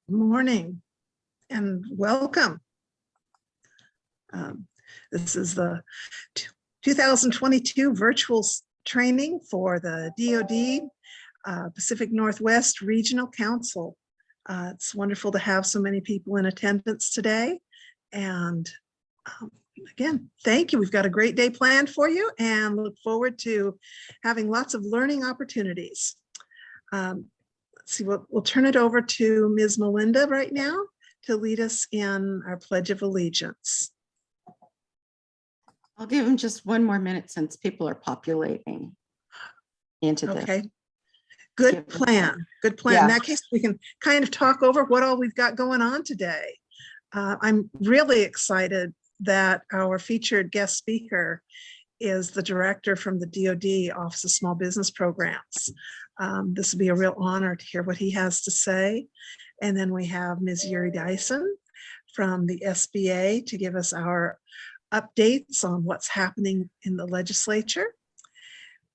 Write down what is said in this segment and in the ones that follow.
Good morning and welcome. This is the 2022 virtual training for the DoD Pacific Northwest Regional Council. It's wonderful to have so many people in attendance today. And again, thank you. We've got a great day planned for you and look forward to having lots of learning opportunities. Let's see, we'll turn it over to Ms. Melinda right now to lead us in our Pledge of Allegiance. I'll give them just one more minute since people are populating into this. Okay. Good plan. Good plan. In that case, we can kind of talk over what all we've got going on today. I'm really excited that our featured guest speaker is the director from the DoD Office of Small Business Programs. This will be a real honor to hear what he has to say. And then we have Ms. Yuri Dyson from the SBA to give us our updates on what's happening in the legislature.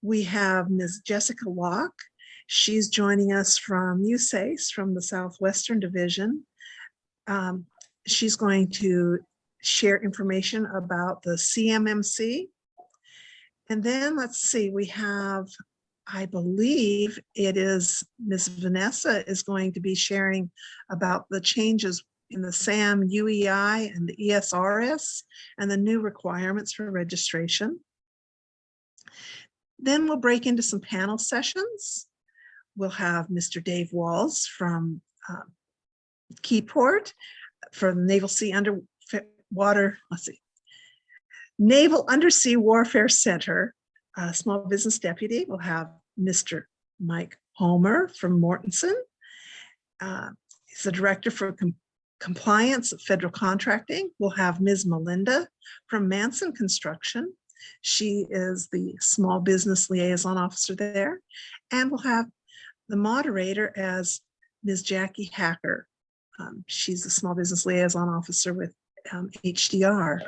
We have Ms. Jessica Locke. She's joining us from USACE from the Southwestern Division. She's going to share information about the CMMC. And then let's see, we have, I believe it is Ms. Vanessa is going to be sharing about the changes in the SAM UEI and the ESRS and the new requirements for registration. Then we'll break into some panel sessions. We'll have Mr. Dave Walls from Keyport for the Naval Undersea Warfare Center, Small Business Deputy. We'll have Mr. Mike Homer from Mortensen. He's the Director for Compliance of Federal Contracting. We'll have Ms. Melinda from Manson Construction. She is the Small Business Liaison Officer there. And we'll have the moderator as Ms. Jackie Hacker. She's the Small Business Liaison Officer with HDR.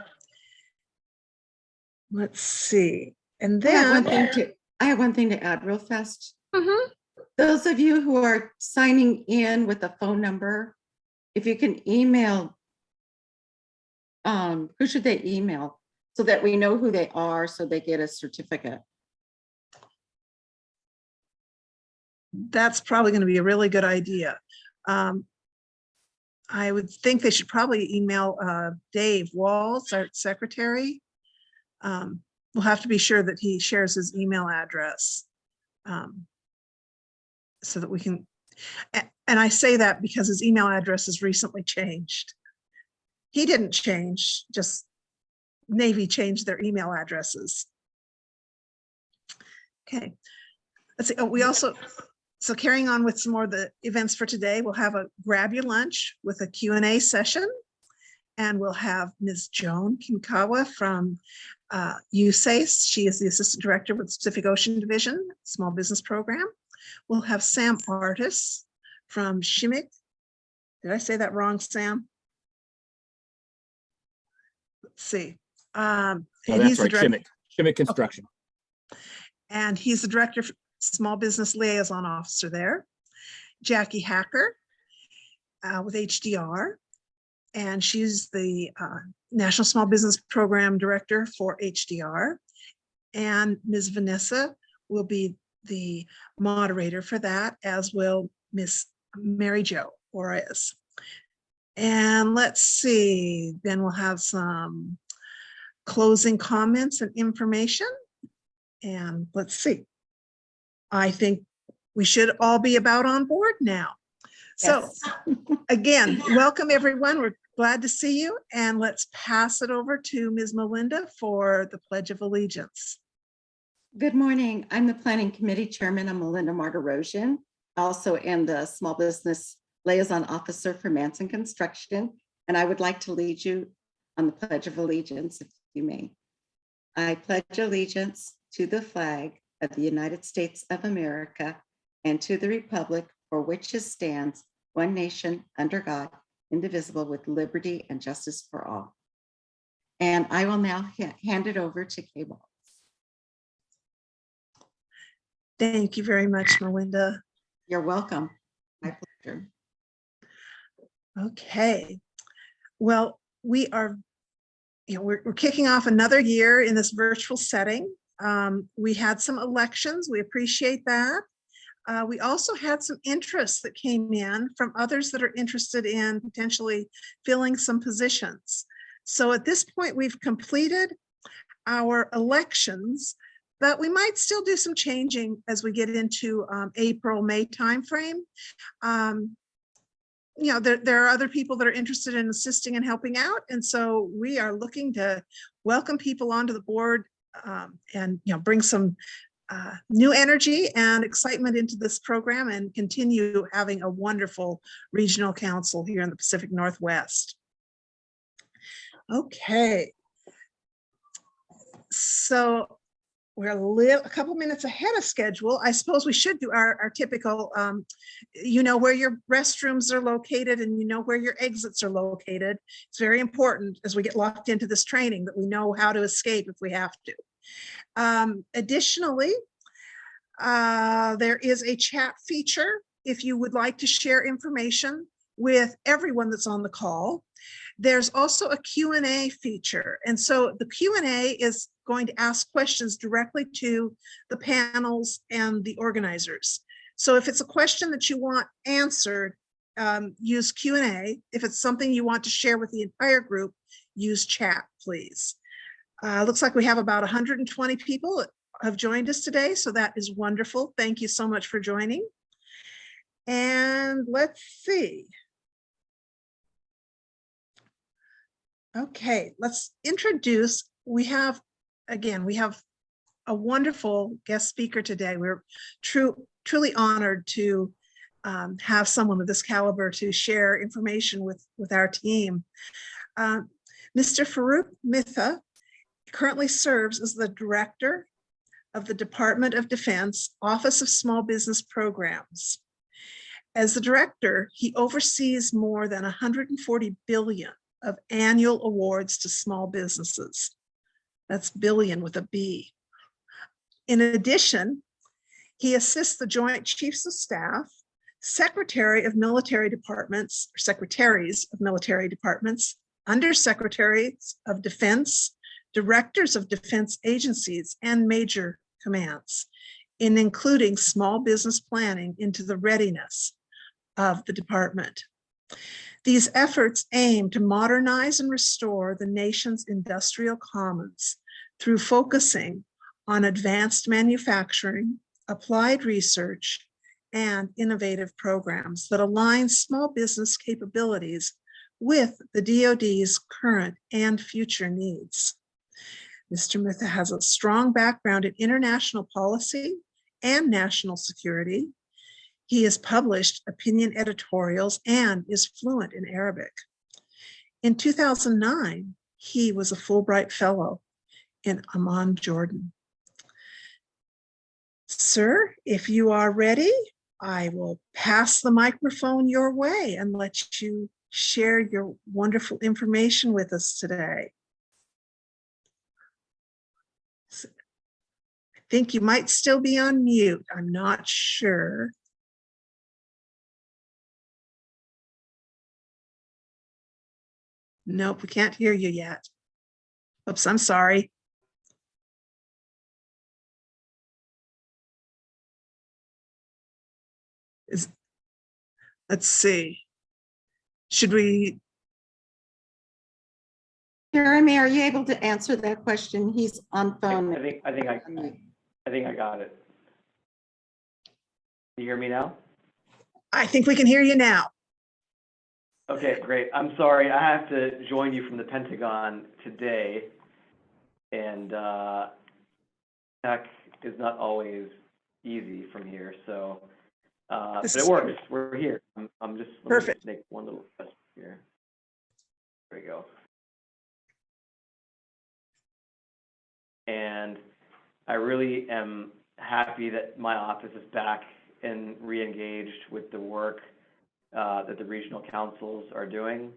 Let's see. And then I have one thing to add real fast. Mm-hmm. Those of you who are signing in with a phone number, if you can email, who should they email so that we know who they are so they get a certificate? That's probably going to be a really good idea. I would think they should probably email Dave Walls, our secretary. We'll have to be sure that he shares his email address so that we can, and I say that because his email address has recently changed. He didn't change, just Navy changed their email addresses. Okay, let's see. Oh, we also, so carrying on with some more of the events for today, we'll have a grab your lunch with a Q&A session. And we'll have Ms. Joan Kinkawa from USACE. She is the Assistant Director with the Pacific Ocean Division, Small Business Program. We'll have Sam Artis from Shimmick. Did I say that wrong, Sam? Let's see. That's right, Shimmick Construction. Okay. And he's the Director, Small Business Liaison Officer there. Jackie Hacker with HDR. And she's the National Small Business Program Director for HDR. And Ms. Vanessa will be the moderator for that, as will Miss Mary Jo Orez. And let's see, then we'll have some closing comments and information. And let's see, I think we should all be about on board now. Yes. So again, welcome everyone. We're glad to see you. And let's pass it over to Ms. Melinda for the Pledge of Allegiance. Good morning. I'm the Planning Committee Chairman. I'm Melinda Martirosian. I also am the Small Business Liaison Officer for Manson Construction. And I would like to lead you on the Pledge of Allegiance, if you may. I pledge allegiance to the flag of the United States of America and to the republic for which it stands, one nation, under God, indivisible, with liberty and justice for all. And I will now hand it over to Kay Walls. Thank you very much, Melinda. You're welcome. My pleasure. Okay. Well, we are, we're kicking off another year in this virtual setting. We had some elections. We appreciate that. We also had some interest that came in from others that are interested in potentially filling some positions. So at this point, we've completed our elections, but we might still do some changing as we get into April, May timeframe. There are other people that are interested in assisting and helping out. And so we are looking to welcome people onto the board and bring some new energy and excitement into this program and continue having a wonderful regional council here in the Pacific Northwest. Okay. So we're a couple minutes ahead of schedule. I suppose we should do our typical, where your restrooms are located and where your exits are located. It's very important as we get locked into this training that we know how to escape if we have to. Additionally, there is a chat feature if you would like to share information with everyone that's on the call. There's also a Q&A feature. And so the Q&A is going to ask questions directly to the panels and the organizers. So if it's a question that you want answered, use Q&A. If it's something you want to share with the entire group, use chat, please. Looks like we have about 120 people that have joined us today. So that is wonderful. Thank you so much for joining. And let's see. Okay, let's introduce, we have a wonderful guest speaker today. We're truly honored to have someone of this caliber to share information with our team. Mr. Farooq Mitha currently serves as the director of the Department of Defense Office of Small Business Programs. As the director, he oversees more than 140 billion of annual awards to small businesses. That's billion with a B. In addition, he assists the Joint Chiefs of Staff, Secretary of Military Departments, or Secretaries of Military Departments, Undersecretaries of Defense, Directors of Defense Agencies, and Major Commands in including small business planning into the readiness of the department. These efforts aim to modernize and restore the nation's industrial commons through focusing on advanced manufacturing, applied research, and innovative programs that align small business capabilities with the DoD's current and future needs. Mr. Mitha has a strong background in international policy and national security. He has published opinion editorials and is fluent in Arabic. In 2009, he was a Fulbright Fellow in Amman, Jordan. Sir, if you are ready, I will pass the microphone your way and let you share your wonderful information with us today. I think you might still be on mute. I'm not sure. Nope, we can't hear you yet. Oops, I'm sorry. Let's see. Should we? Jeremy, are you able to answer that question? He's on phone. I think I got it. Can you hear me now? I think we can hear you now. Okay, great. I'm sorry, I have to join you from the Pentagon today, and tech is not always easy from here. So, but it works. We're here. I'm just perfect. Let me make one little request here. There we go. And I really am happy that my office is back and re-engaged with the work that the regional councils are doing.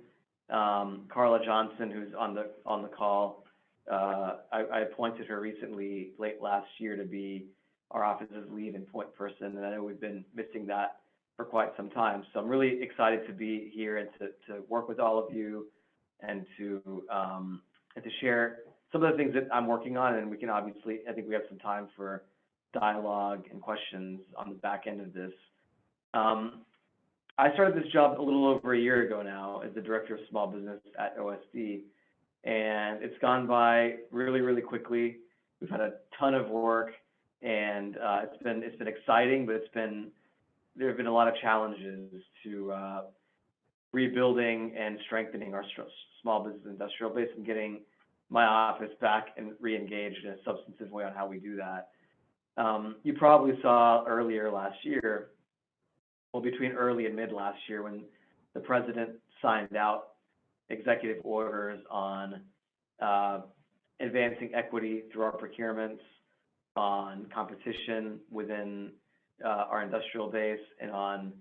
Carla Johnson, who's on the call, I appointed her recently, late last year, to be our office's lead and point person, and I know we've been missing that for quite some time. So I'm really excited to be here and to work with all of you and to share some of the things that I'm working on. And we can obviously, I think we have some time for dialogue and questions on the back end of this. I started this job a little over a year ago now as the Director of Small Business at OSD, and it's gone by really, really quickly. We've had a ton of work, and it's been exciting, but there have been a lot of challenges to rebuilding and strengthening our small business industrial base and getting my office back and re-engaged in a substantive way on how we do that. You probably saw earlier last year, well, between early and mid last year, when the president signed out executive orders on advancing equity through our procurements, on competition within our industrial base, and on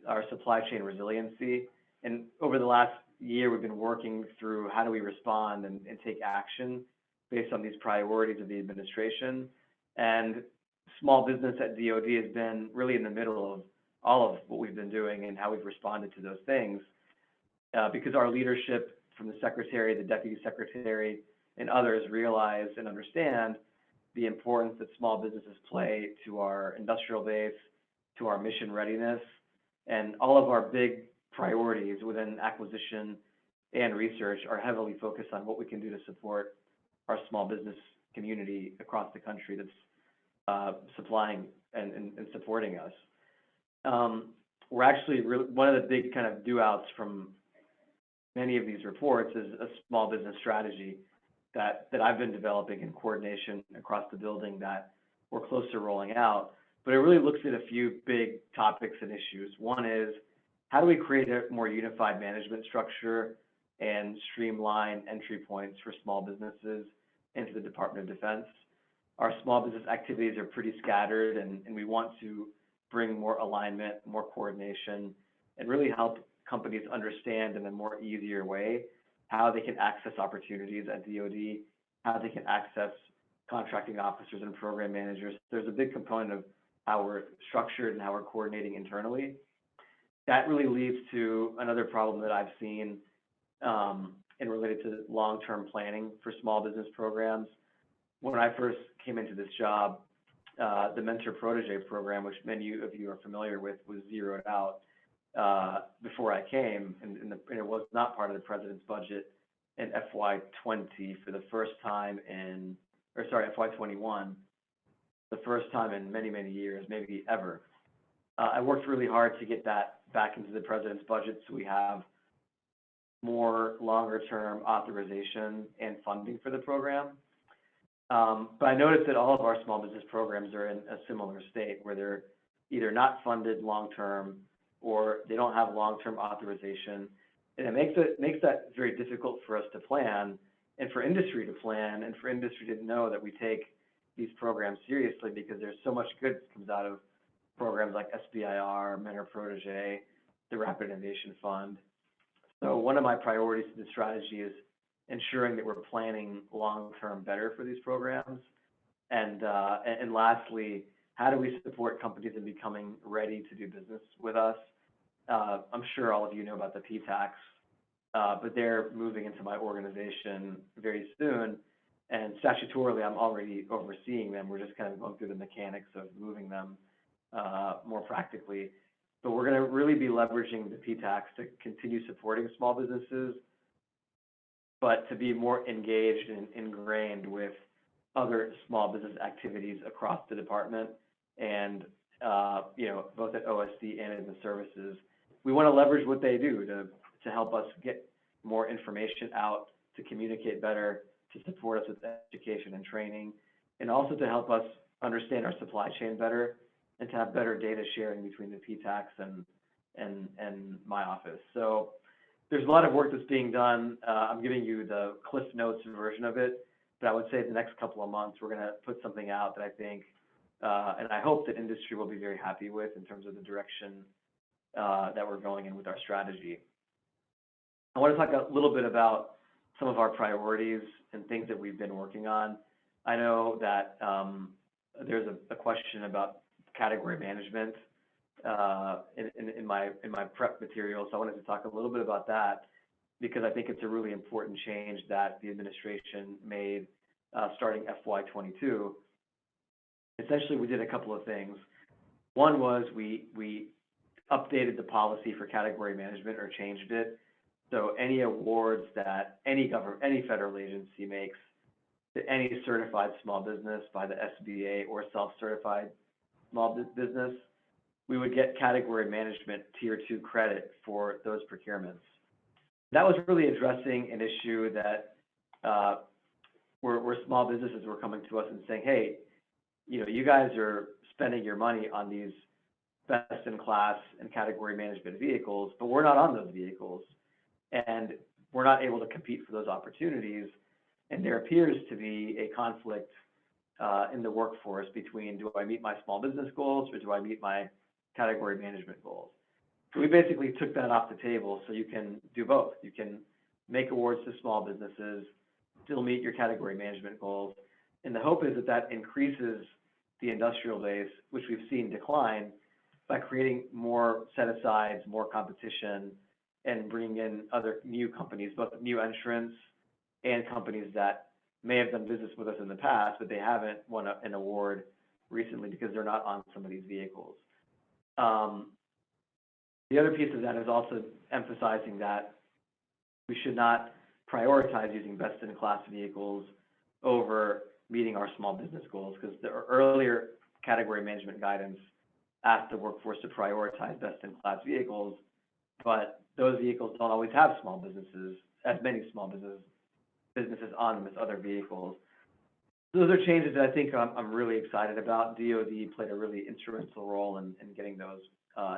our supply chain resiliency. And over the last year, we've been working through how do we respond and take action based on these priorities of the administration. And small business at DoD has been really in the middle of all of what we've been doing and how we've responded to those things, because our leadership from the secretary, the deputy secretary, and others realize and understand the importance that small businesses play to our industrial base, to our mission readiness, and all of our big priorities within acquisition and research are heavily focused on what we can do to support our small business community across the country that's supplying and supporting us. We're actually one of the big kind of do-outs from many of these reports is a small business strategy that I've been developing in coordination across the building that we're close to rolling out. But it really looks at a few big topics and issues. One is, how do we create a more unified management structure and streamline entry points for small businesses into the Department of Defense? Our small business activities are pretty scattered, and we want to bring more alignment, more coordination, and really help companies understand in a more easier way how they can access opportunities at DoD, how they can access contracting officers and program managers. There's a big component of how we're structured and how we're coordinating internally. That really leads to another problem that I've seen and related to long-term planning for small business programs. When I first came into this job, the Mentor Protege program, which many of you are familiar with, was zeroed out before I came, and it was not part of the president's budget in FY20 for the first time FY21, the first time in many, many years, maybe ever. I worked really hard to get that back into the president's budget so we have more longer-term authorization and funding for the program. But I noticed that all of our small business programs are in a similar state where they're either not funded long-term or they don't have long-term authorization. And it makes that very difficult for us to plan and for industry to plan and for industry to know that we take these programs seriously, because there's so much good that comes out of programs like SBIR, Mentor Protege, the Rapid Innovation Fund. So one of my priorities to the strategy is ensuring that we're planning long-term better for these programs. And lastly, how do we support companies in becoming ready to do business with us? I'm sure all of you know about the PTACs, but they're moving into my organization very soon. And statutorily, I'm already overseeing them. We're just kind of going through the mechanics of moving them more practically. But we're going to really be leveraging the PTACs to continue supporting small businesses, but to be more engaged and ingrained with other small business activities across the department and, both at OSD and in the services. We want to leverage what they do to help us get more information out, to communicate better, to support us with education and training, and also to help us understand our supply chain better and to have better data sharing between the PTACs and my office. So there's a lot of work that's being done. I'm giving you the Cliff Notes version of it, but I would say the next couple of months, we're going to put something out that I think, and I hope that industry will be very happy with in terms of the direction that we're going in with our strategy. I want to talk a little bit about some of our priorities and things that we've been working on. I know that there's a question about category management in my prep material. So I wanted to talk a little bit about that because I think it's a really important change that the administration made starting FY22. Essentially, we did a couple of things. One was we updated the policy for category management or changed it. So any awards that any federal agency makes to any certified small business by the SBA or self-certified small business, we would get category management tier 2 credit for those procurements. That was really addressing an issue that where small businesses were coming to us and saying, hey, you guys are spending your money on these best in class and category management vehicles, but we're not on those vehicles. And we're not able to compete for those opportunities. And there appears to be a conflict in the workforce between, do I meet my small business goals or do I meet my category management goals? So we basically took that off the table so you can do both. You can make awards to small businesses, still meet your category management goals. And the hope is that that increases the industrial base, which we've seen decline, by creating more set-asides, more competition, and bringing in other new companies, both new entrants and companies that may have done business with us in the past, but they haven't won an award recently because they're not on some of these vehicles. The other piece of that is also emphasizing that we should not prioritize using best-in-class vehicles over meeting our small business goals, because the earlier category management guidance asked the workforce to prioritize best-in-class vehicles, but those vehicles don't always have small businesses, as many small businesses on them as other vehicles. Those are changes that I think I'm really excited about. DoD played a really instrumental role in getting those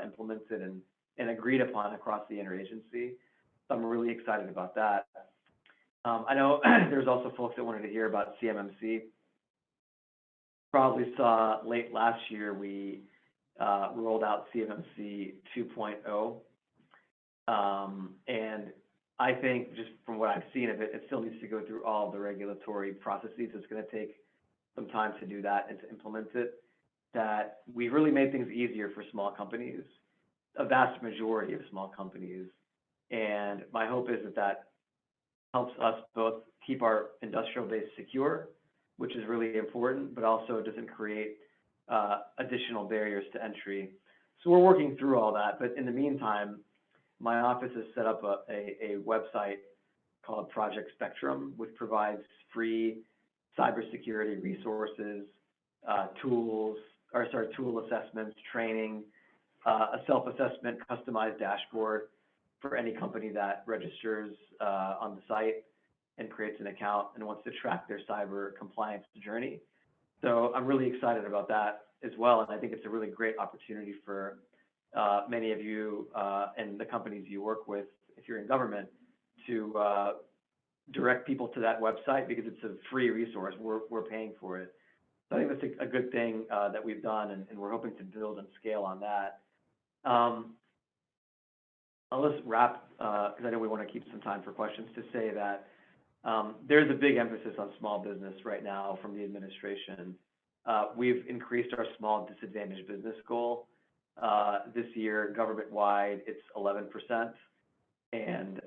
implemented and agreed upon across the interagency. So I'm really excited about that. I know there's also folks that wanted to hear about CMMC. Probably saw late last year we rolled out CMMC 2.0. And I think just from what I've seen of it, it still needs to go through all the regulatory processes. It's going to take some time to do that and to implement it. That we've really made things easier for small companies, a vast majority of small companies. And my hope is that that helps us both keep our industrial base secure, which is really important, but also doesn't create additional barriers to entry. So we're working through all that. But in the meantime, my office has set up a website called Project Spectrum, which provides free cybersecurity resources, tool assessments, training, a self-assessment customized dashboard for any company that registers on the site and creates an account and wants to track their cyber compliance journey. So I'm really excited about that as well. And I think it's a really great opportunity for many of you and the companies you work with, if you're in government, to direct people to that website because it's a free resource. We're paying for it. So I think that's a good thing that we've done, and we're hoping to build and scale on that. I'll just wrap, because I know we want to keep some time for questions, to say that there's a big emphasis on small business right now from the administration. We've increased our small disadvantaged business goal. This year, government-wide, it's 11%, and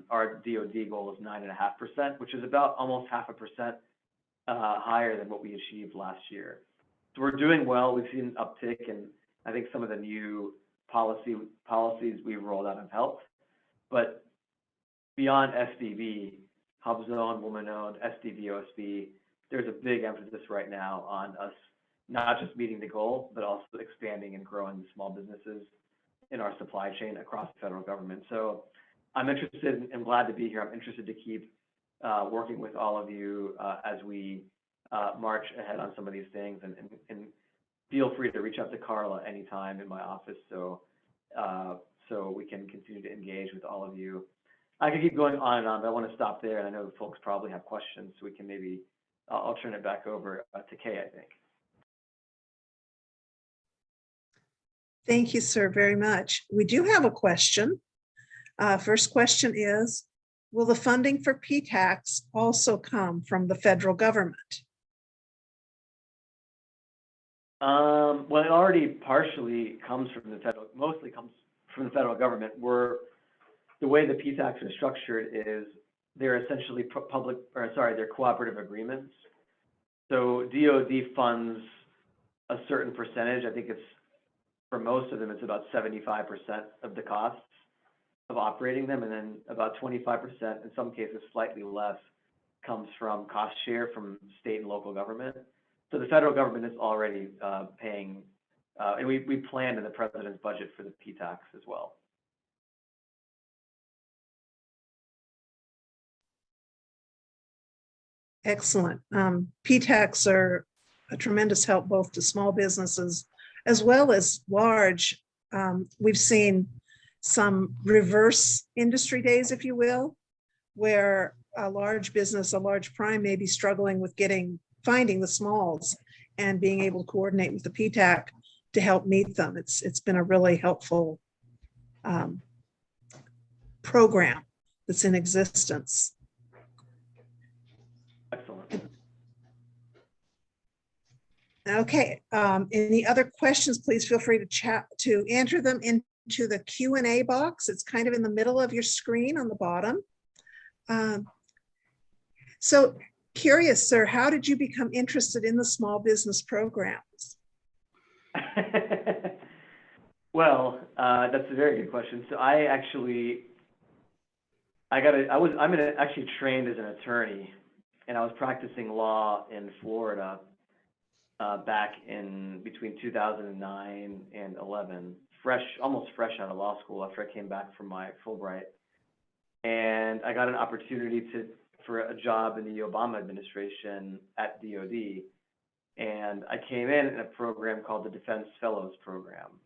our DoD goal is 9.5%, which is about almost 0.5% higher than what we achieved last year. So we're doing well. We've seen an uptick, and I think some of the new policies we've rolled out have helped. But beyond SDV, Hub Zone, Woman-Owned, SDV, OSB, there's a big emphasis right now on us not just meeting the goal, but also expanding and growing the small businesses in our supply chain across the federal government. So I'm interested and glad to be here. I'm interested to keep working with all of you as we march ahead on some of these things, and feel free to reach out to Carla anytime in my office so we can continue to engage with all of you. I could keep going on and on, but I want to stop there, and I know the folks probably have questions, so we can maybe, I'll turn it back over to Kay, I think. Thank you, sir, very much. We do have a question. First question is, will the funding for PTAX also come from the federal government? Well, it already partially comes from the federal, mostly comes from the federal government. The way the PTACs are structured is they're essentially they're cooperative agreements. So DoD funds a certain percentage. I think for most of them, it's about 75% of the costs of operating them, and then about 25%, in some cases slightly less, comes from cost share from state and local government. So the federal government is already paying, and we planned in the president's budget for the PTACs as well. Excellent. PTACs are a tremendous help both to small businesses as well as large. We've seen some reverse industry days, if you will, where a large business, a large prime may be struggling with finding the smalls and being able to coordinate with the PTAC to help meet them. It's been a really helpful program that's in existence. Excellent. Okay, any other questions, please feel free to enter them into the Q&A box. It's kind of in the middle of your screen on the bottom. So curious, sir, how did you become interested in the small business programs? Well, that's a very good question. So I'm actually trained as an attorney, and I was practicing law in Florida back in between 2009 and 11, almost fresh out of law school after I came back from my Fulbright. And I got an opportunity for a job in the Obama administration at DoD. And I came in a program called the Defense Fellows Program.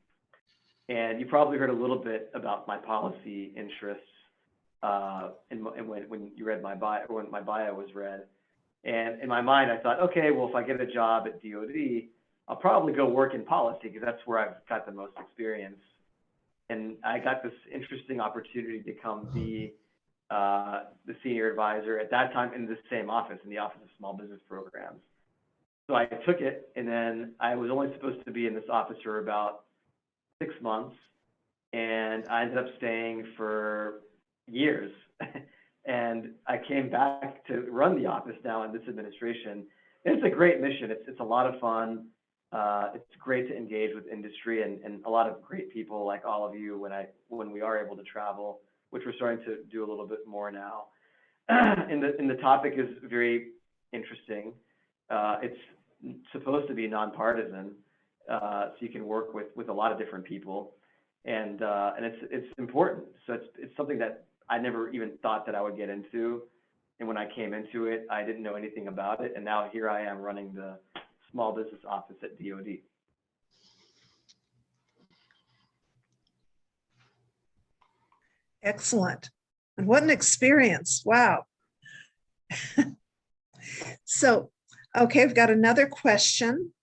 And you probably heard a little bit about my policy interests when you read my bio, or when my bio was read. And in my mind, I thought, okay, well, if I get a job at DoD, I'll probably go work in policy because that's where I've got the most experience. And I got this interesting opportunity to come be the senior advisor at that time in the same office, in the Office of Small Business Programs. So I took it, and then I was only supposed to be in this office for about 6 months, and I ended up staying for years. And I came back to run the office now in this administration. It's a great mission. It's a lot of fun. It's great to engage with industry and a lot of great people like all of you when we are able to travel, which we're starting to do a little bit more now. And the topic is very interesting. It's supposed to be nonpartisan, so you can work with a lot of different people, and it's important. So it's something that I never even thought that I would get into. And when I came into it, I didn't know anything about it. And now here I am running the small business office at DoD. Excellent. And what an experience. Wow. So, okay, I've got another question.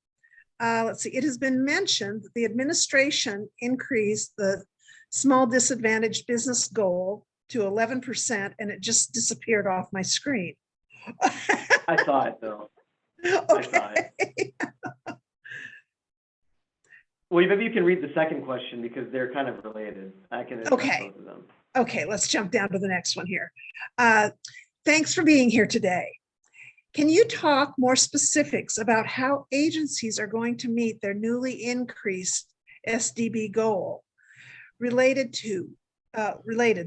Let's see. It has been mentioned that the administration increased the small disadvantaged business goal to 11%, and it just disappeared off my screen. I saw it though. Okay. I saw it. Well, maybe you can read the second question because they're kind of related. I can address both of them. Okay, let's jump down to the next one here. Thanks for being here today. Can you talk more specifics about how agencies are going to meet their newly increased SDB goal? Related,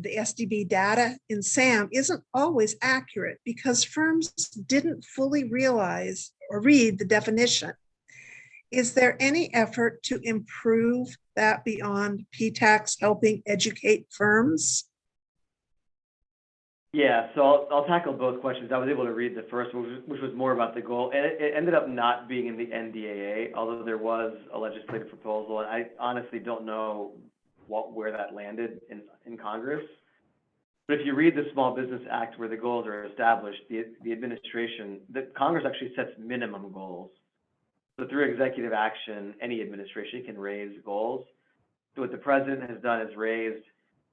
the SDB data in SAM isn't always accurate because firms didn't fully realize or read the definition. Is there any effort to improve that beyond PTACs helping educate firms? Yeah, so I'll tackle both questions. I was able to read the first one, which was more about the goal, and it ended up not being in the NDAA, although there was a legislative proposal, and I honestly don't know where that landed in Congress. But if you read the Small Business Act where the goals are established, the administration, Congress actually sets minimum goals. So through executive action, any administration can raise goals. So what the president has done is raised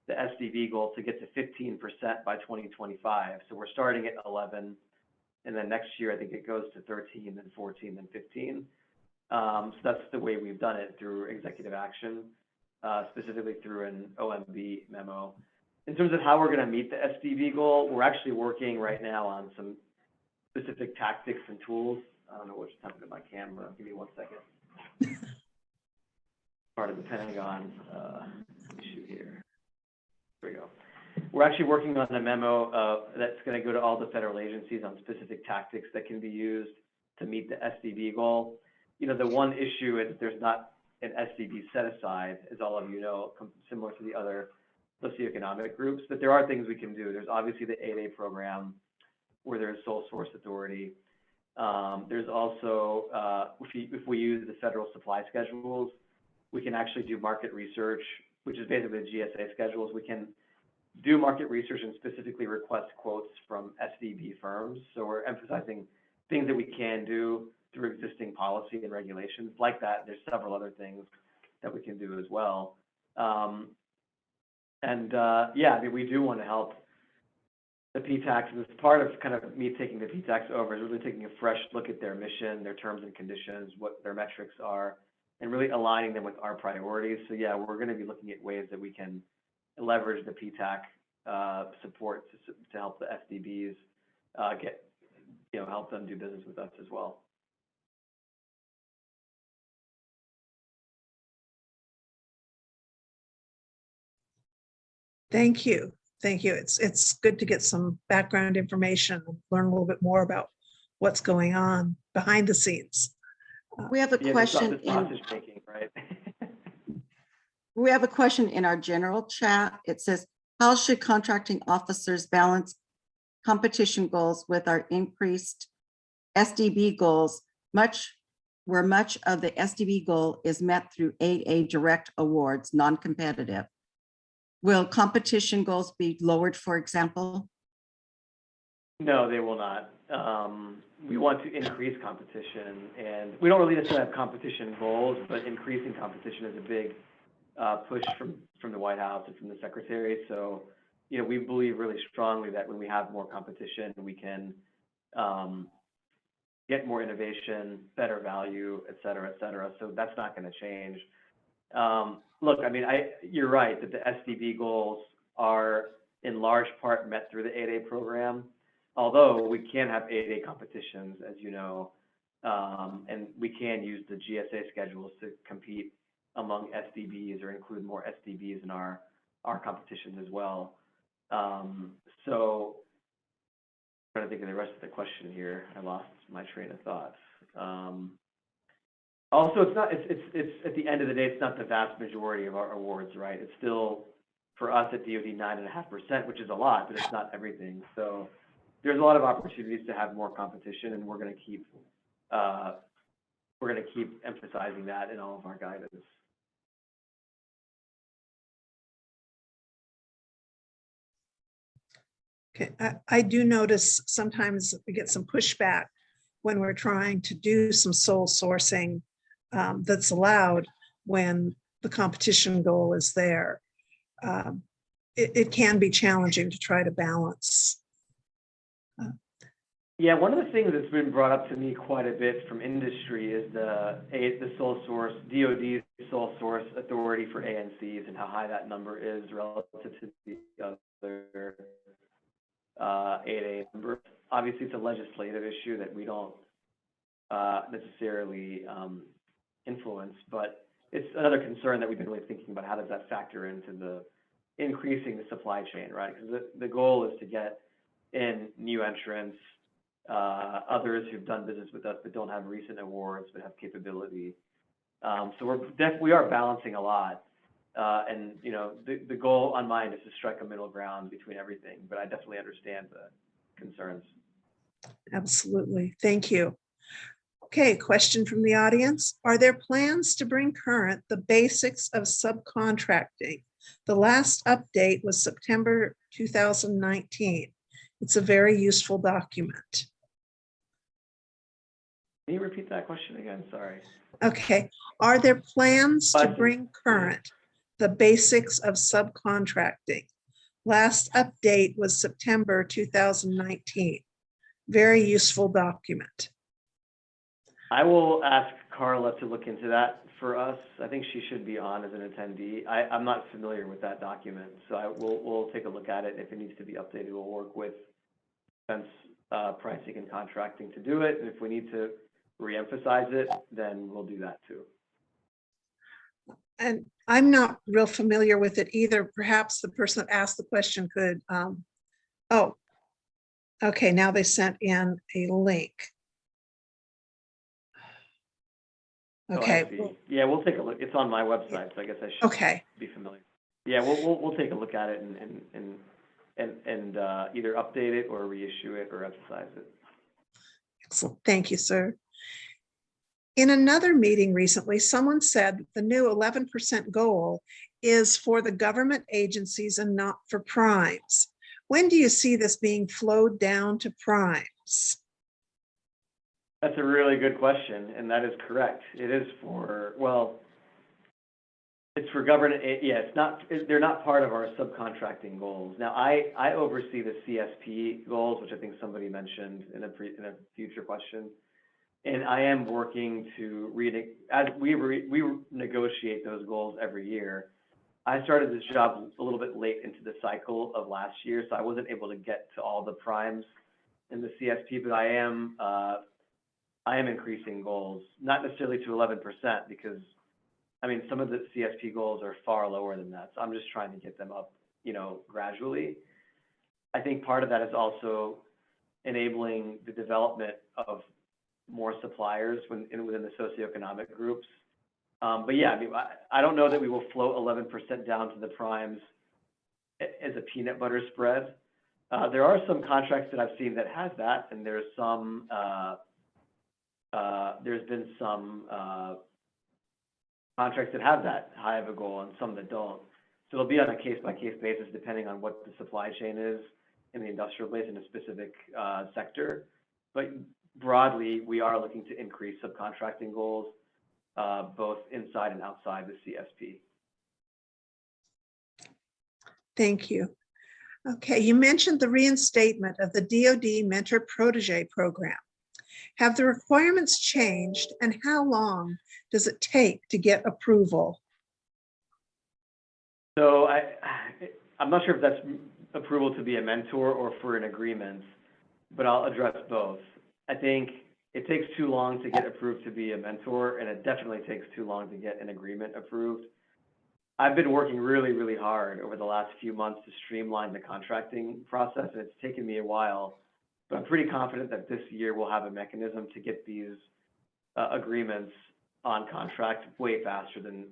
the SDB goal to get to 15% by 2025. So we're starting at 11, and then next year I think it goes to 13, then 14, then 15. So that's the way we've done it, through executive action, specifically through an OMB memo. In terms of how we're going to meet the SDB goal, we're actually working right now on some specific tactics and tools. I don't know what's happened to my camera. Give me 1 second. Part of the Pentagon issue here. Here we go. We're actually working on a memo that's going to go to all the federal agencies on specific tactics that can be used to meet the SDB goal. You know, the one issue is there's not an SDB set aside, as all of you know, similar to the other socioeconomic groups, but there are things we can do. There's obviously the 8A program where there's sole source authority. There's also, if we use the federal supply schedules, we can actually do market research, which is basically the GSA schedules. We can do market research and specifically request quotes from SDB firms. So we're emphasizing things that we can do through existing policy and regulations like that. There's several other things that we can do as well. Yeah, I mean, we do want to help the PTACs, and it's part of kind of me taking the PTACs over, is really taking a fresh look at their mission, their terms and conditions, what their metrics are, and really aligning them with our priorities. So yeah, we're going to be looking at ways that we can leverage the PTAC support to help the SDBs help them do business with us as well. Thank you. Thank you. It's good to get some background information and learn a little bit more about what's going on behind the scenes. We have a question right? We have a question in our general chat. It says, how should contracting officers balance competition goals with our increased SDB goals, where much of the SDB goal is met through 8A direct awards, non-competitive? Will competition goals be lowered, for example? No, they will not. We want to increase competition, and we don't really necessarily have competition goals, but increasing competition is a big push from the White House and from the Secretary. So, you know, we believe really strongly that when we have more competition, we can get more innovation, better value, et cetera, et cetera. So that's not going to change. Look, I mean, you're right that the SDB goals are in large part met through the 8A program, although we can have 8A competitions, as you know, and we can use the GSA schedules to compete among SDBs or include more SDBs in our competitions as well. So I'm trying to think of the rest of the question here. I lost my train of thought. Also, it's at the end of the day, it's not the vast majority of our awards, right? It's still, for us at DoD, 9.5%, which is a lot, but it's not everything. So there's a lot of opportunities to have more competition, and we're going to keep emphasizing that in all of our guidance. Okay, I do notice sometimes we get some pushback when we're trying to do some sole sourcing that's allowed when the competition goal is there. It can be challenging to try to balance. Yeah, one of the things that's been brought up to me quite a bit from industry is the sole source, DoD's sole source authority for ANCs and how high that number is relative to the other 8A numbers. Obviously, it's a legislative issue that we don't necessarily influence, but it's another concern that we've been really thinking about. How does that factor into the increasing the supply chain, right? Because the goal is to get in new entrants, others who've done business with us but don't have recent awards but have capability. So we are balancing a lot, and you know, the goal on mine is to strike a middle ground between everything. But I definitely understand the concerns. Absolutely, thank you. Okay, question from the audience. Are there plans to bring current the basics of subcontracting? The last update was September 2019. It's a very useful document. Can you repeat that question again? Sorry. Okay, are there plans to bring current the basics of subcontracting? Last update was September 2019. Very useful document. I will ask Carla to look into that for us. I think she should be on as an attendee. I'm not familiar with that document, so we'll take a look at it. If it needs to be updated, we'll work with defense pricing and contracting to do it. And if we need to reemphasize it, then we'll do that too. And I'm not real familiar with it either. Perhaps the person that asked the question could, oh, okay, now they sent in a link. Oh, I Okay, see. Yeah, we'll take a look. It's on my website, so I guess I should okay, be familiar. Yeah, we'll take a look at it and either update it or reissue it or emphasize it. excellent. Thank you, sir. In another meeting recently, someone said the new 11% goal is for the government agencies and not for primes. When do you see this being flowed down to primes? That's a really good question, and that is correct. It is for, well, it's for government, yeah, it's not, they're not part of our subcontracting goals. Now, I oversee the CSP goals, which I think somebody mentioned in a future question. And I am working to as we negotiate those goals every year. I started this job a little bit late into the cycle of last year, so I wasn't able to get to all the primes in the CSP, but I am increasing goals, not necessarily to 11%, because I mean, some of the CSP goals are far lower than that. So I'm just trying to get them up, gradually. I think part of that is also enabling the development of more suppliers within the socioeconomic groups. But yeah, I mean, I don't know that we will float 11% down to the primes as a peanut butter spread. There are some contracts that I've seen that has that, and there's been some contracts that have that high of a goal and some that don't. So it'll be on a case-by-case basis depending on what the supply chain is in the industrial base in a specific sector. But broadly, we are looking to increase subcontracting goals, both inside and outside the CSP. Thank you. Okay, you mentioned the reinstatement of the DoD Mentor Protege Program. Have the requirements changed, and how long does it take to get approval? So I'm not sure if that's approval to be a mentor or for an agreement, but I'll address both. I think it takes too long to get approved to be a mentor, and it definitely takes too long to get an agreement approved. I've been working really, really hard over the last few months to streamline the contracting process, and it's taken me a while, but I'm pretty confident that this year we'll have a mechanism to get these agreements on contract way faster than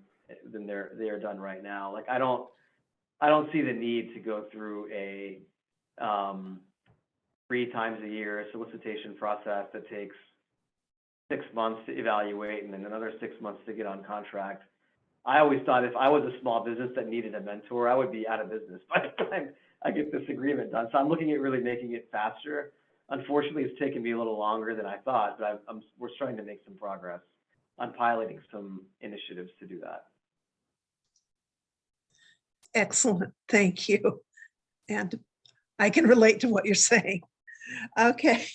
they are done right now. Like I don't see the need to go through a 3 times a year solicitation process that takes 6 months to evaluate and then another 6 months to get on contract. I always thought if I was a small business that needed a mentor, I would be out of business by the time I get this agreement done. So I'm looking at really making it faster. Unfortunately, it's taken me a little longer than I thought, but we're starting to make some progress on piloting some initiatives to do that. Excellent, thank you. And I can relate to what you're saying. Okay.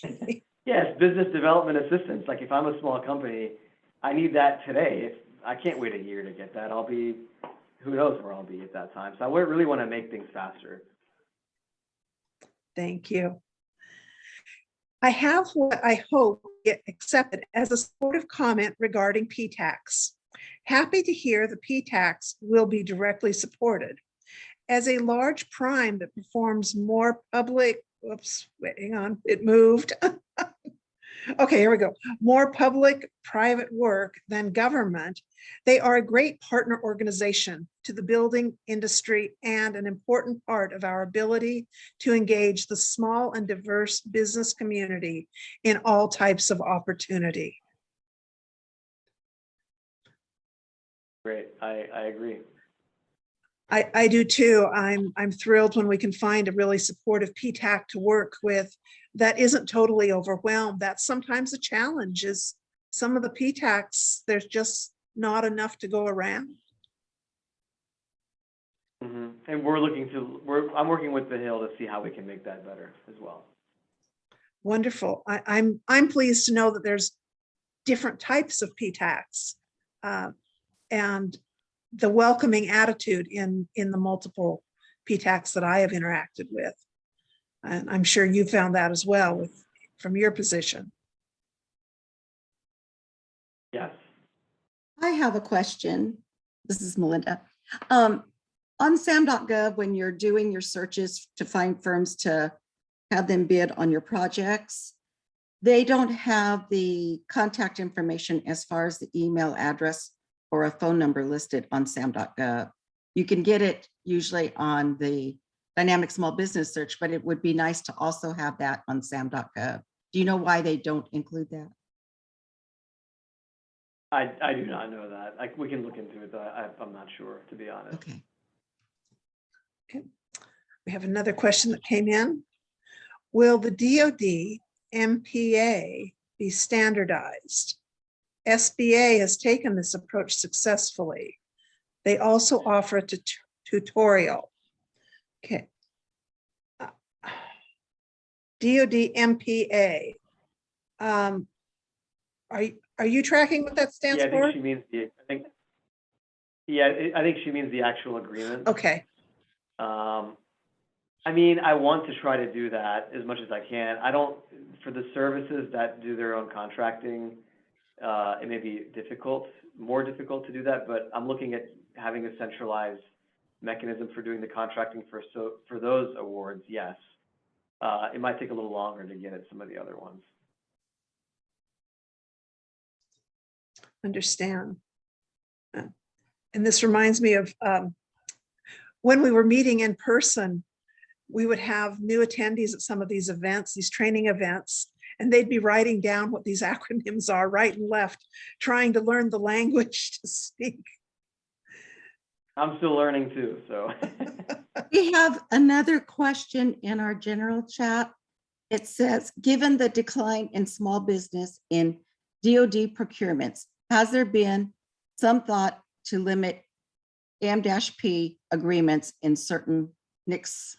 Yes, business development assistance. Like if I'm a small company, I need that today. I can't wait a year to get that. Who knows where I'll be at that time. So I really want to make things faster. Thank you. I have what I hope get accepted as a supportive comment regarding PTAX. Happy to hear the PTAX will be directly supported. As a large prime that performs more public, whoops, hang on, it moved. Okay, here we go. More public-private work than government, they are a great partner organization to the building industry and an important part of our ability to engage the small and diverse business community in all types of opportunity. Great, I agree. I do too. I'm thrilled when we can find a really supportive PTAC to work with that isn't totally overwhelmed. That's sometimes a challenge, is some of the PTACs, there's just not enough to go around. Mm-hmm. And I'm working with the Hill to see how we can make that better as well. Wonderful. I'm pleased to know that there's different types of PTACs and the welcoming attitude in the multiple PTACs that I have interacted with. And I'm sure you found that as well from your position. Yes. I have a question. This is Melinda. On SAM.gov, when you're doing your searches to find firms to have them bid on your projects, they don't have the contact information as far as the email address or a phone number listed on SAM.gov. You can get it usually on the dynamic small business search, but it would be nice to also have that on SAM.gov. Do you know why they don't include that? I do not know that. Like, we can look into it, but I'm not sure, to be honest. Okay. We have another question that came in. Will the DoD MPA be standardized? SBA has taken this approach successfully. They also offer a tutorial. Okay. DoD MPA. Are you tracking what that stands Yeah, I for? think she means I think she means the actual agreement. Okay. I mean, I want to try to do that as much as I can. I don't, for the services that do their own contracting, it may be more difficult to do that, but I'm looking at having a centralized mechanism for doing the contracting for those awards, yes. It might take a little longer to get at some of the other ones. Understand. And this reminds me of when we were meeting in person, we would have new attendees at some of these events, these training events, and they'd be writing down what these acronyms are right and left, trying to learn the language to speak. I'm still learning too, so. We have another question in our general chat. It says, given the decline in small business in DoD procurements, has there been some thought to limit M-P agreements in certain NICS?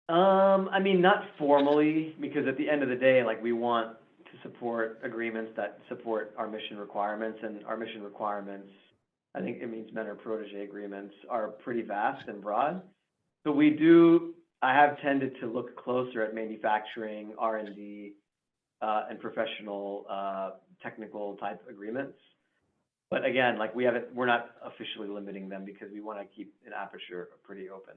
I mean, not formally, because at the end of the day, like, we want to support agreements that support our mission requirements, and our mission requirements, I think it means mentor protege agreements, are pretty vast and broad. So I have tended to look closer at manufacturing, R&D, and professional technical type agreements. But again, like, we're not officially limiting them because we want to keep an aperture pretty open.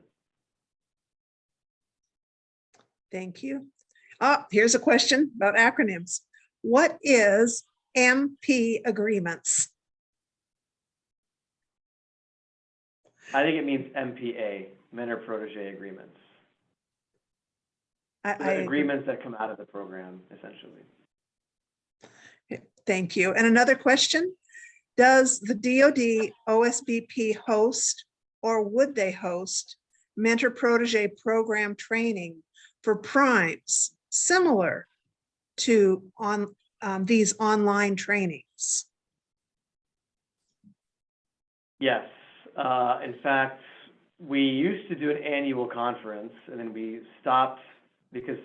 Thank you. Here's a question about acronyms. What is MP agreements? I think it means MPA, mentor protege agreements. Agreements that come out of the program, essentially. Thank you. And another question, does the DoD OSBP host, or would they host, mentor protege program training for primes similar to these online trainings? Yes. In fact, we used to do an annual conference, and then we stopped because,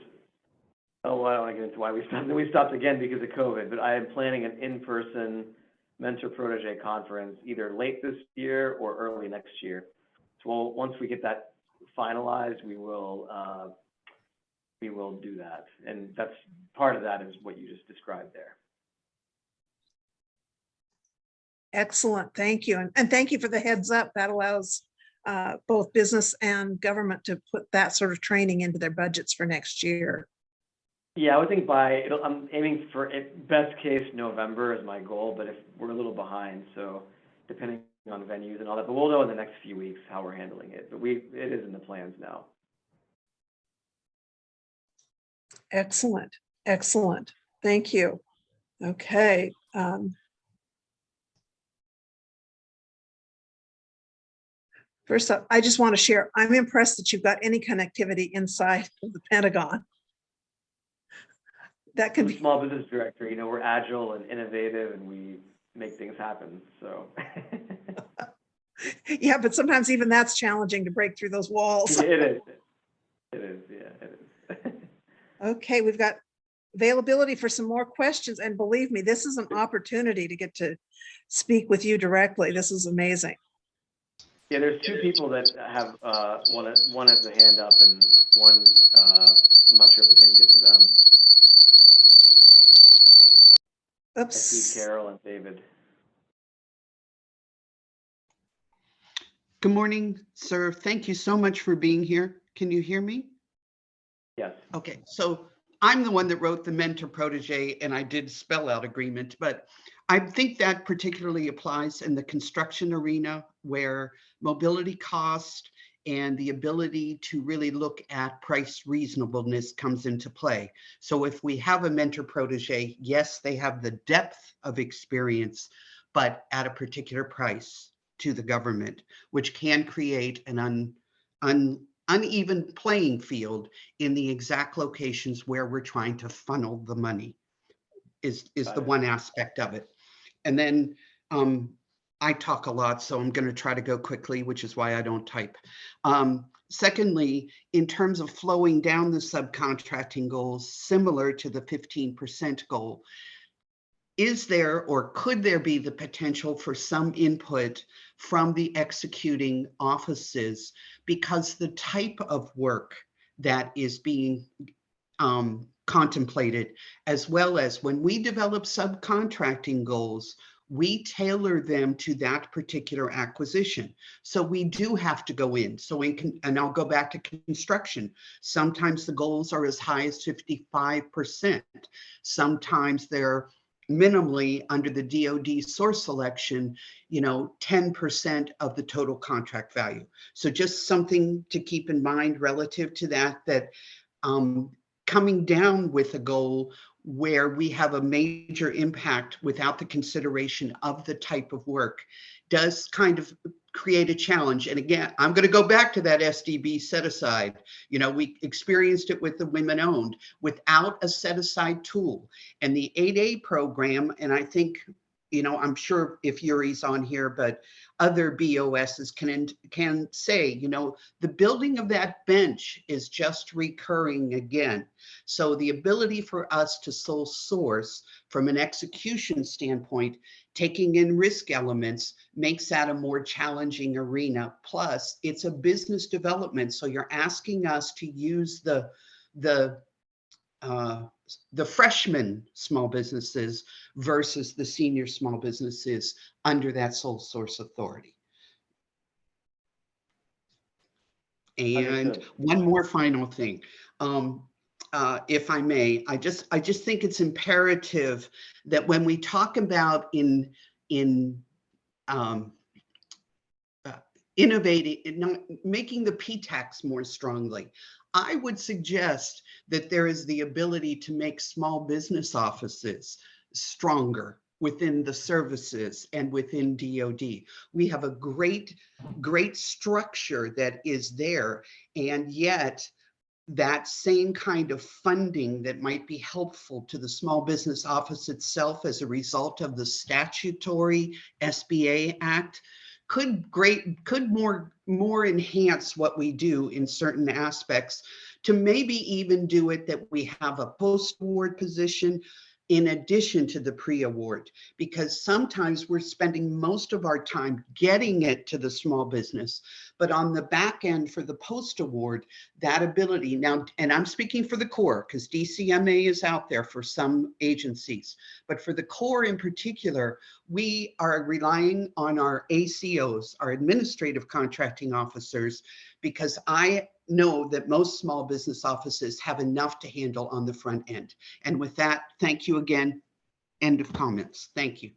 I don't want to get into why we stopped. Then we stopped again because of COVID, but I am planning an in-person mentor protege conference either late this year or early next year. So once we get that finalized, we will do that. And that's part of that is what you just described there. Excellent, thank you. And thank you for the heads up. That allows both business and government to put that sort of training into their budgets for next year. Yeah, I would think I'm aiming for best case November is my goal, but if we're a little behind, so depending on venues and all that, but we'll know in the next few weeks how we're handling it. But it is in the plans now. Excellent, excellent. Thank you. Okay. First up, I just want to share, I'm impressed that you've got any connectivity inside of the Pentagon. That can be small business director, we're agile and innovative and we make things happen, so. Yeah, but sometimes even that's challenging to break through those walls. It is, yeah, it is. Okay, we've got availability for some more questions. And believe me, this is an opportunity to get to speak with you directly. This is amazing. Yeah, there's two people that have, one has a hand up and one, I'm not sure if we can get to them. I see Oops. Carol and David. Good morning, sir. Thank you so much for being here. Can you hear me? Yes. Okay, so I'm the one that wrote the mentor protege and I did spell out agreement, but I think that particularly applies in the construction arena where mobility cost and the ability to really look at price reasonableness comes into play. So if we have a mentor protege, yes, they have the depth of experience, but at a particular price to the government, which can create an uneven playing field in the exact locations where we're trying to funnel the money is the one aspect of it. And then I talk a lot, so I'm going to try to go quickly, which is why I don't type. Secondly, in terms of flowing down the subcontracting goals, similar to the 15% goal, is there or could there be the potential for some input from the executing offices, because the type of work that is being contemplated, as well as when we develop subcontracting goals, we tailor them to that particular acquisition. So we do have to go in. So and I'll go back to construction. Sometimes the goals are as high as 55%. Sometimes they're minimally under the DoD source selection, 10% of the total contract value. So just something to keep in mind relative to that coming down with a goal where we have a major impact without the consideration of the type of work does kind of create a challenge. And again, I'm going to go back to that SDB set aside. We experienced it with the women owned without a set aside tool, and the 8A program. And I think, I'm sure if Yuri's on here, but other BOSs can say, the building of that bench is just recurring again. So the ability for us to sole source from an execution standpoint, taking in risk elements, makes that a more challenging arena. Plus, it's a business development. So you're asking us to use the freshman small businesses versus the senior small businesses under that sole source authority. And Understood. one more final thing, if I may, I just think it's imperative that when we talk about innovating, making the P-tax more strongly, I would suggest that there is the ability to make small business offices stronger within the services and within DoD. We have a great structure that is there, and yet that same kind of funding that might be helpful to the small business office itself as a result of the statutory SBA Act could more enhance what we do in certain aspects, to maybe even do it that we have a post-award position in addition to the pre-award, because sometimes we're spending most of our time getting it to the small business, but on the back end for the post-award, that ability now, and I'm speaking for the Corps because DCMA is out there for some agencies, but for the Corps in particular, we are relying on our ACOs, our administrative contracting officers, because I know that most small business offices have enough to handle on the front end. And with that, thank you again. End of comments. Thank you.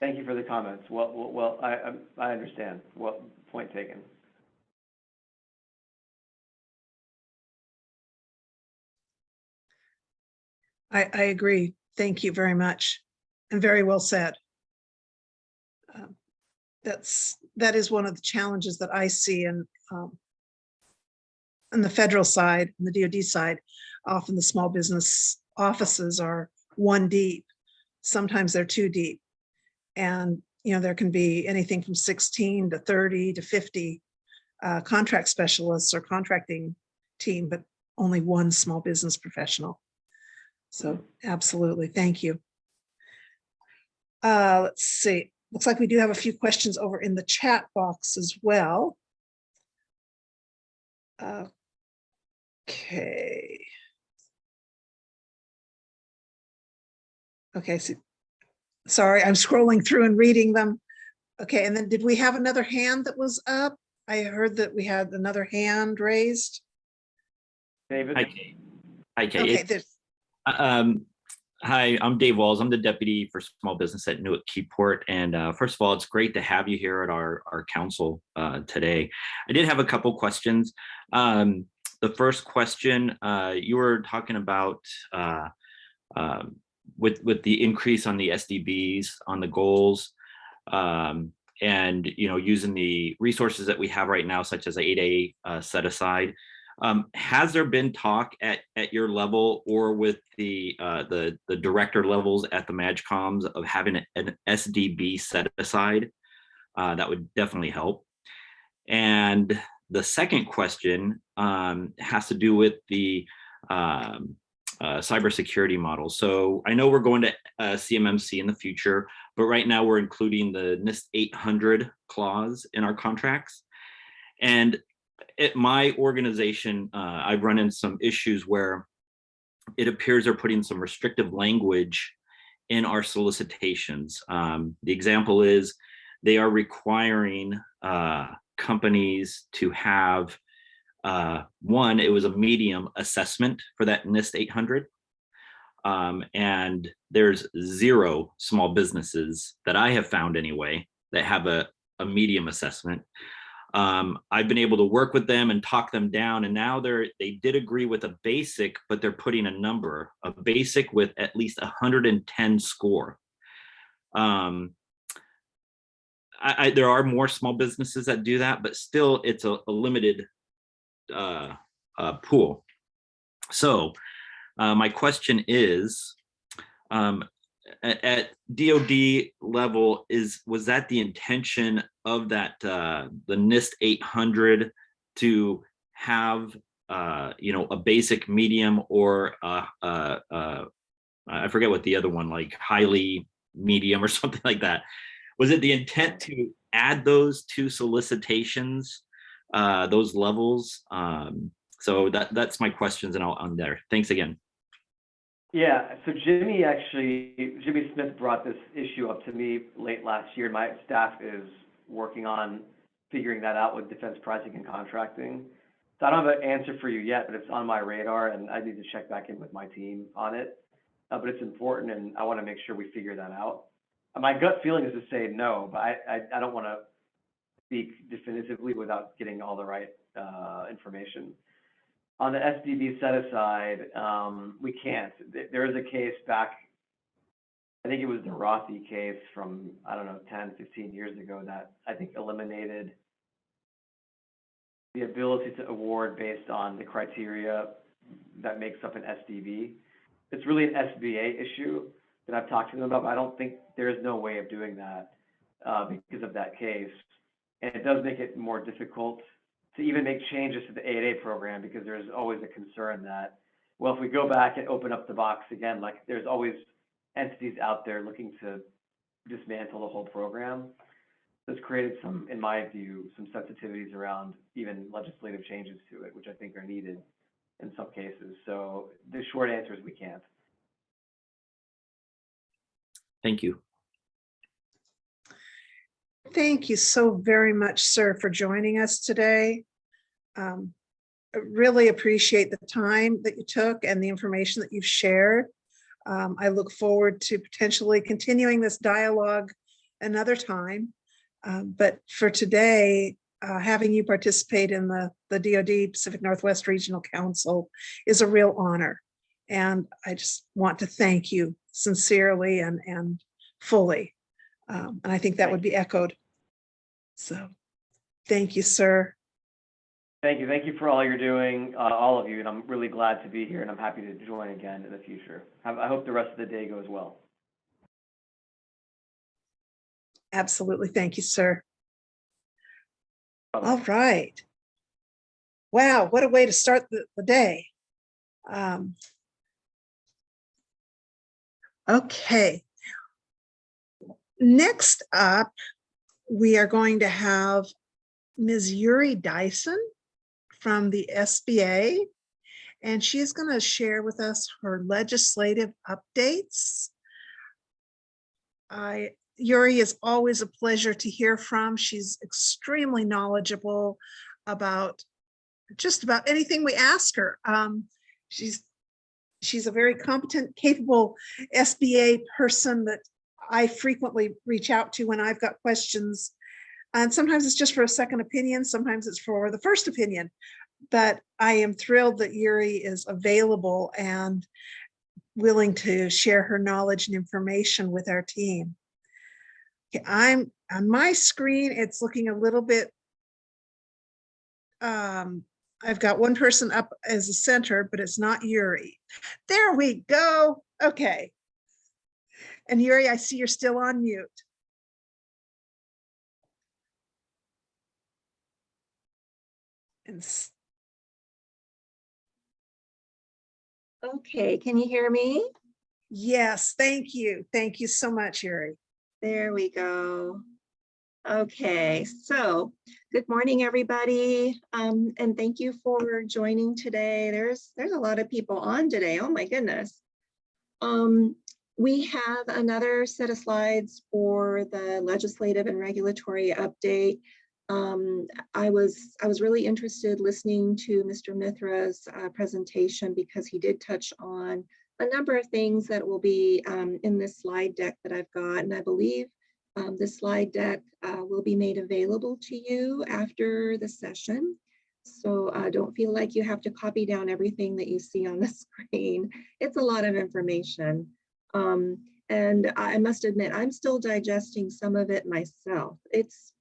Thank you for the comments. Well, I understand. Well, point taken. I agree. Thank you very much. And very well said. That is one of the challenges that I see on the federal side, on the DoD side. Often the small business offices are one deep. Sometimes they're two deep. And there can be anything from 16 to 30 to 50 contract specialists or contracting team, but only one small business professional. So absolutely, thank you. Let's see. Looks like we do have a few questions over in the chat box as well. Okay. Okay, so sorry, I'm scrolling through and reading them. Okay, and then did we have another hand that was up? I heard that we had another hand raised. David? Hi, Kate. Hi, Kate. Okay, there's, Hi, I'm Dave Walls. I'm the deputy for small business at Newark Keyport. And first of all, it's great to have you here at our council today. I did have a couple questions. The first question, you were talking about with the increase on the SDBs, on the goals, and using the resources that we have right now, such as a 8A set aside. Has there been talk at your level or with the director levels at the MAGCOMs of having an SDB set aside? That would definitely help. And the second question has to do with the cybersecurity model. So I know we're going to CMMC in the future, but right now we're including the NIST 800 clause in our contracts. And at my organization, I've run into some issues where it appears they're putting some restrictive language in our solicitations. The example is they are requiring companies to have one, it was a medium assessment for that NIST 800. And there's 0 small businesses that I have found anyway that have a medium assessment. I've been able to work with them and talk them down, and now they did agree with a basic, but they're putting a basic with at least 110 score. There are more small businesses that do that, but still it's a limited pool. So my question is, at DoD level, was that the intention of that the NIST 800 to have a basic, medium, or I forget what the other one, like highly medium or something like that? Was it the intent to add those 2 solicitations, those levels? So that's my questions, and I'm there. Thanks again. Yeah, so Jimmy Smith brought this issue up to me late last year. My staff is working on figuring that out with defense pricing and contracting. So I don't have an answer for you yet, but it's on my radar, and I need to check back in with my team on it. But it's important, and I want to make sure we figure that out. My gut feeling is to say no, but I don't want to speak definitively without getting all the right information. On the SDB set aside, we can't. There is a case back, I think it was the Rothy case from, 10, 15 years ago that I think eliminated the ability to award based on the criteria that makes up an SDB. It's really an SBA issue that I've talked to them about, but I don't think there is no way of doing that because of that case. And it does make it more difficult to even make changes to the 8A program, because there's always a concern that, well, if we go back and open up the box again, like there's always entities out there looking to dismantle the whole program. This created some, in my view, some sensitivities around even legislative changes to it, which I think are needed in some cases. So the short answer is we can't. Thank you. thank you so very much, sir, for joining us today. I really appreciate the time that you took and the information that you've shared. I look forward to potentially continuing this dialogue another time. But for today, having you participate in the DoD Pacific Northwest Regional Council is a real honor. And I just want to thank you sincerely and fully. And I think that would be echoed. So thank you, sir. Thank you. Thank you for all you're doing, all of you. And I'm really glad to be here, and I'm happy to join again in the future. I hope the rest of the day goes well. Absolutely. Thank you, sir. Bye-bye. All right. Wow, what a way to start the day. Okay. Next up, we are going to have Ms. Yuri Dyson from the SBA, and she's going to share with us her legislative updates. Yuri is always a pleasure to hear from. She's extremely knowledgeable about just about anything we ask her. She's a very competent, capable SBA person that I frequently reach out to when I've got questions. And sometimes it's just for a second opinion, sometimes it's for the first opinion. But I am thrilled that Yuri is available and willing to share her knowledge and information with our team. Okay, I'm on my screen, it's looking a little bit, I've got one person up as a center, but it's not Yuri. There we go. Okay. And Yuri, I see you're still on mute. And Okay, can you hear me? yes, thank you. Thank you so much, Yuri. There we go. Okay, so good morning, everybody. And thank you for joining today. There's a lot of people on today. Oh my goodness. We have another set of slides for the legislative and regulatory update. I was really interested listening to Mr. Mithra's presentation because he did touch on a number of things that will be in this slide deck that I've got. And I believe this slide deck will be made available to you after the session. So don't feel like you have to copy down everything that you see on the screen. It's a lot of information. And I must admit, I'm still digesting some of it myself. It's,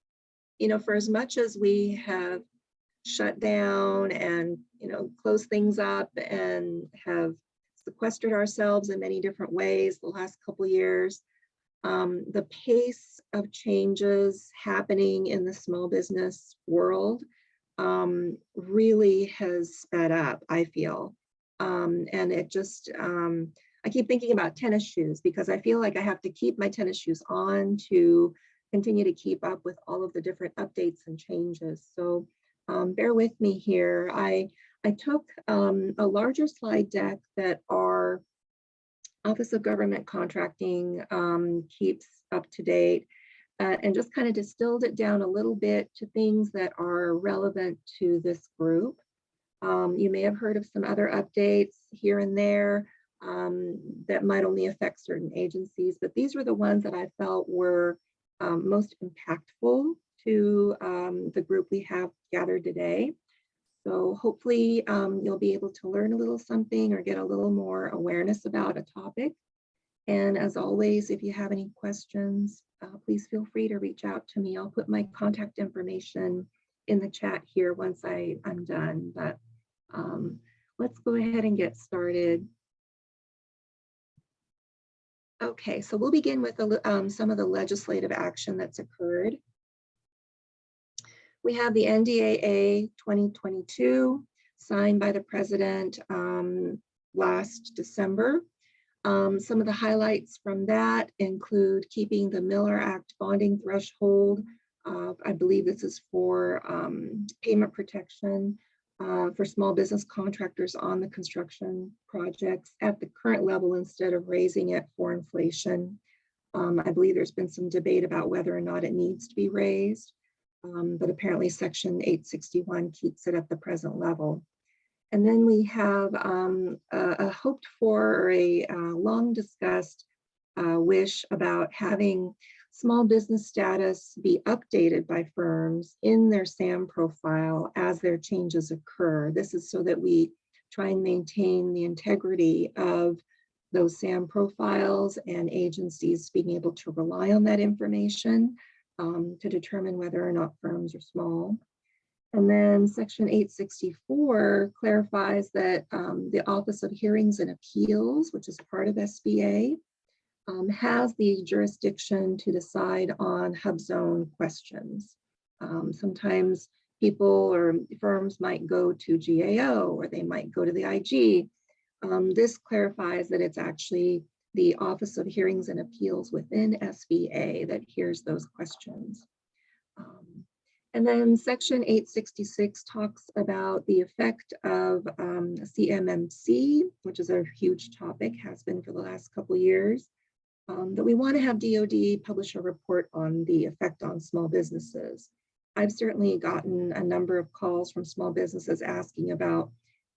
you know, for as much as we have shut down and, you know, closed things up and have sequestered ourselves in many different ways the last couple of years, the pace of changes happening in the small business world really has sped up, I feel. And it just, I keep thinking about tennis shoes because I feel like I have to keep my tennis shoes on to continue to keep up with all of the different updates and changes. So bear with me here. I took a larger slide deck that our Office of Government Contracting keeps up to date and just kind of distilled it down a little bit to things that are relevant to this group. You may have heard of some other updates here and there that might only affect certain agencies, but these were the ones that I felt were most impactful to the group we have gathered today. So hopefully you'll be able to learn a little something or get a little more awareness about a topic. And as always, if you have any questions, please feel free to reach out to me. I'll put my contact information in the chat here once I'm done, but let's go ahead and get started. Okay, so we'll begin with some of the legislative action that's occurred. We have the NDAA 2022 signed by the president last December. Some of the highlights from that include keeping the Miller Act bonding threshold. I believe this is for payment protection for small business contractors on the construction projects at the current level instead of raising it for inflation. I believe there's been some debate about whether or not it needs to be raised, but apparently Section 861 keeps it at the present level. And then we have a hoped for or a long discussed wish about having small business status be updated by firms in their SAM profile as their changes occur. This is so that we try and maintain the integrity of those SAM profiles and agencies being able to rely on that information to determine whether or not firms are small. And then Section 864 clarifies that the Office of Hearings and Appeals, which is part of SBA, has the jurisdiction to decide on hub zone questions. Sometimes people or firms might go to GAO or they might go to the IG. This clarifies that it's actually the Office of Hearings and Appeals within SBA that hears those questions. And then Section 866 talks about the effect of CMMC, which is a huge topic, has been for the last couple of years, that we want to have DoD publish a report on the effect on small businesses. I've certainly gotten a number of calls from small businesses asking about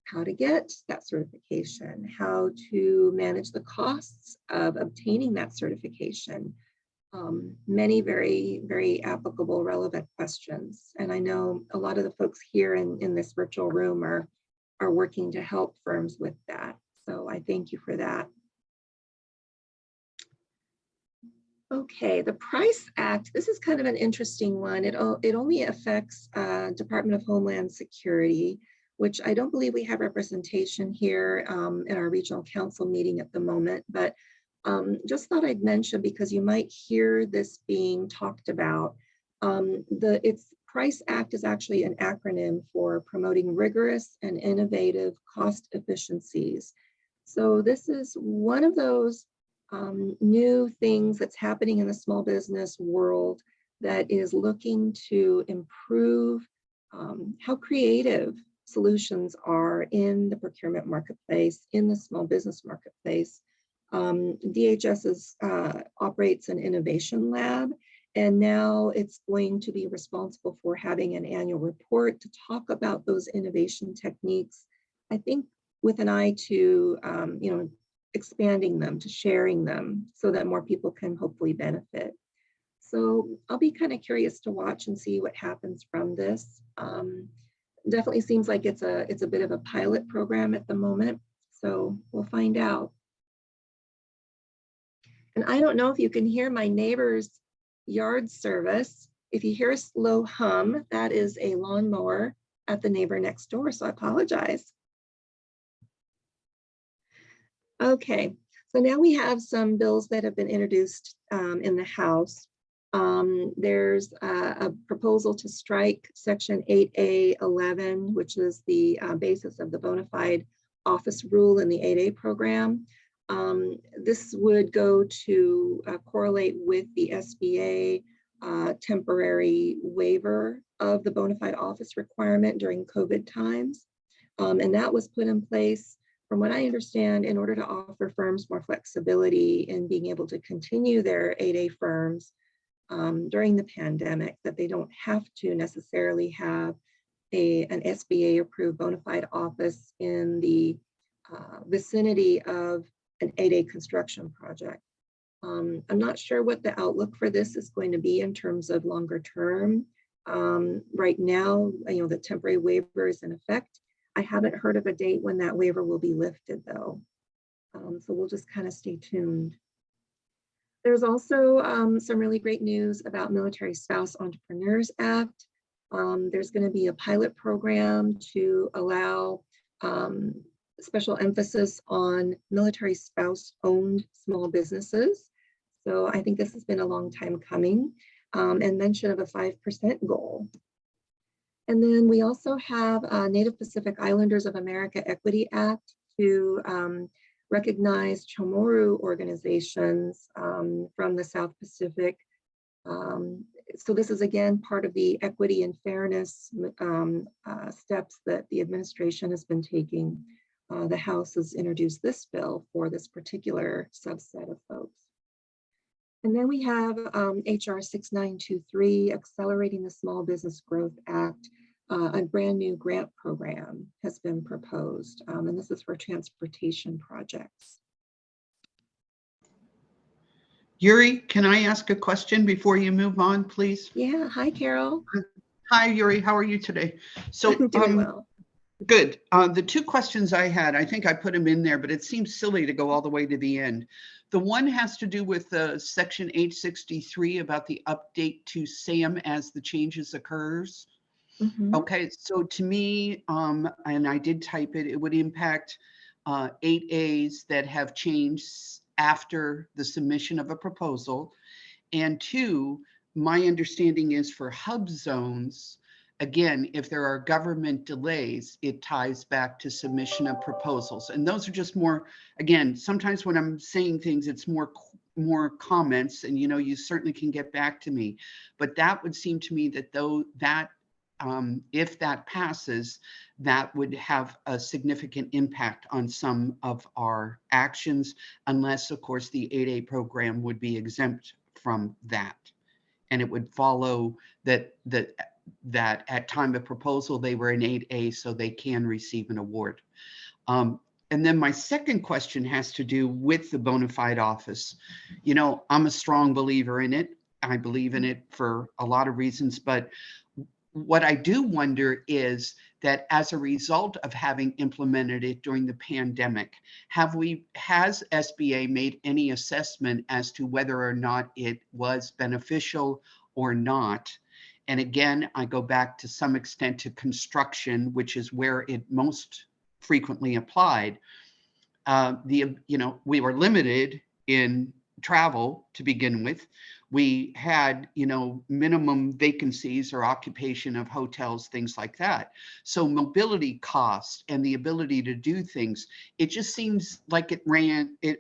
how to get that certification, how to manage the costs of obtaining that certification. Many very, very applicable, relevant questions. And I know a lot of the folks here in this virtual room are working to help firms with that. So I thank you for that. Okay, the Price Act, this is kind of an interesting one. It only affects Department of Homeland Security, which I don't believe we have representation here in our regional council meeting at the moment, but just thought I'd mention, because you might hear this being talked about. Its Price Act is actually an acronym for Promoting Rigorous and Innovative Cost Efficiencies. So this is one of those new things that's happening in the small business world that is looking to improve how creative solutions are in the procurement marketplace, in the small business marketplace. DHS operates an innovation lab, and now it's going to be responsible for having an annual report to talk about those innovation techniques, I think with an eye to expanding them, to sharing them, so that more people can hopefully benefit. So I'll be kind of curious to watch and see what happens from this. Definitely seems like it's a bit of a pilot program at the moment, so we'll find out. And I don't know if you can hear my neighbor's yard service. If you hear a slow hum, that is a lawnmower at the neighbor next door, so I apologize. Okay, so now we have some bills that have been introduced in the House. There's a proposal to strike Section 8A11, which is the basis of the bona fide office rule in the 8A program. This would go to correlate with the SBA temporary waiver of the bona fide office requirement during COVID times. And that was put in place, from what I understand, in order to offer firms more flexibility in being able to continue their 8A firms during the pandemic, that they don't have to necessarily have an SBA approved bona fide office in the vicinity of an 8A construction project. I'm not sure what the outlook for this is going to be in terms of longer term. Right now, the temporary waiver is in effect. I haven't heard of a date when that waiver will be lifted though. So we'll just kind of stay tuned. There's also some really great news about Military Spouse Entrepreneurs Act. There's going to be a pilot program to allow special emphasis on military spouse-owned small businesses. So I think this has been a long time coming, and mention of a 5% goal. And then we also have Native Pacific Islanders of America Equity Act to recognize Chamorro organizations from the South Pacific. So this is again part of the equity and fairness steps that the administration has been taking. The House has introduced this bill for this particular subset of folks. And then we have HR 6923, Accelerating the Small Business Growth Act. A brand new grant program has been proposed, and this is for transportation projects. Yuri, can I ask a question before you move on, please? Yeah, hi, Carol. Hi, Yuri, how are you today? So I'm doing well. Good. The two questions I had, I think I put them in there, but it seems silly to go all the way to the end. The one has to do with Section 863 about the update to SAM as the changes occurs. Mm-hmm. Okay, so to me, and I did type it, it would impact 8As that have changed after the submission of a proposal. And two, my understanding is for hub zones, again, if there are government delays, it ties back to submission of proposals. And those are just more, again, sometimes when I'm saying things, it's more comments, and you certainly can get back to me. But that would seem to me that if that passes, that would have a significant impact on some of our actions, unless, of course, the 8A program would be exempt from that. And it would follow that at time of proposal, they were in 8A, so they can receive an award. And then my second question has to do with the bona fide office. I'm a strong believer in it. I believe in it for a lot of reasons, but what I do wonder is that as a result of having implemented it during the pandemic, has SBA made any assessment as to whether or not it was beneficial or not? And again, I go back to some extent to construction, which is where it most frequently applied. We were limited in travel to begin with. We had, minimum vacancies or occupation of hotels, things like that. So mobility costs and the ability to do things, it just seems like it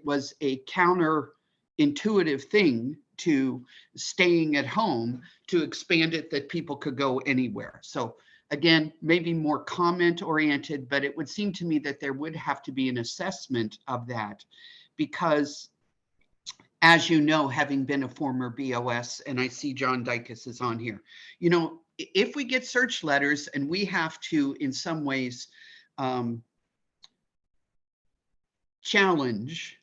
was a counterintuitive thing to staying at home to expand it that people could go anywhere. So again, maybe more comment oriented, but it would seem to me that there would have to be an assessment of that, because as you know, having been a former BOS, and I see John Dykes is on here, if we get search letters and we have to, in some ways, challenge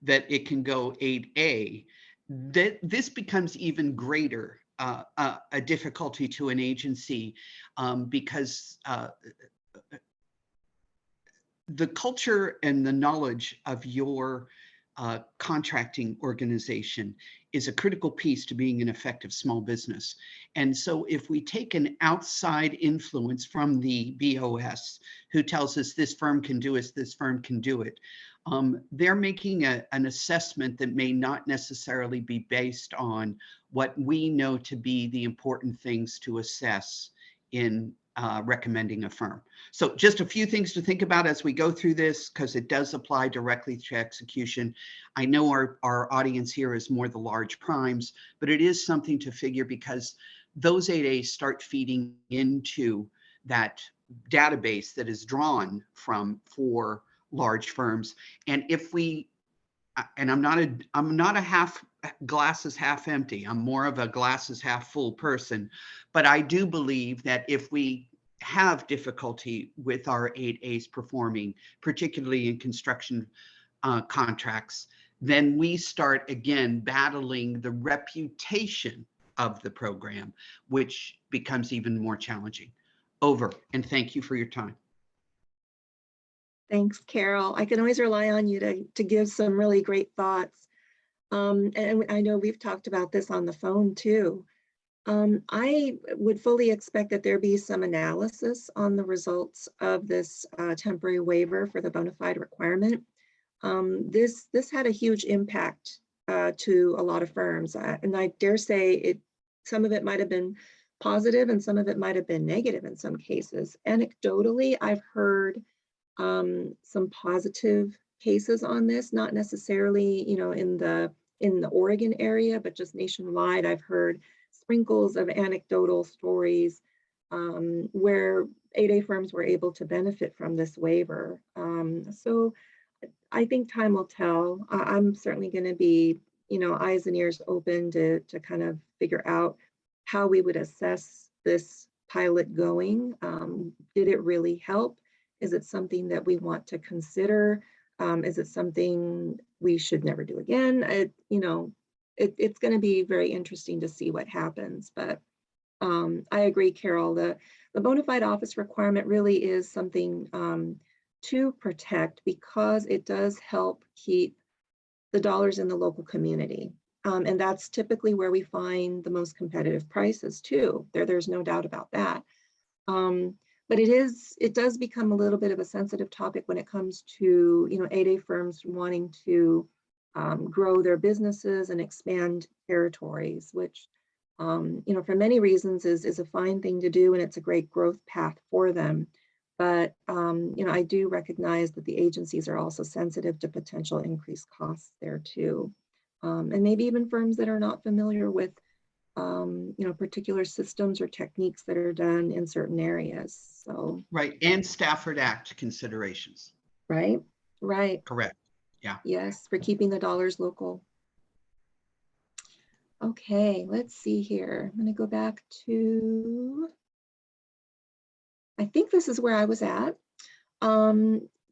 that it can go 8A, that this becomes even greater a difficulty to an agency, because the culture and the knowledge of your contracting organization is a critical piece to being an effective small business. And so if we take an outside influence from the BOS who tells us this firm can do it, this firm can do it, they're making an assessment that may not necessarily be based on what we know to be the important things to assess in recommending a firm. So just a few things to think about as we go through this, because it does apply directly to execution. I know our audience here is more the large primes, but it is something to figure, because those 8As start feeding into that database that is drawn for large firms. And if we, and I'm not a half glasses half empty, I'm more of a glasses half full person, but I do believe that if we have difficulty with our 8As performing, particularly in construction contracts, then we start again battling the reputation of the program, which becomes even more challenging. Over, and thank you for your time. Thanks, Carol. I can always rely on you to give some really great thoughts. And I know we've talked about this on the phone too. I would fully expect that there be some analysis on the results of this temporary waiver for the bona fide requirement. This had a huge impact to a lot of firms, and I dare say some of it might have been positive and some of it might have been negative in some cases. Anecdotally, I've heard some positive cases on this, not necessarily, in the Oregon area, but just nationwide. I've heard sprinkles of anecdotal stories where 8A firms were able to benefit from this waiver. So I think time will tell. I'm certainly going to be, eyes and ears open to kind of figure out how we would assess this pilot going. Did it really help? Is it something that we want to consider? Is it something we should never do again? It's going to be very interesting to see what happens. But I agree, Carol, the bona fide office requirement really is something to protect, because it does help keep the dollars in the local community. And that's typically where we find the most competitive prices too. There's no doubt about that. But it does become a little bit of a sensitive topic when it comes to 8A firms wanting to grow their businesses and expand territories, which for many reasons is a fine thing to do, and it's a great growth path for them. But, I do recognize that the agencies are also sensitive to potential increased costs there too. And maybe even firms that are not familiar with, particular systems or techniques that are done in certain areas. So, Right, and Stafford Act considerations. right. Correct. Yeah. Yes, for keeping the dollars local. Okay, let's see here. I'm going to go back to, I think this is where I was at.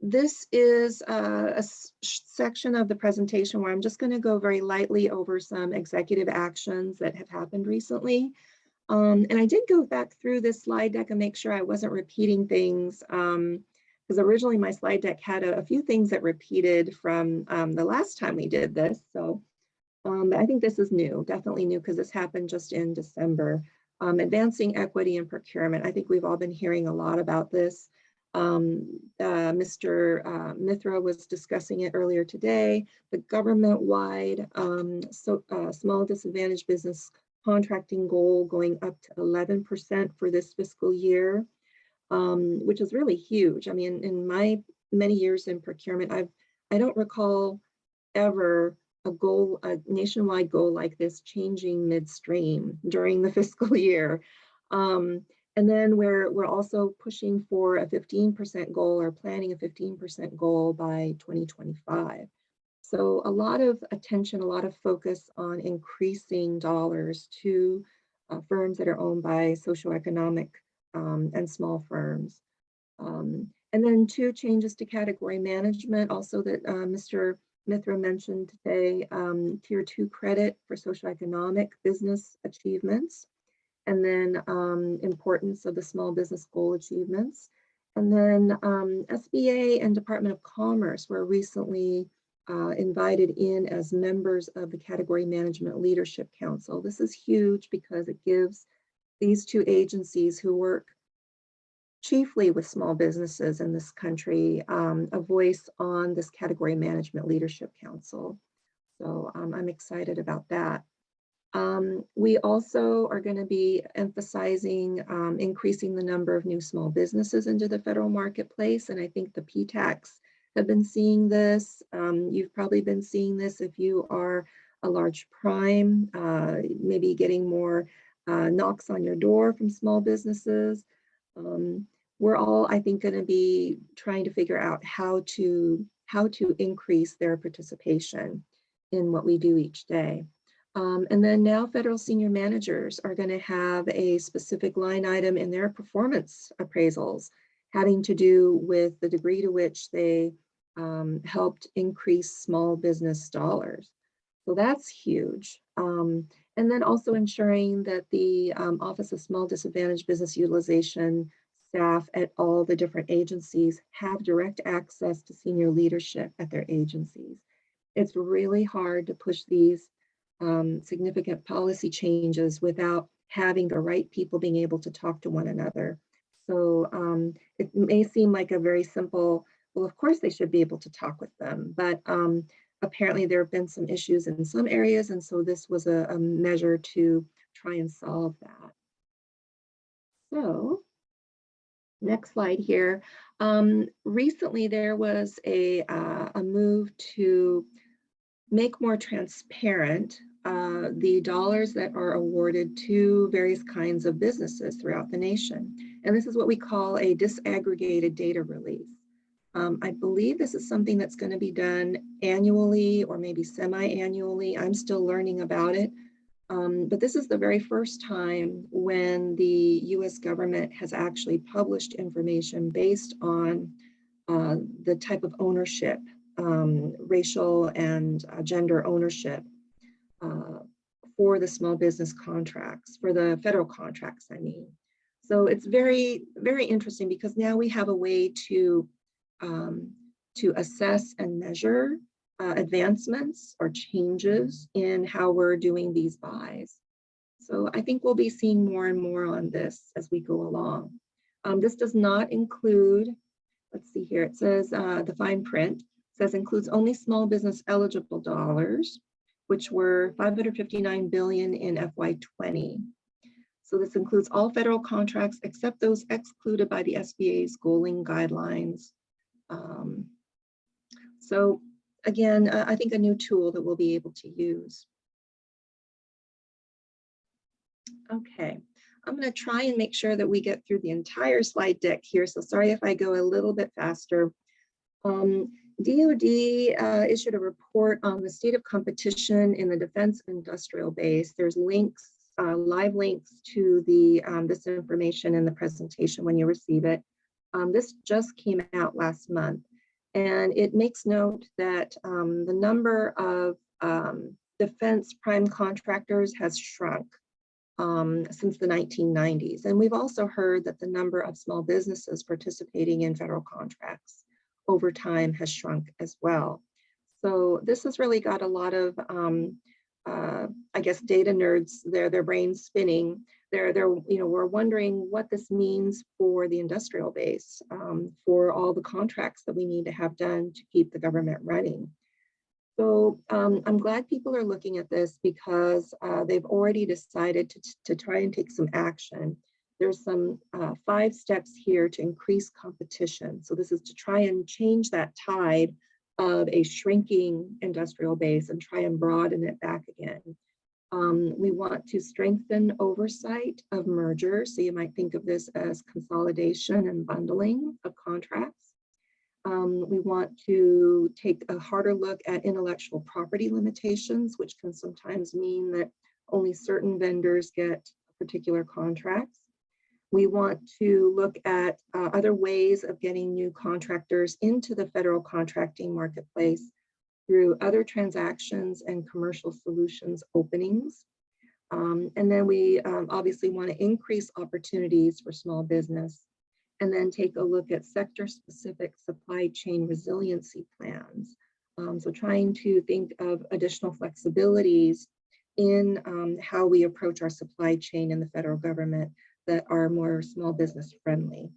This is a section of the presentation where I'm just going to go very lightly over some executive actions that have happened recently. And I did go back through this slide deck and make sure I wasn't repeating things, because originally my slide deck had a few things that repeated from the last time we did this. So but I think this is new, definitely new, because this happened just in December. Advancing equity in procurement. I think we've all been hearing a lot about this. Mr. Mithra was discussing it earlier today. The government-wide small disadvantaged business contracting goal going up to 11% for this fiscal year, which is really huge. I mean, in my many years in procurement, I don't recall ever a nationwide goal like this changing midstream during the fiscal year. And then we're also pushing for a 15% goal, or planning a 15% goal by 2025. So a lot of attention, a lot of focus on increasing dollars to firms that are owned by socioeconomic and small firms. And then 2 changes to category management, also that Mr. Mithra mentioned today, Tier 2 credit for socioeconomic business achievements, and then importance of the small business goal achievements. And then SBA and Department of Commerce were recently invited in as members of the Category Management Leadership Council. This is huge because it gives these 2 agencies who work chiefly with small businesses in this country a voice on this Category Management Leadership Council. So I'm excited about that. We also are going to be emphasizing increasing the number of new small businesses into the federal marketplace. And I think the PTACs have been seeing this. You've probably been seeing this if you are a large prime, maybe getting more knocks on your door from small businesses. We're all, I think, going to be trying to figure out how to increase their participation in what we do each day. And then now federal senior managers are going to have a specific line item in their performance appraisals having to do with the degree to which they helped increase small business dollars. So that's huge. And then also ensuring that the Office of Small Disadvantaged Business Utilization staff at all the different agencies have direct access to senior leadership at their agencies. It's really hard to push these significant policy changes without having the right people being able to talk to one another. So it may seem like a very simple, well, of course they should be able to talk with them, but apparently there have been some issues in some areas, and so this was a measure to try and solve that. So next slide here. Recently there was a move to make more transparent the dollars that are awarded to various kinds of businesses throughout the nation. And this is what we call a disaggregated data release. I believe this is something that's going to be done annually or maybe semi-annually. I'm still learning about it. But this is the very first time when the US government has actually published information based on the type of ownership, racial and gender ownership for the small business contracts, for the federal contracts, I mean. So it's very, very interesting because now we have a way to assess and measure advancements or changes in how we're doing these buys. So I think we'll be seeing more and more on this as we go along. This does not include, let's see here, it says the fine print says includes only small business eligible dollars, which were 559 billion in FY20. So this includes all federal contracts except those excluded by the SBA's goaling guidelines. So again, I think a new tool that we'll be able to use. Okay, I'm going to try and make sure that we get through the entire slide deck here. So sorry if I go a little bit faster. DoD issued a report on the state of competition in the defense industrial base. There's links, live links to the this information in the presentation when you receive it. This just came out last month, and it makes note that the number of defense prime contractors has shrunk since the 1990s. And we've also heard that the number of small businesses participating in federal contracts over time has shrunk as well. So this has really got a lot of, I guess, data nerds, their brains spinning. We're wondering what this means for the industrial base, for all the contracts that we need to have done to keep the government running. So I'm glad people are looking at this because they've already decided to try and take some action. There's some 5 steps here to increase competition. So this is to try and change that tide of a shrinking industrial base and try and broaden it back again. We want to strengthen oversight of mergers. So you might think of this as consolidation and bundling of contracts. We want to take a harder look at intellectual property limitations, which can sometimes mean that only certain vendors get particular contracts. We want to look at other ways of getting new contractors into the federal contracting marketplace through other transactions and commercial solutions openings. And then we obviously want to increase opportunities for small business, and then take a look at sector-specific supply chain resiliency plans. So trying to think of additional flexibilities in how we approach our supply chain in the federal government that are more small business friendly.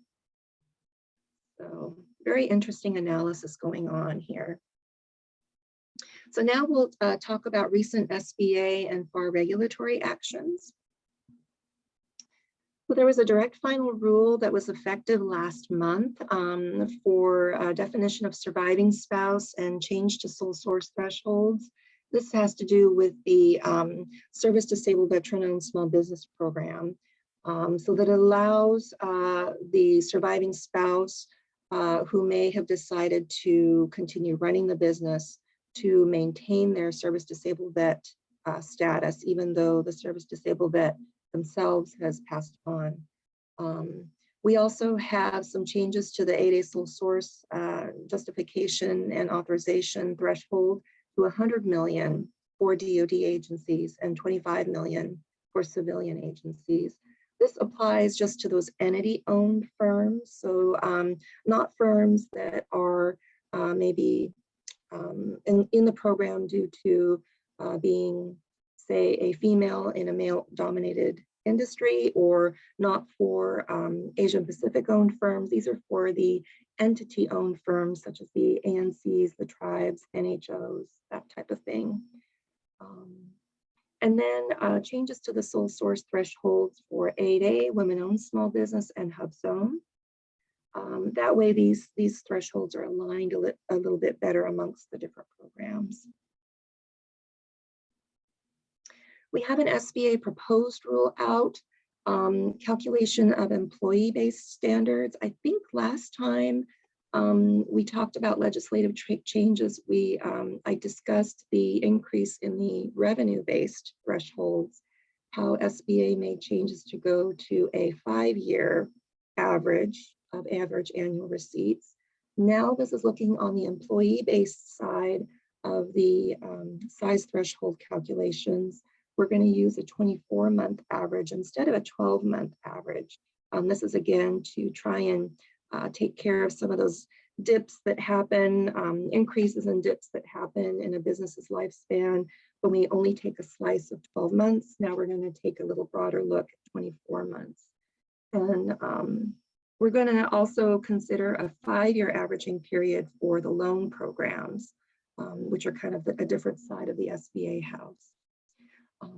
So very interesting analysis going on here. So now we'll talk about recent SBA and FAR regulatory actions. So there was a direct final rule that was effective last month for a definition of surviving spouse and change to sole source thresholds. This has to do with the Service Disabled Veteran-Owned Small Business Program. So that allows the surviving spouse who may have decided to continue running the business to maintain their service disabled vet status, even though the service disabled vet themselves has passed on. We also have some changes to the 8A sole source justification and authorization threshold to 100 million for DoD agencies and 25 million for civilian agencies. This applies just to those entity-owned firms, so not firms that are maybe in the program due to being, say, a female in a male-dominated industry, or not for Asian Pacific-owned firms. These are for the entity-owned firms, such as the ANCs, the tribes, NHOs, that type of thing. And then changes to the sole source thresholds for 8A, women-owned small business, and HubZone. That way, these thresholds are aligned a little bit better amongst the different programs. We have an SBA proposed rule out, calculation of employee-based standards. I think last time we talked about legislative changes. I discussed the increase in the revenue-based thresholds, how SBA made changes to go to a 5-year average of average annual receipts. Now this is looking on the employee-based side of the size threshold calculations. We're going to use a 24-month average instead of a 12-month average. This is again to try and take care of some of those dips that happen, increases and dips that happen in a business's lifespan when we only take a slice of 12 months. Now we're going to take a little broader look at 24 months. And we're going to also consider a 5-year averaging period for the loan programs. which are kind of a different side of the SBA house.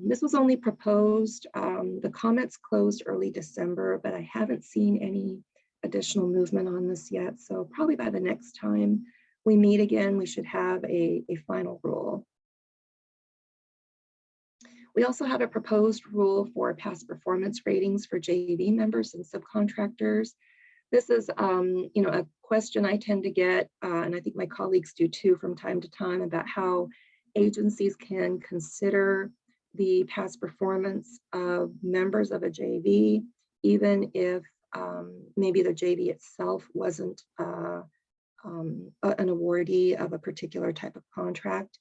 This was only proposed. The comments closed early December, but I haven't seen any additional movement on this yet. So probably by the next time we meet again, we should have a final rule. We also have a proposed rule for past performance ratings for JV members and subcontractors. This is a question I tend to get, and I think my colleagues do too from time to time, about how agencies can consider the past performance of members of a JV, even if maybe the JV itself wasn't an awardee of a particular type of contract.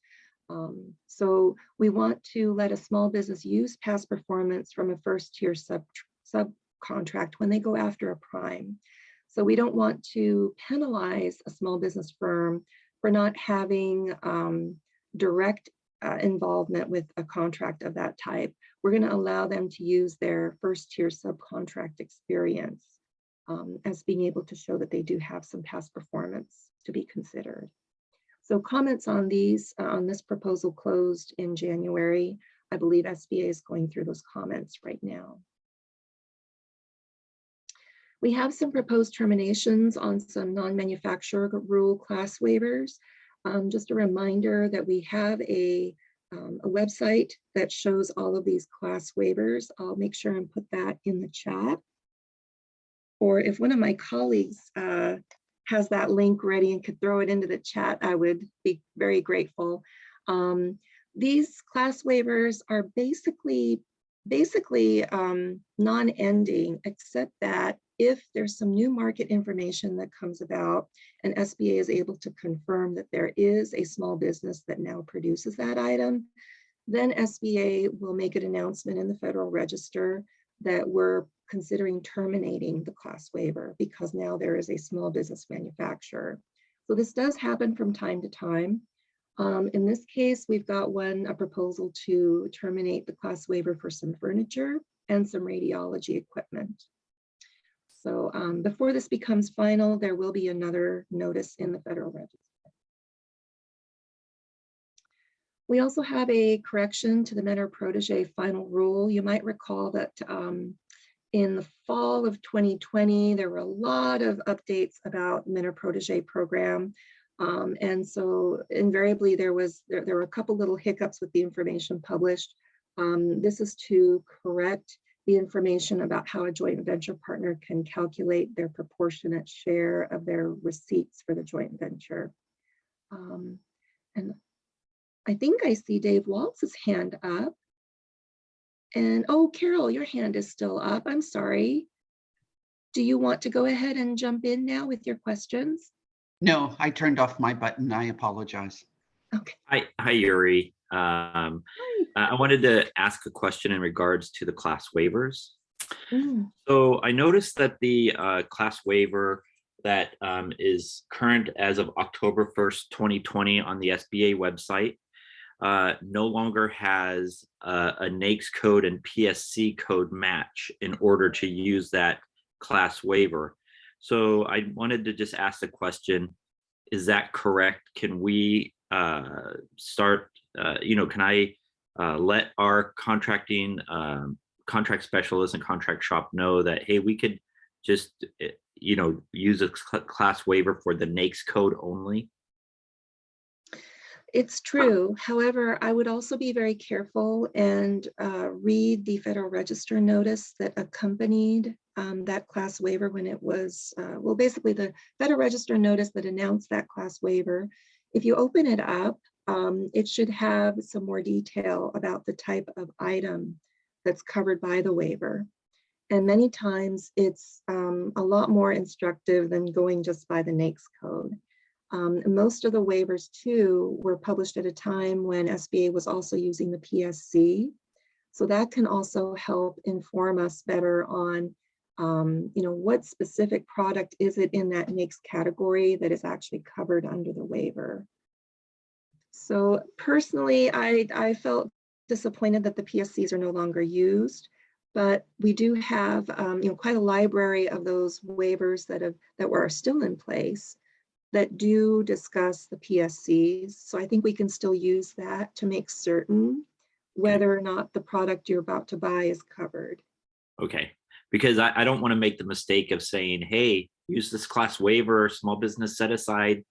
So we want to let a small business use past performance from a first tier subcontract when they go after a prime. So we don't want to penalize a small business firm for not having direct involvement with a contract of that type. We're going to allow them to use their first tier subcontract experience as being able to show that they do have some past performance to be considered. So comments on these, on this proposal closed in January. I believe SBA is going through those comments right now. We have some proposed terminations on some non-manufacturer rule class waivers. Just a reminder that we have a website that shows all of these class waivers. I'll make sure and put that in the chat. Or if one of my colleagues has that link ready and could throw it into the chat, I would be very grateful. These class waivers are basically non-ending, except that if there's some new market information that comes about and SBA is able to confirm that there is a small business that now produces that item, then SBA will make an announcement in the Federal Register that we're considering terminating the class waiver because now there is a small business manufacturer. So this does happen from time to time. In this case, we've got a proposal to terminate the class waiver for some furniture and some radiology equipment. So before this becomes final, there will be another notice in the Federal Register. We also have a correction to the mentor protege final rule. You might recall that in the fall of 2020, there were a lot of updates about mentor protege program. And so invariably there were a couple little hiccups with the information published. This is to correct the information about how a joint venture partner can calculate their proportionate share of their receipts for the joint venture. And I think I see Dave Waltz's hand up. And oh, Carol, your hand is still up. I'm sorry. Do you want to go ahead and jump in now with your questions? No, I turned off my button. I apologize. Okay. Hi, Yuri. I wanted to ask a question in regards to the class waivers. So I noticed that the class waiver that is current as of October 1st, 2020 on the SBA website no longer has a NAICS code and PSC code match in order to use that class waiver. So I wanted to just ask the question, is that correct? Can we start, can I let our contracting contract specialist and contract shop know that, hey, we could just, use a class waiver for the NAICS code only? It's true. However, I would also be very careful and read the Federal Register notice that accompanied that class waiver when it was, basically the Federal Register notice that announced that class waiver. If you open it up, it should have some more detail about the type of item that's covered by the waiver. And many times it's a lot more instructive than going just by the NAICS code. Most of the waivers too were published at a time when SBA was also using the PSC. So that can also help inform us better on, what specific product is it in that NAICS category that is actually covered under the waiver. So personally, I felt disappointed that the PSCs are no longer used, but we do have, quite a library of those waivers that are still in place that do discuss the PSCs. So I think we can still use that to make certain whether or not the product you're about to buy is covered. Okay, because I don't want to make the mistake of saying, hey, use this class waiver, small business set aside,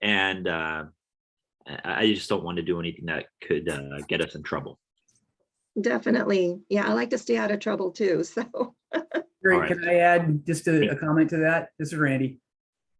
and I just don't want to do anything that could get us in trouble. Definitely. Yeah, I like to stay out of trouble too. So, Great. right. Can I add just a comment to that? This is Randy.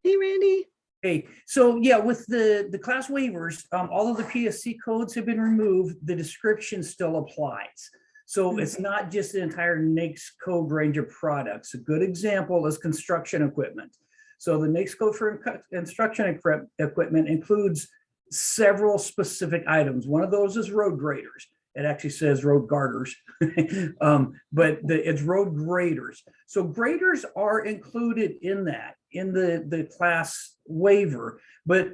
hey, Randy. Hey, so yeah, with the class waivers, although the PSC codes have been removed, the description still applies. So it's not just the entire NAICS code range of products. A good example is construction equipment. So the NAICS code for construction equipment includes several specific items. One of those is road graders. It actually says road garters, but it's road graders. So graders are included in that, in the class waiver, but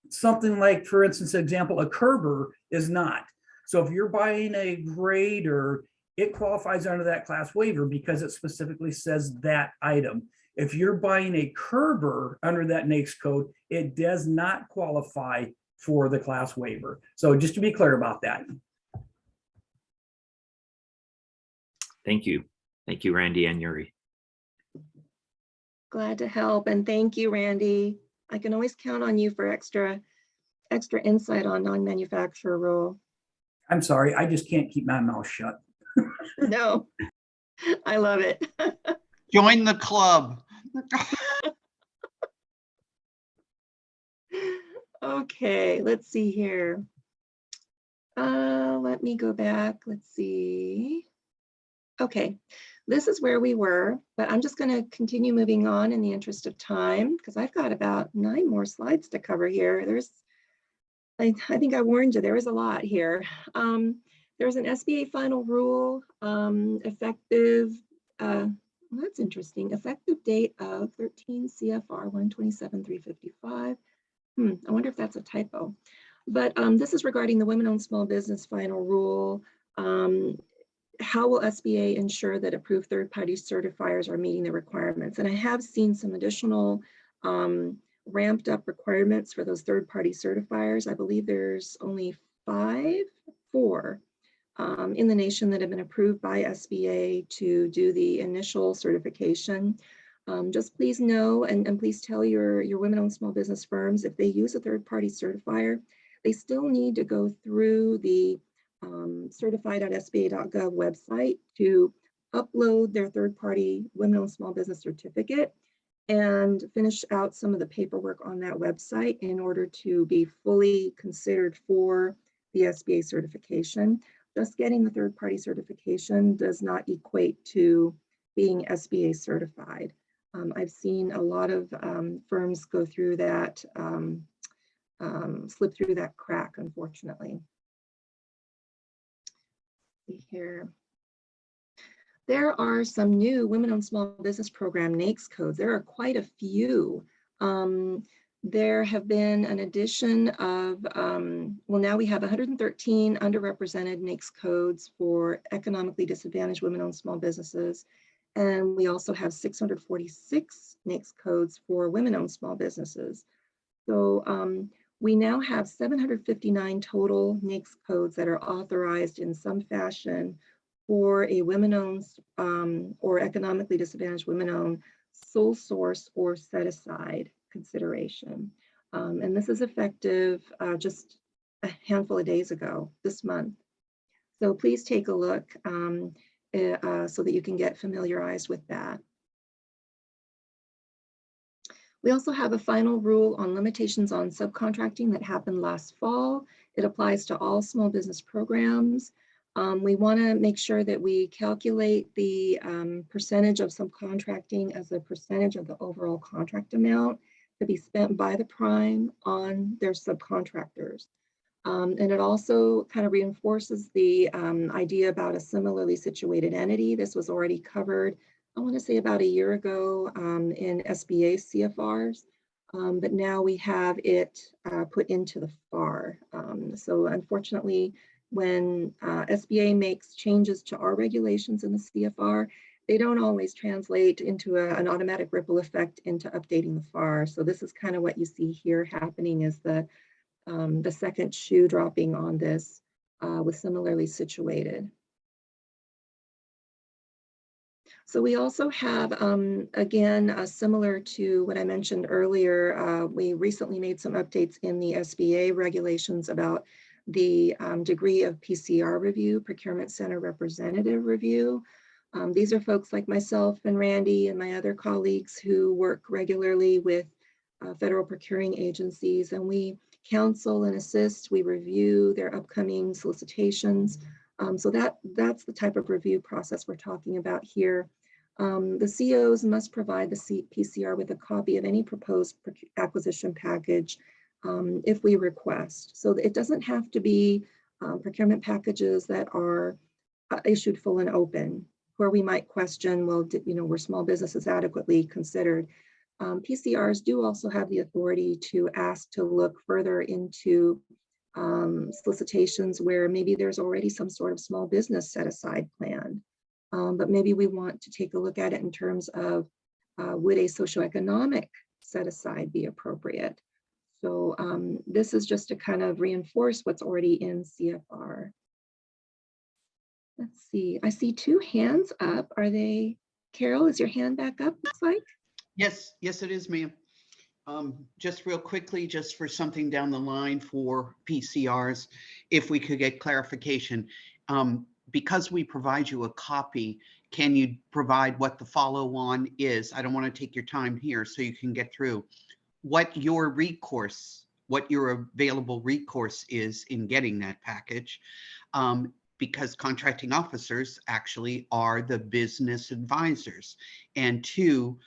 something like, for instance, example, a curber is not. So if you're buying a grader, it qualifies under that class waiver because it specifically says that item. If you're buying a curber under that NAICS code, it does not qualify for the class waiver. So just to be clear about that. Thank you. Thank you, Randy and Yuri. Glad to help. And thank you, Randy. I can always count on you for extra insight on non-manufacturer rule. I'm sorry, I just can't keep my mouth shut. No, I love it. Join the club. Okay, let's see here. Let me go back. Let's see. Okay, this is where we were, but I'm just going to continue moving on in the interest of time because I've got about 9 more slides to cover here. I think I warned you, there was a lot here. There's an SBA final rule effective, well, that's interesting, effective date of 13 CFR 127.355. I wonder if that's a typo. But this is regarding the women-owned small business final rule. How will SBA ensure that approved third-party certifiers are meeting the requirements? And I have seen some additional ramped up requirements for those third-party certifiers. I believe there's only 4 in the nation that have been approved by SBA to do the initial certification. Just please know and please tell your women-owned small business firms, if they use a third-party certifier, they still need to go through the certified.sba.gov website to upload their third-party women-owned small business certificate and finish out some of the paperwork on that website in order to be fully considered for the SBA certification. Just getting the third-party certification does not equate to being SBA certified. I've seen a lot of firms go through that, slip through that crack, unfortunately. Here. There are some new Women-Owned Small Business Program NAICS codes. There are quite a few. There have been an addition of, well, now we have 113 underrepresented NAICS codes for economically disadvantaged women-owned small businesses. And we also have 646 NAICS codes for women-owned small businesses. So we now have 759 total NAICS codes that are authorized in some fashion for a women-owned or economically disadvantaged women-owned sole source or set-aside consideration. And this is effective just a handful of days ago, this month. So please take a look so that you can get familiarized with that. We also have a final rule on limitations on subcontracting that happened last fall. It applies to all small business programs. We want to make sure that we calculate the percentage of subcontracting as a percentage of the overall contract amount to be spent by the prime on their subcontractors. And it also kind of reinforces the idea about a similarly situated entity. This was already covered, I want to say about a year ago in SBA CFRs, but now we have it put into the FAR. So unfortunately, when SBA makes changes to our regulations in the CFR, they don't always translate into an automatic ripple effect into updating the FAR. So this is kind of what you see here happening, is the second shoe dropping on this with similarly situated. So we also have, again, similar to what I mentioned earlier, we recently made some updates in the SBA regulations about the degree of PCR review, Procurement Center Representative Review. These are folks like myself and Randy and my other colleagues who work regularly with federal procuring agencies, and we counsel and assist, we review their upcoming solicitations. So that's the type of review process we're talking about here. The COs must provide the PCR with a copy of any proposed acquisition package if we request. So it doesn't have to be procurement packages that are issued full and open, where we might question, well, were small businesses adequately considered? PCRs do also have the authority to ask to look further into solicitations where maybe there's already some sort of small business set aside plan. But maybe we want to take a look at it in terms of would a socioeconomic set aside be appropriate? So this is just to kind of reinforce what's already in CFR. Let's see, I see two hands up. Are they, Carol, is your hand back up, looks like? Yes, yes, it is, ma'am. Just real quickly, just for something down the line for PCRs, if we could get clarification. Because we provide you a copy, can you provide what the follow-on is? I don't want to take your time here so you can get through. What your recourse, what your available recourse is in getting that package. Because contracting officers actually are the business advisors. And two,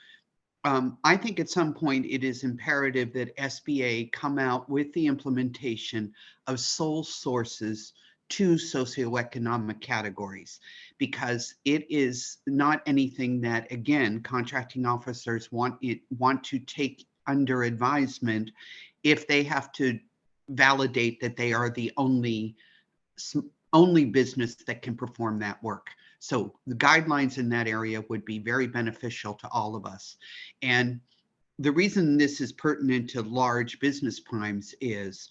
I think at some point it is imperative that SBA come out with the implementation of sole sources to socioeconomic categories, because it is not anything that, again, contracting officers want to take under advisement if they have to validate that they are the only business that can perform that work. So the guidelines in that area would be very beneficial to all of us. And the reason this is pertinent to large business primes is,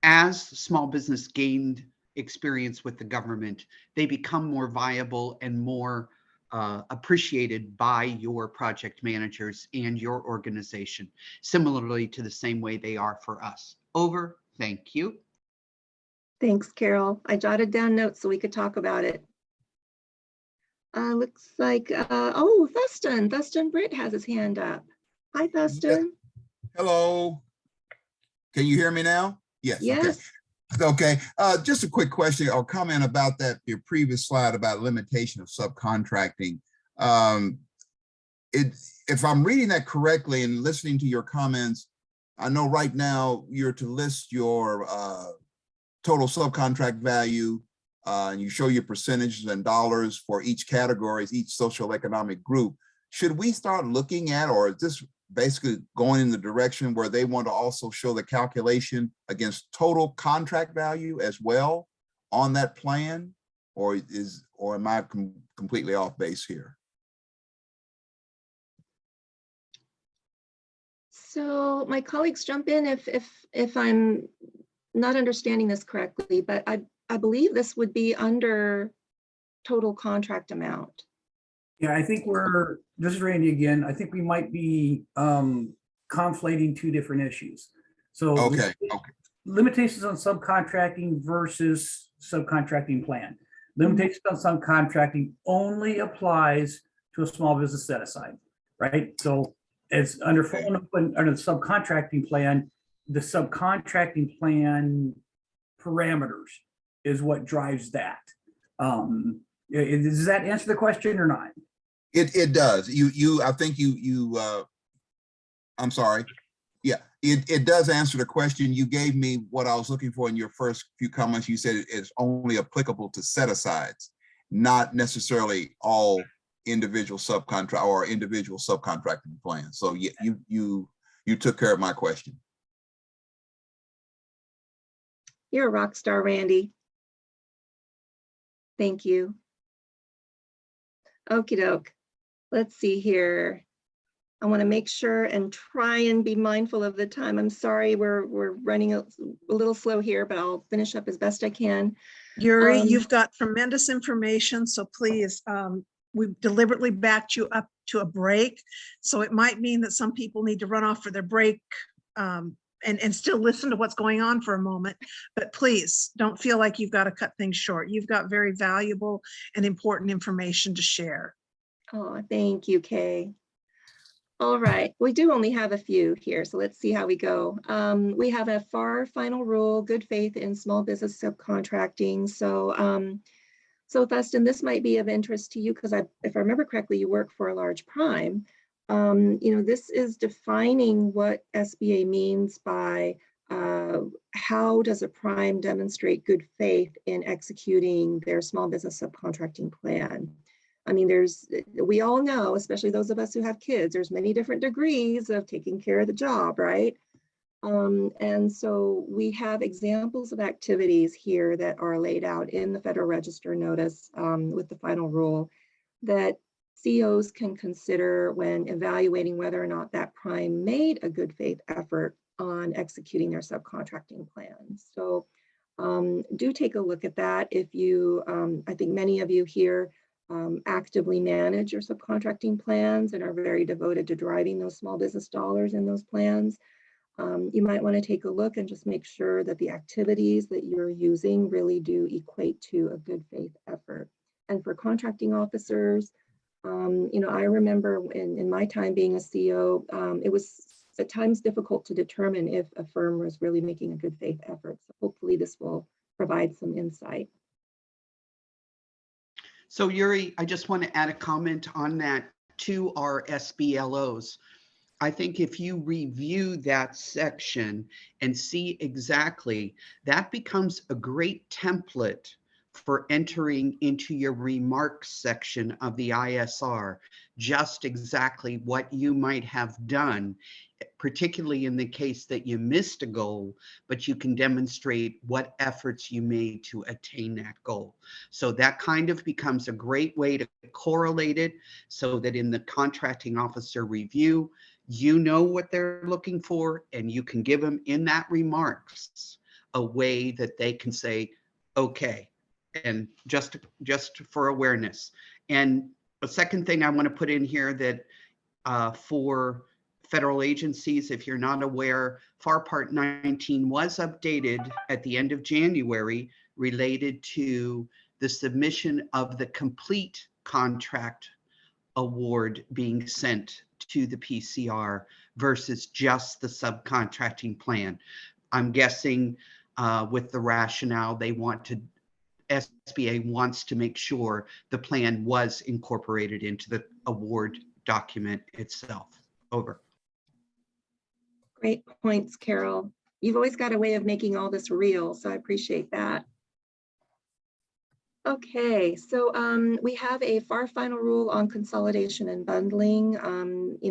as small business gained experience with the government, they become more viable and more appreciated by your project managers and your organization, similarly to the same way they are for us. Over, thank you. Thanks, Carol. I jotted down notes so we could talk about it. Looks like, oh, Thuston Britt has his hand up. Hi, Thuston. Hello. Can you hear me now? Yes. Yes. Okay. Just a quick question or comment about your previous slide about limitation of subcontracting. If I'm reading that correctly and listening to your comments, I know right now you're to list your total subcontract value, and you show your percentages and dollars for each category, each social economic group. Should we start looking at, or is this basically going in the direction where they want to also show the calculation against total contract value as well on that plan? Or am I completely off base here? So my colleagues jump in if I'm not understanding this correctly, but I believe this would be under total contract amount. Yeah, I think this is Randy again. I think we might be conflating two different issues. So Okay. Limitations on subcontracting versus subcontracting plan. Limitations on subcontracting only applies to a small business set aside, right? So it's under the subcontracting plan, the subcontracting plan parameters is what drives that. Does that answer the question or not? It does. I think I'm sorry. Yeah, it does answer the question. You gave me what I was looking for in your first few comments. You said it's only applicable to set asides, not necessarily all individual subcontract or individual subcontracting plans. So yeah, you took care of my question. You're a rock star, Randy. Thank you. Okie doke. Let's see here. I want to make sure and try and be mindful of the time. I'm sorry, we're running a little slow here, but I'll finish up as best I can. Yuri, Um, you've got tremendous information, so please, we've deliberately backed you up to a break. So it might mean that some people need to run off for their break and still listen to what's going on for a moment. But please don't feel like you've got to cut things short. You've got very valuable and important information to share. Oh, thank you, Kay. All right, we do only have a few here, so let's see how we go. We have a FAR final rule, good faith in small business subcontracting. So Thustin, this might be of interest to you because if I remember correctly, you work for a large prime. This is defining what SBA means by how does a prime demonstrate good faith in executing their small business subcontracting plan. I mean, we all know, especially those of us who have kids, there's many different degrees of taking care of the job, right? And so we have examples of activities here that are laid out in the Federal Register notice with the final rule that CEOs can consider when evaluating whether or not that prime made a good faith effort on executing their subcontracting plans. So do take a look at that. If you, I think many of you here actively manage your subcontracting plans and are very devoted to driving those small business dollars in those plans. You might want to take a look and just make sure that the activities that you're using really do equate to a good faith effort. And for contracting officers, I remember in my time being a CEO, it was at times difficult to determine if a firm was really making a good faith effort. So hopefully this will provide some insight. So Yuri, I just want to add a comment on that to our SBLOs. I think if you review that section and see exactly, that becomes a great template for entering into your remarks section of the ISR, just exactly what you might have done, particularly in the case that you missed a goal, but you can demonstrate what efforts you made to attain that goal. So that kind of becomes a great way to correlate it so that in the contracting officer review, you know what they're looking for and you can give them in that remarks a way that they can say, okay, and just for awareness. And a second thing I want to put in here that for federal agencies, if you're not aware, FAR Part 19 was updated at the end of January related to the submission of the complete contract award being sent to the PCR versus just the subcontracting plan. I'm guessing with the rationale SBA wants to make sure the plan was incorporated into the award document itself. Over. Great points, Carol. You've always got a way of making all this real, so I appreciate that. Okay, so we have a FAR final rule on consolidation and bundling,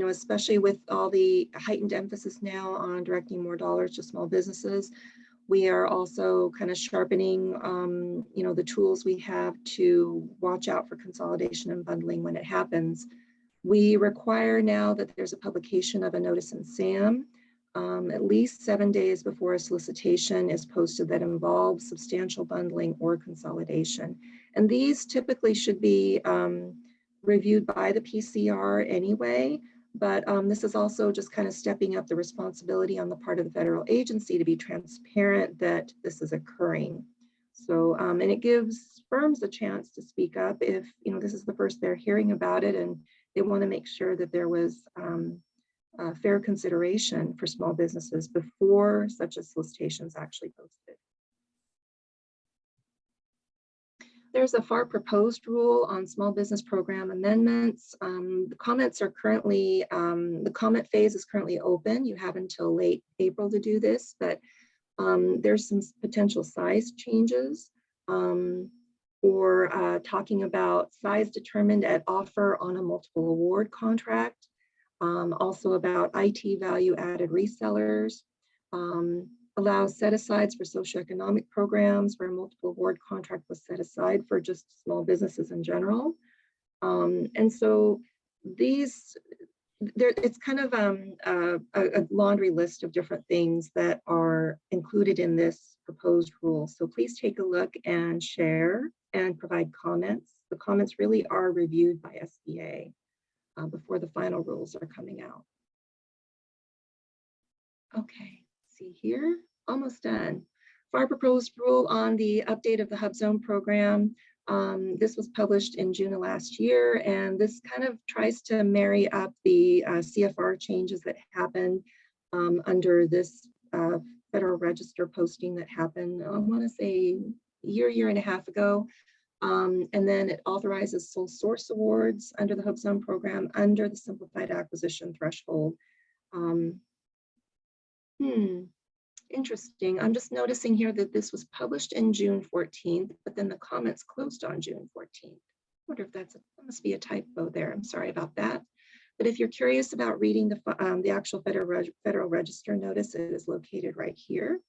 especially with all the heightened emphasis now on directing more dollars to small businesses. We are also kind of sharpening, the tools we have to watch out for consolidation and bundling when it happens. We require now that there's a publication of a notice in SAM at least 7 days before a solicitation is posted that involves substantial bundling or consolidation. And these typically should be reviewed by the PCR anyway, but this is also just kind of stepping up the responsibility on the part of the federal agency to be transparent that this is occurring. So, and it gives firms a chance to speak up if, this is the first they're hearing about it and they want to make sure that there was fair consideration for small businesses before such a solicitation is actually posted. There's a FAR proposed rule on small business program amendments. The comments are currently, the comment phase is currently open. You have until late April to do this, but there's some potential size changes or talking about size determined at offer on a multiple award contract. Also about IT value added resellers, allow set-asides for socioeconomic programs where a multiple award contract was set aside for just small businesses in general. And so these, it's kind of a laundry list of different things that are included in this proposed rule. So please take a look and share and provide comments. The comments really are reviewed by SBA before the final rules are coming out. Okay, see here, almost done. For our proposed rule on the update of the Hub Zone program, this was published in June of last year, and this kind of tries to marry up the CFR changes that happened under this Federal Register posting that happened, I want to say a year and a half ago. And then it authorizes sole source awards under the Hub Zone program under the simplified acquisition threshold. Interesting. I'm just noticing here that this was published in June 14th, but then the comments closed on June 14th. I wonder if that must be a typo there. I'm sorry about that. But if you're curious about reading the actual Federal Register notice, it is located right here.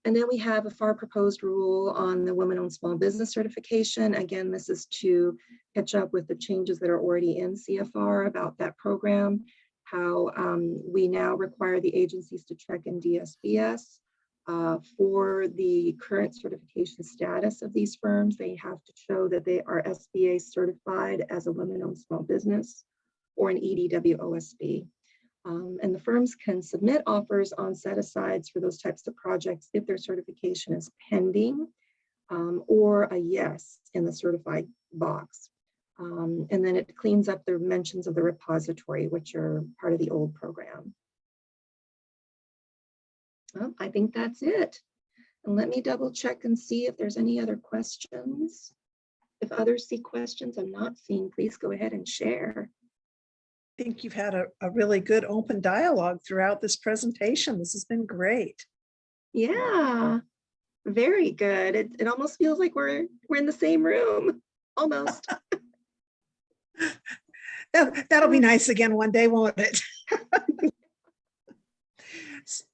And then we have a FAR proposed rule on the women-owned small business certification. Again, this is to catch up with the changes that are already in CFR about that program. How we now require the agencies to check in DSBS for the current certification status of these firms. They have to show that they are SBA certified as a women-owned small business or an EDWOSB. And the firms can submit offers on set-asides for those types of projects if their certification is pending or a yes in the certified box. And then it cleans up the mentions of the repository, which are part of the old program. Well, I think that's it. And let me double check and see if there's any other questions. If others see questions I'm not seeing, please go ahead and share. I think you've had a really good open dialogue throughout this presentation. This has been great. Yeah, very good. It almost feels like we're in the same room, almost. That'll be nice again one day, won't it?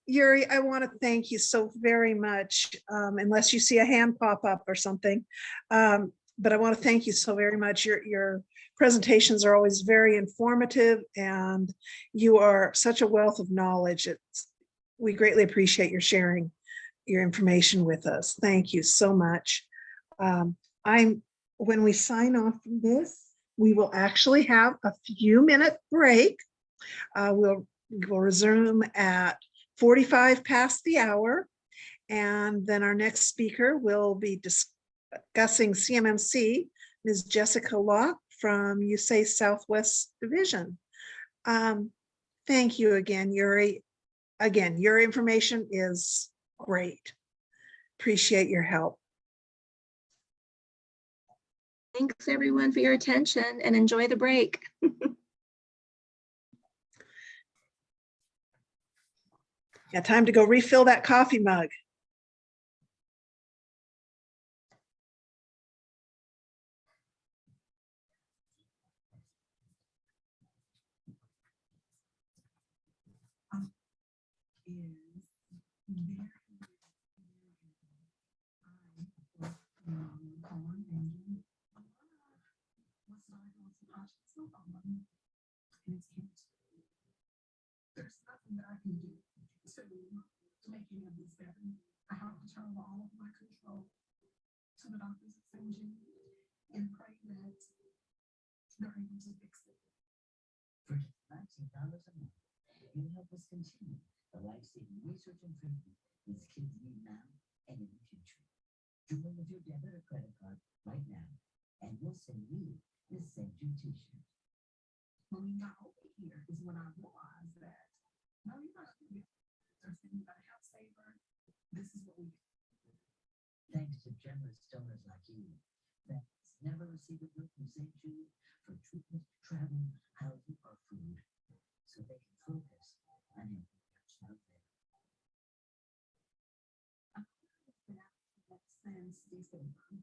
Yuri, I want to thank you so very much, unless you see a hand pop up or something. But I want to thank you so very much. Your presentations are always very informative, and you are such a wealth of knowledge. We greatly appreciate your sharing your information with us. Thank you so much. When we sign off from this, we will actually have a few-minute break. We'll resume at 45 past the hour, and then our next speaker will be discussing CMMC, Ms. Jessica Locke from USA Southwest Division. Thank you again, Yuri. Again, your information is great. Appreciate your help. Thanks everyone for your attention, and enjoy the break. Yeah, time to go refill that coffee mug. There's nothing that I can do to make any of this better. I have to turn over all of my control to the doctors at St. Jude and pray that they're able to fix it. For $19 a month, you help us continue the life-saving research and treatment these kids need now and in the future. Join with your debit or credit card right now, and we'll send you this St. Jude t-shirt. When we got over here is when I realized that, no, you're not going to get there's you got to have saver. This is what we do. Thanks to generous donors like you, families never receive a bill from St. Jude for treatment, travel, housing, or food, so they can focus on helping their child better. Since December,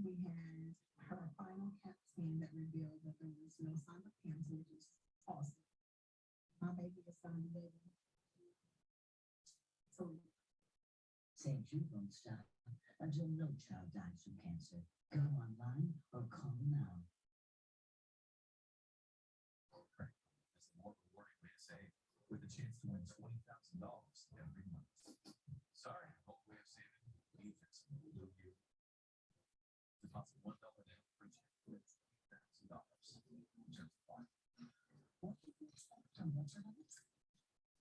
we had her final CAT scan that revealed that there was no sign of cancer, which is awesome. My baby is signed baby. So St. Jude won't stop until no child dies from cancer. Go online or call to win $20,000 every month. Sorry, old way of saving. Defense will do you. Deposit $1 down per check for $20,000. Just fine. What do you expect from measurements?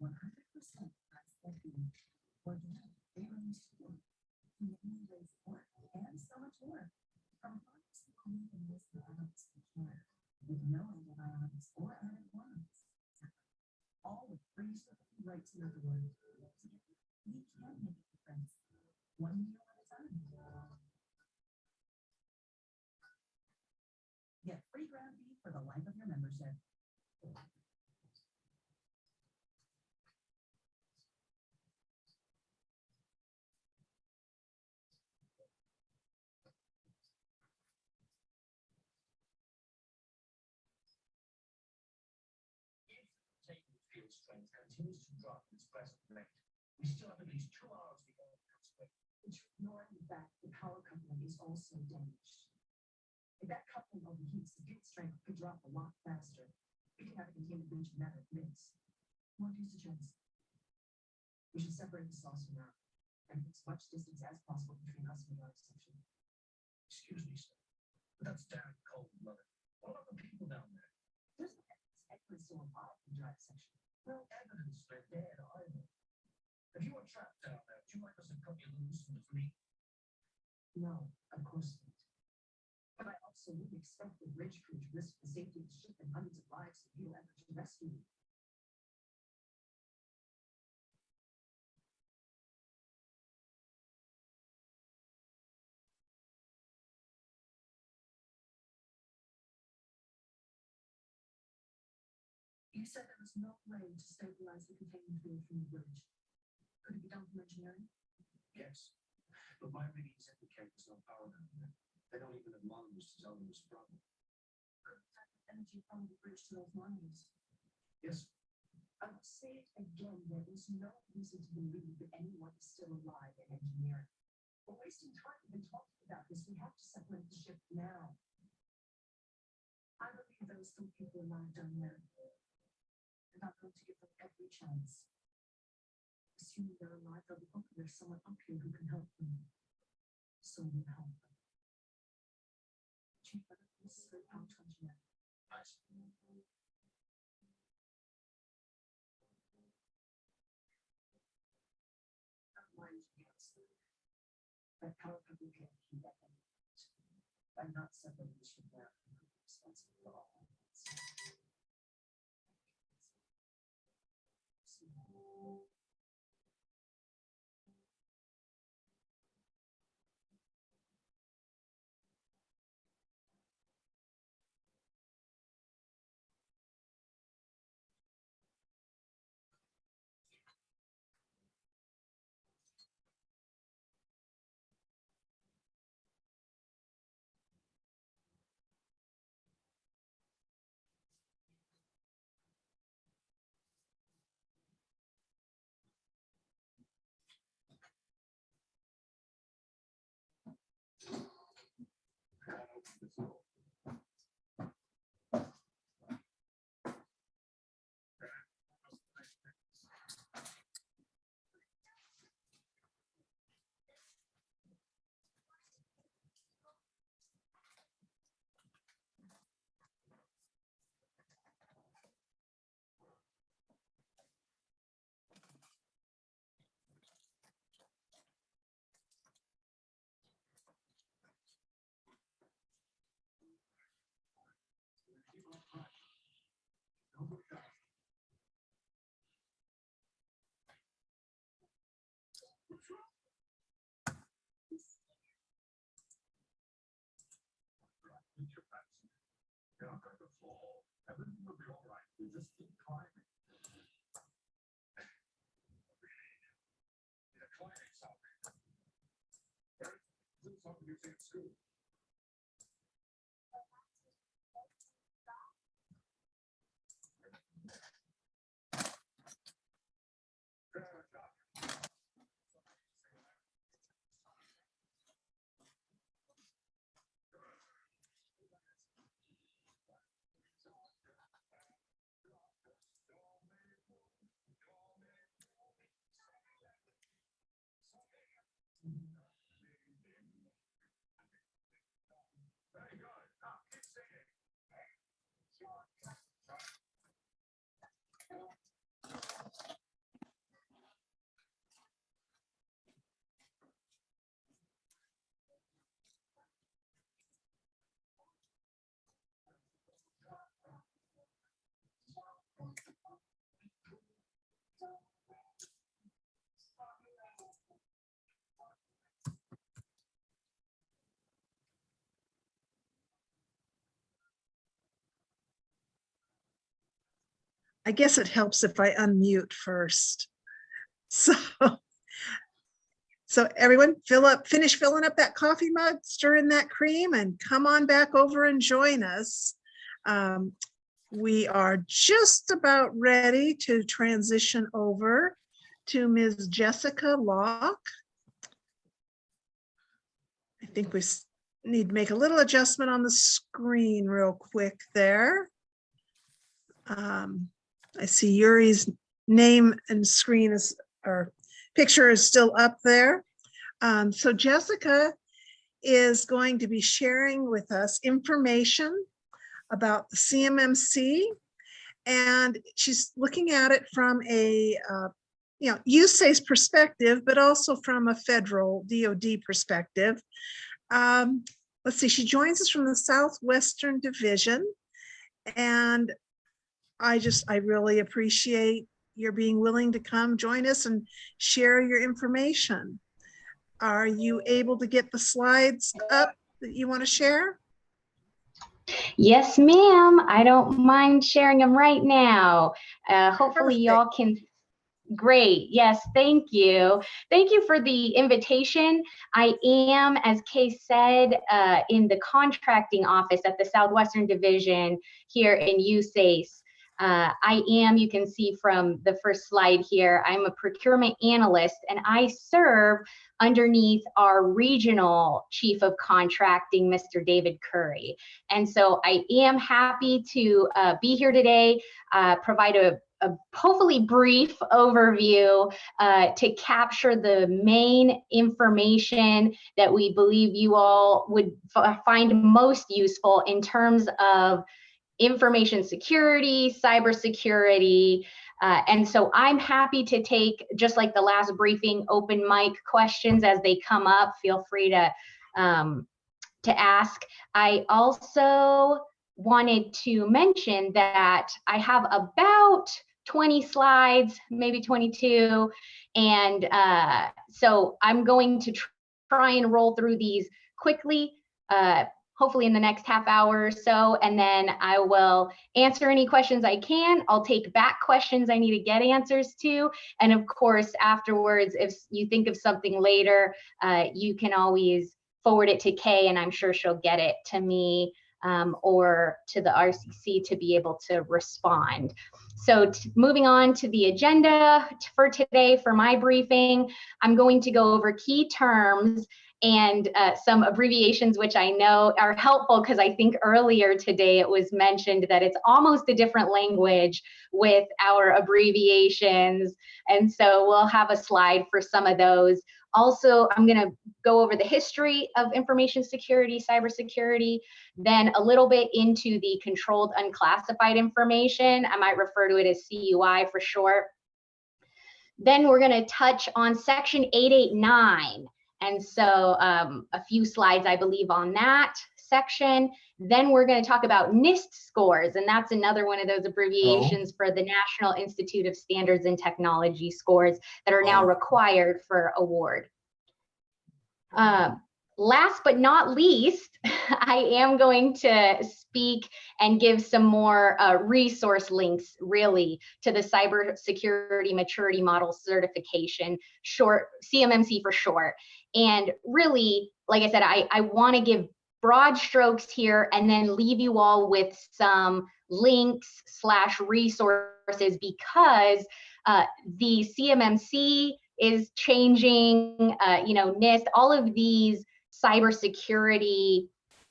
100% less than being organic, air-released food, humanely raised pork, and so much more. From farms to clean and waste products to care, with no antibiotics or added hormones. All with free shipping right to your door. Together, we can make a difference. One meal at a time. Get free ground beef for the life of your membership. Taking field strength continues to drop its present rate. We still have at least 2 hours before it comes quick. But you're ignoring the fact the power coupling is also damaged. If that coupling overheats, the field strength could drop a lot faster. We can have a containment breach in a matter of minutes. Want to suggest? We should separate the saucer now and fix much distance as possible between us and the yard section. Excuse me, sir, but that's damn cold-blooded. What about the people down there? There's no evidence anyone's still alive in the drive section. No evidence they're dead either. If you were trapped down there, would you like us to cut you loose from the fleet? No, of course not. But I also wouldn't expect the bridge crew to risk the safety of the ship and hundreds of lives if you effort to rescue me. You said there was no way to stabilize the containment field from the bridge. Could it be done from engineering? Yes. But my readings indicate there's no power down there. They don't even have monitors to tell them there's a problem. Could tap energy from the bridge to those monitors? Yes, I will say it again, there is no reason to believe that anyone is still alive in engineering. We're wasting time. We've been talking about this. We have to separate the ship now. I believe there are still people alive down there. We're not going to give them every chance. Assuming they're alive, they'll be hoping there's someone up here who can help them. So we'll help them. Chief, this is very power to engineer. nice. That power company can keep that in. I'm not separating the ship now. I'm responsible for all of this. You're not going to fall. Everything will be all right. You just keep climbing. Yeah, climbing something. This is something you see at school. Good job. I guess it helps if I unmute first. So everyone finish filling up that coffee mug, stir in that cream, and come on back over and join us. We are just about ready to transition over to Ms. Jessica Locke. I think we need to make a little adjustment on the screen real quick there. I see Yuri's name and screen is, or picture is still up there. So Jessica is going to be sharing with us information about the CMMC, and she's looking at it from a USA's perspective, but also from a federal DoD perspective. Let's see, she joins us from the Southwestern Division, and I really appreciate your being willing to come join us and share your information. Are you able to get the slides up that you want to share? Yes, ma'am. I don't mind sharing them right now. Hopefully y'all can. Great. Yes, thank you. Thank you for the invitation. I am, as Kay said, in the contracting office at the Southwestern Division here in USACE. I am, you can see from the first slide here, I'm a procurement analyst, and I serve underneath our regional chief of contracting, Mr. David Curry. And so I am happy to be here today, provide a hopefully brief overview to capture the main information that we believe you all would find most useful in terms of information security, cybersecurity. And so I'm happy to take, just like the last briefing, open mic questions as they come up. Feel free to ask. I also wanted to mention that I have about 20 slides, maybe 22. And so I'm going to try and roll through these quickly, hopefully in the next half hour or so, and then I will answer any questions I can. I'll take back questions I need to get answers to. And of course, afterwards, if you think of something later, you can always forward it to Kay, and I'm sure she'll get it to me or to the RCC to be able to respond. So moving on to the agenda for today for my briefing, I'm going to go over key terms and some abbreviations, which I know are helpful because I think earlier today it was mentioned that it's almost a different language with our abbreviations. And so we'll have a slide for some of those. Also, I'm going to go over the history of information security, cybersecurity, then a little bit into the controlled unclassified information. I might refer to it as CUI for short. Then we're going to touch on Section 889. And so a few slides, I believe, on that section. Then we're going to talk about NIST scores, and that's another one of those abbreviations for the National Institute of Standards and Technology scores that are now required for award. Last but not least, I am going to speak and give some more resource links, really, to the Cybersecurity Maturity Model Certification, short CMMC for short. And really, like I said, I want to give broad strokes here and then leave you all with some links / resources because the CMMC is changing, NIST, all of these cybersecurity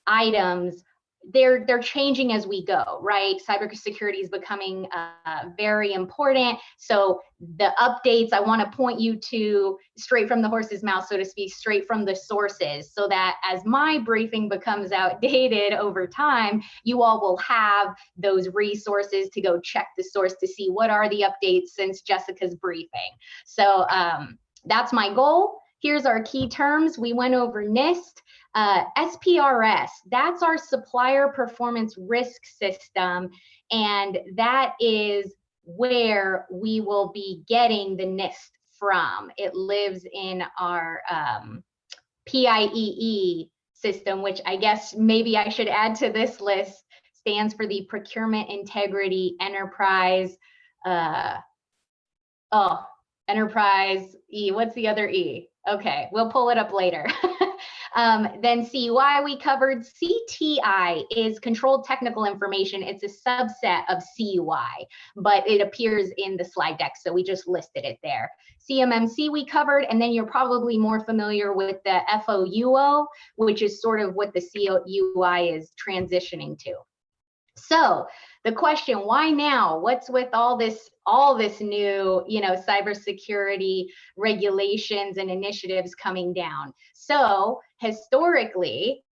items, they're changing as we go, right? Cybersecurity is becoming very important. So the updates, I want to point you to straight from the horse's mouth, so to speak, straight from the sources, so that as my briefing becomes outdated over time, you all will have those resources to go check the source to see what are the updates since Jessica's briefing. So that's my goal. Here's our key terms. We went over NIST. SPRS, that's our Supplier Performance Risk System, and that is where we will be getting the NIST from. It lives in our PIEE system, which I guess maybe I should add to this list, stands for the Procurement Integrity Enterprise oh, enterprise E, what's the other E? Okay, we'll pull it up later. Then CUI we covered. CTI is controlled technical information. It's a subset of CUI, but it appears in the slide deck, so we just listed it there. CMMC we covered, and then you're probably more familiar with the FOUO, which is sort of what the CUI is transitioning to. So the question, why now? What's with all this new, cybersecurity regulations and initiatives coming down? So historically,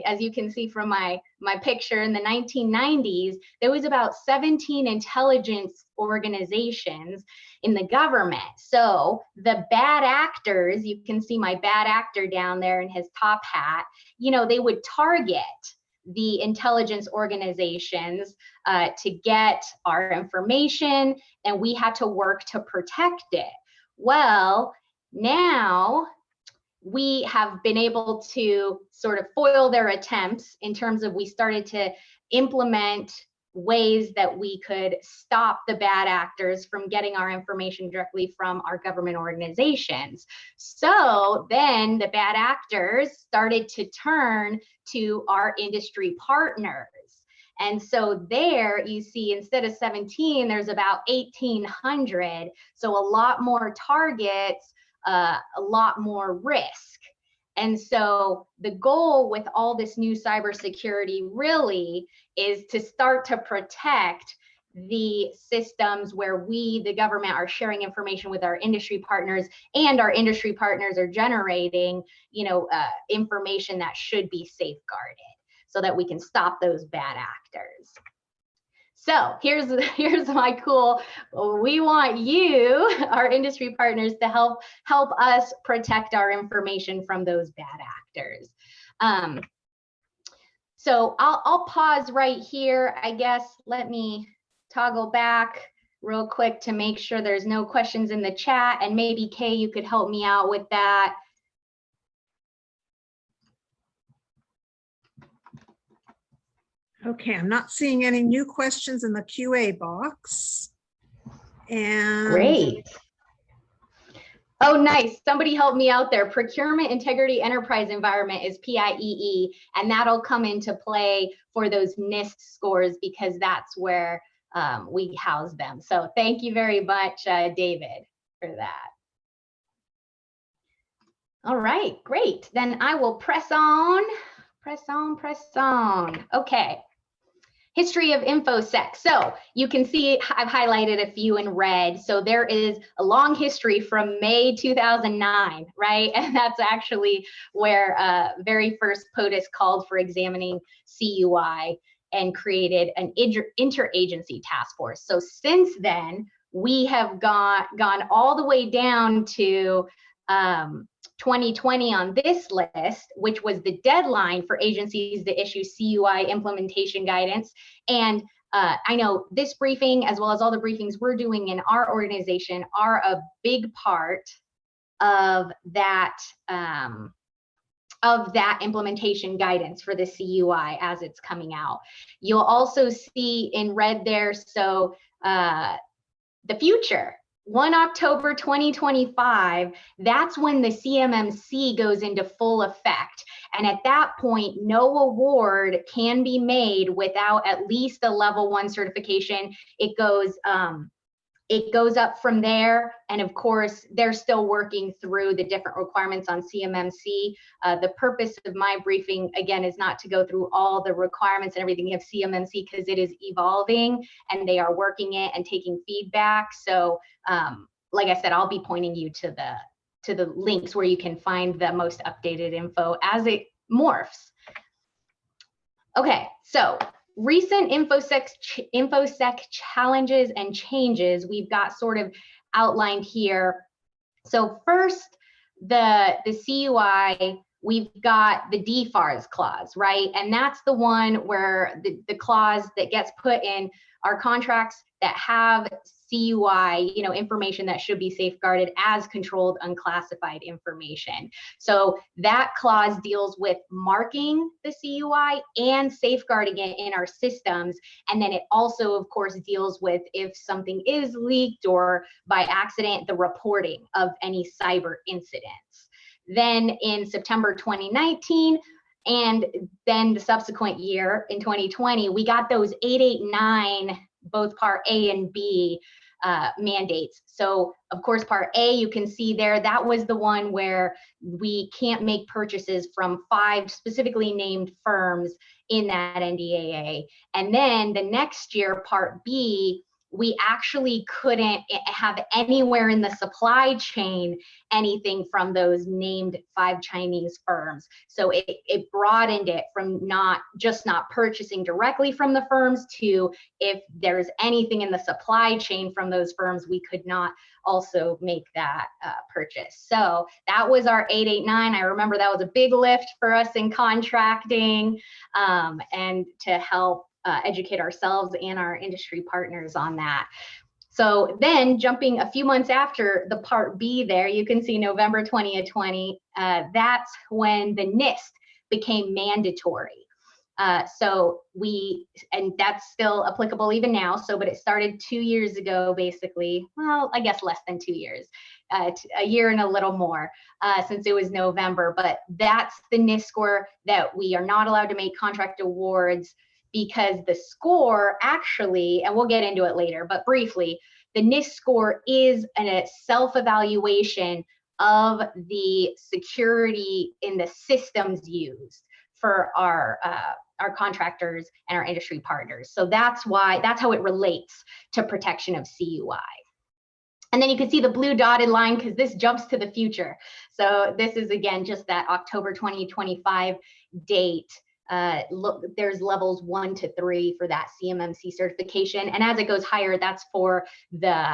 as you can see from my picture, in the 1990s, there was about 17 intelligence organizations in the government. So the bad actors, you can see my bad actor down there in his top hat, they would target the intelligence organizations to get our information, and we had to work to protect it. Well, now we have been able to sort of foil their attempts in terms of we started to implement ways that we could stop the bad actors from getting our information directly from our government organizations. So then the bad actors started to turn to our industry partners. And so there you see, instead of 17, there's about 1,800. So a lot more targets, a lot more risk. And so the goal with all this new cybersecurity really is to start to protect the systems where we, the government, are sharing information with our industry partners, and our industry partners are generating, information that should be safeguarded so that we can stop those bad actors. So here's my cool, we want you, our industry partners, to help us protect our information from those bad actors. So I'll pause right here, I guess. Let me toggle back real quick to make sure there's no questions in the chat, and maybe Kay, you could help me out with that. Okay, I'm not seeing any new questions in the QA box. And Great. Oh, nice. Somebody help me out there. Procurement Integrity Enterprise Environment is PIEE, and that'll come into play for those NIST scores because that's where we house them. So thank you very much, David, for that. All right, great. Then I will press on. Okay. History of InfoSec. So you can see I've highlighted a few in red. So there is a long history from May 2009, right? And that's actually where very first POTUS called for examining CUI and created an interagency task force. So since then, we have gone all the way down to 2020 on this list, which was the deadline for agencies to issue CUI implementation guidance. And I know this briefing, as well as all the briefings we're doing in our organization, are a big part of that implementation guidance for the CUI as it's coming out. You'll also see in red there, so the future. 1 October 2025, that's when the CMMC goes into full effect. And at that point, no award can be made without at least a level 1 certification. It goes up from there. And of course, they're still working through the different requirements on CMMC. The purpose of my briefing, again, is not to go through all the requirements and everything of CMMC because it is evolving and they are working it and taking feedback. So like I said, I'll be pointing you to the links where you can find the most updated info as it morphs. Okay, so recent InfoSec challenges and changes we've got sort of outlined here. So first, the CUI we've got the DFARS clause, right? And that's the one where the clause that gets put in our contracts that have CUI, information that should be safeguarded as controlled unclassified information. So that clause deals with marking the CUI and safeguarding it in our systems. And then it also, of course, deals with if something is leaked or by accident, the reporting of any cyber incidents. Then in September 2019, and then the subsequent year in 2020, we got those 889, both Part A and B mandates. So of course, Part A, you can see there, that was the one where we can't make purchases from 5 specifically named firms in that NDAA. And then the next year, Part B, we actually couldn't have anywhere in the supply chain anything from those named 5 Chinese firms. So it broadened it from not purchasing directly from the firms to if there's anything in the supply chain from those firms, we could not also make that purchase. So that was our 889. I remember that was a big lift for us in contracting, and to help educate ourselves and our industry partners on that. So then jumping a few months after the Part B there, you can see November 2020, that's when the NIST became mandatory. And that's still applicable even now. So, but it started 2 years ago, basically. Well, I guess less than 2 years, a year and a little more since it was November. But that's the NIST score that we are not allowed to make contract awards, because the score actually, and we'll get into it later, but briefly, the NIST score is a self-evaluation of the security in the systems used for our contractors and our industry partners. So that's how it relates to protection of CUI. And then you can see the blue dotted line, because this jumps to the future. So this is, again, just that October 2025 date. Look, there's levels 1 to 3 for that CMMC certification. And as it goes higher, that's for the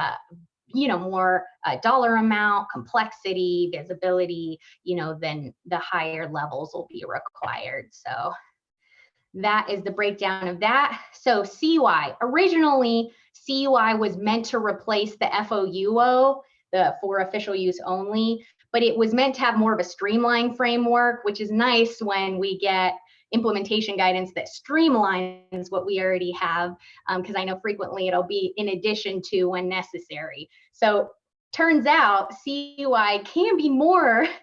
more dollar amount, complexity, visibility, then the higher levels will be required. So that is the breakdown of that. So CUI, originally CUI was meant to replace the FOUO, the for official use only, but it was meant to have more of a streamlined framework, which is nice when we get implementation guidance that streamlines what we already have, because I know frequently it'll be in addition to when necessary. So turns out CUI can be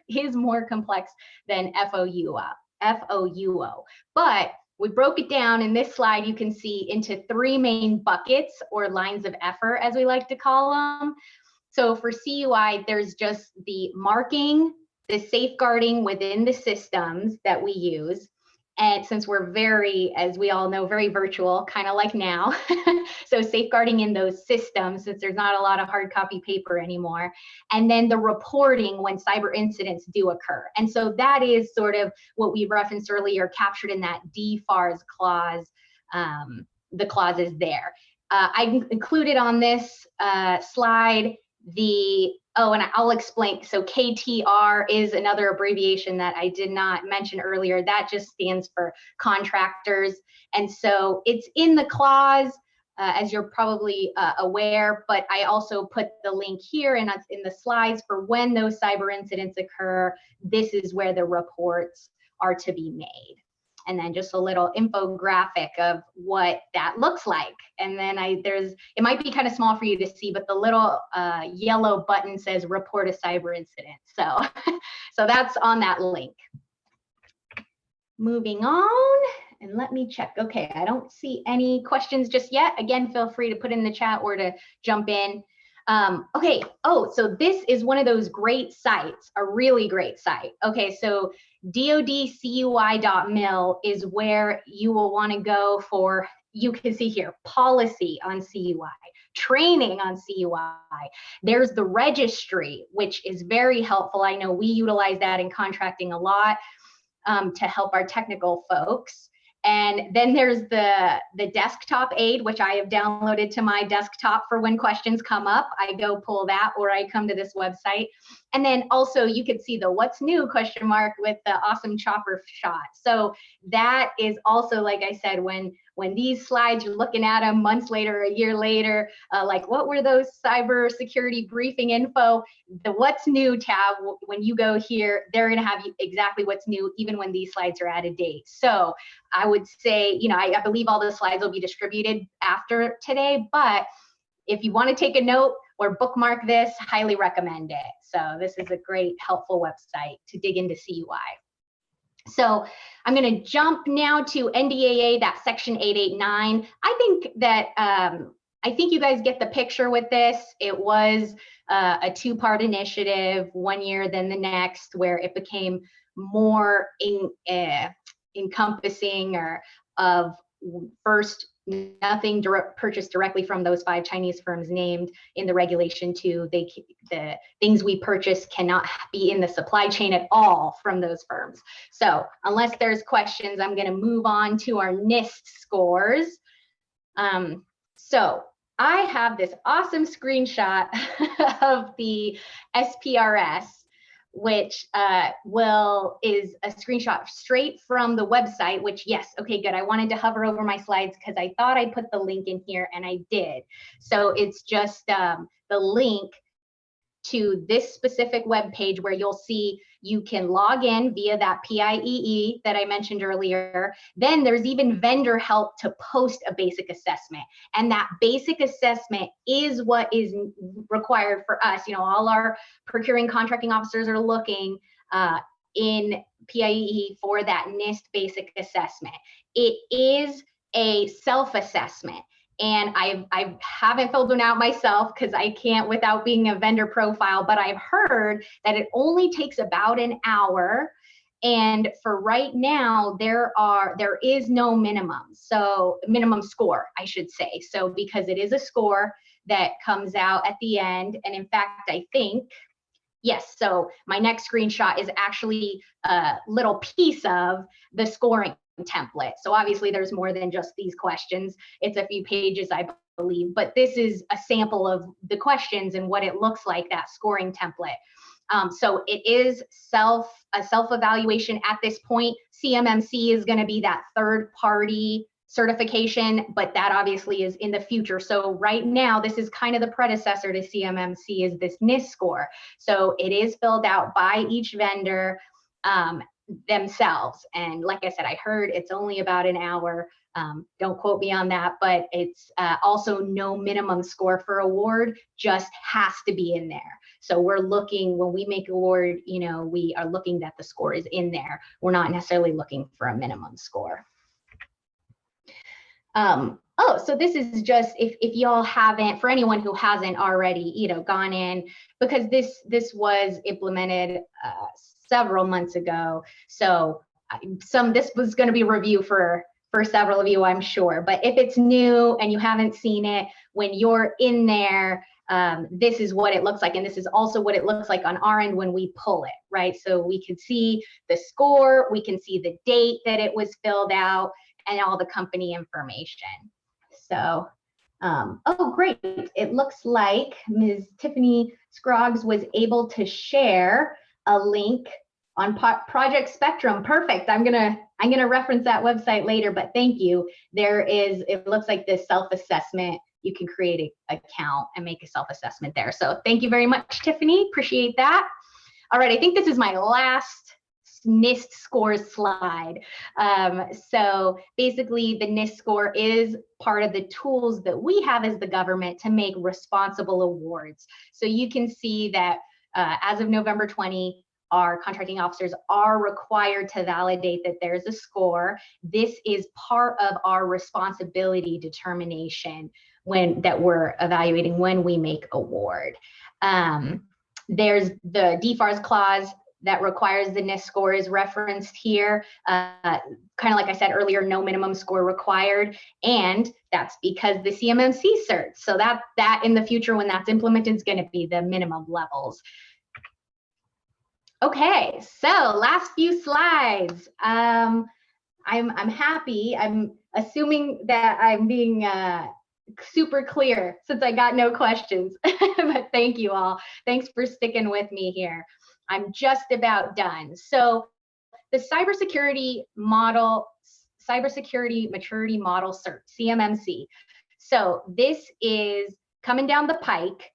is more complex than FOUO. But we broke it down in this slide, you can see, into 3 main buckets, or lines of effort, as we like to call them. So for CUI, there's just the marking, the safeguarding within the systems that we use. And since we're very, as we all know, very virtual, kind of like now, so safeguarding in those systems, since there's not a lot of hard copy paper anymore, and then the reporting when cyber incidents do occur. And so that is sort of what we referenced earlier, captured in that DFARS clause, the clauses there. I included on this slide and I'll explain. So KTR is another abbreviation that I did not mention earlier. That just stands for contractors. And so it's in the clause, as you're probably aware, but I also put the link here and that's in the slides for when those cyber incidents occur. This is where the reports are to be made. And then just a little infographic of what that looks like. And then it might be kind of small for you to see, but the little yellow button says report a cyber incident. So, so that's on that link. Moving on, and let me check. Okay, I don't see any questions just yet. Again, feel free to put in the chat or to jump in. Okay, so this is one of those great sites, a really great site. Okay, so dodcui.mil is where you will want to go for, you can see here, policy on CUI, training on CUI. There's the registry, which is very helpful. I know we utilize that in contracting a lot to help our technical folks. And then there's the desktop aid, which I have downloaded to my desktop for when questions come up. I go pull that, or I come to this website. And then also you could see the what's new question mark with the awesome chopper shot. So that is also, like I said, when these slides, you're looking at them months later, a year later, like what were those cybersecurity briefing info? The what's new tab, when you go here, they're gonna have exactly what's new, even when these slides are out of date. So I would say, I believe all the slides will be distributed after today, but if you wanna take a note or bookmark this, highly recommend it. So this is a great, helpful website to dig into CUI. So I'm going to jump now to NDAA, that section 889. I think you guys get the picture with this. It was a two-part initiative, one year than the next, where it became more encompassing or of first, nothing purchased directly from those 5 Chinese firms named in the regulation. 2, the things we purchase cannot be in the supply chain at all from those firms. So unless there's questions, I'm going to move on to our NIST scores. So I have this awesome screenshot of the SPRS, which is a screenshot straight from the website, which, yes, okay, good. I wanted to hover over my slides because I thought I put the link in here, and I did. So it's just the link to this specific web page where you'll see you can log in via that PIEE that I mentioned earlier. Then there's even vendor help to post a basic assessment. And that basic assessment is what is required for us. All our procuring contracting officers are looking in PIEE for that NIST basic assessment. It is a self-assessment. And I haven't filled one out myself because I can't without being a vendor profile, but I've heard that it only takes about an hour. And for right now, there is no minimum. So minimum score, I should say. So because it is a score that comes out at the end. And in fact, I think, yes, so my next screenshot is actually a little piece of the scoring template. So obviously there's more than just these questions. It's a few pages, I believe, but this is a sample of the questions and what it looks like, that scoring template. So it is a self-evaluation at this point. CMMC is going to be that third-party certification, but that obviously is in the future. So right now, this is kind of the predecessor to CMMC, is this NIST score. So it is filled out by each vendor themselves. And like I said, I heard it's only about an hour. Don't quote me on that, but it's also no minimum score for award, just has to be in there. So we're looking, when we make award, we are looking that the score is in there. We're not necessarily looking for a minimum score. So this is just, if y'all haven't, for anyone who hasn't already, gone in, because this was implemented several months ago. So this was going to be a review for several of you, I'm sure. But if it's new and you haven't seen it, when you're in there, this is what it looks like. And this is also what it looks like on our end when we pull it, right? So we can see the score, we can see the date that it was filled out, and all the company information. So, oh, great. It looks like Ms. Tiffany Scroggs was able to share a link on Project Spectrum. Perfect. I'm gonna reference that website later, but thank you. It looks like this self-assessment. You can create an account and make a self-assessment there. So thank you very much, Tiffany. Appreciate that. All right, I think this is my last NIST scores slide. So basically the NIST score is part of the tools that we have as the government to make responsible awards. So you can see that as of November 20, our contracting officers are required to validate that there's a score. This is part of our responsibility determination that we're evaluating when we make award. There's the DFARS clause that requires the NIST score is referenced here. Kind of like I said earlier, no minimum score required. And that's because the CMMC cert. So that in the future, when that's implemented, is going to be the minimum levels. Okay, so last few slides. I'm happy. I'm assuming that I'm being super clear since I got no questions. But thank you all. Thanks for sticking with me here. I'm just about done. So the cybersecurity maturity model cert, CMMC. So this is coming down the pike.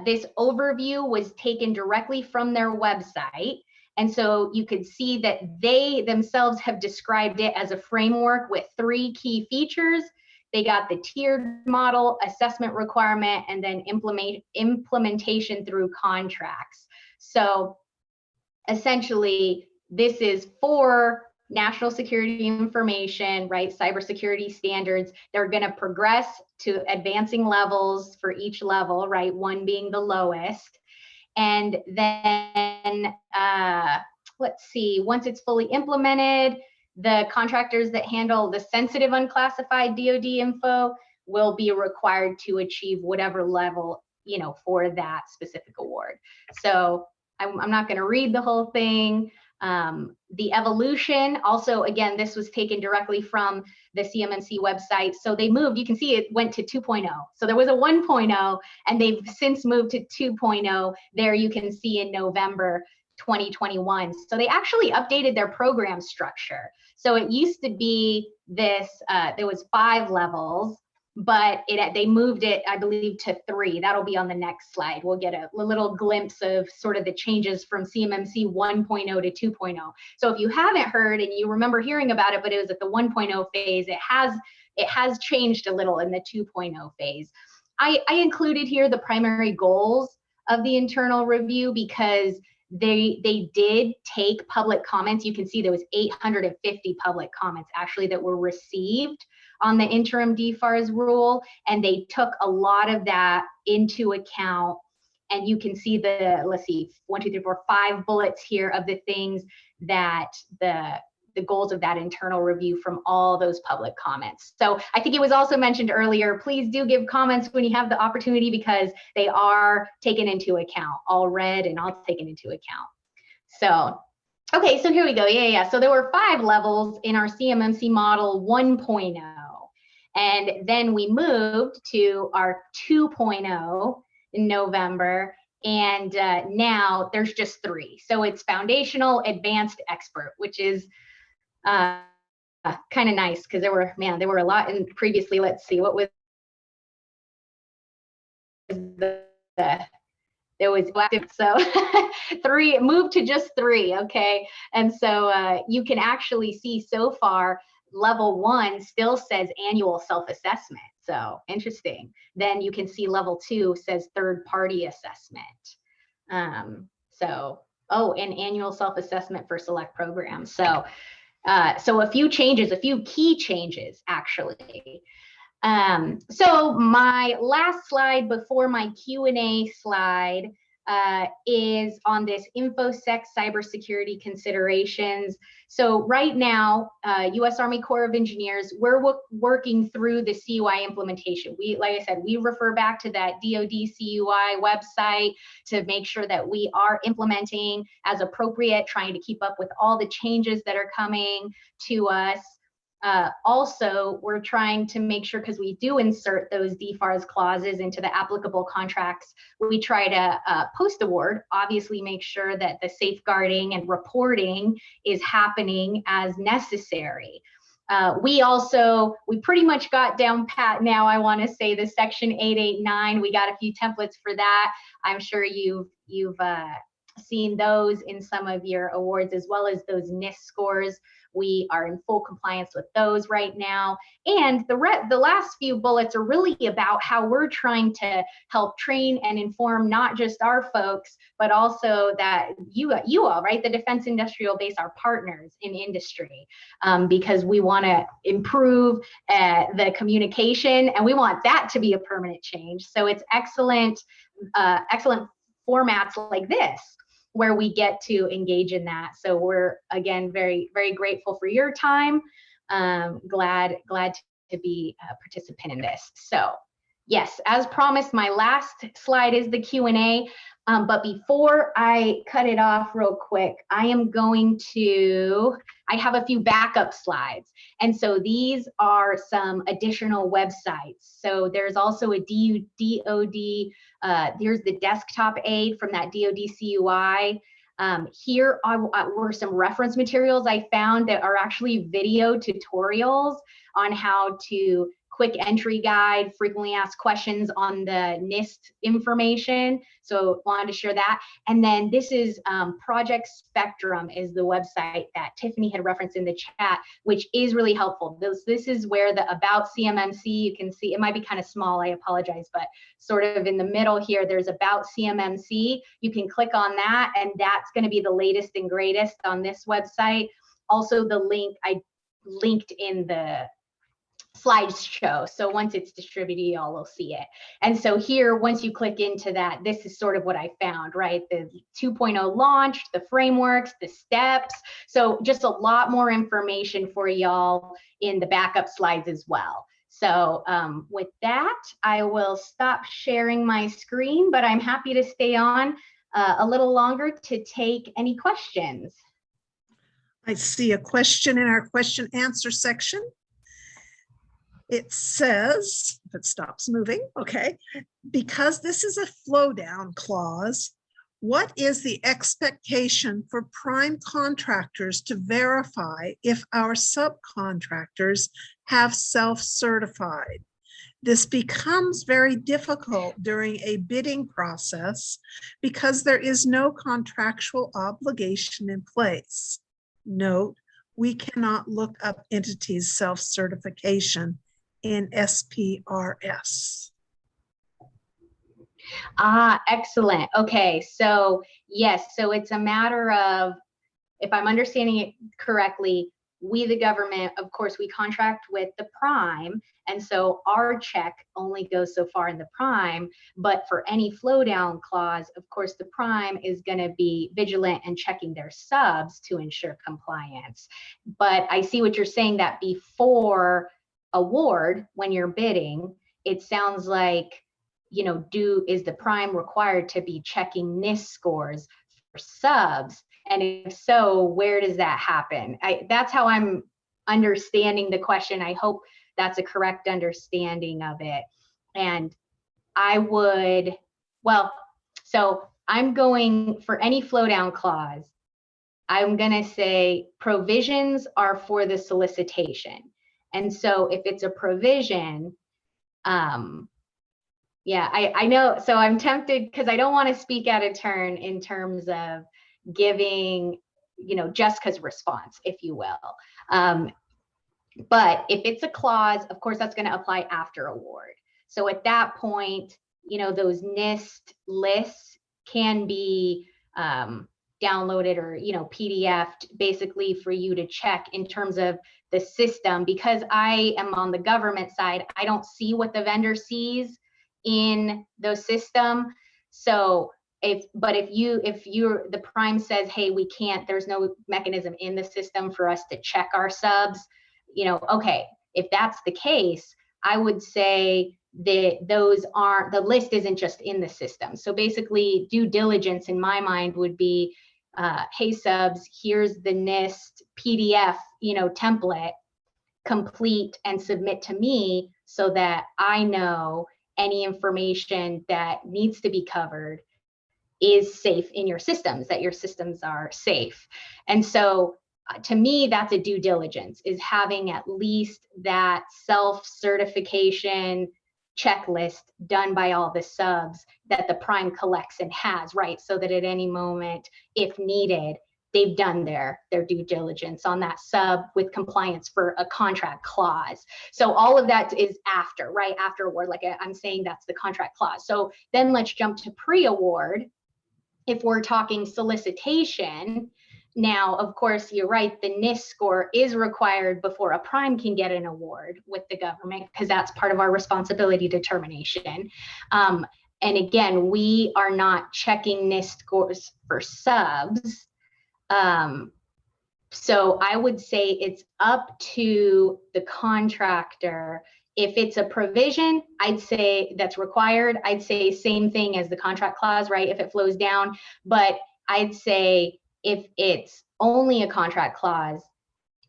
This overview was taken directly from their website. And so you could see that they themselves have described it as a framework with 3 key features. They got the tiered model, assessment requirement, and then implementation through contracts. So essentially, this is for national security information, right? Cybersecurity standards. They're going to progress to advancing levels for each level, right? 1 being the lowest. And then let's see, once it's fully implemented, the contractors that handle the sensitive unclassified DoD info will be required to achieve whatever level, you know, for that specific award. So I'm not going to read the whole thing. The evolution, also, again, this was taken directly from the CMMC website. So they moved, you can see it went to 2.0. So there was a 1.0 and they've since moved to 2.0. There you can see in November 2021. So they actually updated their program structure. So it used to be this, there was 5 levels, but they moved it, I believe, to 3. That'll be on the next slide. We'll get a little glimpse of sort of the changes from CMMC 1.0 to 2.0. So if you haven't heard and you remember hearing about it, but it was at the 1.0 phase, it has changed a little in the 2.0 phase. I included here the primary goals of the internal review because they did take public comments. You can see there was 850 public comments actually that were received on the interim DFARS rule, and they took a lot of that into account. And you can see the, let's see, 1, 2, 3, 4, 5 bullets here of the things that the goals of that internal review from all those public comments. So I think it was also mentioned earlier, please do give comments when you have the opportunity because they are taken into account, all read and all taken into account. So, okay, so here we go. Yeah. So there were 5 levels in our CMMC model 1.0. And then we moved to our 2.0 in November. And now there's just 3. So it's foundational, advanced, expert, which is kind of nice because there were a lot. And previously, let's see, what was there was so 3 moved to just 3. Okay. And so you can actually see so far level 1 still says annual self-assessment. So interesting. Then you can see level 2 says third-party assessment. And annual self-assessment for select programs. So a few changes, a few key changes actually. So my last slide before my Q&A slide is on this InfoSec cybersecurity considerations. So right now, U.S. Army Corps of Engineers, we're working through the CUI implementation. Like I said, we refer back to that DoD CUI website to make sure that we are implementing as appropriate, trying to keep up with all the changes that are coming to us. Also, we're trying to make sure, because we do insert those DFARS clauses into the applicable contracts, we try to post-award, obviously make sure that the safeguarding and reporting is happening as necessary. We pretty much got down pat now, I want to say, the Section 889. We got a few templates for that. I'm sure you've seen those in some of your awards, as well as those NIST scores. We are in full compliance with those right now. And the last few bullets are really about how we're trying to help train and inform not just our folks, but also that you all, right? The defense industrial base, our partners in industry, because we want to improve the communication, and we want that to be a permanent change. So it's excellent formats like this where we get to engage in that. So we're, again, very, very grateful for your time. Glad to be a participant in this. So yes, as promised, my last slide is the Q&A. But before I cut it off real quick, I have a few backup slides. And so these are some additional websites. So there's also a DoD, there's the desktop aid from that DoD CUI. Here were some reference materials I found that are actually video tutorials on how to quick entry guide, frequently asked questions on the NIST information. So wanted to share that. And then this is Project Spectrum is the website that Tiffany had referenced in the chat, which is really helpful. This is where the About CMMC, you can see, it might be kind of small, I apologize, but sort of in the middle here, there's About CMMC. You can click on that, and that's going to be the latest and greatest on this website. Also, the link I linked in the slideshow. So once it's distributed, y'all will see it. And so here, once you click into that, this is sort of what I found, right? The 2.0 launched, the frameworks, the steps. So just a lot more information for y'all in the backup slides as well. So with that, I will stop sharing my screen, but I'm happy to stay on a little longer to take any questions. I see a question in our question answer section. It says, if it stops moving, okay, because this is a flow down clause, what is the expectation for prime contractors to verify if our subcontractors have self-certified? This becomes very difficult during a bidding process because there is no contractual obligation in place. Note, we cannot look up entities' self-certification in SPRS. Excellent. Okay, so yes, so it's a matter of, if I'm understanding it correctly, we, the government, of course, we contract with the prime, and so our check only goes so far in the prime, but for any flow down clause, of course, the prime is going to be vigilant and checking their subs to ensure compliance. But I see what you're saying, that before award, when you're bidding, it sounds like, you know, is the prime required to be checking NIST scores for subs? And if so, where does that happen? That's how I'm understanding the question. I hope that's a correct understanding of it. And I would, well, so I'm going for any flow down clause, I'm gonna say provisions are for the solicitation. And so if it's a provision, yeah, I know, so I'm tempted because I don't want to speak out of turn in terms of giving, you know, Jessica's response, if you will. But if it's a clause, of course, that's going to apply after award. So at that point, you know, those NIST lists can be downloaded or, you know, PDF'd basically for you to check in terms of the system. Because I am on the government side, I don't see what the vendor sees in the system. So if the prime says, hey, we can't, there's no mechanism in the system for us to check our subs, you know, okay, if that's the case, I would say that the list isn't just in the system. So basically due diligence in my mind would be, hey subs, here's the NIST PDF, you know, template, complete and submit to me so that I know any information that needs to be covered is safe in your systems, that your systems are safe. And so to me, that's a due diligence, is having at least that self-certification checklist done by all the subs that the prime collects and has, right? So that at any moment, if needed, they've done their due diligence on that sub with compliance for a contract clause. So all of that is after, right? After award, like I'm saying, that's the contract clause. So then let's jump to pre-award. If we're talking solicitation, now, of course, you're right, the NIST score is required before a prime can get an award with the government, because that's part of our responsibility determination. And again, we are not checking NIST scores for subs. So I would say it's up to the contractor. If it's a provision, I'd say that's required. I'd say same thing as the contract clause, right? If it flows down. But I'd say if it's only a contract clause,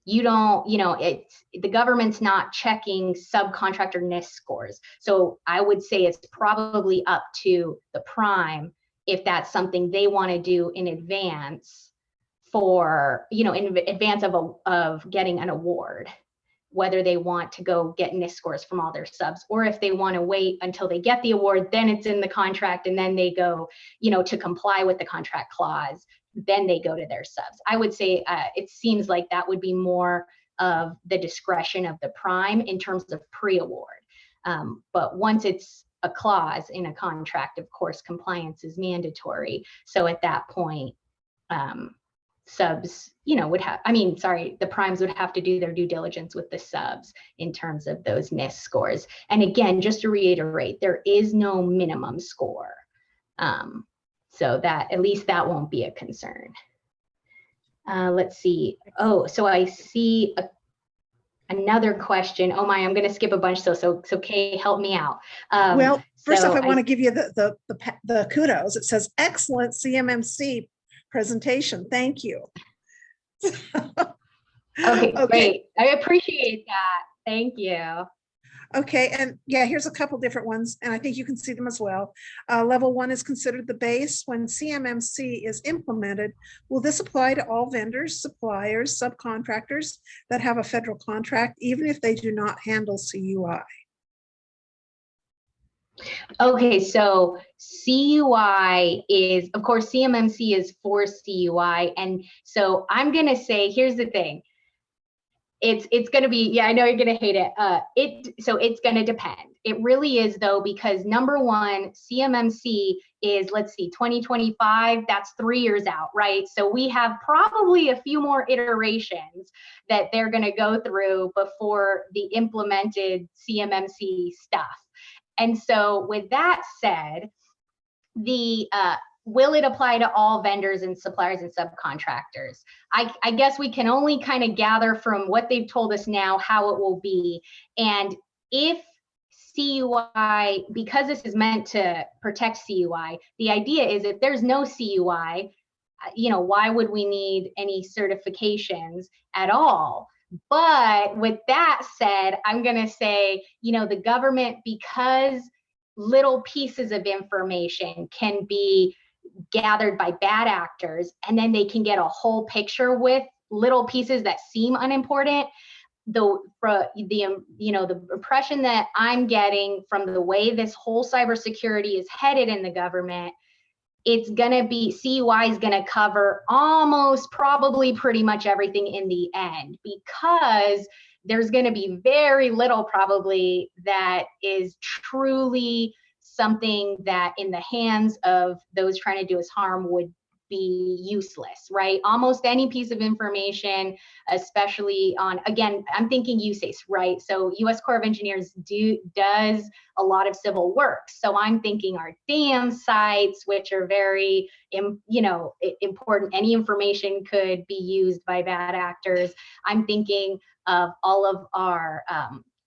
you don't, it's the government's not checking subcontractor NIST scores. So I would say it's probably up to the prime if that's something they want to do in advance for, in advance of getting an award, whether they want to go get NIST scores from all their subs, or if they want to wait until they get the award, then it's in the contract and then they go, to comply with the contract clause, then they go to their subs. I would say it seems like that would be more of the discretion of the prime in terms of pre-award. But once it's a clause in a contract, of course, compliance is mandatory. So at that point, subs, the primes would have to do their due diligence with the subs in terms of those NIST scores. And again, just to reiterate, there is no minimum score. So that at least that won't be a concern. Let's see. Oh, so I see another question. Oh my, I'm going to skip a bunch. So Kay, help me out. Well, first off, I want to give you the kudos. It says excellent CMMC presentation. Thank you. Okay, great. I appreciate that. Thank you. Okay, and yeah, here's a couple different ones, and I think you can see them as well. Level 1 is considered the base. When CMMC is implemented, will this apply to all vendors, suppliers, subcontractors that have a federal contract, even if they do not handle CUI? Okay, so CUI is, of course, CMMC is for CUI. And so I'm going to say, here's the thing. It's going to be, yeah, I know you're going to hate it. So it's going to depend. It really is though, because number one, CMMC is, let's see, 2025, that's 3 years out, right? So we have probably a few more iterations that they're going to go through before the implemented CMMC stuff. And so with that said, will it apply to all vendors and suppliers and subcontractors? I guess we can only kind of gather from what they've told us now how it will be. And if CUI, because this is meant to protect CUI, the idea is if there's no CUI, why would we need any certifications at all? But with that said, I'm going to say, the government, because little pieces of information can be gathered by bad actors, and then they can get a whole picture with little pieces that seem unimportant. The impression that I'm getting from the way this whole cybersecurity is headed in the government, it's gonna be, CUI is gonna cover almost probably pretty much everything in the end, because there's gonna be very little probably that is truly something that in the hands of those trying to do us harm would be useless, right? Almost any piece of information, especially on, again, I'm thinking USACE, right? So US Corps of Engineers does a lot of civil work. So I'm thinking our dam sites, which are very, important. Any information could be used by bad actors. I'm thinking of all of our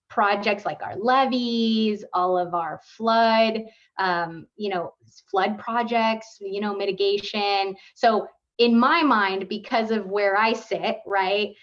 projects like our levees, all of our flood projects, mitigation. So in my mind, because of where I sit, right,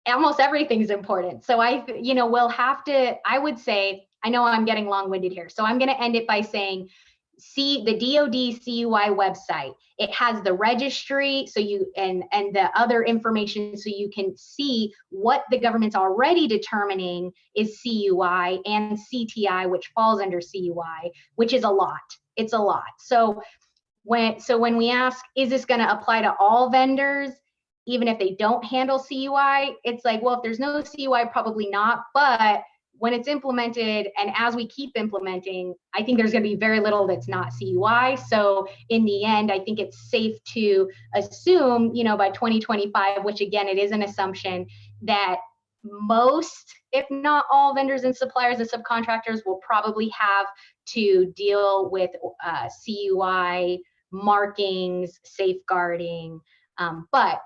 almost everything's important. So we'll have to, I would say, I know I'm getting long-winded here, so I'm going to end it by saying, see the DoD CUI website. It has the registry, so you and the other information, so you can see what the government's already determining is CUI and CTI, which falls under CUI, which is a lot. It's a lot. So when we ask, is this going to apply to all vendors, even if they don't handle CUI? It's like, well, if there's no CUI, probably not. But when it's implemented, and as we keep implementing, I think there's going to be very little that's not CUI. So in the end, I think it's safe to assume, by 2025, which again, it is an assumption, that most, if not all, vendors and suppliers and subcontractors will probably have to deal with CUI markings, safeguarding. But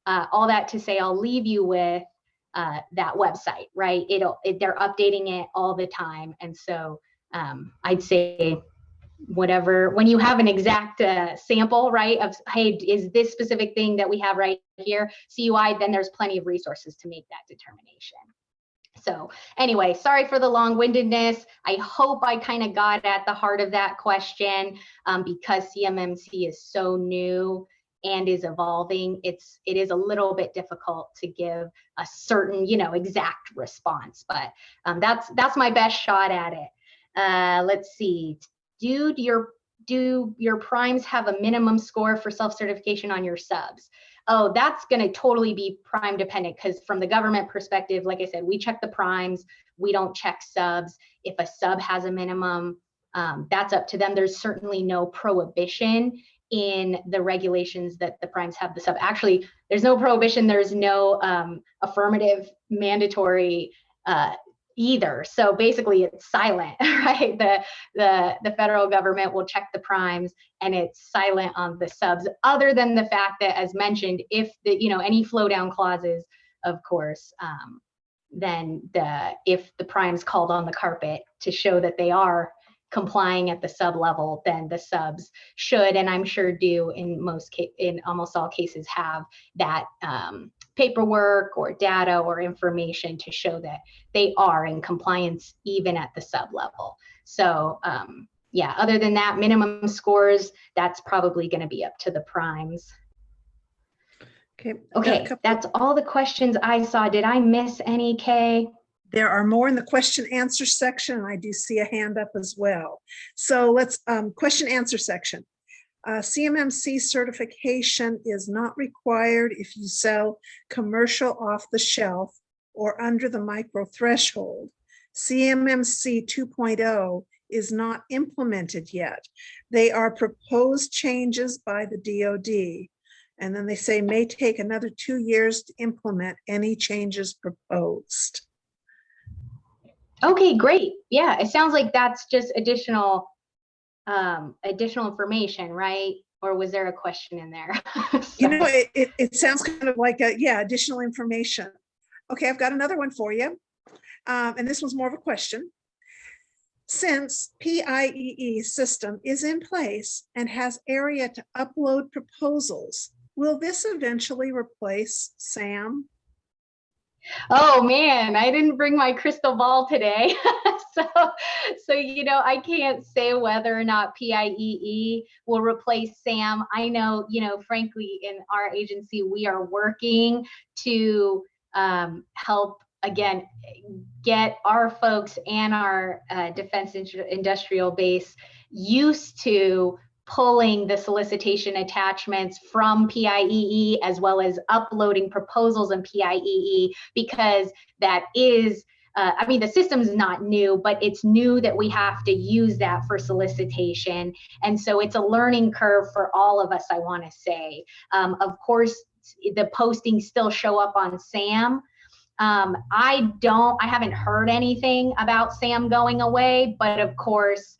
all that to say, I'll leave you with that website, right? They're updating it all the time. And so I'd say whatever, when you have an exact sample, right, of, hey, is this specific thing that we have right here CUI, then there's plenty of resources to make that determination. So anyway, sorry for the long-windedness. I hope I kind of got at the heart of that question, because CMMC is so new and is evolving. It is a little bit difficult to give a certain, exact response, but that's my best shot at it. Let's see. Do your primes have a minimum score for self-certification on your subs? Oh, that's going to totally be prime dependent, because from the government perspective, like I said, we check the primes, we don't check subs. If a sub has a minimum, that's up to them. There's certainly no prohibition in the regulations that the primes have the sub. Actually, there's no prohibition. There's no affirmative mandatory either. So basically it's silent, right? The federal government will check the primes and it's silent on the subs, other than the fact that, as mentioned, if any flow down clauses, of course, then if the primes called on the carpet to show that they are complying at the sub level, then the subs should, and I'm sure do in almost all cases, have that paperwork or data or information to show that they are in compliance even at the sub level. So yeah, other than that, minimum scores, that's probably going to be up to the primes. Okay, that's all the questions I saw. Did I miss any, Kay? There are more in the question answer section. I do see a hand up as well. So let's question answer section. CMMC certification is not required if you sell commercial off the shelf or under the micro threshold. CMMC 2.0 is not implemented yet. They are proposed changes by the DoD. And then they say may take another 2 years to implement any changes proposed. Okay, great. Yeah, it sounds like that's just additional information, right? Or was there a question in there? It sounds kind of like additional information. Okay, I've got another one for you. And this one's more of a question. Since PIEE system is in place and has area to upload proposals, will this eventually replace SAM? Oh man, I didn't bring my crystal ball today. so I can't say whether or not PIEE will replace SAM. I know, frankly, in our agency, we are working to help, again, get our folks and our defense industrial base used to pulling the solicitation attachments from PIEE, as well as uploading proposals in PIEE, because that is, the system's not new, but it's new that we have to use that for solicitation. And so it's a learning curve for all of us, I want to say. Of course, the postings still show up on SAM. I haven't heard anything about SAM going away, but of course,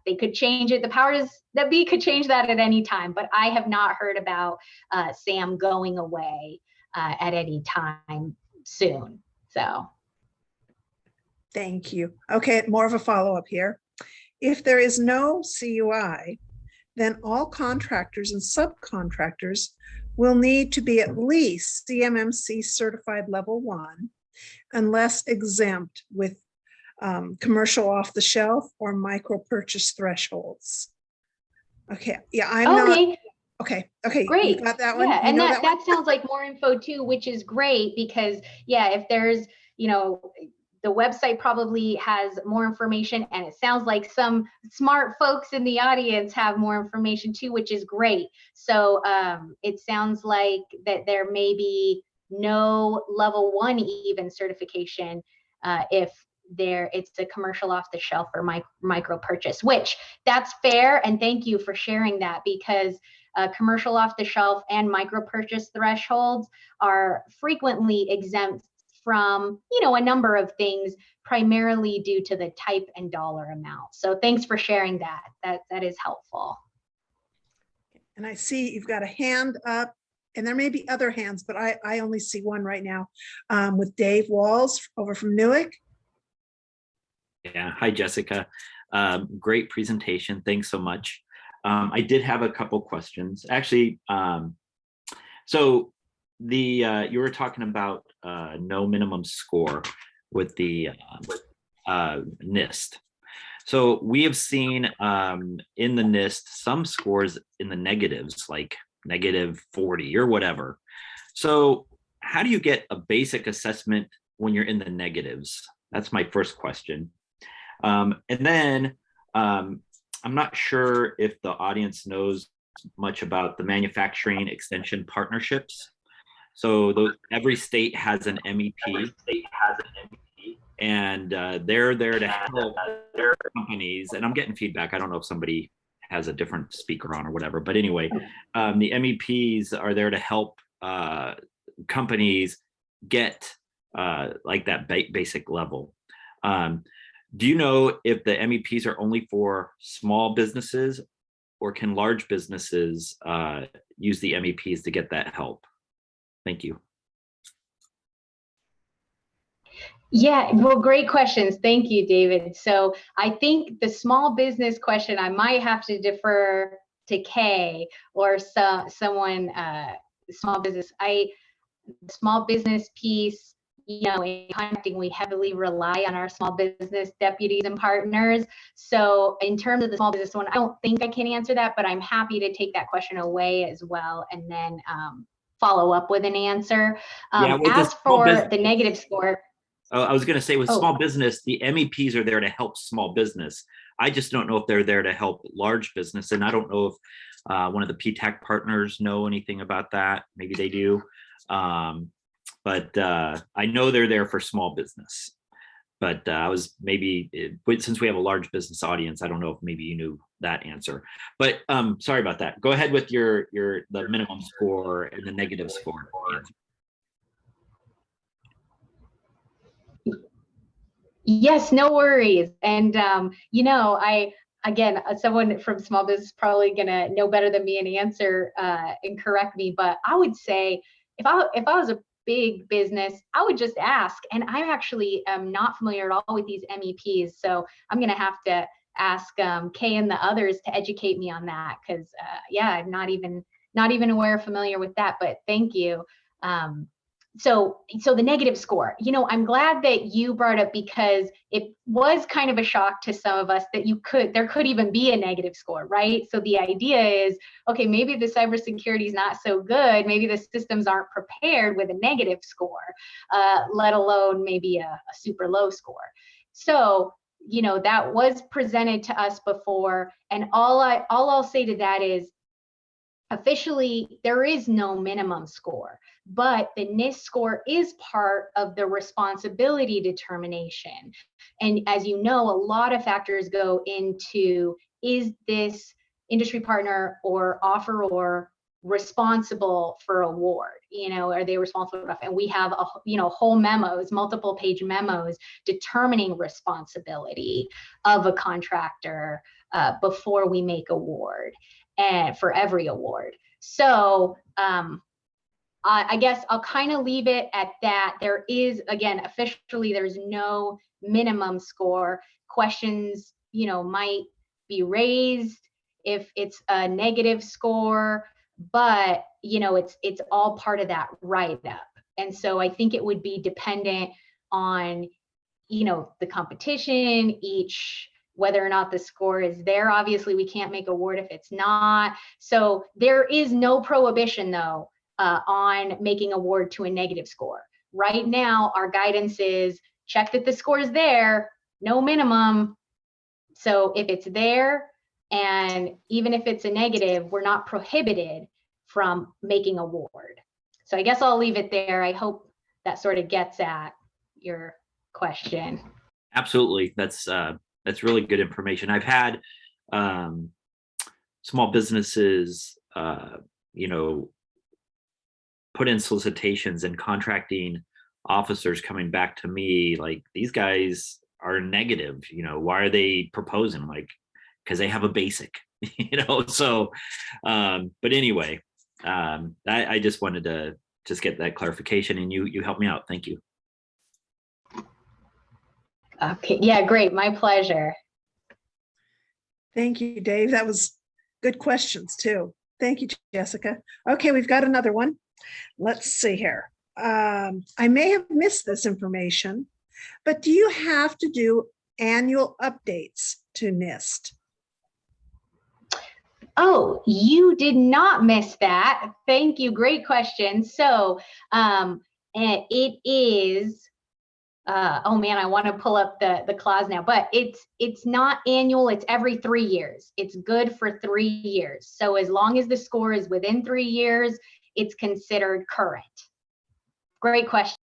they could change it. The powers that be could change that at any time, but I have not heard about SAM going away at any time soon. So. Thank you. Okay, more of a follow-up here. If there is no CUI, then all contractors and subcontractors will need to be at least CMMC certified level 1, unless exempt with commercial off the shelf or micro purchase thresholds. Okay, yeah, I'm okay. not. Okay, great. You got that one? Yeah, and that sounds like more info too, which is great, because if there's, the website probably has more information, and it sounds like some smart folks in the audience have more information too, which is great. So it sounds like that there may be no level 1 even certification if it's a commercial off the shelf or micro purchase, which that's fair. And thank you for sharing that, because commercial off the shelf and micro purchase thresholds are frequently exempt from, a number of things, primarily due to the type and dollar amount. So thanks for sharing that. That is helpful. And I see you've got a hand up and there may be other hands, but I only see one right now, with Dave Walls over from Newark. Yeah, hi Jessica. Great presentation. Thanks so much. I did have a couple questions. Actually, so you were talking about no minimum score with the NIST. So we have seen in the NIST some scores in the negatives, like -40 or whatever. So how do you get a basic assessment when you're in the negatives? That's my first question. And then I'm not sure if the audience knows much about the manufacturing extension partnerships. So every state has an MEP, and they're there to help their companies. And I'm getting feedback. I don't know if somebody has a different speaker on or whatever, but anyway, the MEPs are there to help companies get like that basic level. Do you know if the MEPs are only for small businesses, or can large businesses use the MEPs to get that help? Thank you. Yeah, well, great questions. Thank you, David. So I think the small business question, I might have to defer to Kay or someone, small business piece, you know, in contracting, we heavily rely on our small business deputies and partners. So in terms of the small business one, I don't think I can answer that, but I'm happy to take that question away as well, and then follow up with an answer. As for the negative score, I was going to say with small business, the MEPs are there to help small business. I just don't know if they're there to help large business. And I don't know if one of the PTAC partners know anything about that. Maybe they do. But I know they're there for small business. But I was since we have a large business audience, I don't know if maybe you knew that answer. But sorry about that. Go ahead with the minimum score and the negative score answer. Yes, no worries. And, you know, again, someone from small business probably gonna know better than me and answer and correct me, but I would say if I was a big business, I would just ask. And I actually am not familiar at all with these MEPs, so I'm gonna have to ask Kay and the others to educate me on that, because yeah, I'm not even familiar with that. But thank you. So the negative score, you know, I'm glad that you brought up, because it was kind of a shock to some of us that there could even be a negative score, right? So the idea is, okay, maybe the cybersecurity is not so good. Maybe the systems aren't prepared with a negative score, let alone maybe a super low score. So, you know, that was presented to us before. And all I'll say to that is, officially, there is no minimum score, but the NIST score is part of the responsibility determination. And as you know, a lot of factors go into, is this industry partner or offeror responsible for award? You know, are they responsible enough? And we have whole memos, multiple page memos determining responsibility of a contractor before we make award. And for every award. So I guess I'll kind of leave it at that. There is, again, officially, there's no minimum score. Questions, you know, might be raised if it's a negative score, but, you know, it's all part of that write-up. And so I think it would be dependent on, you know, the competition, whether or not the score is there. Obviously, we can't make award if it's not. So there is no prohibition, though, on making award to a negative score. Right now, our guidance is check that the score is there, no minimum. So if it's there, and even if it's a negative, we're not prohibited from making award. So I guess I'll leave it there. I hope that sort of gets at your question. Absolutely. That's really good information. I've had small businesses, you know, put in solicitations, and contracting officers coming back to me like, these guys are negative, you know, why are they proposing? Like, because they have a basic, you know. So but anyway, I just wanted to just get that clarification, and you helped me out. Thank you. Okay, yeah, great, my pleasure. Thank you, Dave. That was good questions too. Thank you, Jessica. Okay, we've got another one. Let's see here. I may have missed this information, but do you have to do annual updates to NIST? Oh, you did not miss that. Thank you. Great question. So it is, oh man, I want to pull up the clause now, but it's not annual, it's every 3 years. It's good for 3 years. So as long as the score is within 3 years, it's considered current. Great question.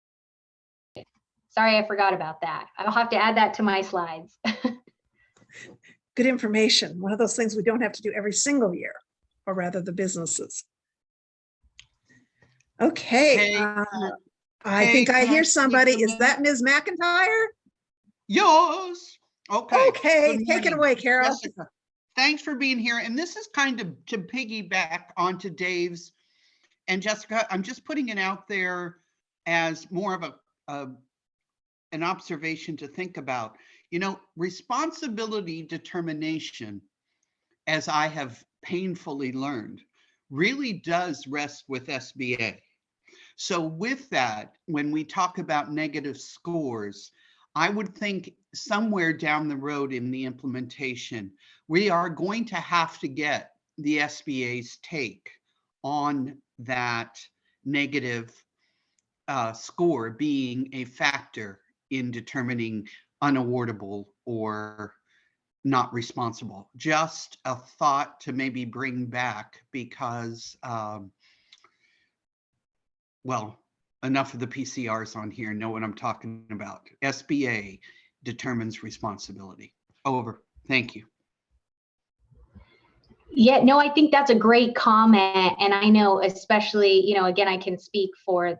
Sorry, I forgot about that. I'll have to add that to my slides. Good information. One of those things we don't have to do every single year, or rather the businesses. Okay. I think I hear somebody. Is that Ms. McIntyre? Yours. Okay. Okay, Good take it morning, away, Carol. Jessica. Thanks for being here. And this is kind of to piggyback onto Dave's. And Jessica, I'm just putting it out there as more of an observation to think about. You know, responsibility determination, as I have painfully learned, really does rest with SBA. So with that, when we talk about negative scores, I would think somewhere down the road in the implementation, we are going to have to get the SBA's take on that negative score being a factor in determining unawardable or not responsible. Just a thought to maybe bring back, because well, enough of the PCRs on here know what I'm talking about. SBA determines responsibility. Over. Thank you. Yeah, no, I think that's a great comment. And I know, especially, you know, again, I can speak for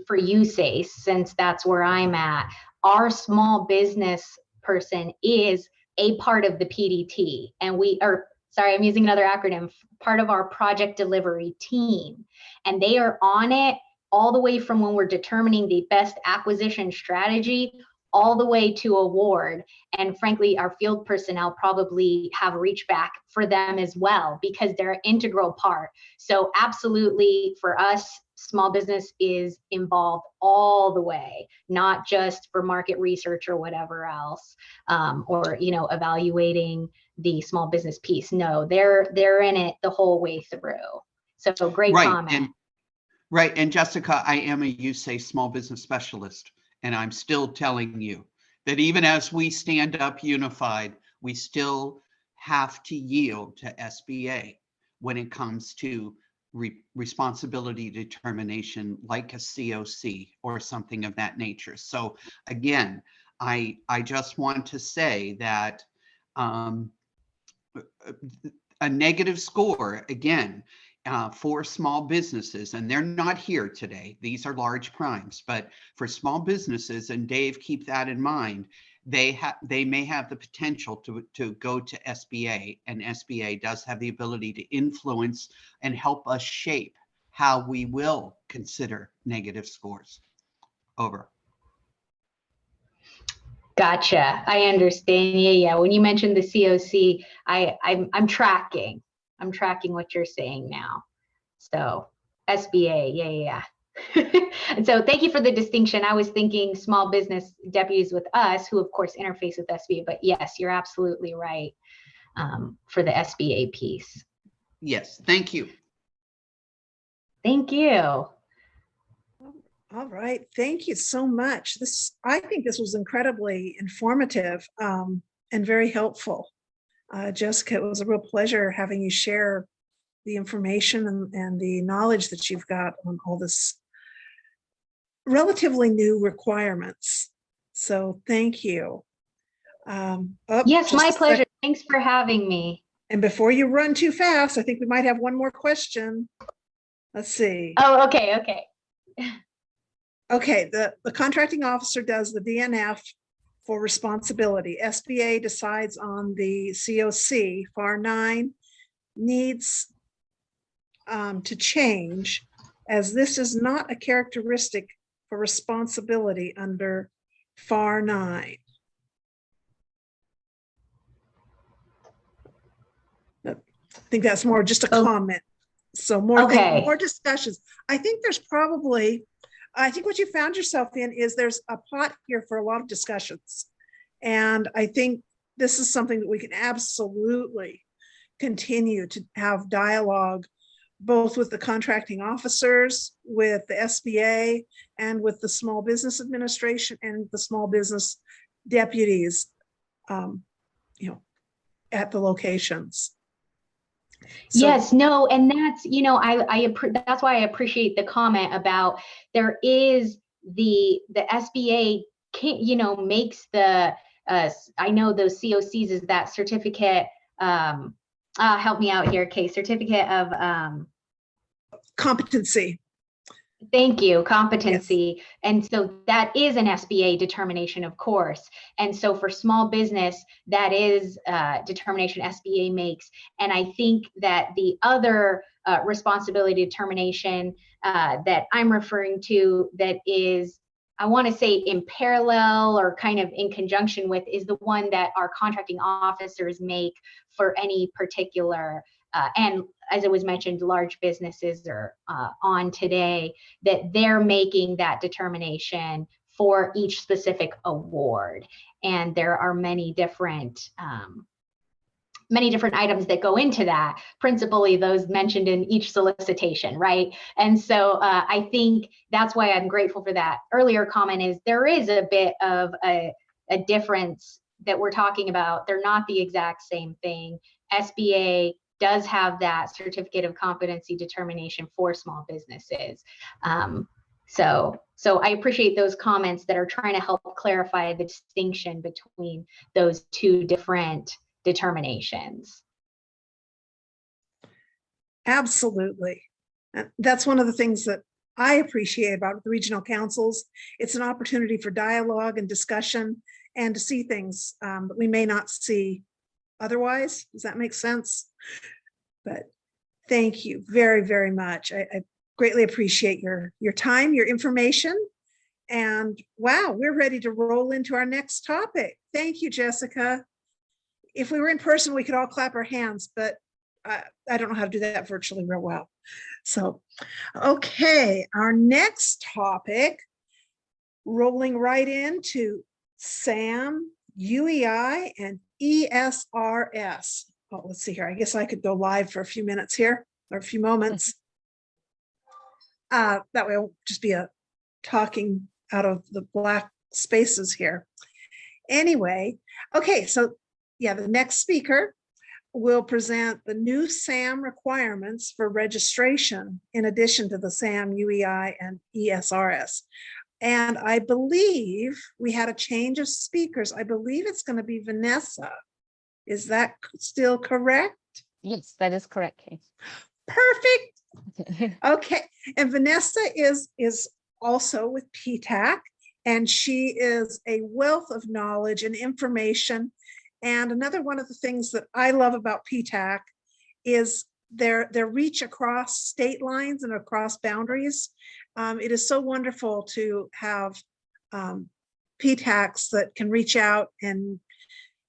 for USACE, since that's where I'm at. Our small business person is a part of the PDT, and we are, sorry, I'm using another acronym, part of our project delivery team. And they are on it all the way from when we're determining the best acquisition strategy all the way to award. And frankly, our field personnel probably have reach back for them as well, because they're an integral part. So absolutely, for us, small business is involved all the way, not just for market research or whatever else, or, you know, evaluating the small business piece. No, they're in it the whole way through. So great comment. Right. And Jessica, I am a USACE small business specialist. And I'm still telling you that even as we stand up unified, we still have to yield to SBA when it comes to responsibility determination, like a COC or something of that nature. So again, I just want to say that a negative score, again, for small businesses, and they're not here today, these are large primes, but for small businesses, and Dave, keep that in mind, they may have the potential to go to SBA, and SBA does have the ability to influence and help us shape how we will consider negative scores. Over. Gotcha. I understand. Yeah. When you mentioned the COC, I'm tracking. I'm tracking what you're saying now. So SBA, yeah. And so thank you for the distinction. I was thinking small business deputies with us, who of course interface with SBA, but yes, you're absolutely right for the SBA piece. Yes, thank you. Thank you. All right, thank you so much. I think this was incredibly informative and very helpful. Jessica, it was a real pleasure having you share the information and the knowledge that you've got on all this relatively new requirements. So thank you. Yes, my pleasure. Thanks for having me. And before you run too fast, I think we might have one more question. Let's see. Oh, okay. Okay, the contracting officer does the DNF for responsibility. SBA decides on the COC. FAR 9 needs to change, as this is not a characteristic for responsibility under FAR 9. I think that's more just a Oh. comment. So more, Okay. more discussions. I think there's probably, I think what you found yourself in is there's a pot here for a lot of discussions. And I think this is something that we can absolutely continue to have dialogue, both with the contracting officers, with the SBA, and with the Small Business Administration and the small business deputies, you know, at the locations. So- Yes, no, and that's, you know, that's why I appreciate the comment about there is the SBA can't, you know, makes the I know those COCs is that certificate, help me out here, Kay, certificate of competency. thank you, competency. And so that is an SBA determination, of course. And so for small business, that is determination SBA makes. And I think that the other responsibility determination that I'm referring to that is, I want to say in parallel or kind of in conjunction with, is the one that our contracting officers make for any particular and as it was mentioned, large businesses are on today, that they're making that determination for each specific award. And there are many different items that go into that, principally those mentioned in each solicitation, right? And so I think that's why I'm grateful for that earlier comment, is there is a bit of a difference that we're talking about. They're not the exact same thing. SBA does have that certificate of competency determination for small businesses. So I appreciate those comments that are trying to help clarify the distinction between those two different determinations. Absolutely. That's one of the things that I appreciate about the regional councils. It's an opportunity for dialogue and discussion and to see things that we may not see otherwise. Does that make sense? But thank you very, very much. I greatly appreciate your time, your information. And wow, we're ready to roll into our next topic. Thank you, Jessica. If we were in person, we could all clap our hands, but I don't know how to do that virtually real well. So, okay, our next topic, rolling right into SAM, UEI, and ESRS. Oh, let's see here. I guess I could go live for a few minutes here, or a few moments. That way I'll just be talking out of the black spaces here. Anyway, okay, so yeah, the next speaker will present the new SAM requirements for registration in addition to the SAM, UEI, and ESRS. And I believe we had a change of speakers. I believe it's going to be Vanessa. Is that still correct? Yes, that is correct, Kate. Perfect. Okay. And Vanessa is also with PTAC, and she is a wealth of knowledge and information. And another one of the things that I love about PTAC is their reach across state lines and across boundaries. It is so wonderful to have PTACs that can reach out and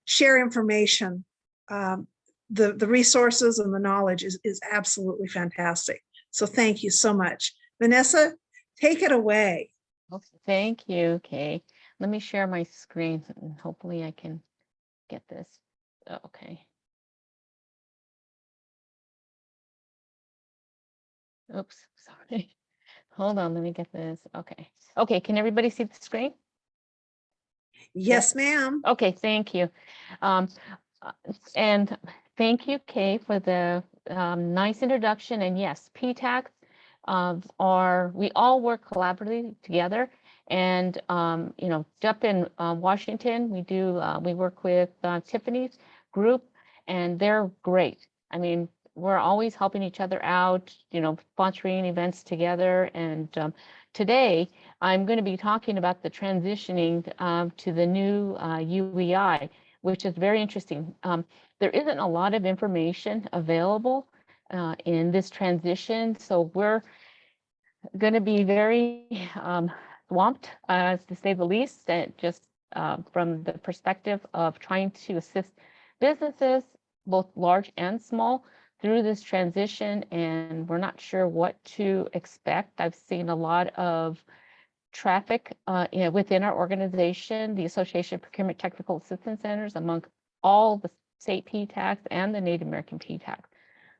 share information. The resources and the knowledge is absolutely fantastic. So thank you so much. Vanessa, take it away. Okay, thank you, Kay. Let me share my screen and hopefully I can get this. Okay. Oops, sorry. Hold on, let me get this. Okay. Okay, can everybody see the screen? Yes, ma'am. Okay, thank you. And thank you, Kay, for the nice introduction. And yes, PTAC we all work collaboratively together. And you know, up in Washington, we work with Tiffany's group, and they're great. I mean, we're always helping each other out, you know, sponsoring events together. And today, I'm going to be talking about the transitioning to the new UEI, which is very interesting. There isn't a lot of information available in this transition. So we're going to be very swamped, to say the least, and just from the perspective of trying to assist businesses, both large and small, through this transition, and we're not sure what to expect. I've seen a lot of traffic within our organization, the Association of Procurement Technical Assistance Centers, among all the state PTACs and the Native American PTACs.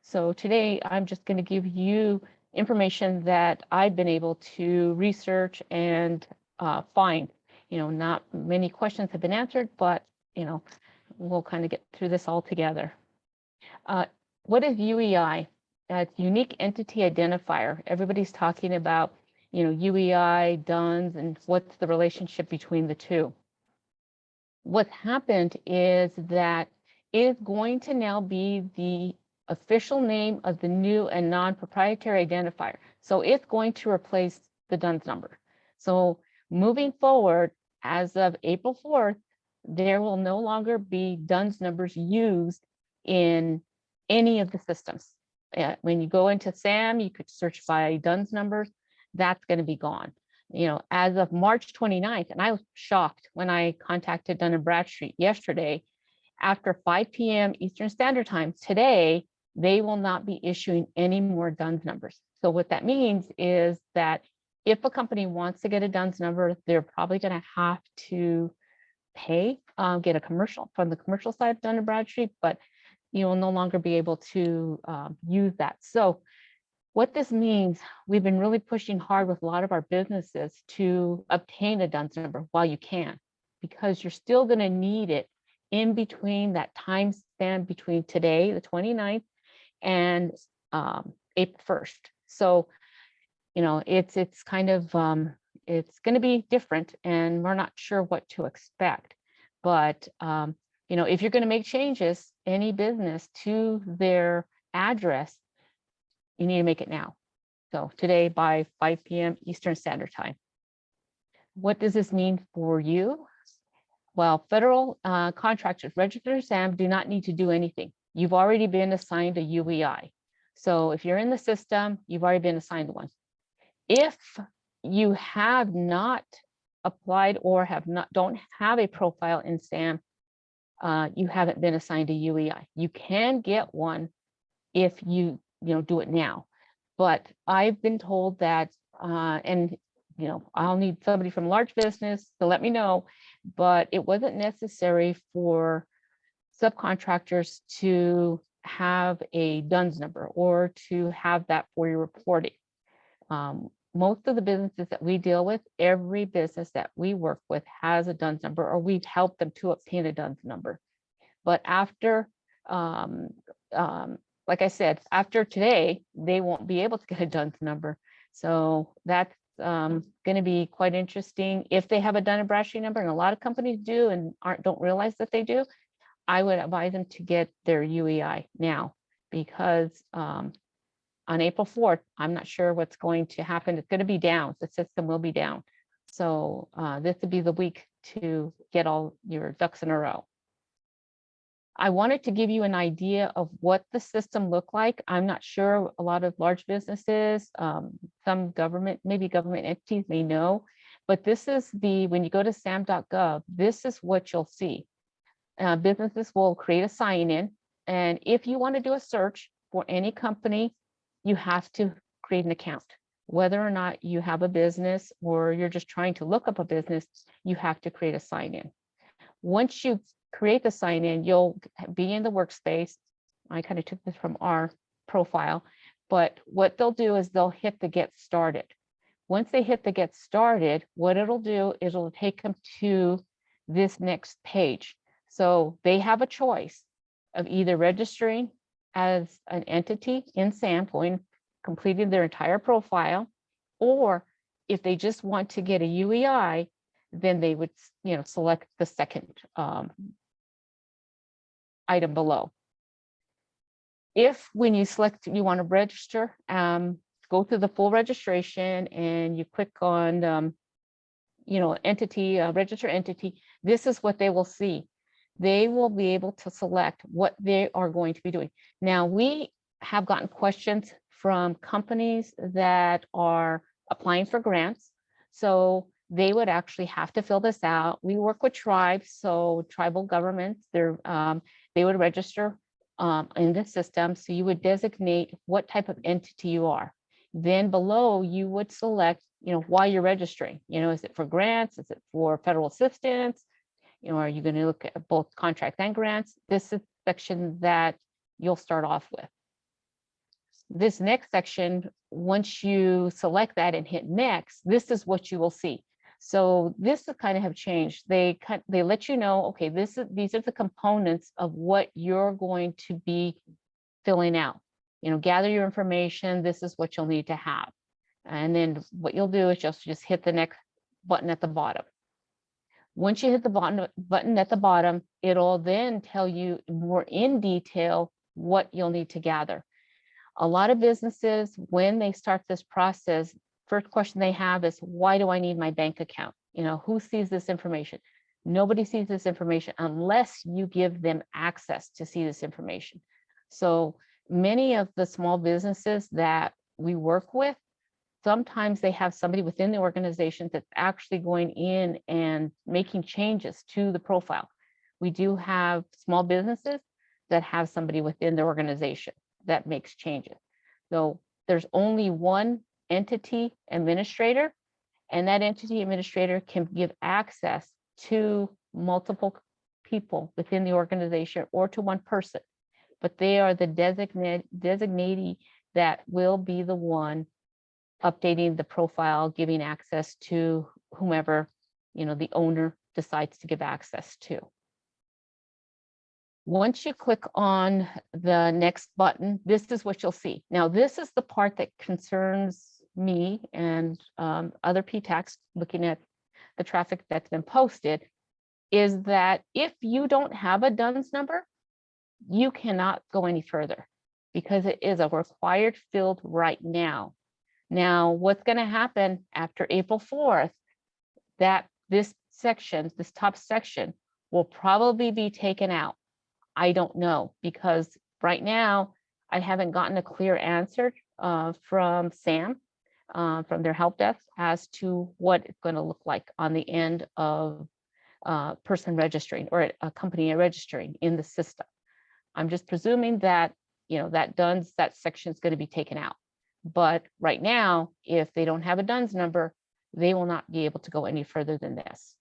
So today, I'm just going to give you information that I've been able to research and find. Not many questions have been answered, but we'll kind of get through this all together. What is UEI? It's Unique Entity Identifier. Everybody's talking about, UEI, DUNS, and what's the relationship between the two. What's happened is that it is going to now be the official name of the new and non-proprietary identifier. So it's going to replace the DUNS number. So moving forward, as of April 4th, there will no longer be DUNS numbers used in any of the systems. When you go into SAM, you could search by DUNS numbers. That's going to be gone. As of March 29th, and I was shocked when I contacted Dun & Bradstreet yesterday, after 5 p.m. Eastern Standard Time today, they will not be issuing any more DUNS numbers. So what that means is that if a company wants to get a DUNS number, they're probably going to have to pay, get a commercial from the commercial side of Dun & Bradstreet, but you will no longer be able to use that. So what this means, we've been really pushing hard with a lot of our businesses to obtain a DUNS number while you can, because you're still going to need it in between that time span between today, the 29th, and April 1st. So, it's kind of, it's going to be different, and we're not sure what to expect. But, if you're going to make changes, any business, to their address, you need to make it now. So today by 5 p.m. Eastern Standard Time. What does this mean for you? Well, federal contractors registered in SAM do not need to do anything. You've already been assigned a UEI. So if you're in the system, you've already been assigned one. If you have not applied or don't have a profile in SAM, you haven't been assigned a UEI. You can get one if you do it now. But I've been told that, and I'll need somebody from large business to let me know, but it wasn't necessary for subcontractors to have a DUNS number or to have that for your reporting. Most of the businesses that we deal with, every business that we work with has a DUNS number, or we've helped them to obtain a DUNS number. But after, like I said, after today, they won't be able to get a DUNS number. So that's going to be quite interesting. If they have a Dun & Bradstreet number, and a lot of companies do and don't realize that they do, I would advise them to get their UEI now, because on April 4th, I'm not sure what's going to happen. It's going to be down. The system will be down. So this would be the week to get all your ducks in a row. I wanted to give you an idea of what the system looked like. I'm not sure a lot of large businesses, some government, maybe government entities may know, but this is when you go to sam.gov, this is what you'll see. Businesses will create a sign-in, and if you want to do a search for any company, you have to create an account. Whether or not you have a business or you're just trying to look up a business, you have to create a sign-in. Once you create the sign-in, you'll be in the workspace. I kind of took this from our profile, but what they'll do is they'll hit the get started. Once they hit the get started, what it'll do is it'll take them to this next page. So they have a choice of either registering as an entity in SAM, completing their entire profile, or if they just want to get a UEI, then they would select the second item below. If when you select you want to register, go through the full registration and you click on entity, register entity, this is what they will see. They will be able to select what they are going to be doing. Now, we have gotten questions from companies that are applying for grants. So they would actually have to fill this out. We work with tribes, so tribal governments, they would register in the system. So you would designate what type of entity you are. Then below you would select, why you're registering. Is it for grants? Is it for federal assistance? Are you going to look at both contract and grants? This is the section that you'll start off with. This next section, once you select that and hit next, this is what you will see. So this is kind of have changed. They let you know, okay, these are the components of what you're going to be filling out. Gather your information. This is what you'll need to have. And then what you'll do is just hit the next button at the bottom. Once you hit the button at the bottom, it'll then tell you more in detail what you'll need to gather. A lot of businesses, when they start this process, first question they have is, why do I need my bank account? Who sees this information? Nobody sees this information unless you give them access to see this information. So many of the small businesses that we work with, sometimes they have somebody within the organization that's actually going in and making changes to the profile. We do have small businesses that have somebody within the organization that makes changes. So there's only one entity administrator, and that entity administrator can give access to multiple people within the organization or to one person, but they are the designatee that will be the one updating the profile, giving access to whomever, the owner decides to give access to. Once you click on the next button, this is what you'll see. Now, this is the part that concerns me and other PTACs looking at the traffic that's been posted, is that if you don't have a DUNS number, you cannot go any further because it is a required field right now. Now, what's going to happen after April 4th, that this top section will probably be taken out. I don't know, because right now I haven't gotten a clear answer from SAM, from their help desk, as to what it's going to look like on the end of person registering or a company registering in the system. I'm just presuming that, that DUNS, that section is going to be taken out. But right now, if they don't have a DUNS number, they will not be able to go any further than this.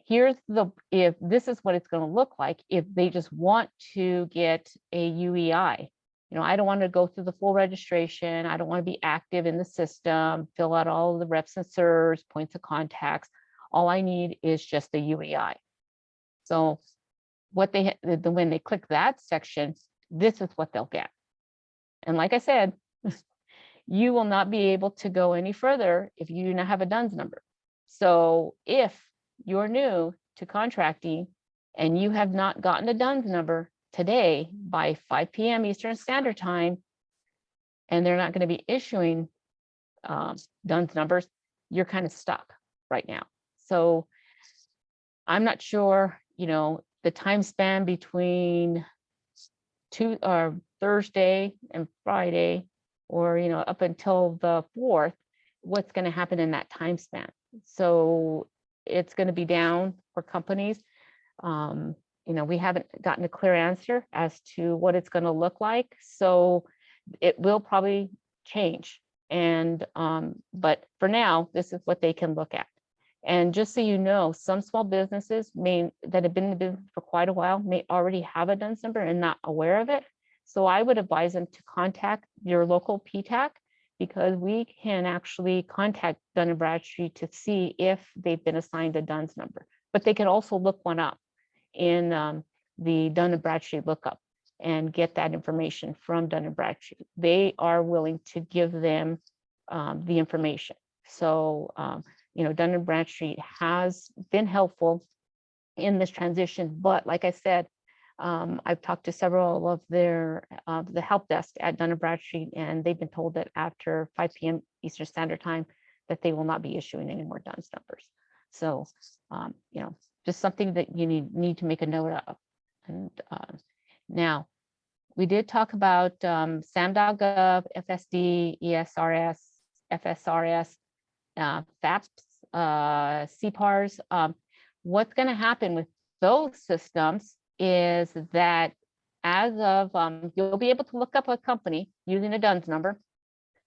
If this is what it's going to look like, if they just want to get a UEI, I don't want to go through the full registration. I don't want to be active in the system, fill out all of the reps and CERs, points of contacts. All I need is just a UEI. So when they click that section, this is what they'll get. And like I said, you will not be able to go any further if you do not have a DUNS number. So if you're new to contracting and you have not gotten a DUNS number today by 5 p.m. Eastern Standard Time, and they're not going to be issuing DUNS numbers, you're kind of stuck right now. So I'm not sure, the time span between Thursday and Friday, or up until the 4th, what's going to happen in that time span. So it's going to be down for companies. We haven't gotten a clear answer as to what it's going to look like. So it will probably change. And but for now, this is what they can look at. And just so you know, some small businesses that have been in the business for quite a while may already have a DUNS number and not aware of it. So I would advise them to contact your local PTAC, because we can actually contact Dun & Bradstreet to see if they've been assigned a DUNS number. But they can also look one up in the Dun & Bradstreet lookup and get that information from Dun & Bradstreet. They are willing to give them the information. So, Dun & Bradstreet has been helpful in this transition. But like I said, I've talked to several of the help desk at Dun & Bradstreet, and they've been told that after 5 p.m. Eastern Standard Time, that they will not be issuing any more DUNS numbers. So, just something that you need to make a note of. And now, We did talk about SAM.gov, FSD, ESRS, FSRS, FAPS, CPARS. What's going to happen with those systems is that as of, you'll be able to look up a company using a DUNS number,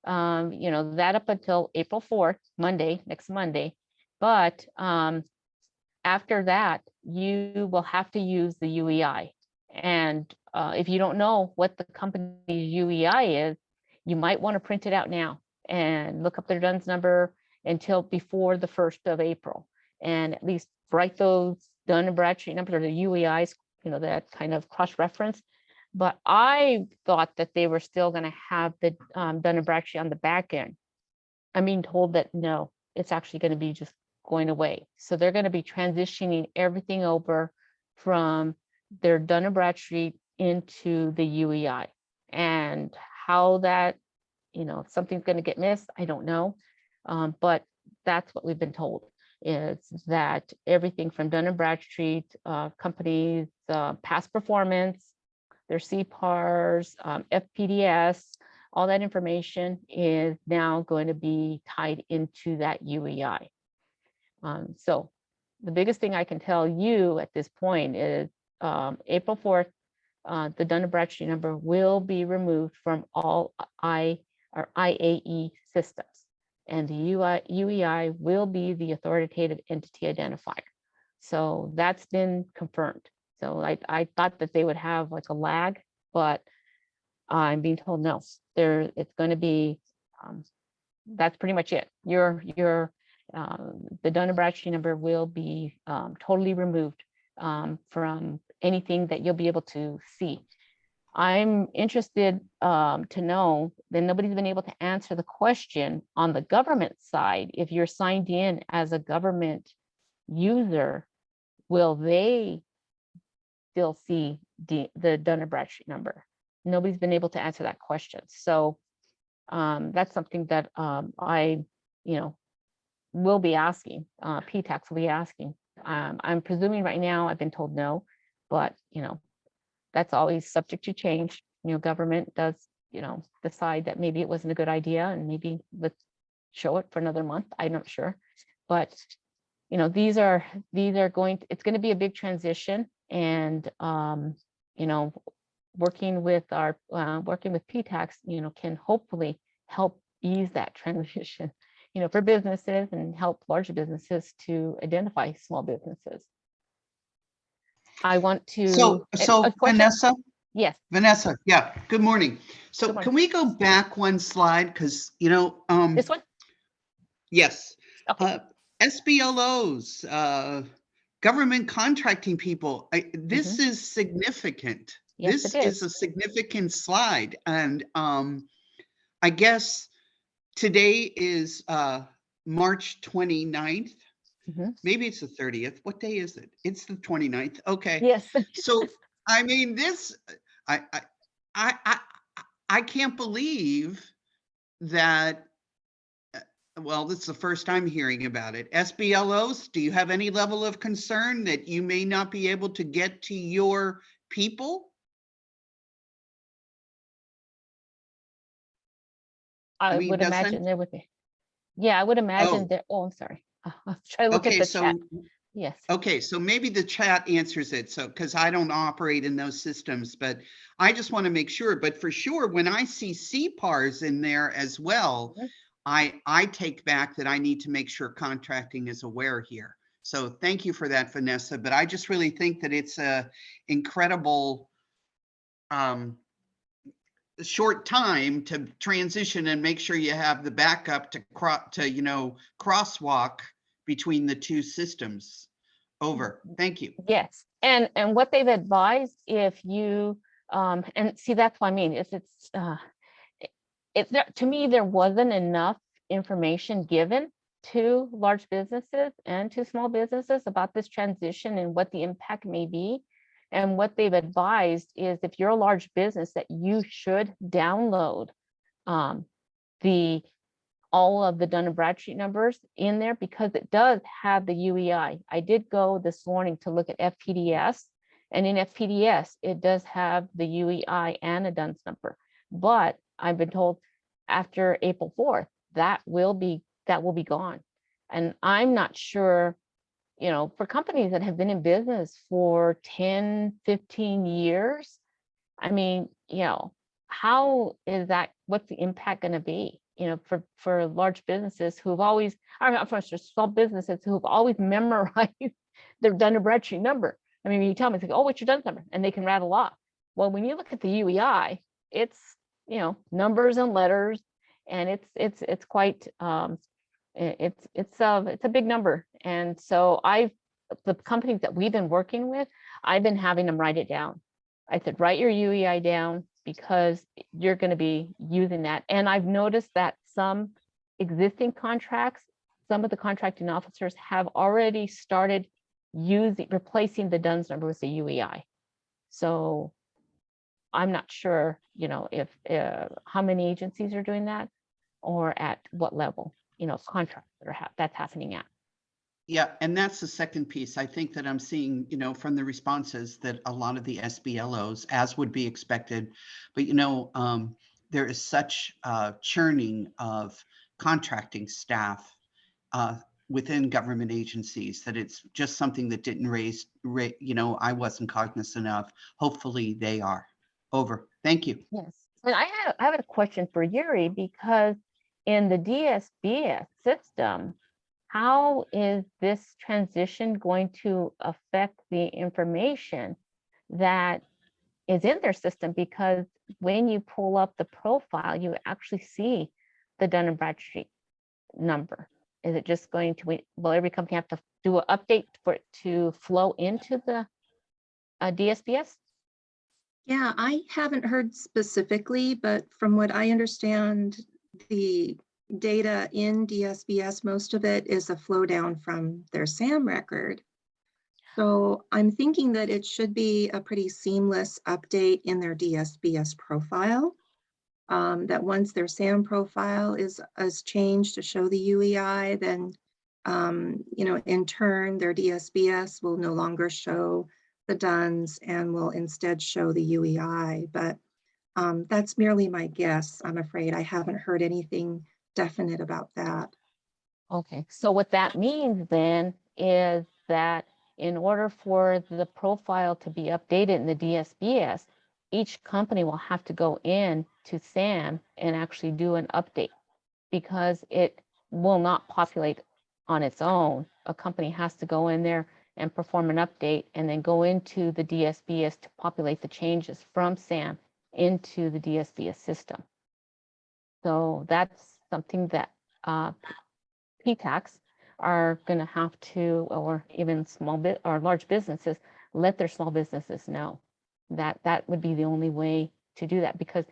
that up until April 4th, next Monday. But after that, you will have to use the UEI. And if you don't know what the company's UEI is, you might want to print it out now and look up their DUNS number until before the 1st of April. And at least write those Dun and Bradstreet numbers or the UEIs, that kind of cross-reference. But I thought that they were still going to have the Dun and Bradstreet on the back end. I'm being told that no, it's actually going to be just going away. So they're going to be transitioning everything over from their Dun and Bradstreet into the UEI. And how that, if something's going to get missed, I don't know. But that's what we've been told, is that everything from Dun and Bradstreet companies, past performance, their CPARs, FPDS, all that information is now going to be tied into that UEI. So the biggest thing I can tell you at this point is April 4th, the Dun and Bradstreet number will be removed from all IAE systems. And the UEI will be the authoritative entity identifier. So that's been confirmed. So I thought that they would have like a lag, but I'm being told no. It's going to be, that's pretty much it. The Dun and Bradstreet number will be totally removed from anything that you'll be able to see. I'm interested to know that nobody's been able to answer the question on the government side. If you're signed in as a government user, will they still see the Dun and Bradstreet number? Nobody's been able to answer that question. So that's something that I, will be asking, PTAX will be asking. I'm presuming right now, I've been told no, but, that's always subject to change. Government does, decide that maybe it wasn't a good idea and maybe let's show it for another month. I'm not sure. But, these are going, it's going to be a big transition. And, working with PTAX, can hopefully help ease that transition, for businesses and help larger businesses to identify small businesses. I want to. So Vanessa? Yes. Vanessa, yeah, good morning. So Good morning. can we go back one slide? Because, This one? yes. Okay. SBLOs, government contracting people, this is significant. Yes, This it is a significant slide. And I guess today is March 29th. Maybe it's the 30th. What day is it? It's the 29th. Okay. Yes. So, I mean, this, I can't believe that, well, this is the first time hearing about it. SBLOs, do you have any level of concern that you may not be able to get to your people? I would imagine there would be. Yeah, I would imagine that. Oh, I'm sorry. I'll try to look at the chat. Yes. Okay, so maybe the chat answers it. So, because I don't operate in those systems, but I just want to make sure. But for sure, when I see CPARs in there as well, I take back that I need to make sure contracting is aware here. So thank you for that, Vanessa. But I just really think that it's a incredible short time to transition and make sure you have the backup to crosswalk between the two systems. Over. Thank you. Yes. And what they've advised, if you and see, that's what I mean, is to me, there wasn't enough information given to large businesses and to small businesses about this transition and what the impact may be. And what they've advised is if you're a large business that you should download all of the Dun and Bradstreet numbers in there, because it does have the UEI. I did go this morning to look at FPDS, And in FPDS, it does have the UEI and a DUNS number. But I've been told after April 4th, that will be gone. And I'm not sure, you know, for companies that have been in business for 10, 15 years, I mean, you know, how is that, what's the impact going to be? You know, for large businesses who've always, or not for small businesses who've always memorized their Dun & Bradstreet number. I mean, when you tell them, it's like, oh, what's your DUNS number? And they can rattle off. Well, when you look at the UEI, it's, you know, numbers and letters, and it's quite, it's a big number. And so the companies that we've been working with, I've been having them write it down. I said, write your UEI down because you're going to be using that. And I've noticed that some existing contracts, some of the contracting officers have already started replacing the DUNS number with the UEI. So I'm not sure, you know, if how many agencies are doing that or at what level, you know, contracts that's happening at. Yeah, and that's the second piece. I think that I'm seeing, you know, from the responses that a lot of the SBLOs, as would be expected, but, you know, there is such churning of contracting staff within government agencies that it's just something that didn't you know, I wasn't cognizant of. Hopefully they are. Over. Thank you. Yes. And I have a question for Yuri, because in the DSBS system, how is this transition going to affect the information that is in their system? Because when you pull up the profile, you actually see the Dun & Bradstreet number. Is it just going to, will every company have to do an update for it to flow into the DSBS? Yeah, I haven't heard specifically, but from what I understand, the data in DSBS, most of it is a flow down from their SAM record. So I'm thinking that it should be a pretty seamless update in their DSBS profile. That once their SAM profile is changed to show the UEI, then you know, in turn, their DSBS will no longer show the DUNS and will instead show the UEI. But that's merely my guess. I'm afraid I haven't heard anything definite about that. Okay, so what that means then is that in order for the profile to be updated in the DSBS, each company will have to go in to SAM and actually do an update, because it will not populate on its own. A company has to go in there and perform an update and then go into the DSBS to populate the changes from SAM into the DSBS system. So that's something that PTACs are going to have to, or even large businesses, let their small businesses know that would be the only way to do that. Because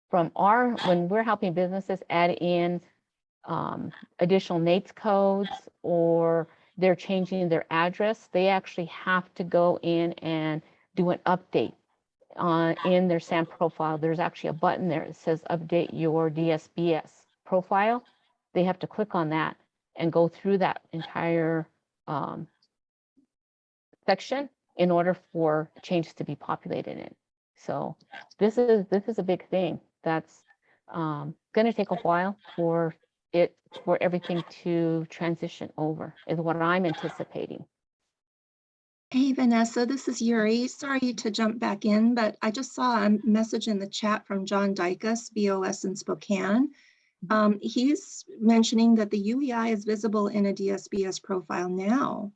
when we're helping businesses add in additional NAICS codes, or they're changing their address, they actually have to go in and do an update in their SAM profile. There's actually a button there that says update your DSBS profile. They have to click on that and go through that entire section in order for changes to be populated in. So this is a big thing that's going to take a while for everything to transition over, is what I'm anticipating. Hey, Vanessa, this is Yuri. Sorry to jump back in, but I just saw a message in the chat from John Dykus, BOS in Spokane. He's mentioning that the UEI is visible in a DSBS profile now.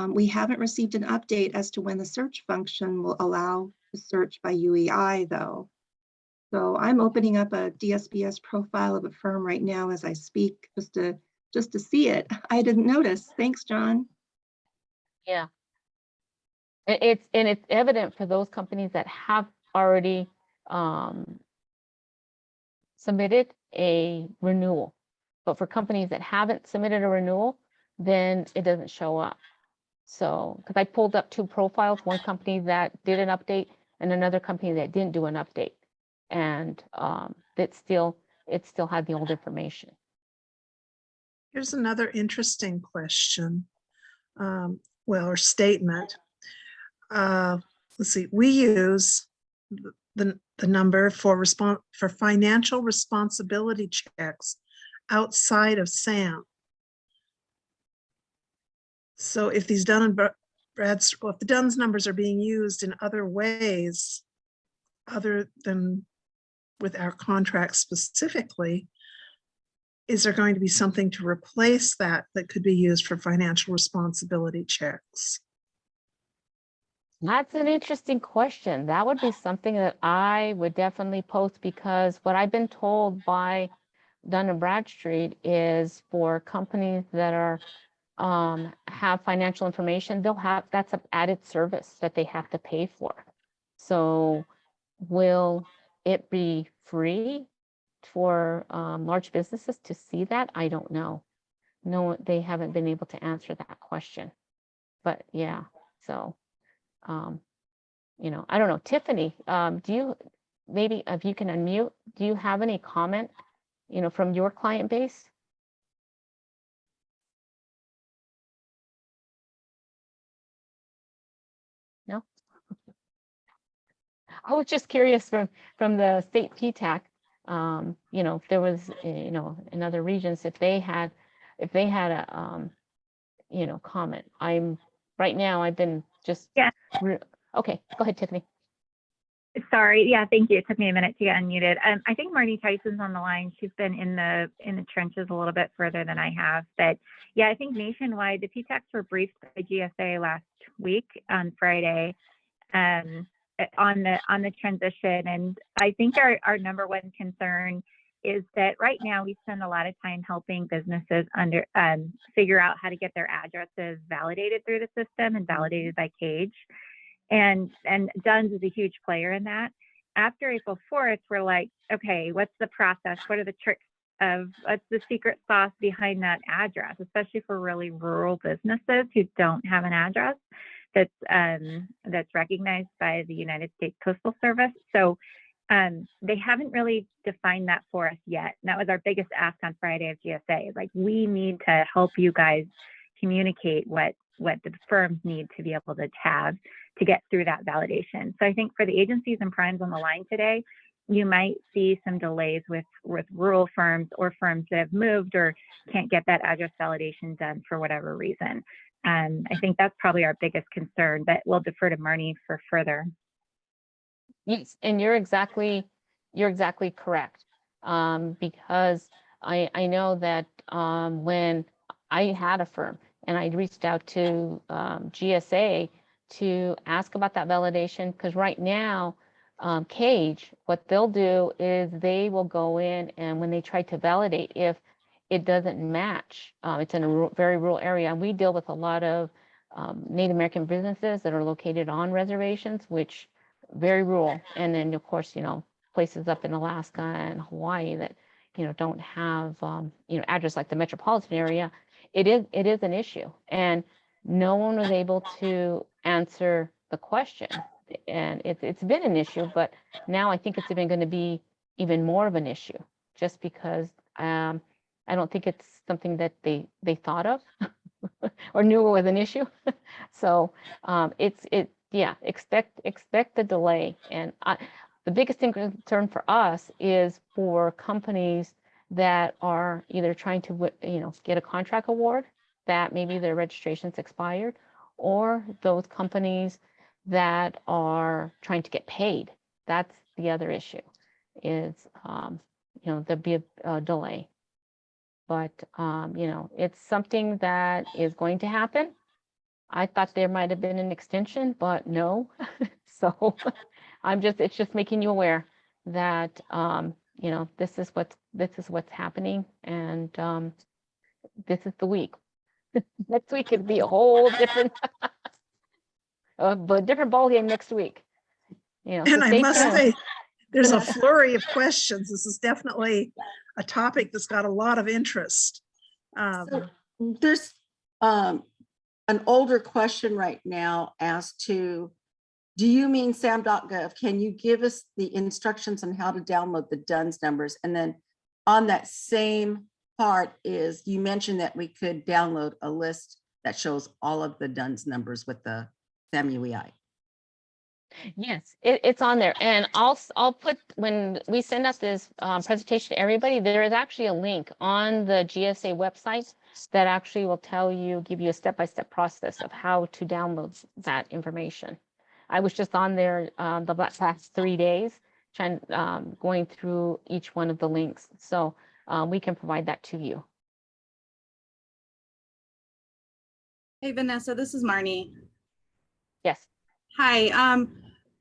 We haven't received an update as to when the search function will allow the search by UEI, though. So I'm opening up a DSBS profile of a firm right now as I speak, just to see it. I didn't notice. Thanks, John. Yeah. It's evident for those companies that have already submitted a renewal. But for companies that haven't submitted a renewal, then it doesn't show up. So, because I pulled up two profiles, one company that did an update and another company that didn't do an update. And it still had the old information. Here's another interesting question, or statement. let's see, we use the number for financial responsibility checks outside of SAM. So if these Dun and Bradstreet, if the DUNS numbers are being used in other ways, other than with our contract specifically, is there going to be something to replace that could be used for financial responsibility checks? That's an interesting question. That would be something that I would definitely post, because what I've been told by Dun & Bradstreet is for companies that are have financial information, that's an added service that they have to pay for. So will it be free for large businesses to see that? I don't know. No, they haven't been able to answer that question. But yeah, so you know, I don't know. Tiffany, do you, maybe if you can unmute, do you have any comment, you know, from your client base? No? I was just curious from the state PTAC, you know, if there was, you know, in other regions, if they had a, you know, comment. Right now I've been just. Yeah. Okay, go ahead, Tiffany. Sorry. Yeah, thank you. It took me a minute to get unmuted. I think Marty Tyson's on the line. She's been in the trenches a little bit further than I have. But yeah, I think nationwide, the PTACs were briefed by GSA last week on Friday on the transition. And I think our number one concern is that right now we spend a lot of time helping businesses figure out how to get their addresses validated through the system and validated by Cage. And DUNS is a huge player in that. After April 4th, we're like, okay, what's the process? What are the tricks what's the secret sauce behind that address, especially for really rural businesses who don't have an address that's recognized by the United States Postal Service. So they haven't really defined that for us yet. And that was our biggest ask on Friday of GSA. Like, we need to help you guys communicate what the firms need to be able to have to get through that validation. So I think for the agencies and primes on the line today, you might see some delays with rural firms or firms that have moved or can't get that address validation done for whatever reason. I think that's probably our biggest concern, but we'll defer to Marnie for further. Yes, and you're exactly correct. Because I know that when I had a firm and I reached out to GSA to ask about that validation, because right now, Cage, what they'll do is they will go in, and when they try to validate, if it doesn't match, it's in a very rural area, and we deal with a lot of Native American businesses that are located on reservations, which very rural. And then of course, you know, places up in Alaska and Hawaii that, you know, don't have, you know, address like the metropolitan area. It is an issue, and no one was able to answer the question. And it's been an issue, but now I think it's even going to be even more of an issue, just because I don't think it's something that they thought of or knew it was an issue. So yeah, expect the delay. And the biggest concern for us is for companies that are either trying to, you know, get a contract award that maybe their registration's expired, or those companies that are trying to get paid. That's the other issue, is, you know, there'll be a delay. But, you know, it's something that is going to happen. I thought there might have been an extension, but no. So it's just making you aware that, you know, this is what's happening, and this is the week. Next week could be a whole different, but different ballgame next week. You know, so And I must tuned. say, there's a flurry of questions. This is definitely a topic that's got a lot of interest. So there's an older question right now as to, do you mean SAM.gov? Can you give us the instructions on how to download the DUNS numbers? And then on that same part is, you mentioned that we could download a list that shows all of the DUNS numbers with the SAM UEI. Yes, it's on there. And I'll put, when we send out this presentation to everybody, there is actually a link on the GSA website that actually will tell you, give you a step-by-step process of how to download that information. I was just on there the past 3 days, going through each one of the links. So we can provide that to you. Hey, Vanessa, this is Marnie. Yes. Hi.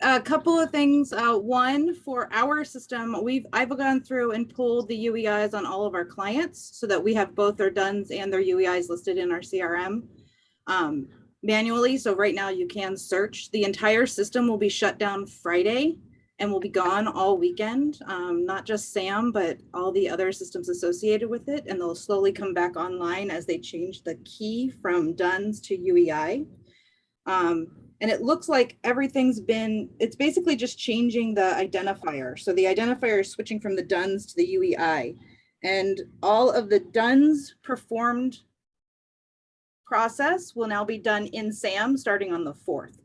A couple of things. One, for our system, I've gone through and pulled the UEIs on all of our clients so that we have both their DUNS and their UEIs listed in our CRM manually. So right now you can search. The entire system will be shut down Friday and will be gone all weekend. Not just SAM, but all the other systems associated with it. And they'll slowly come back online as they change the key from DUNS to UEI. And it looks like it's basically just changing the identifier. So the identifier is switching from the DUNS to the UEI. And all of the DUNS performed process will now be done in SAM starting on the 4th.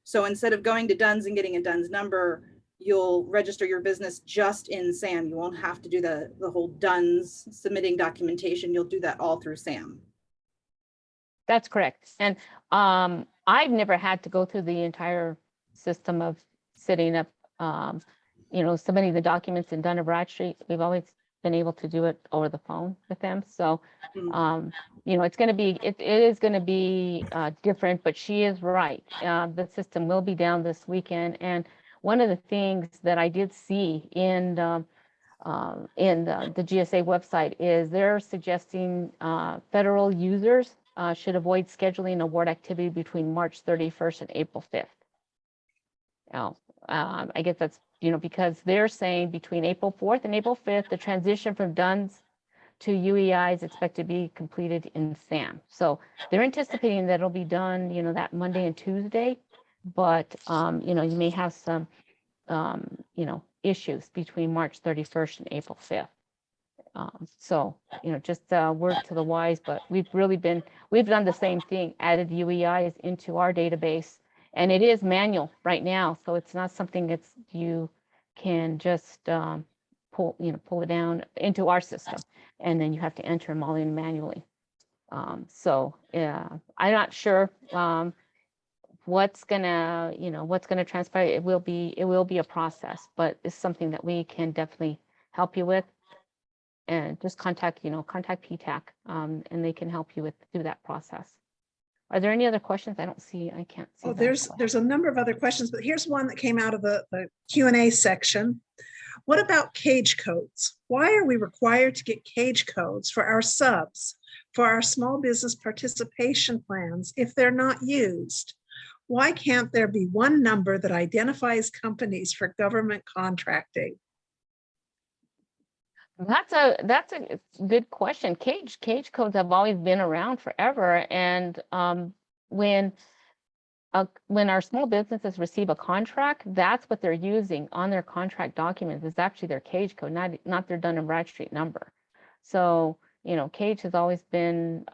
So instead of going to DUNS and getting a DUNS number, you'll register your business just in SAM. You won't have to do the whole DUNS submitting documentation. You'll do that all through SAM. That's correct. And I've never had to go through the entire system of setting up, submitting the documents in Dun & Bradstreet. We've always been able to do it over the phone with them. So, it's going to be, it is going to be different, but she is right. The system will be down this weekend. And one of the things that I did see in the GSA website is they're suggesting federal users should avoid scheduling award activity between March 31st and April 5th. Now, I guess that's, because they're saying between April 4th and April 5th, the transition from DUNS to UEI is expected to be completed in SAM. So they're anticipating that it'll be done, that Monday and Tuesday, but, you may have some, issues between March 31st and April 5th. So, just word to the wise, but we've done the same thing, added UEIs into our database, and it is manual right now. So it's not something that you can just pull it down into our system, and then you have to enter them all in manually. So yeah, I'm not sure what's gonna transpire. It will be a process, but it's something that we can definitely help you with. And just contact PTAC, and they can help you through that process. Are there any other questions? I can't see. Oh, there's a number of other questions, but here's one that came out of the Q&A section. What about cage codes? Why are we required to get cage codes for our subs, for our small business participation plans if they're not used? Why can't there be one number that identifies companies for government contracting? That's a good question. Cage codes have always been around forever, and when our small businesses receive a contract, that's what they're using on their contract documents. Is actually their cage code, not their Dun & Bradstreet number. So cage has always been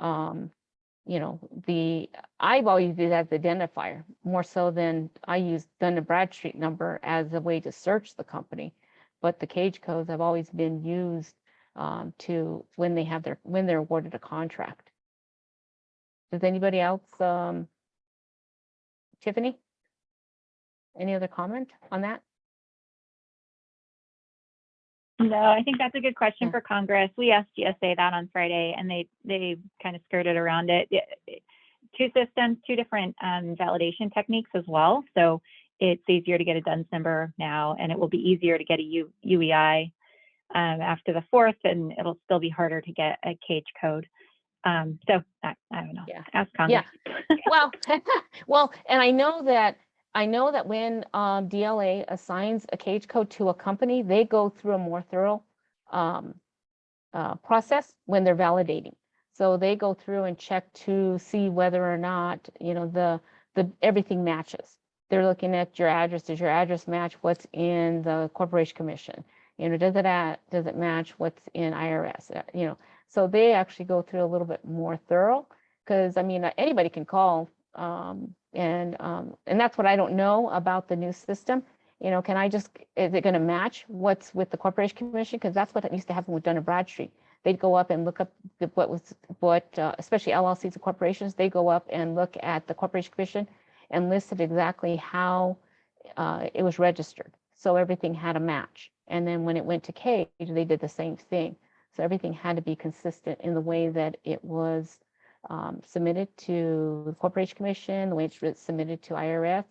I've always used it as the identifier more so than I use Dun & Bradstreet number as a way to search the company. But the cage codes have always been used to when they're awarded a contract. Does anybody else, Tiffany? Any other comment on that? No, I think that's a good question Yeah. for Congress. We asked GSA that on Friday, and they kind of skirted around it. Two systems, two different validation techniques as well. So it's easier to get a DUNS number now, and it will be easier to get a UEI after the 4th, and it'll still be harder to get a cage code. So I don't know. Yeah. Ask Congress. Yeah. Well, and I know that when DLA assigns a cage code to a company, they go through a more thorough process when they're validating. So they go through and check to see whether or not the everything matches. They're looking at your address. Does your address match what's in the Corporation Commission? Does it match what's in IRS? So they actually go through a little bit more thorough, because anybody can call, and that's what I don't know about the new system. You know, can I just, is it going to match what's with the Corporation Commission? Because that's what used to happen with Dun & Bradstreet. They'd go up and look up especially LLCs and corporations, they go up and look at the Corporation Commission and listed exactly how it was registered. So everything had a match. And then when it went to Cage, they did the same thing. So everything had to be consistent in the way that it was submitted to the Corporation Commission, the way it's submitted to IRS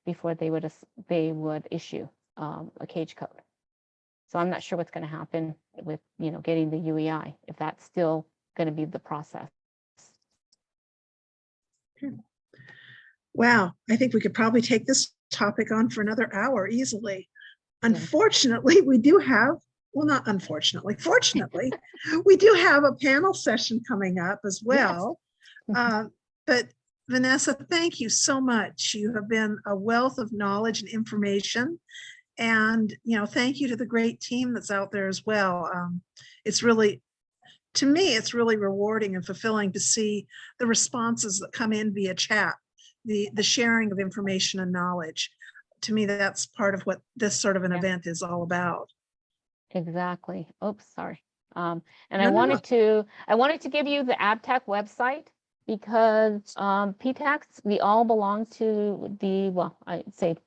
before they would issue a Cage code. So I'm not sure what's going to happen with, you know, getting the UEI, if that's still going to be the process. Wow, I think we could probably take this topic on for another hour easily. Unfortunately, we do have, well, not unfortunately, fortunately, we do have a panel session coming up as well. Yes. But Vanessa, thank you so much. You have been a wealth of knowledge and information. And, you know, thank you to the great team that's out there as well. It's really, to me, it's really rewarding and fulfilling to see the responses that come in via chat, the sharing of information and knowledge. To me, that's part of what this sort of an event is all about. Exactly. Oops, sorry. And No, I no, wanted no. to give you the ABTAC website because PTACs, we all belong to the, well, I'd say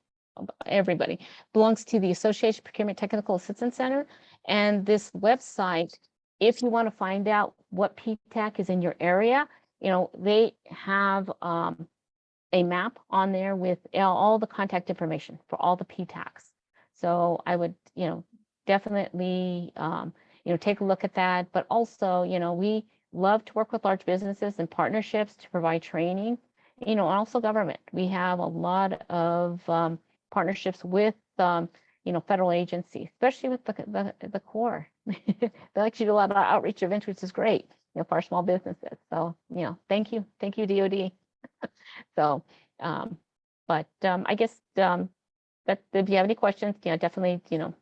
everybody belongs to the Association Procurement Technical Assistance Center. And this website, if you want to find out what PTAC is in your area, you know, they have a map on there with all the contact information for all the PTACs. So I would, you know, definitely, you know, take a look at that. But also, you know, we love to work with large businesses and partnerships to provide training, you know, and also government. We have a lot of partnerships with, you know, federal agencies, especially with the Corps. They actually do a lot of outreach events, which is great, you know, for our small businesses. So, you know, thank you, DoD. So, but I guess that if you have any questions, you know, definitely, you know,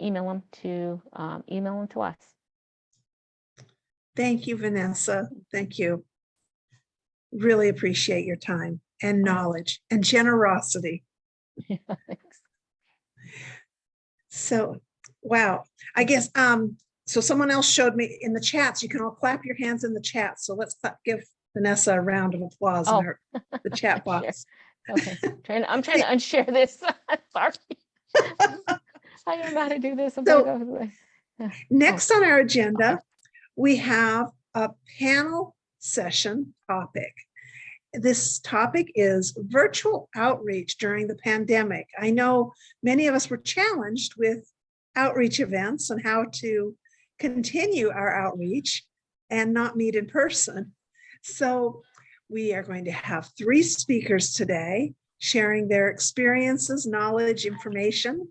email them to us. Thank you, Vanessa. Thank you. Really appreciate your time and knowledge and generosity. Thanks. So, wow, I guess, so someone else showed me in the chats, you can all clap your hands in the chat. So let's give Vanessa a round of applause in the chat box. Okay, I'm trying to unshare this. Sorry. I don't know how to do this. So next on our agenda, we have a panel session topic. This topic is virtual outreach during the pandemic. I know many of us were challenged with outreach events and how to continue our outreach and not meet in person. So we are going to have 3 speakers today sharing their experiences, knowledge, information.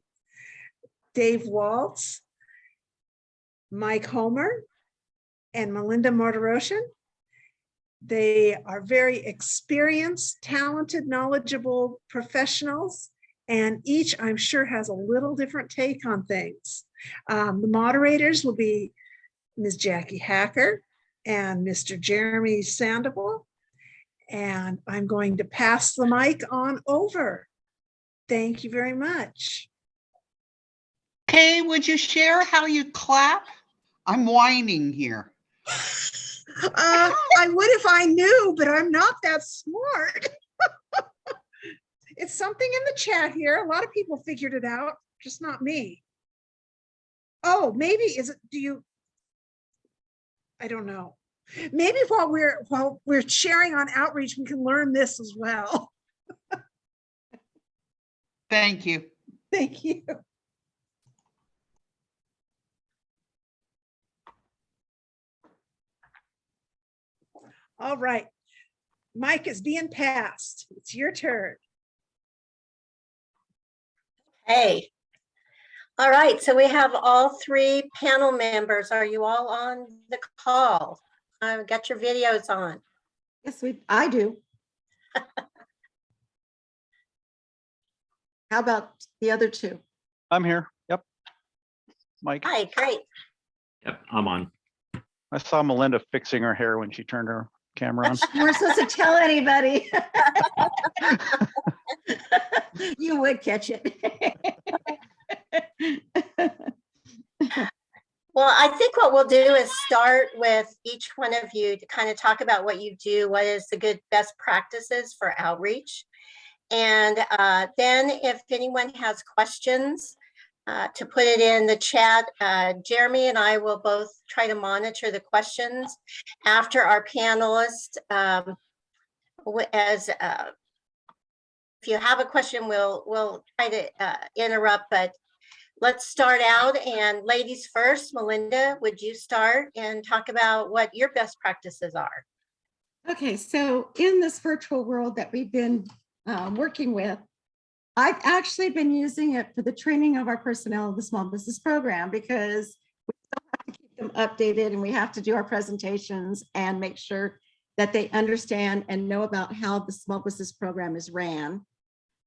Dave Waltz, Mike Homer, and Melinda Martirosyan. They are very experienced, talented, knowledgeable professionals, and each, I'm sure, has a little different take on things. The moderators will be Ms. Jackie Hacker and Mr. Jeremy Sandoval, and I'm going to pass the mic on over. Thank you very much. Kay, would you share how you clap? I'm whining here. I would if I knew, but I'm not that smart. It's something in the chat here. A lot of people figured it out, just not me. Oh, maybe I don't know. Maybe while we're sharing on outreach, we can learn this as well. Thank you. Thank you. All right. Mike is being passed. It's your turn. Hey. All right, so we have all 3 panel members. Are you all on the call? Got your videos on? Yes, I do. How about the other 2? I'm here. Yep. Mike. Hi, great. Yep, I'm on. I saw Melinda fixing her hair when she turned her camera on. We're supposed to tell anybody. you would catch it. Well, I think what we'll do is start with each one of you to kind of talk about what you do, what is the good best practices for outreach. And then if anyone has questions, to put it in the chat, Jeremy and I will both try to monitor the questions after our panelists. If you have a question, we'll try to interrupt, but let's start out. And ladies first, Melinda, would you start and talk about what your best practices are? Okay, so in this virtual world that we've been working with, I've actually been using it for the training of our personnel of the small business program, because we still have to keep them updated and we have to do our presentations and make sure that they understand and know about how the small business program is ran.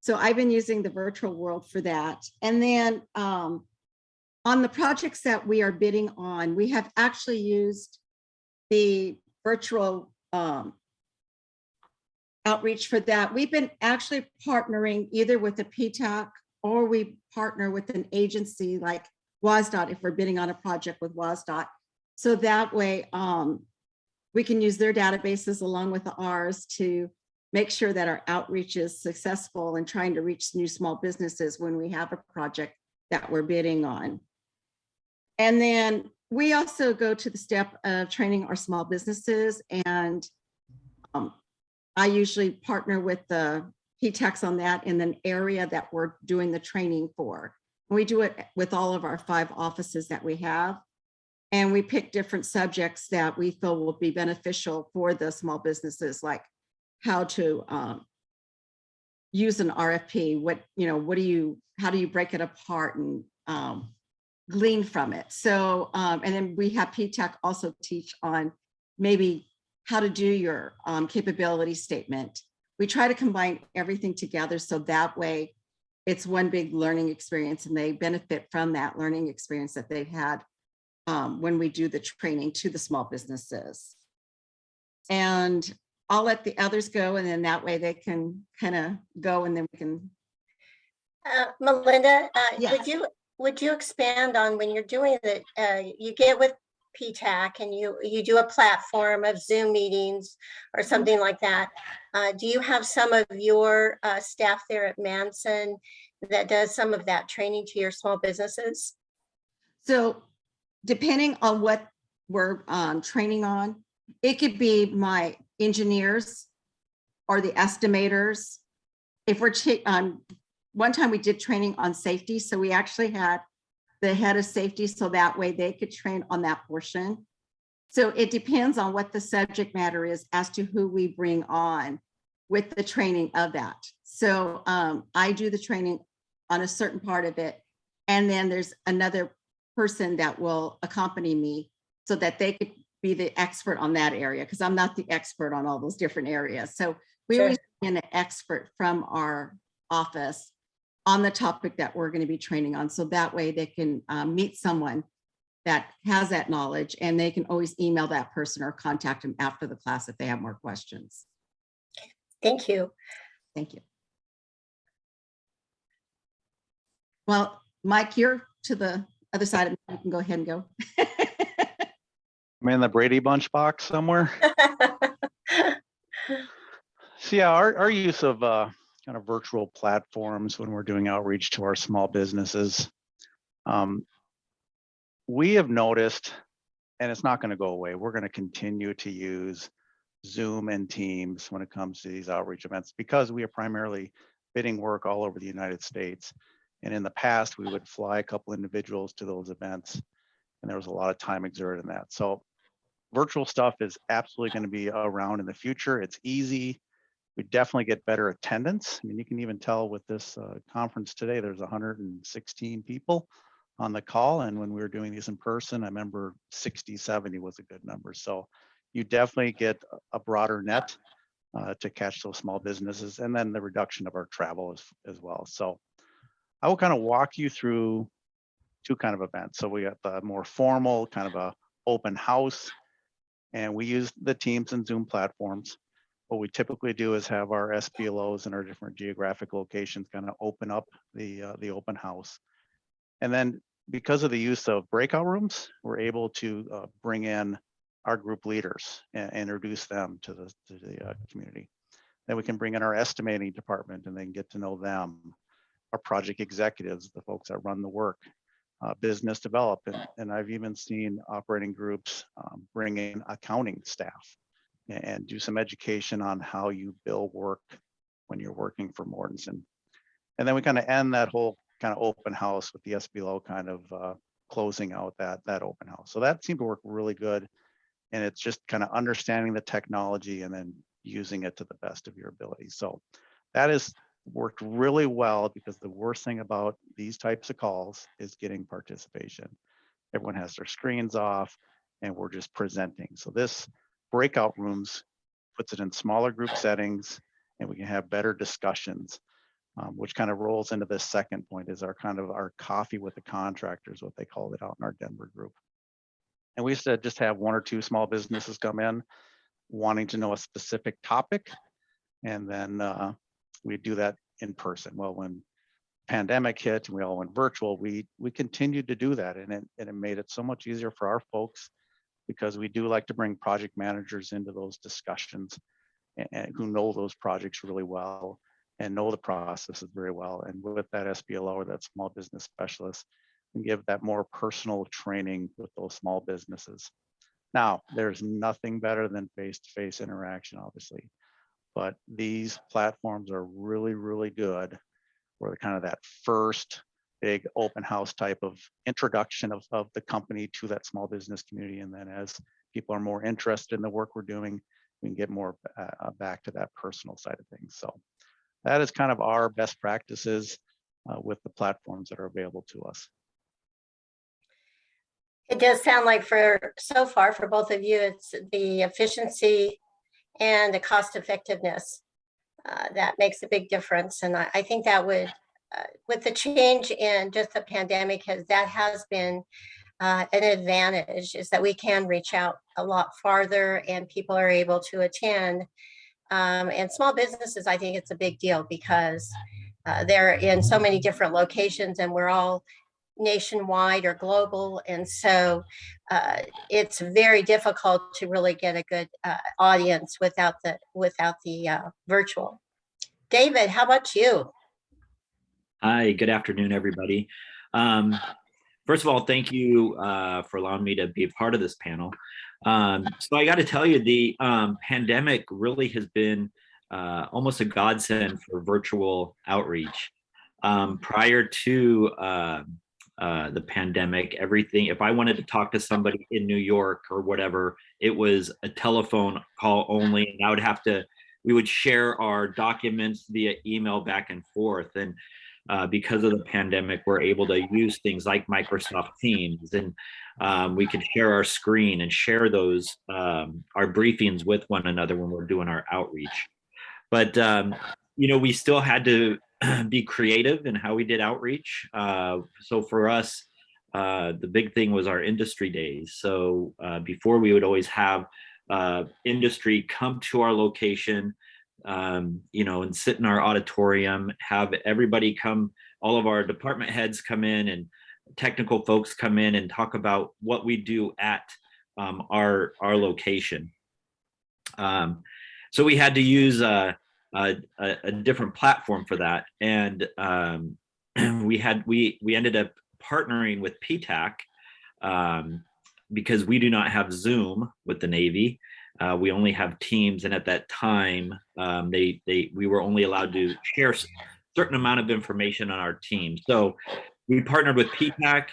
So I've been using the virtual world for that. And then on the projects that we are bidding on, we have actually used the virtual outreach for that. We've been actually partnering either with a PTAC or we partner with an agency like WSDOT if we're bidding on a project with WSDOT. So that way we can use their databases along with ours to make sure that our outreach is successful in trying to reach new small businesses when we have a project that we're bidding on. And then we also go to the step of training our small businesses, and I usually partner with the PTACs on that in an area that we're doing the training for. And we do it with all of our 5 offices that we have. And we pick different subjects that we feel will be beneficial for the small businesses, like how to use an RFP, how do you break it apart and glean from it. So, and then we have PTAC also teach on maybe how to do your capability statement. We try to combine everything together so that way it's one big learning experience and they benefit from that learning experience that they've had when we do the training to the small businesses. And I'll let the others go, and then that way they can kind of go, and then we can. Melinda, Yes. would you expand on when you're doing it? You get with PTAC and you do a platform of Zoom meetings or something like that. Do you have some of your staff there at Manson that does some of that training to your small businesses? So depending on what we're training on, it could be my engineers or the estimators. If we're one time we did training on safety, so we actually had the head of safety, so that way they could train on that portion. So it depends on what the subject matter is as to who we bring on with the training of that. So I do the training on a certain part of it, and then there's another person that will accompany me so that they could be the expert on that area, because I'm not the expert on all those different areas. So we always bring in an expert from our office on the topic that we're going to be training on. So that way they can meet someone that has that knowledge, and they can always email that person or contact them after the class if they have more questions. Thank you. Thank you. Well, Mike, you're to the other side of me. You can go ahead and go. I'm in the Brady Bunch box somewhere. So yeah, our use of kind of virtual platforms when we're doing outreach to our small businesses, we have noticed, and it's not going to go away, we're going to continue to use Zoom and Teams when it comes to these outreach events, because we are primarily bidding work all over the United States. And in the past, we would fly a couple individuals to those events, and there was a lot of time exerted in that. So virtual stuff is absolutely going to be around in the future. It's easy. We definitely get better attendance. I mean, you can even tell with this conference today, there's 116 people on the call. And when we were doing these in person, I remember 60, 70 was a good number. So you definitely get a broader net to catch those small businesses, and then the reduction of our travel as well. So I will kind of walk you through 2 kind of events. So we got the more formal kind of a open house, and we use the Teams and Zoom platforms. what we typically do is have our SBLOs in our different geographic locations kind of open up the open house. And then because of the use of breakout rooms, we're able to bring in our group leaders and introduce them to the community. Then we can bring in our estimating department and they can get to know them. Our project executives, the folks that run the work, business development. And I've even seen operating groups bring in accounting staff and do some education on how you bill work when you're working for Mortensen. And then we kind of end that whole kind of open house with the SBLO kind of closing out that open house. So that seemed to work really good. And it's just kind of understanding the technology and then using it to the best of your ability. So that has worked really well, because the worst thing about these types of calls is getting participation. Everyone has their screens off and we're just presenting. So this breakout rooms puts it in smaller group settings and we can have better discussions, which kind of rolls into this second point, is our kind of our coffee with the contractors, what they called it out in our Denver group. And we used to just have one or two small businesses come in wanting to know a specific topic. And then we do that in person. Well, when pandemic hit and we all went virtual, we continued to do that. And it made it so much easier for our folks, because we do like to bring project managers into those discussions and who know those projects really well and know the processes very well. And with that SBLO or that small business specialist, and give that more personal training with those small businesses. Now, there's nothing better than face-to-face interaction, obviously, but these platforms are really, really good for the kind of that first big open house type of introduction of the company to that small business community. And then as people are more interested in the work we're doing, we can get more back to that personal side of things. So that is kind of our best practices with the platforms that are available to us. It does sound like so far for both of you, it's the efficiency and the cost effectiveness that makes a big difference. And I think that would, with the change in just the pandemic, that has been an advantage, is that we can reach out a lot farther and people are able to attend. And small businesses, I think it's a big deal, because they're in so many different locations and we're all nationwide or global. And so it's very difficult to really get a good audience without the virtual. David, how about you? Hi, good afternoon, everybody. First of all, thank you for allowing me to be a part of this panel. So I got to tell you, the pandemic really has been almost a godsend for virtual outreach. Prior to the pandemic, everything, if I wanted to talk to somebody in New York or whatever, it was a telephone call only, and I would have to, we would share our documents via email back and forth. And because of the pandemic, we're able to use things like Microsoft Teams, and we could share our screen and share those, our briefings with one another when we're doing our outreach. But, you know, we still had to be creative in how we did outreach. So for us, the big thing was our industry days. So before, we would always have industry come to our location, you know, and sit in our auditorium, have everybody come, all of our department heads come in and technical folks come in and talk about what we do at our location. So we had to use a different platform for that. And we ended up partnering with PTAC because we do not have Zoom with the Navy. We only have Teams, and at that time, we were only allowed to share a certain amount of information on our team. So we partnered with PTAC,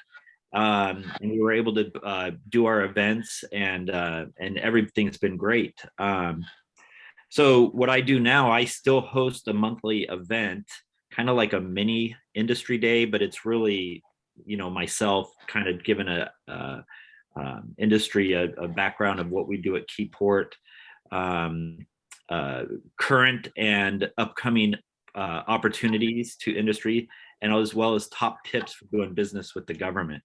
and we were able to do our events, and everything's been great. So what I do now, I still host a monthly event, kind of like a mini industry day, but it's really, you know, myself kind of giving a industry a background of what we do at Keyport, current and upcoming opportunities to industry, and as well as top tips for doing business with the government.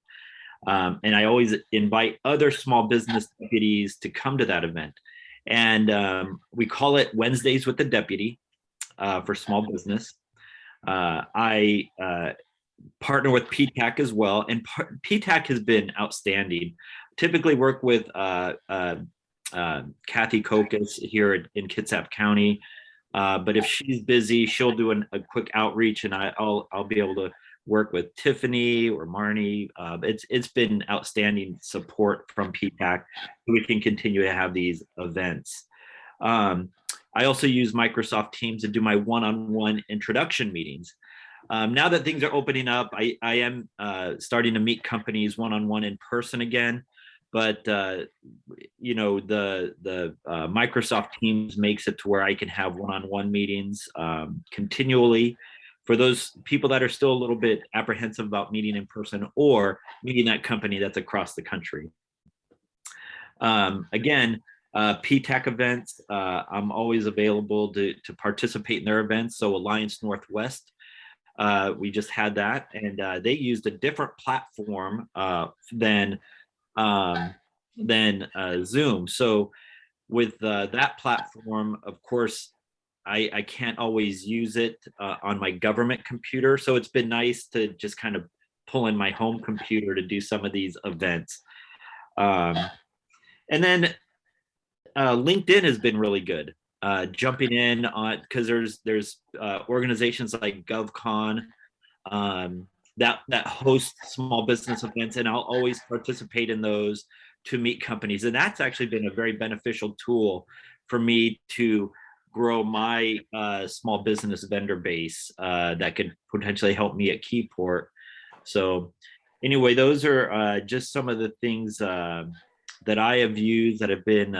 And I always invite other small business deputies to come to that event. And we call it Wednesdays with the Deputy for small business. I partner with PTAC as well, and PTAC has been outstanding. Typically work with Kathy Kokas here in Kitsap County, but if she's busy, she'll do a quick outreach, and I'll be able to work with Tiffany or Marnie. It's been outstanding support from PTAC, so we can continue to have these events. I also use Microsoft Teams to do my one-on-one introduction meetings. Now that things are opening up, I am starting to meet companies one-on-one in person again. But you know, the Microsoft Teams makes it to where I can have one-on-one meetings continually for those people that are still a little bit apprehensive about meeting in person or meeting that company that's across the country. Again, PTAC events, I'm always available to participate in their events. So Alliance Northwest, we just had that, and they used a different platform than Zoom. So with that platform, of course, I can't always use it on my government computer. So it's been nice to just kind of pull in my home computer to do some of these events. And then LinkedIn has been really good. Jumping in on, because there's organizations like GovCon that host small business events, and I'll always participate in those to meet companies. And that's actually been a very beneficial tool for me to grow my small business vendor base that could potentially help me at Keyport. So anyway, those are just some of the things that I have used that have been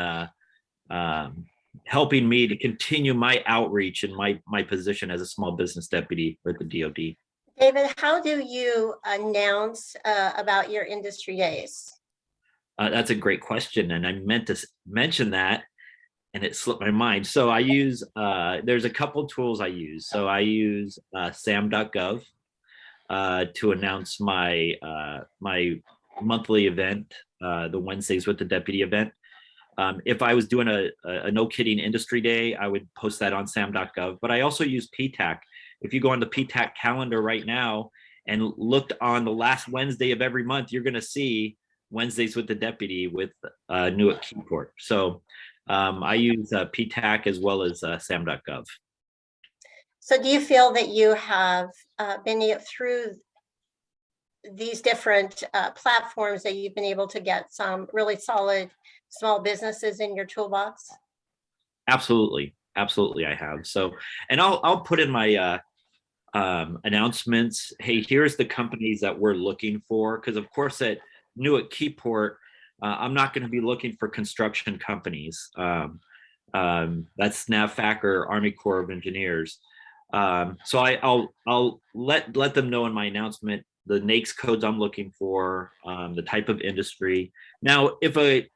helping me to continue my outreach and my position as a small business deputy with the DoD. David, how do you announce about your industry days? That's a great question, and I meant to mention that, and it slipped my mind. So I use, there's a couple tools I use. So I use sam.gov to announce my my monthly event, the Wednesdays with the Deputy event. If I was doing a no kidding industry day, I would post that on sam.gov, but I also use PTAC. If you go on the PTAC calendar right now and looked on the last Wednesday of every month, you're going to see Wednesdays with the Deputy with Newark Keyport. So I use PTAC as well as sam.gov. So do you feel that you have been through these different platforms that you've been able to get some really solid small businesses in your toolbox? Absolutely. Absolutely, I have. So, and I'll put in my announcements. Hey, here's the companies that we're looking for. Because of course at Newark Keyport, I'm not going to be looking for construction companies. That's NAVFAC or Army Corps of Engineers. So I'll let them know in my announcement the NAICS codes I'm looking for, the type of industry. Now, if a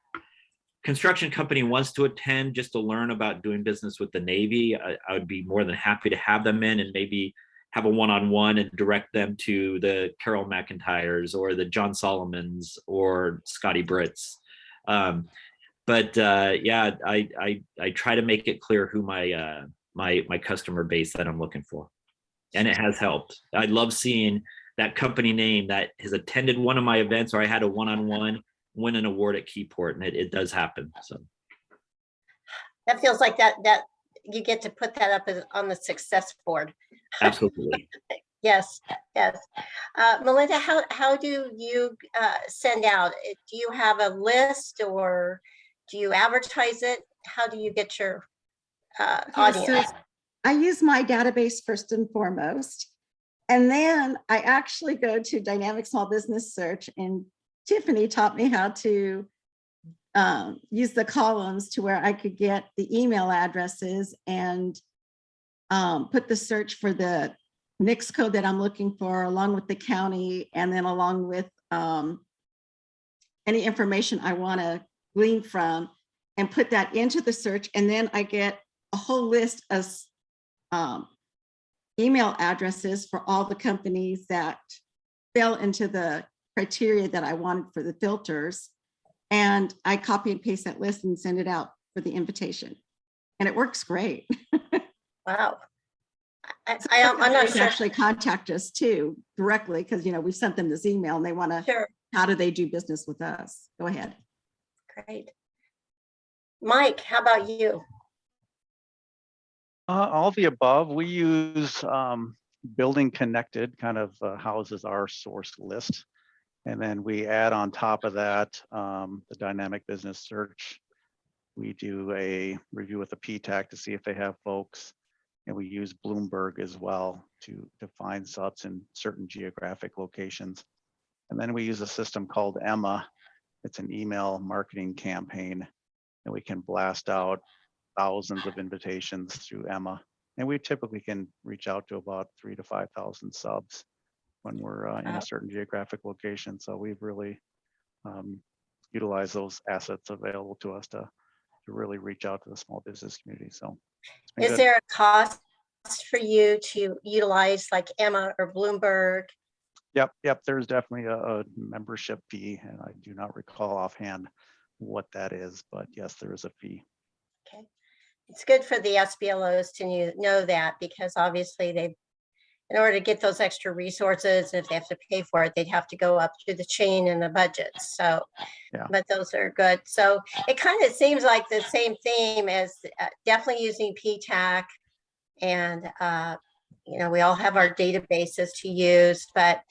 construction company wants to attend just to learn about doing business with the Navy, I would be more than happy to have them in and maybe have a one-on-one and direct them to the Carol McIntyres or the John Solomons or Scotty Britts. But yeah, I try to make it clear who my my customer base that I'm looking for, and it has helped. I love seeing that company name that has attended one of my events, or I had a one-on-one, win an award at Keyport, and it does happen. So that feels like that you get to put that up on the success board. Absolutely. Yes, yes. Melinda, how do you send out? Do you have a list or do you advertise it? How do you get your audience? So I use my database first and foremost, and then I actually go to Dynamic Small Business Search, and Tiffany taught me how to use the columns to where I could get the email addresses and put the search for the NAICS code that I'm looking for, along with the county, and then along with any information I want to glean from, and put that into the search. And then I get a whole list of email addresses for all the companies that fell into the criteria that I wanted for the filters. And I copy and paste that list and send it out for the invitation. And it works great. Wow. I'm not Companies sure. actually contact us too directly because, you know, we sent them this email and they want to, Sure. how do they do business with us? Go ahead. Great. Mike, how about you? All the above. We use Building Connected, kind of houses our source list. And then we add on top of that the dynamic business search. We do a review with the PTAC to see if they have folks. And we use Bloomberg as well to find subs in certain geographic locations. And then we use a system called Emma. It's an email marketing campaign, and we can blast out thousands of invitations through Emma. And we typically can reach out to about 3,000 to 5,000 subs when we're in a certain geographic location. So we've really utilized those assets available to us to really reach out to the small business community. So is there a cost for you to utilize like Emma or Bloomberg? Yep. There's definitely a membership fee, and I do not recall offhand what that is, but yes, there is a fee. Okay. It's good for the SBLOs to know that, because obviously they, in order to get those extra resources, if they have to pay for it, they'd have to go up through the chain in the budgets. So, yeah. But those are good. So it kind of seems like the same theme as definitely using PTAC, and you know, we all have our databases to use, but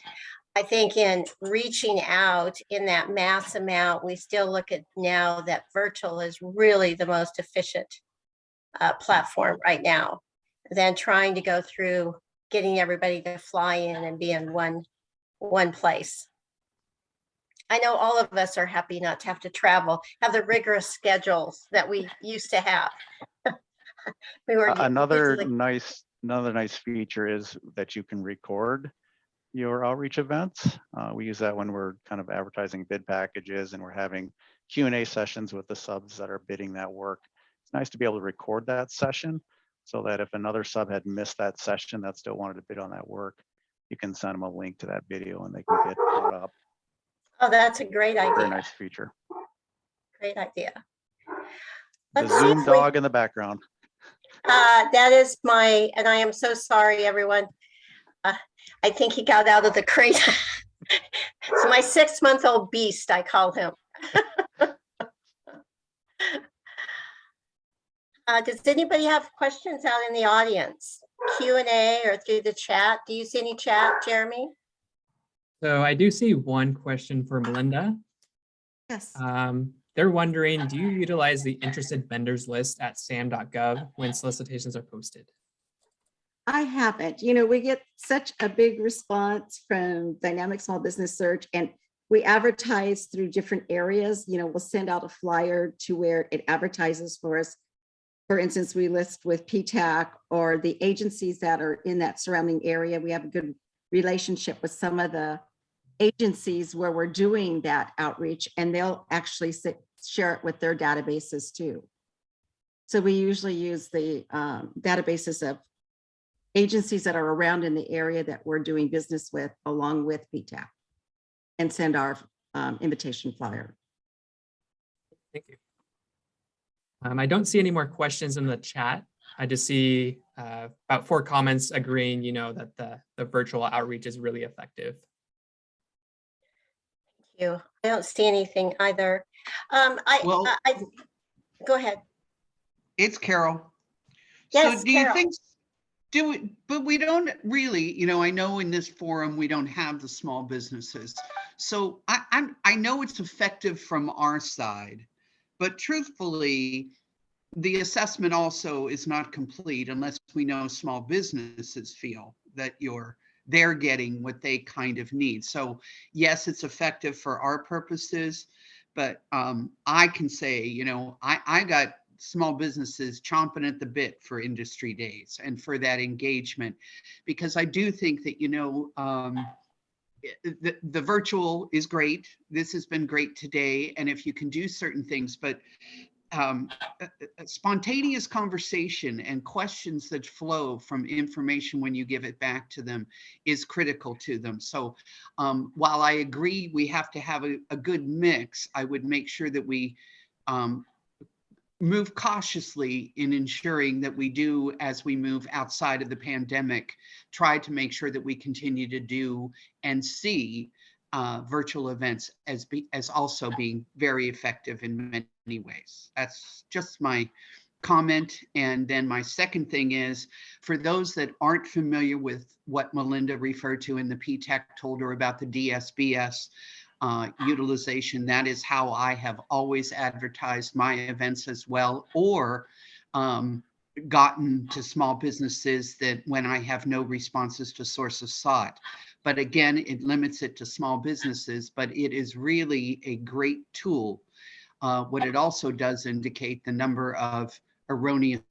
I think in reaching out in that mass amount, we still look at now that virtual is really the most efficient platform right now than trying to go through getting everybody to fly in and be in one place. I know all of us are happy not to have to travel, have the rigorous schedules that we used to have. We were another nice feature is that you can record your outreach events. We use that when we're kind of advertising bid packages and we're having Q&A sessions with the subs that are bidding that work. It's nice to be able to record that session so that if another sub had missed that session that still wanted to bid on that work, you can send them a link to that video and they can get caught up. Oh, that's a great idea. Very nice feature. Great idea. The Zoom dog in the background. That is and I am so sorry, everyone. I think he got out of the crate. It's my 6-month-old beast, I call him. Does anybody have questions out in the audience? Q&A or through the chat? Do you see any chat, Jeremy? So I do see one question for Melinda. Yes. They're wondering, do you utilize the interested vendors list at sam.gov when solicitations are posted? I haven't. You know, we get such a big response from Dynamic Small Business Search, and we advertise through different areas. You know, we'll send out a flyer to where it advertises for us. For instance, we list with PTAC or the agencies that are in that surrounding area. We have a good relationship with some of the agencies where we're doing that outreach, and they'll actually share it with their databases too. So we usually use the databases of agencies that are around in the area that we're doing business with, along with PTAC, and send our invitation flyer. Thank you. I don't see any more questions in the chat. I just see about 4 comments agreeing, you know, that the virtual outreach is really effective. Thank you. I don't see anything either. Go ahead. It's Carol. Yes, so do Carol. you think, but we don't really, you know, I know in this forum, we don't have the small businesses. So I know it's effective from our side, but truthfully, the assessment also is not complete unless we know small businesses feel that they're getting what they kind of need. So yes, it's effective for our purposes, but I can say, you know, I got small businesses chomping at the bit for industry days and for that engagement, because I do think that, you know, the virtual is great. This has been great today. And if you can do certain things, but spontaneous conversation and questions that flow from information when you give it back to them is critical to them. So while I agree we have to have a good mix, I would make sure that we move cautiously in ensuring that we do, as we move outside of the pandemic, try to make sure that we continue to do and see virtual events as also being very effective in many ways. That's just my comment. And then my second thing is, for those that aren't familiar with what Melinda referred to in the PTAC, told her about the DSBS utilization, that is how I have always advertised my events as well, or gotten to small businesses that when I have no responses to sources sought. But again, it limits it to small businesses, but it is really a great tool. What it also does indicate the number of erroneous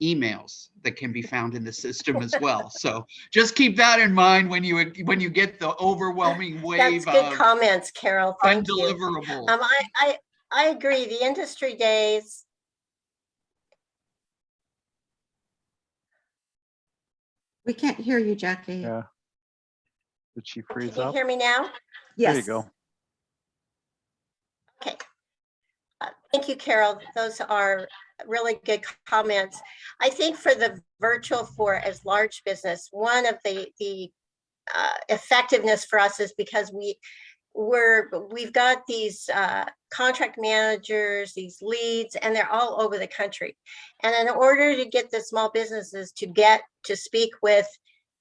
emails that can be found in the system as well. So just keep that in mind when you get the overwhelming wave. That's good comments, Carol. Thank you. Undeliverable. I agree. The industry days. We can't hear you, Jackie. Yeah. Did she freeze Can you up? hear me now? Yes. There you go. Okay. Thank you, Carol. Those are really good comments. I think for the virtual for as large business, one of the effectiveness for us is because we've got these contract managers, these leads, and they're all over the country. And in order to get the small businesses to get to speak with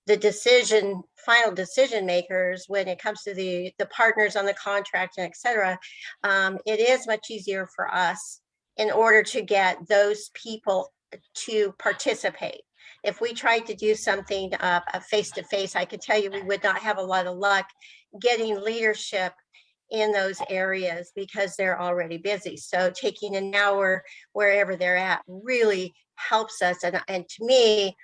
the final decision makers when it comes to the partners on the contract and et cetera, it is much easier for us in order to get those people to participate. If we tried to do something face-to-face, I can tell you we would not have a lot of luck getting leadership in those areas because they're already busy. So taking an hour wherever they're at really helps us. And to me,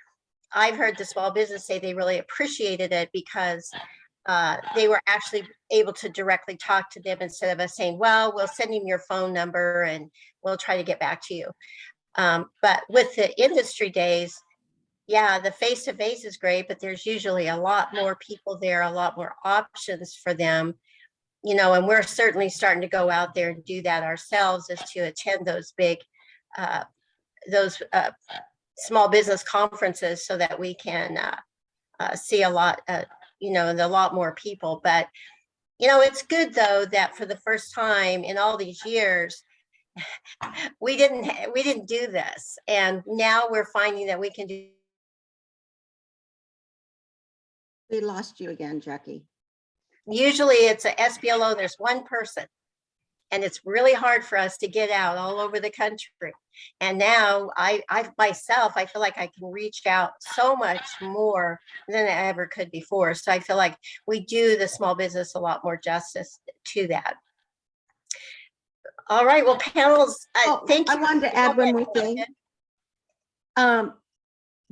I've heard the small business say they really appreciated it because they were actually able to directly talk to them instead of us saying, well, we'll send him your phone number and we'll try to get back to you. But with the industry days, yeah, the face-to-face is great, but there's usually a lot more people there, a lot more options for them, and we're certainly starting to go out there and do that ourselves, is to attend those big, small business conferences so that we can see a lot, and a lot more people. But, it's good though, that for the first time in all these years, we didn't do this. And now we're finding that we can do. We lost you again, Jackie. Usually it's a SBLO, there's one person. And it's really hard for us to get out all over the country. And now I myself, I feel like I can reach out so much more than I ever could before. So I feel like we do the small business a lot more justice to that. All right, well, panels, thank you. I wanted to add one more thing.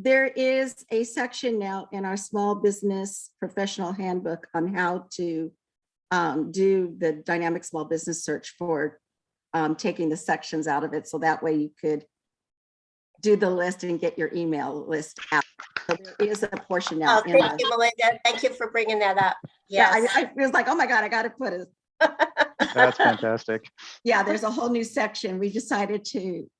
There is a section now in our small business professional handbook on how to do the dynamic small business search for taking the sections out of it. So that way you could do the list and get your email list out. So there is a portion now. Oh, thank you, Melinda. Thank you for bringing that up. Yes. Yeah, I was like, oh my God, I got to put it. That's fantastic. Yeah, there's a whole new section. We decided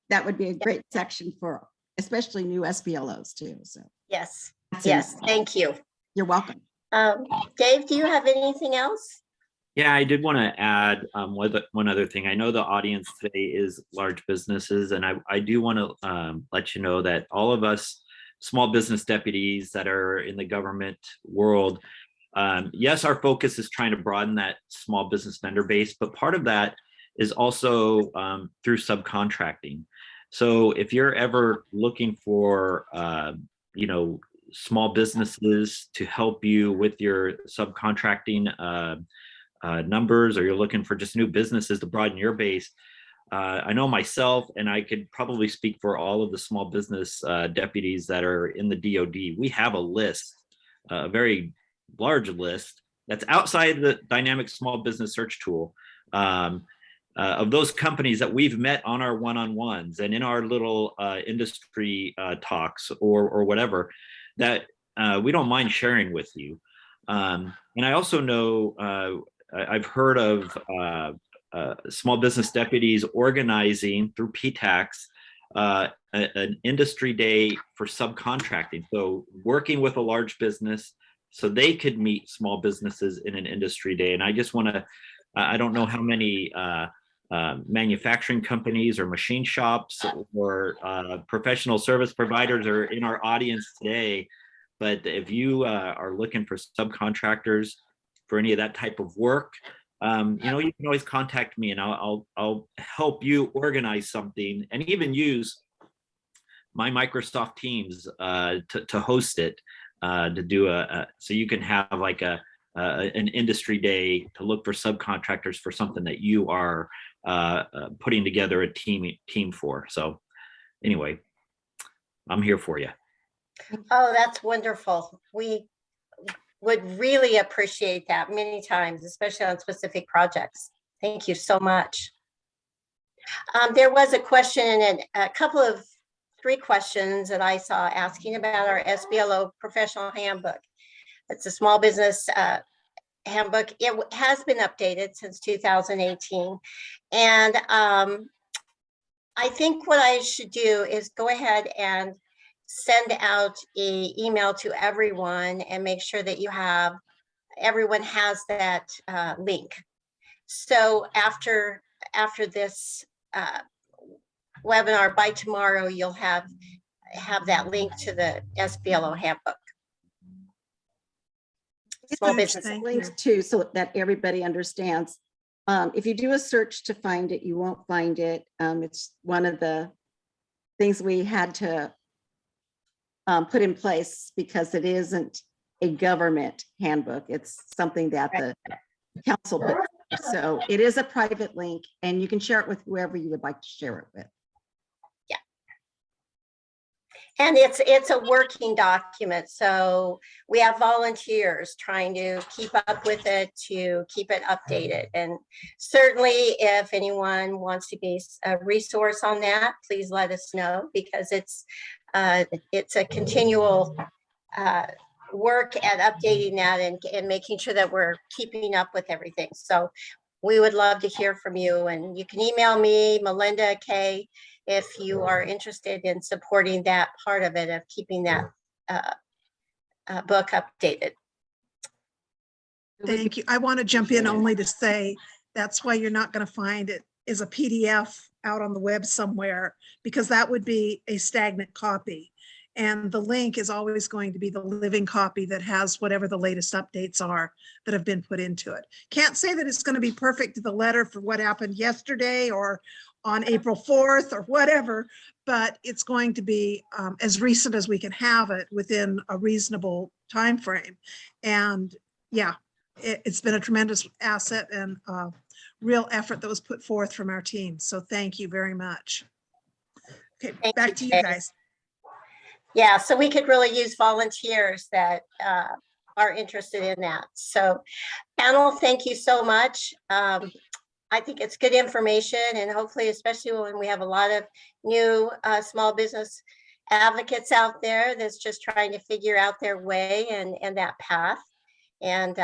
that would be a great section for especially new SBLOs too. So yes, yes, thank you. You're welcome. Dave, do you have anything else? Yeah, I did want to add one other thing. I know the audience today is large businesses, and I do want to let you know that all of us small business deputies that are in the government world, yes, our focus is trying to broaden that small business vendor base, but part of that is also through subcontracting. So if you're ever looking for, small businesses to help you with your subcontracting numbers, or you're looking for just new businesses to broaden your base, I know myself, and I could probably speak for all of the small business deputies that are in the DoD. We have a list, a very large list that's outside the dynamic small business search tool, of those companies that we've met on our one-on-ones and in our little industry talks or whatever, that we don't mind sharing with you. And I also know I've heard of small business deputies organizing through PTACs an industry day for subcontracting. So working with a large business so they could meet small businesses in an industry day. And I just want to, I don't know how many manufacturing companies or machine shops or professional service providers are in our audience today. But if you are looking for subcontractors for any of that type of work, you can always contact me and I'll help you organize something and even use my Microsoft Teams to host it, to do so you can have like an industry day to look for subcontractors for something that you are putting together a team for. So anyway, I'm here for you. Oh, that's wonderful. We would really appreciate that many times, especially on specific projects. Thank you so much. There was a question and a couple of 3 questions that I saw asking about our SBLO professional handbook. It's a small business handbook. It has been updated since 2018. And I think what I should do is go ahead and send out an email to everyone and make sure that everyone has that link. So after this webinar, by tomorrow, you'll have that link to the SBLO handbook. Small business links too, so that everybody understands. If you do a search to find it, you won't find it. It's one of the things we had to put in place because it isn't a government handbook. It's something that the council put. So it is a private link and you can share it with whoever you would like to share it with. Yeah. And it's a working document. So we have volunteers trying to keep up with it, to keep it updated. And certainly if anyone wants to be a resource on that, please let us know, because it's a continual work at updating that and making sure that we're keeping up with everything. So we would love to hear from you, and you can email me, Melinda K, if you are interested in supporting that part of it, of keeping that book updated. Thank you. I want to jump in only to say that's why you're not going to find it as a PDF out on the web somewhere, because that would be a stagnant copy. And the link is always going to be the living copy that has whatever the latest updates are that have been put into it. Can't say that it's going to be perfect to the letter for what happened yesterday or on April 4th or whatever, but it's going to be as recent as we can have it within a reasonable time frame. And yeah, it's been a tremendous asset and real effort that was put forth from our team. So thank you very much. Okay, back to you guys. Yeah, so we could really use volunteers that are interested in that. So panel, thank you so much. I think it's good information, and hopefully, especially when we have a lot of new small business advocates out there that's just trying to figure out their way and that path. And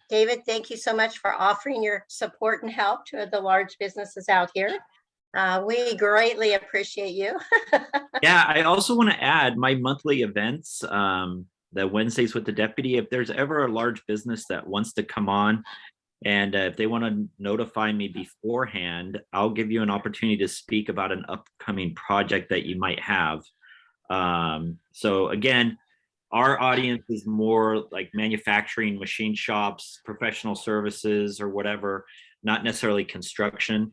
David, thank you so much for offering your support and help to the large businesses out here. We greatly appreciate you. Yeah, I also want to add my monthly events, the Wednesdays with the Deputy. If there's ever a large business that wants to come on, and if they want to notify me beforehand, I'll give you an opportunity to speak about an upcoming project that you might have. So again, our audience is more like manufacturing, machine shops, professional services, or whatever, not necessarily construction.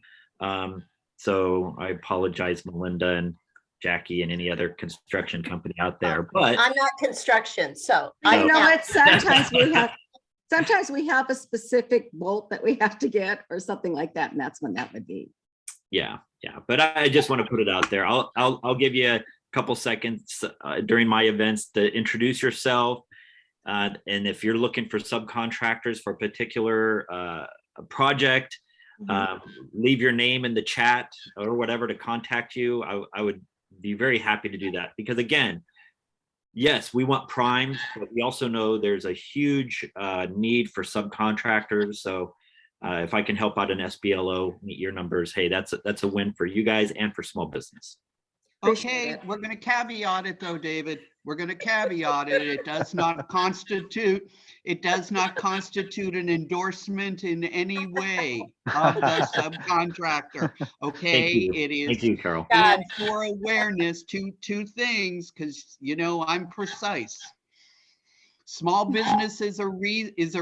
So I apologize, Melinda and Jackie and any other construction company out there, but I'm not construction, so I know what sometimes we have a specific bolt that we have to get or something like that, and that's when that would be. Yeah, but I just want to put it out there. I'll give you a couple seconds during my events to introduce yourself, and if you're looking for subcontractors for a particular project, leave your name in the chat or whatever to contact you. I would be very happy to do that, because again, yes, we want primes, but we also know there's a huge need for subcontractors. So If I can help out an SBLO meet your numbers, hey, that's a win for you guys and for small business. Okay, we're going to caveat it though, David. We're going to caveat it. It does not constitute an endorsement in any way of the subcontractor. Okay, it is. Thank you, Carol. And for awareness, two things, because you know I'm precise. Small business is a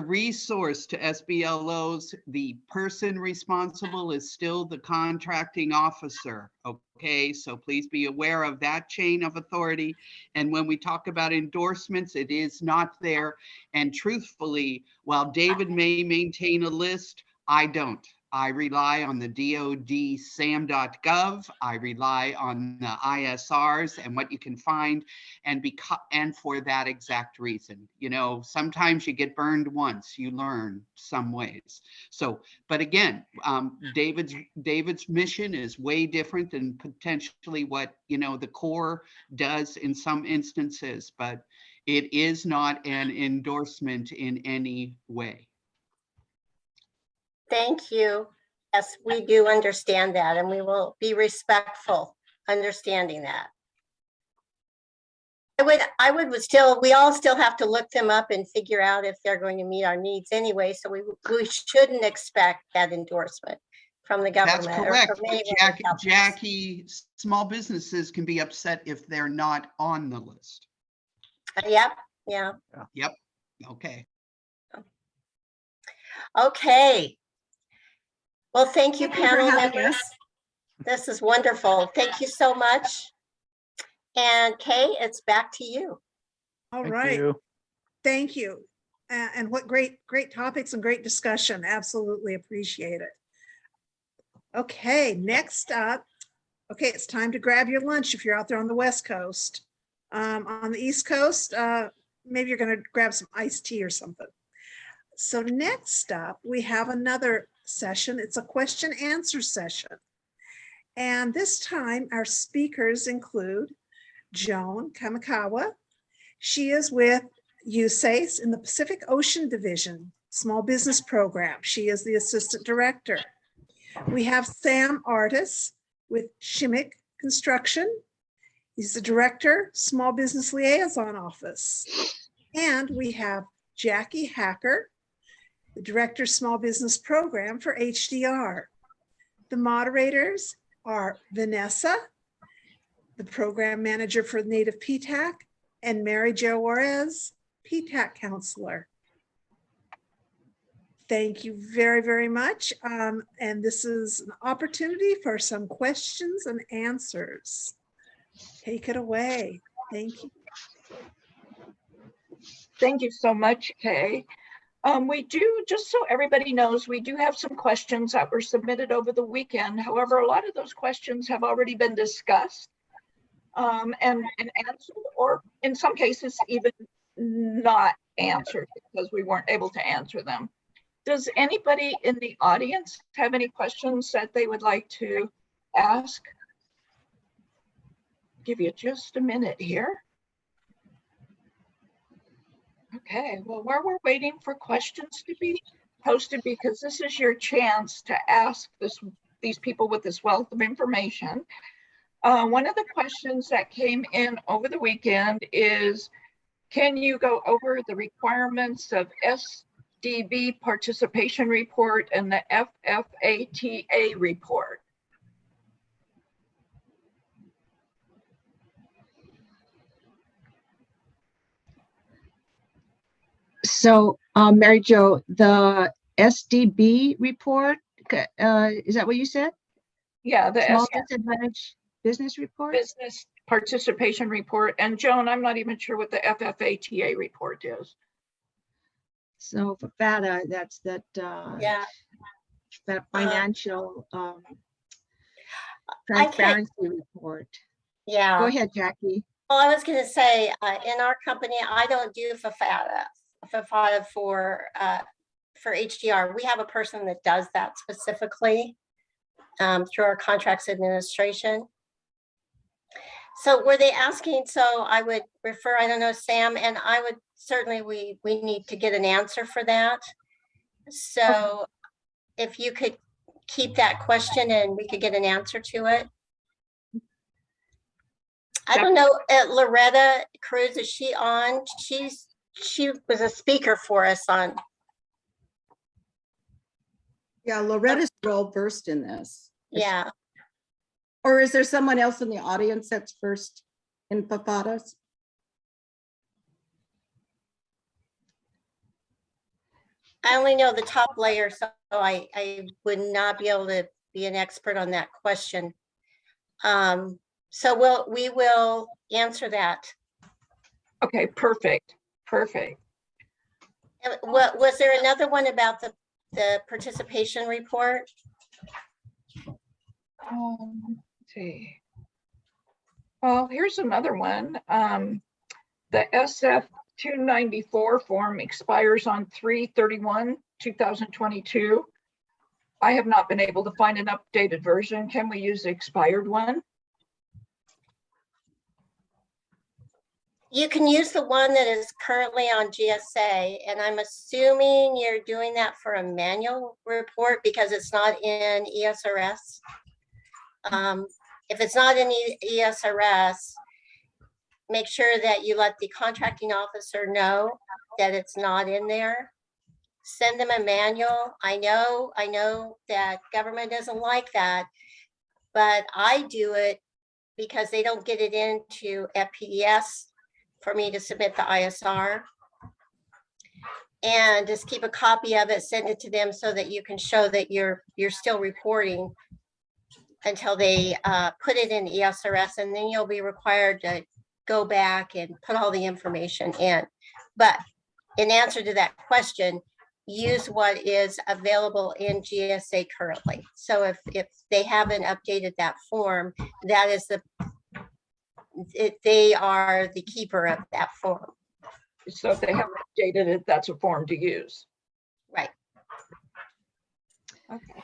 resource to SBLOs. The person responsible is still the contracting officer. Okay, so please be aware of that chain of authority. And when we talk about endorsements, it is not there. And truthfully, while David may maintain a list, I don't. I rely on the DoD SAM.gov. I rely on the ISRs and what you can find, and for that exact reason. You know, sometimes you get burned once, you learn some ways. So, but again, David's mission is way different than potentially what, you know, the Corps does in some instances, but it is not an endorsement in any way. Thank you. Yes, we do understand that, and we will be respectful understanding that. We all still have to look them up and figure out if they're going to meet our needs anyway. So we shouldn't expect that endorsement from the government. That's correct. Or from Jackie, small businesses can be upset if they're not on the list. Yep. Yeah. Yep. Okay. Okay. Well, thank you, Thank you for panel having members. us. This is wonderful. Thank you so much. And Kay, it's back to you. All Thank right. you. Thank you. And what great topics and great discussion. Absolutely appreciate it. Okay, next up. Okay, it's time to grab your lunch if you're out there on the West Coast. On the East Coast, maybe you're going to grab some iced tea or something. So next up, we have another session. It's a question answer session. And this time our speakers include Joan Kamikawa. She is with USACE in the Pacific Ocean Division Small Business Program. She is the Assistant Director. We have Sam Artis with Shimmick Construction. He's the Director, Small Business Liaison Office. And we have Jackie Hacker, the Director, Small Business Program for HDR. The moderators are Vanessa, the Program Manager for Native PTAC, and Mary Jo Juarez, PTAC Counselor. Thank you very, very much. And this is an opportunity for some questions and answers. Take it away. Thank you. Thank you so much, Kay. We do, just so everybody knows, we do have some questions that were submitted over the weekend. However, a lot of those questions have already been discussed and answered, or in some cases even not answered because we weren't able to answer them. Does anybody in the audience have any questions that they would like to ask? Give you just a minute here. Okay, well, while we're waiting for questions to be posted, because this is your chance to ask these people with this wealth of information. One of the questions that came in over the weekend is, can you go over the requirements of SDB participation report and the FFATA report? So, Mary Jo, the SDB report, is that what you said? Yeah, the Small Disadvantaged Business Report? Business Participation Report. And Joan, I'm not even sure what the FFATA report is. So for FATA, that's that that financial transparency report. Yeah. Go ahead, Jackie. Well, I was going to say, in our company, I don't do FFATA for HDR. We have a person that does that specifically through our contracts administration. So were they asking, so I would refer, I don't know, Sam, and I would certainly, we need to get an answer for that. So if you could keep that question and we could get an answer to it. I don't know, Loretta Cruz, is she on? She was a speaker for us on. Yeah, Loretta's well versed in this. Yeah. Or is there someone else in the audience that's versed in PFADAs? I only know the top layer, so I would not be able to be an expert on that question. So we will answer that. Okay, perfect, perfect. What was there another one about the participation report? Let's see. Well, here's another one. The SF 294 form expires on 3/31/2022. I have not been able to find an updated version. Can we use the expired one? You can use the one that is currently on GSA, and I'm assuming you're doing that for a manual report because it's not in ESRS. If it's not in ESRS, make sure that you let the contracting officer know that it's not in there. Send them a manual. I know that government doesn't like that, but I do it because they don't get it into FPDS for me to submit the ISR. And just keep a copy of it, send it to them so that you can show that you're still reporting until they put it in ESRS, and then you'll be required to go back and put all the information in. But in answer to that question, use what is available in GSA currently. So if they haven't updated that form, that is they are the keeper of that form. So if they haven't updated it, that's a form to use. Right. Okay.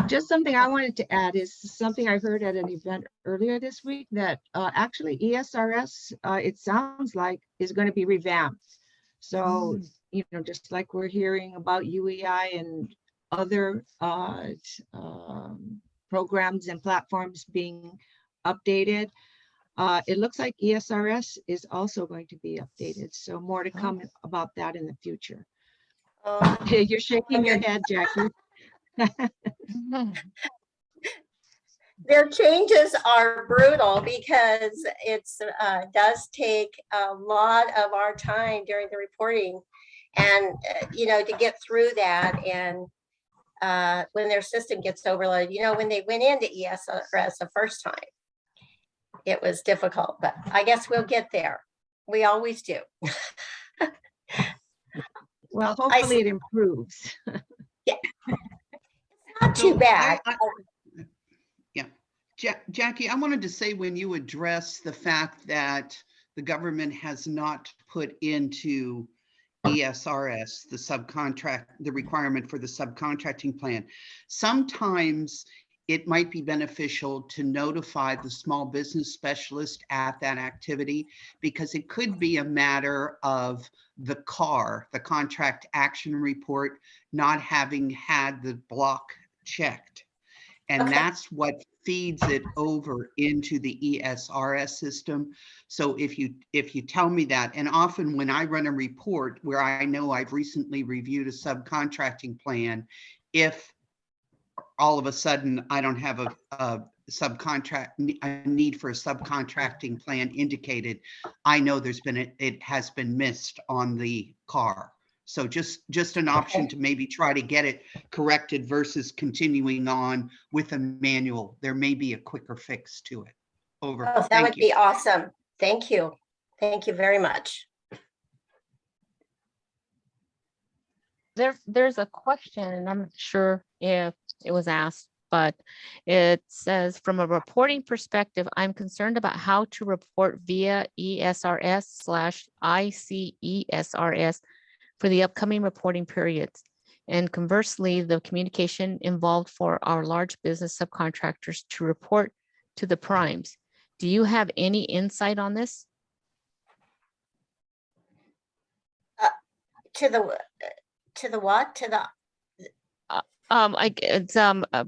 Just something I wanted to add is something I heard at an event earlier this week that actually ESRS, it sounds like, is going to be revamped. So, you know, just like we're hearing about UEI and other programs and platforms being updated, it looks like ESRS is also going to be updated. So more to come about that in the future. You're shaking your head, Jackie. Their changes are brutal because it's does take a lot of our time during the reporting, and you know, to get through that. And when their system gets overloaded, you know, when they went into ESRS the first time, it was difficult, but I guess we'll get there. We always do. Well, hopefully it improves. Yeah. Not too bad. Jackie, I wanted to say, when you address the fact that the government has not put into ESRS the requirement for the subcontracting plan, sometimes it might be beneficial to notify the small business specialist at that activity, because it could be a matter of the contract action report, not having had the block checked. And that's what feeds it over into the ESRS system. So if you tell me that, and often when I run a report where I know I've recently reviewed a subcontracting plan, if all of a sudden I don't have a need for a subcontracting plan indicated, I know it has been missed on the CAR. So just an option to maybe try to get it corrected versus continuing on with a manual. There may be a quicker fix to it. Over. Oh, that would be awesome. Thank you. Thank you very much. There's a question, and I'm not sure if it was asked, but it says, from a reporting perspective, I'm concerned about how to report via ESRS/ICESRS for the upcoming reporting periods. And conversely, the communication involved for our large business subcontractors to report to the primes. Do you have any insight on this? To the what? To the It's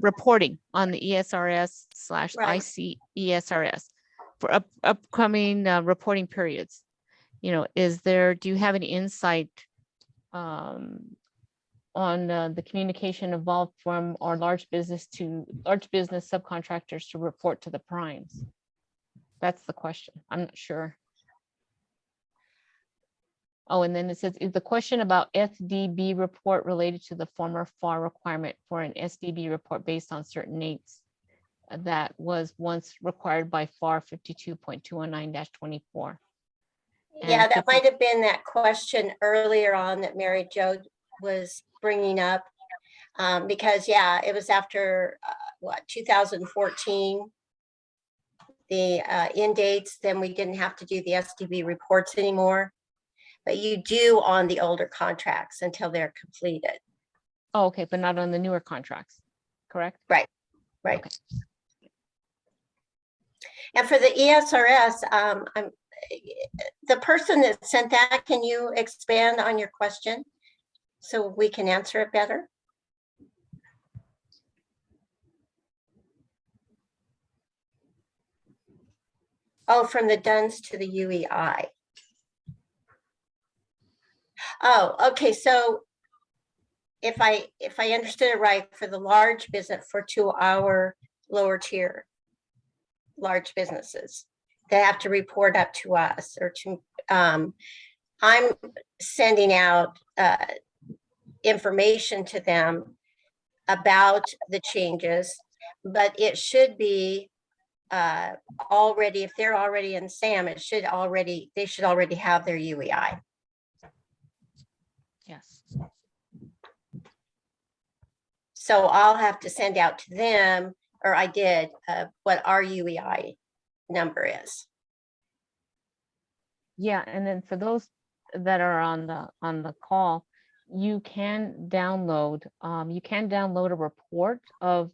reporting on the ESRS / Right. ICESRS for upcoming reporting periods. You know, do you have any insight on the communication involved from our large business subcontractors to report to the primes? That's the question. I'm not sure. Oh, and then it says, is the question about SDB report related to the former FAR requirement for an SDB report based on certain dates that was once required by FAR 52.219-24? Yeah, that might have been that question earlier on that Mary Jo was bringing up. Because yeah, it was after 2014, the end dates, then we didn't have to do the SDB reports anymore. But you do on the older contracts until they're completed. Oh, okay, but not on the newer contracts, correct? Right, right. Okay. And for the ESRS, the person that sent that, can you expand on your question so we can answer it better? Oh, from the DUNS to the UEI. Oh, okay. So if I understood it right, for the large business, to our lower tier large businesses, they have to report up to us or to. I'm sending out information to them about the changes, but it should be already, if they're already in SAM, they should already have their UEI. Yes. So I'll have to send out to them, or I did, what our UEI number is. Yeah, and then for those that are on the call, you can download a report of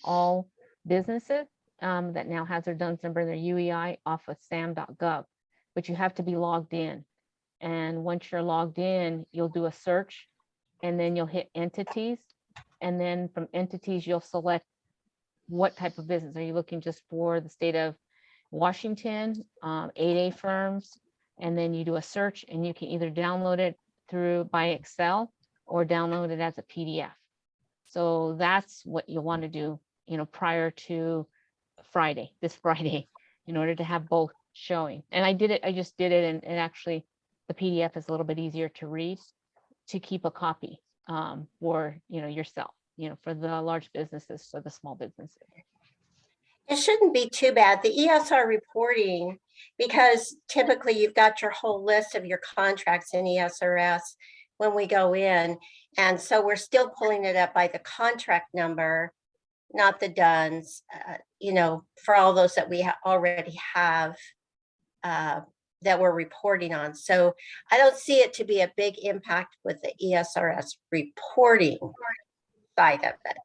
all businesses that now has their DUNS number and their UEI off of sam.gov, but you have to be logged in. And once you're logged in, you'll do a search and then you'll hit entities. And then from entities, you'll select what type of business. Are you looking just for the state of Washington, 8A firms? And then you do a search and you can either download it by Excel or download it as a PDF. So that's what you'll want to do, prior to this Friday, in order to have both showing. And I just did it, and actually the PDF is a little bit easier to read, to keep a copy for yourself, for the large businesses, for the small businesses. It shouldn't be too bad. The ESR reporting, because typically you've got your whole list of your contracts in ESRS when we go in. And so we're still pulling it up by the contract number, not the DUNS, for all those that we already have that we're reporting on. So I don't see it to be a big impact with the ESRS reporting side of it.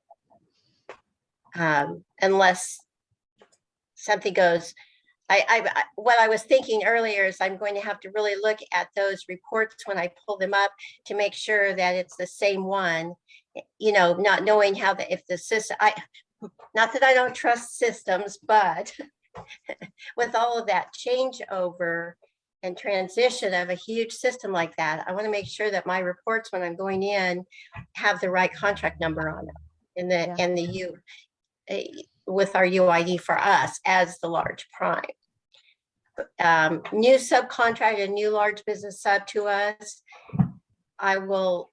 Unless something goes, what I was thinking earlier is I'm going to have to really look at those reports when I pull them up to make sure that it's the same one, not knowing if the system, not that I don't trust systems, but with all of that changeover and transition of a huge system like that, I want to make sure that my reports when I'm going in have the right contract number on it and with our UID for us as the large prime. New subcontract and new large business sub to us, I will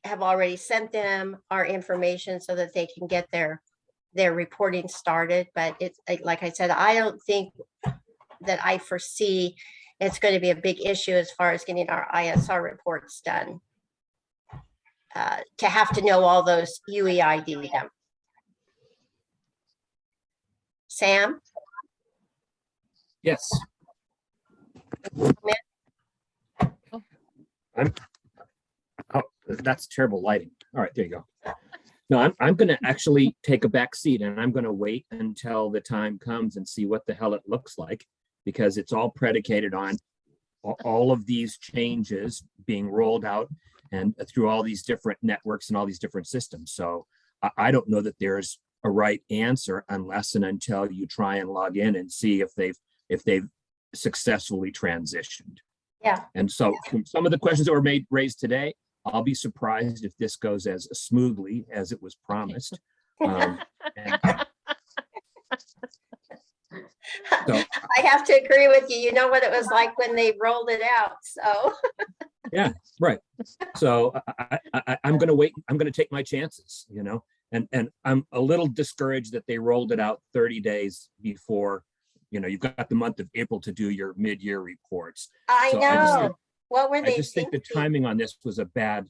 have already sent them our information so that they can get their reporting started. But it's like I said, I don't think that I foresee it's going to be a big issue as far as getting our ISR reports done. To have to know all those UEID numbers. Sam? Yes. Oh, that's terrible lighting. All right, there you go. No, I'm going to actually take a back seat, and I'm going to wait until the time comes and see what the hell it looks like, because it's all predicated on all of these changes being rolled out and through all these different networks and all these different systems. So I don't know that there's a right answer unless and until you try and log in and see if they've successfully transitioned. Yeah. And so from some of the questions that were raised today, I'll be surprised if this goes as smoothly as it was promised. And so, I have to agree with you. You know what it was like when they rolled it out. So yeah, right. So I'm going to wait. I'm going to take my chances, and I'm a little discouraged that they rolled it out 30 days before, you've got the month of April to do your mid-year reports. I So know. What were I they just think the thinking? timing on this was a bad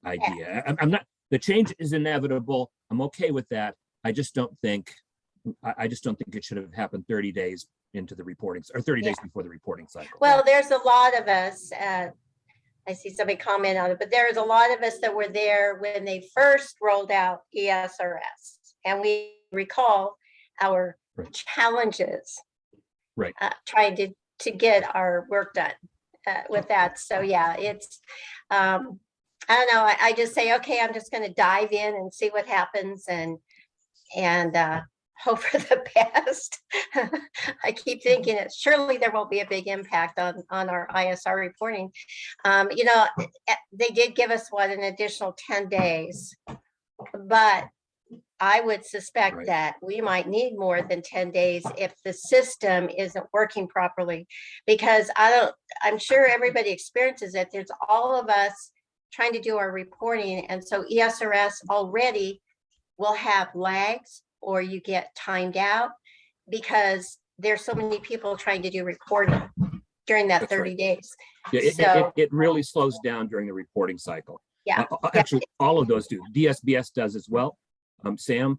idea. I'm not, the change is inevitable. I'm okay with that. I just don't think it should have happened 30 days into the reporting, or 30 days before the reporting cycle. Well, there's a lot of us, I see somebody comment on it, but there's a lot of us that were there when they first rolled out ESRS. And we recall our challenges trying to get our work done with that. So yeah, it's, I don't know, I just say, okay, I'm just going to dive in and see what happens and hope for the best. I keep thinking it surely there won't be a big impact on our ISR reporting. They did give us an additional 10 days, but I would suspect that we might need more than 10 days if the system isn't working properly, because I'm sure everybody experiences it. There's all of us trying to do our reporting. And so ESRS already will have lags, or you get timed out because there's so many people trying to do reporting during that 30 days. Yeah, it really slows down during the reporting cycle. Yeah. Actually, all of those do. DSBS does as well. SAM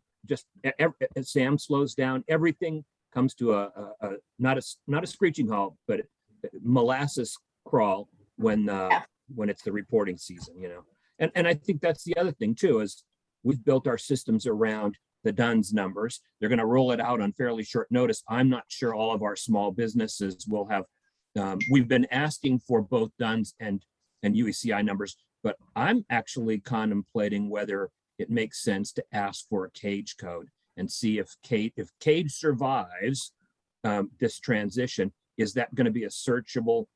SAM slows down. Everything comes to a not a screeching halt, but molasses crawl when it's the reporting season, And I think that's the other thing too, is we've built our systems around the DUNS numbers. They're going to roll it out on fairly short notice. I'm not sure all of our small businesses will have. We've been asking for both DUNS and UECI numbers, but I'm actually contemplating whether it makes sense to ask for a CAGE code and see if CAGE survives this transition. Is that going to be a searchable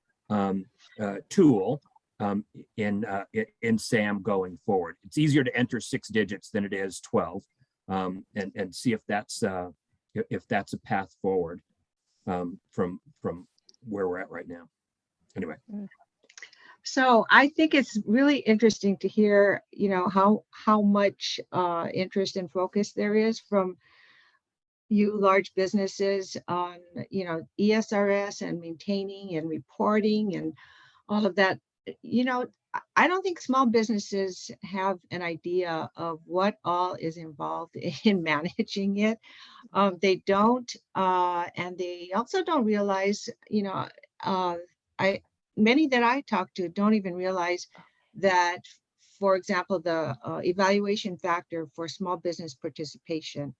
tool in SAM going forward? It's easier to enter 6 digits than it is 12. And see if that's a path forward from where we're at right now. Anyway. So I think it's really interesting to hear, how much interest and focus there is from you large businesses on, ESRS and maintaining and reporting and all of that. I don't think small businesses have an idea of what all is involved in managing it. They don't, and they also don't realize, many that I talk to don't even realize that, for example, the evaluation factor for small business participation,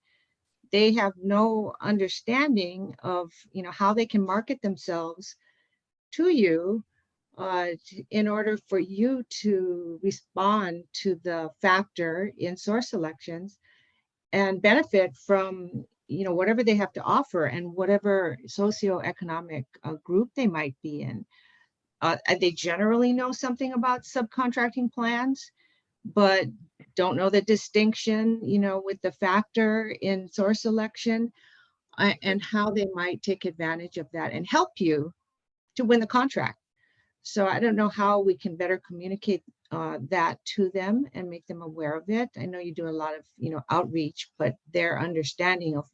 they have no understanding of, how they can market themselves to you in order for you to respond to the factor in source selections and benefit from, whatever they have to offer and whatever socioeconomic group they might be in. They generally know something about subcontracting plans, but don't know the distinction, with the factor in source selection and how they might take advantage of that and help you to win the contract. So I don't know how we can better communicate that to them and make them aware of it. I know you do a lot of, outreach, but their understanding of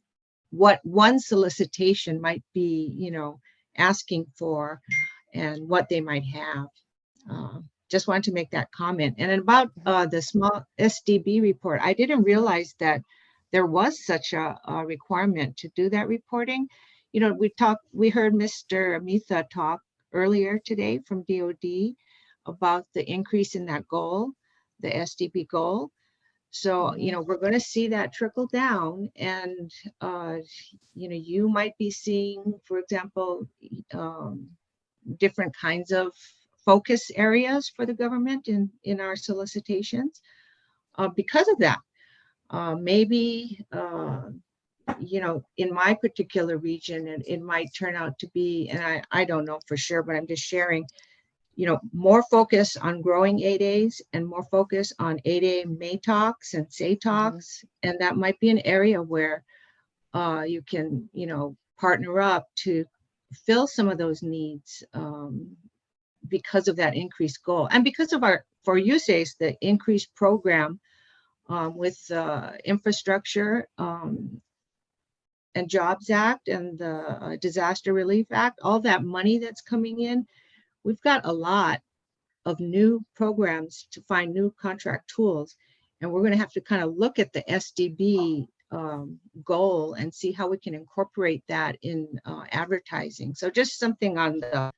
what one solicitation might be, asking for and what they might have. Just wanted to make that comment. And about the small SDB report, I didn't realize that there was such a requirement to do that reporting. We heard Mr. Amitha talk earlier today from DoD about the increase in that goal, the SDB goal. So, we're going to see that trickle down, and, you might be seeing, for example, different kinds of focus areas for the government in our solicitations because of that. maybe, you know, in my particular region, it might turn out to be, and I don't know for sure, but I'm just sharing, you know, more focus on growing 8As and more focus on 8A MATOCs and SATOCs. And that might be an area where you can, you know, partner up to fill some of those needs because of that increased goal. And because of for USACE, the increased program with infrastructure and Jobs Act and the Disaster Relief Act, all that money that's coming in, we've got a lot of new programs to find new contract tools. And we're going to have to kind of look at the SDB goal and see how we can incorporate that in advertising. So just something on the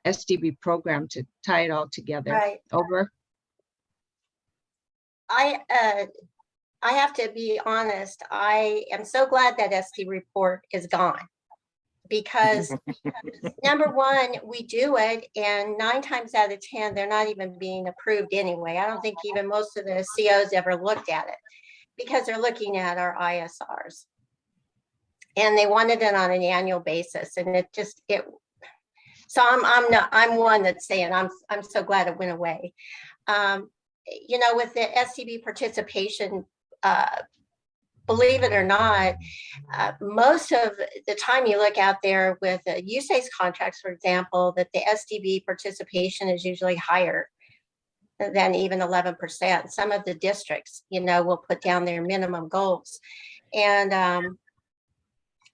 SDB program to tie it all together. Right. Over. I have to be honest. I am so glad that SD report is gone, because number one, we do it, and 9 times out of 10, they're not even being approved anyway. I don't think even most of the COs ever looked at it, because they're looking at our ISRs, and they wanted it on an annual basis, and it. So I'm one that's saying I'm so glad it went away. You know, with the STB participation, believe it or not, most of the time you look out there with USACE contracts, for example, that the STB participation is usually higher than even 11%. Some of the districts, you know, will put down their minimum goals. And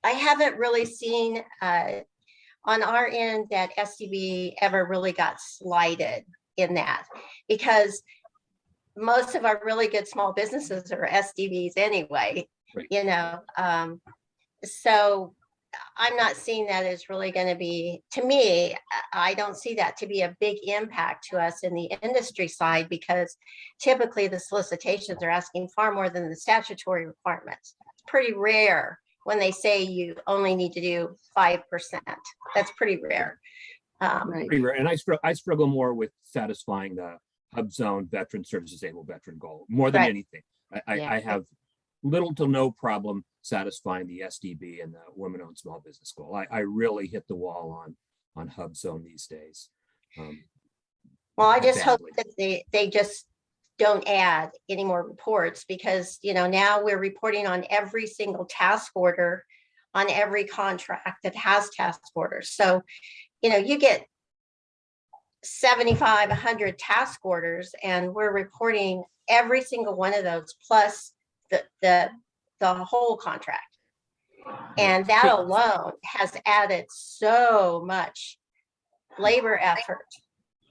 I haven't really seen on our end that STB ever really got slighted in that, because most of our really good small businesses are SDBs anyway, right. You know, so I'm not seeing that as really going to be, to me, I don't see that to be a big impact to us in the industry side, because typically the solicitations are asking far more than the statutory requirements. It's pretty rare when they say you only need to do 5%. That's pretty rare. Pretty rare. And I struggle more with satisfying the hub zone veteran service disabled veteran goal more than anything. I have little to no problem satisfying the SDB and the women owned small business goal. I really hit the wall on hub zone these days. Well, I just hope that they just don't add any more reports, because, you know, now we're reporting on every single task order on every contract that has task orders. So, you know, you get 75, 100 task orders, and we're reporting every single one of those, plus the whole contract. And that alone has added so much labor effort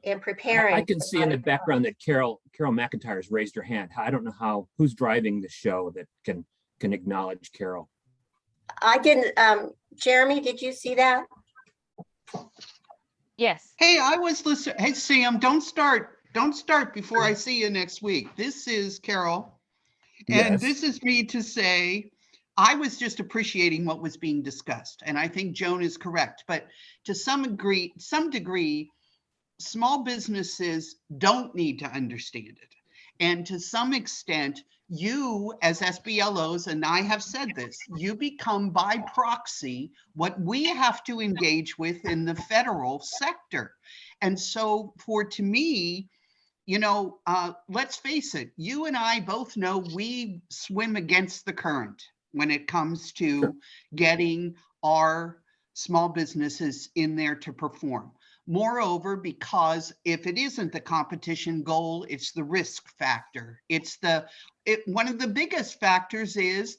in preparing. I can see in the background that Carol McIntyre has raised her hand. I don't know who's driving the show that can acknowledge Carol. I didn't. Jeremy, did you see that? Yes. Hey, I was listening. Hey, Sam, don't start before I see you next week. This is Carol. And this is me to say, I was just appreciating what was being discussed. And I think Joan is correct. But to some degree, small businesses don't need to understand it. And to some extent, you as SBLOs, and I have said this, you become by proxy what we have to engage with in the federal sector. And so to me, you know, let's face it, you and I both know we swim against the current when it comes to getting our small businesses in there to perform. Moreover, because if it isn't the competition goal, it's the risk factor. One of the biggest factors is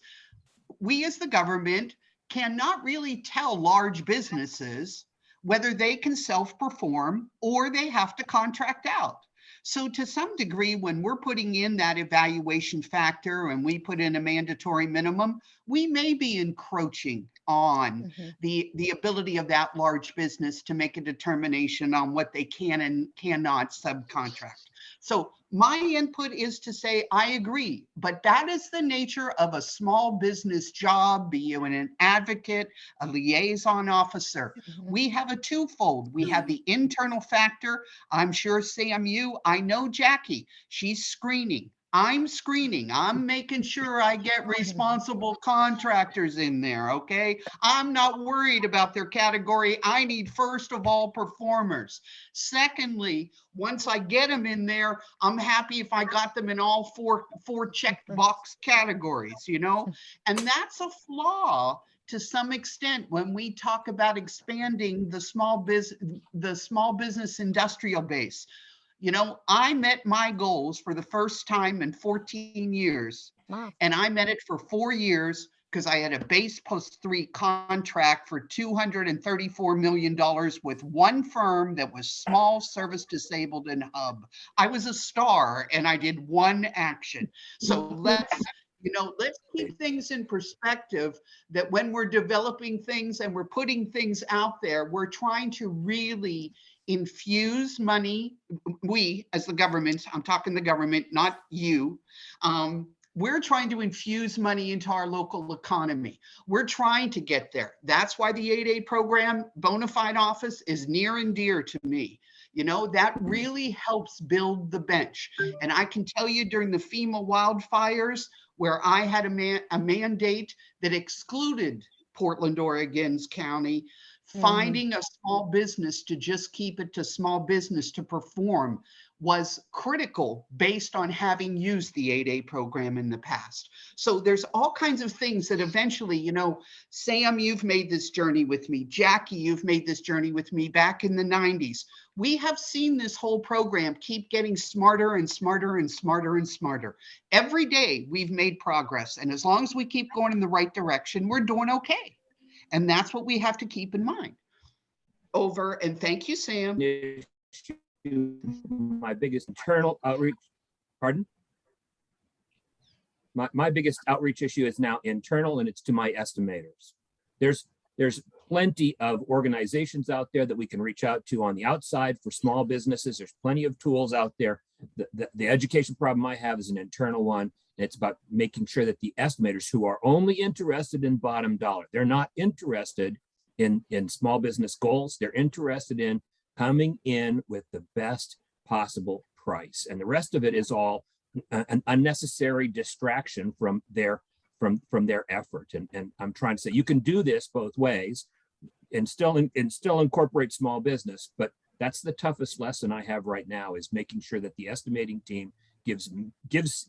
we as the government cannot really tell large businesses whether they can self-perform or they have to contract out. So to some degree, when we're putting in that evaluation factor and we put in a mandatory minimum, we may be encroaching on the ability of that large business to make a determination on what they can and cannot subcontract. So my input is to say, I agree, but that is the nature of a small business job, be you an advocate, a liaison officer. We have a twofold. We have the internal factor. I'm sure, Sam, I know Jackie, she's screening. I'm screening. I'm making sure I get responsible contractors in there, okay? I'm not worried about their category. I need first of all performers. Secondly, once I get them in there, I'm happy if I got them in all four checkbox categories, you know? And that's a flaw to some extent when we talk about expanding the small business industrial base. You know, I met my goals for the first time in 14 years. Wow. And I met it for 4 years because I had a base post 3 contract for $234 million with one firm that was small, service disabled, and hub. I was a star and I did one action. So let's keep things in perspective, that when we're developing things and we're putting things out there, we're trying to really infuse money. We, as the government, I'm talking the government, not you, we're trying to infuse money into our local economy. We're trying to get there. That's why the 8A program, bona fide office, is near and dear to me. You know, that really helps build the bench. And I can tell you, during the FEMA wildfires, where I had a mandate that excluded Portland, Oregon's county, finding a small business to just keep it to small business to perform was critical based on having used the 8A program in the past. So there's all kinds of things that eventually, you know, Sam, you've made this journey with me. Jackie, you've made this journey with me back in the 90s. We have seen this whole program keep getting smarter and smarter and smarter and smarter. Every day we've made progress. And as long as we keep going in the right direction, we're doing okay. And that's what we have to keep in mind. Over, and thank you, Sam. My biggest internal outreach, pardon? My biggest outreach issue is now internal, and it's to my estimators. There's plenty of organizations out there that we can reach out to on the outside for small businesses. There's plenty of tools out there. The education problem I have is an internal one. And it's about making sure that the estimators, who are only interested in bottom dollar, they're not interested in small business goals. They're interested in coming in with the best possible price. And the rest of it is all an unnecessary distraction from their effort. And I'm trying to say, you can do this both ways and still incorporate small business, but that's the toughest lesson I have right now, is making sure that the estimating team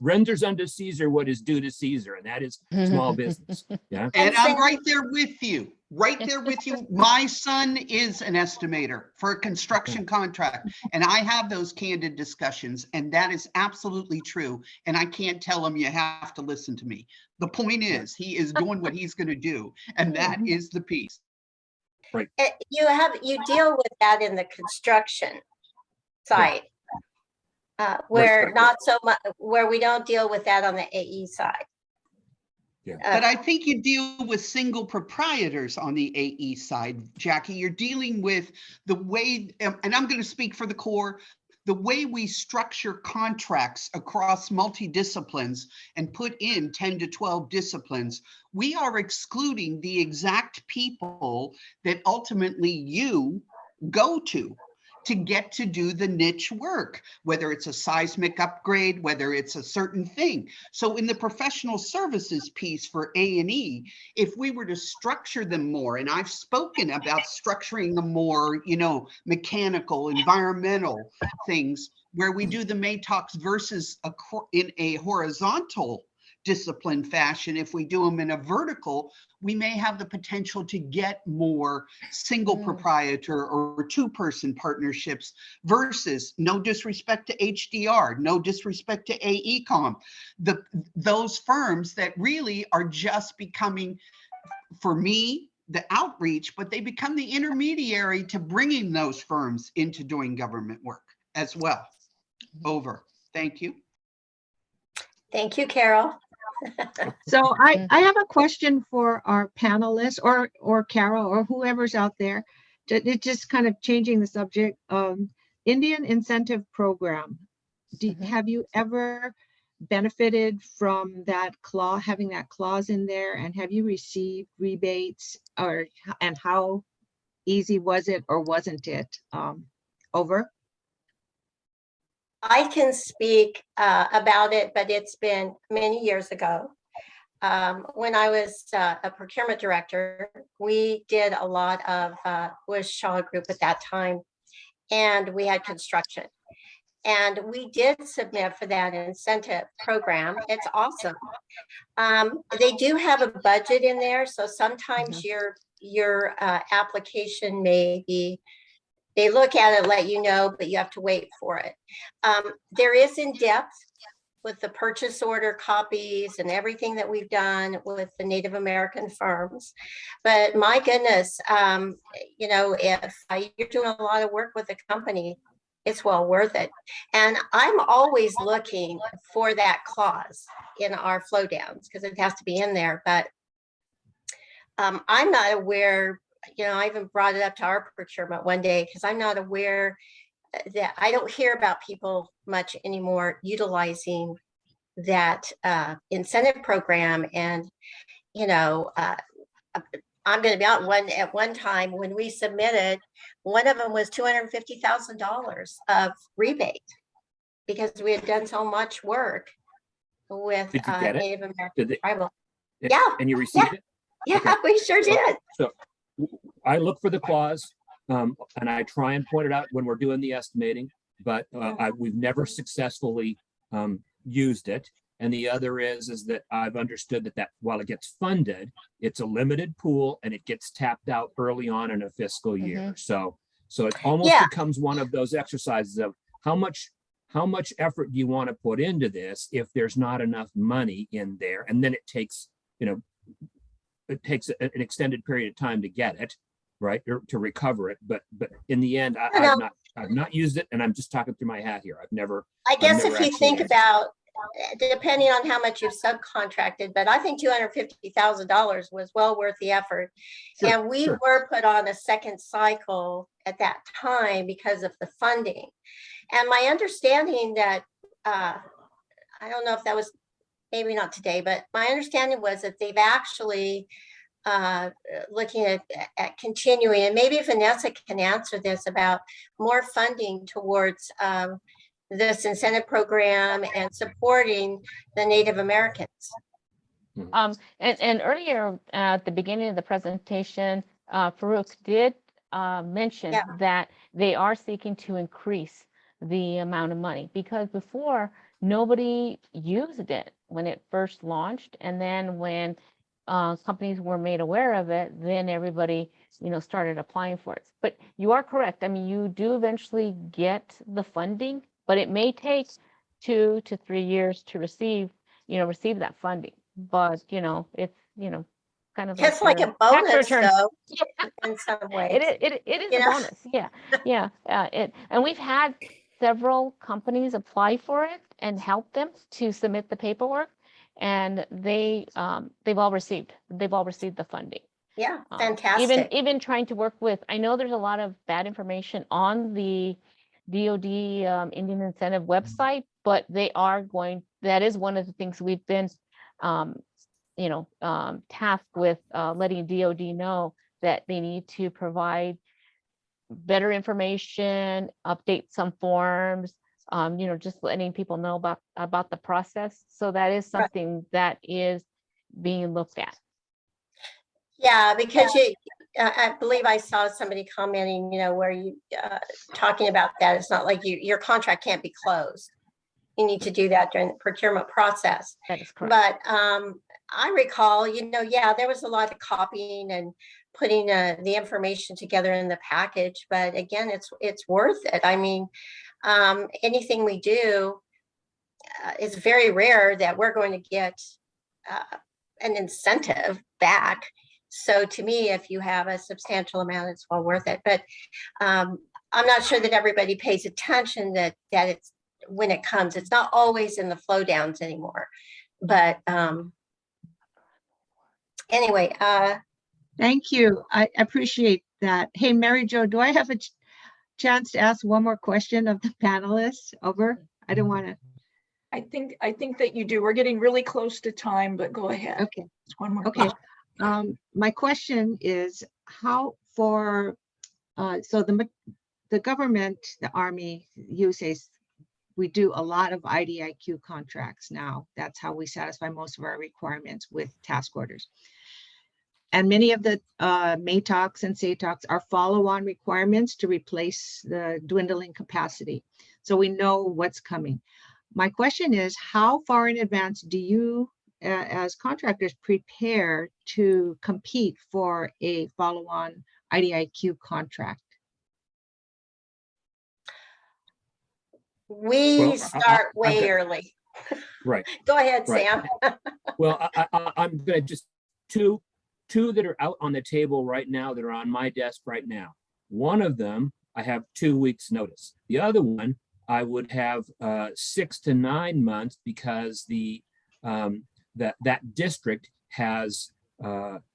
renders unto Caesar what is due to Caesar, and that is small business. Yeah. And I'm right there with you. Right there with you. My son is an estimator for a construction contract, and I have those candid discussions, and that is absolutely true. And I can't tell him you have to listen to me. The point is, he is doing what he's going to do, and that is the piece. Right. You deal with that in the construction side, where not so much, where we don't deal with that on the AE side. Yeah. But I think you deal with single proprietors on the AE side, Jackie. You're dealing with the way, and I'm going to speak for the Corps, the way we structure contracts across multidisciplines and put in 10 to 12 disciplines. We are excluding the exact people that ultimately you go to get to do the niche work, whether it's a seismic upgrade, whether it's a certain thing. So in the professional services piece for A&E, if we were to structure them more, and I've spoken about structuring them more, you know, mechanical, environmental things, where we do the MATOX versus in a horizontal discipline fashion. If we do them in a vertical, we may have the potential to get more single proprietor or two-person partnerships versus, no disrespect to HDR, no disrespect to AECOM, those firms that really are just becoming, for me, the outreach, but they become the intermediary to bringing those firms into doing government work as well. Over. Thank you. Thank you, Carol. So I have a question for our panelists or Carol or whoever's out there. It's just kind of changing the subject. Indian Incentive Program. Have you ever benefited from that clause, having that clause in there? And have you received rebates, and how easy was it or wasn't it? Over. I can speak about it, but it's been many years ago. When I was a procurement director, we did a lot of, was Shaw Group at that time, and we had construction. And we did submit for that incentive program. It's awesome. They do have a budget in there, so sometimes your application may be, they look at it, let you know, but you have to wait for it. There is in depth with the purchase order copies and everything that we've done with the Native American firms. But my goodness, you know, if you're doing a lot of work with a company, it's well worth it. And I'm always looking for that clause in our flow downs because it has to be in there. But I'm not aware, you know, I even brought it up to our procurement one day because I'm not aware that I don't hear about people much anymore utilizing that incentive program. And, you know, I'm going to be out at one time when we submitted, one of them was $250,000 of rebate because we had done so much work with Did you get it? Native American tribal. Yeah. And you received it? Yeah, Okay. we sure did. So I look for the clause and I try and point it out when we're doing the estimating, but we've never successfully used it. And the other is that I've understood that while it gets funded, it's a limited pool and it gets tapped out early on in a fiscal year. So it almost becomes one of those exercises of how much effort do you want to put into this if there's not enough money in there, and then it takes, you know, it takes an extended period of time to get it, right, or to recover it. But in the end, I've not used it, and I'm just talking through my hat here. I guess if you think about, depending on how much you've subcontracted, but I think $250,000 was well worth the effort. Sure, and we were put on a second cycle at that time because of the funding. And my understanding that, I don't know if that was, maybe not today, but my understanding was that they've actually looking at continuing, and maybe Vanessa can answer this, about more funding towards this incentive program and supporting the Native Americans. And earlier at the beginning of the presentation, Farouk did mention that they are seeking to increase the amount of money, because before nobody used it when it first launched, and then when companies were made aware of it, then everybody, you know, started applying for it. But you are correct. I mean, you do eventually get the funding, but it may take 2 to 3 years to receive that funding. But, you know, it's, you know, kind of it's like a bonus, though, in some ways. It is a bonus. Yeah. And we've had several companies apply for it and help them to submit the paperwork, and they've all received the funding. Yeah, fantastic. Even trying to work with, I know there's a lot of bad information on the DoD Indian Incentive website, but that is one of the things we've been tasked with, letting DoD know that they need to provide better information, update some forms, just letting people know about the process. So that is something that is being looked at. Yeah, because I believe I saw somebody commenting, where you talking about that. It's not like your contract can't be closed. You need to do that during the procurement process. That is correct. But I recall, there was a lot of copying and putting the information together in the package. But again, it's worth it. I mean, anything we do, it's very rare that we're going to get an incentive back. So to me, if you have a substantial amount, it's well worth it. But I'm not sure that everybody pays attention that it's when it comes. It's not always in the flow downs anymore. But anyway. Thank you. I appreciate that. Hey, Mary Jo, do I have a chance to ask one more question of the panelists? Over? I don't want to. I think that you do. We're getting really close to time, but go ahead. Okay. Just one more. Okay. My question is how so the government, the Army uses, we do a lot of IDIQ contracts now. That's how we satisfy most of our requirements with task orders. And many of the MATOCs and SATOCs are follow-on requirements to replace the dwindling capacity. So we know what's coming. My question is, how far in advance do you, as contractors, prepare to compete for a follow-on IDIQ contract? We start way early. Right. Go ahead, Right. Sam. Well, I'm gonna just two that are out on the table right now that are on my desk right now. One of them, I have 2 weeks notice. The other one, I would have 6 to 9 months because the that district has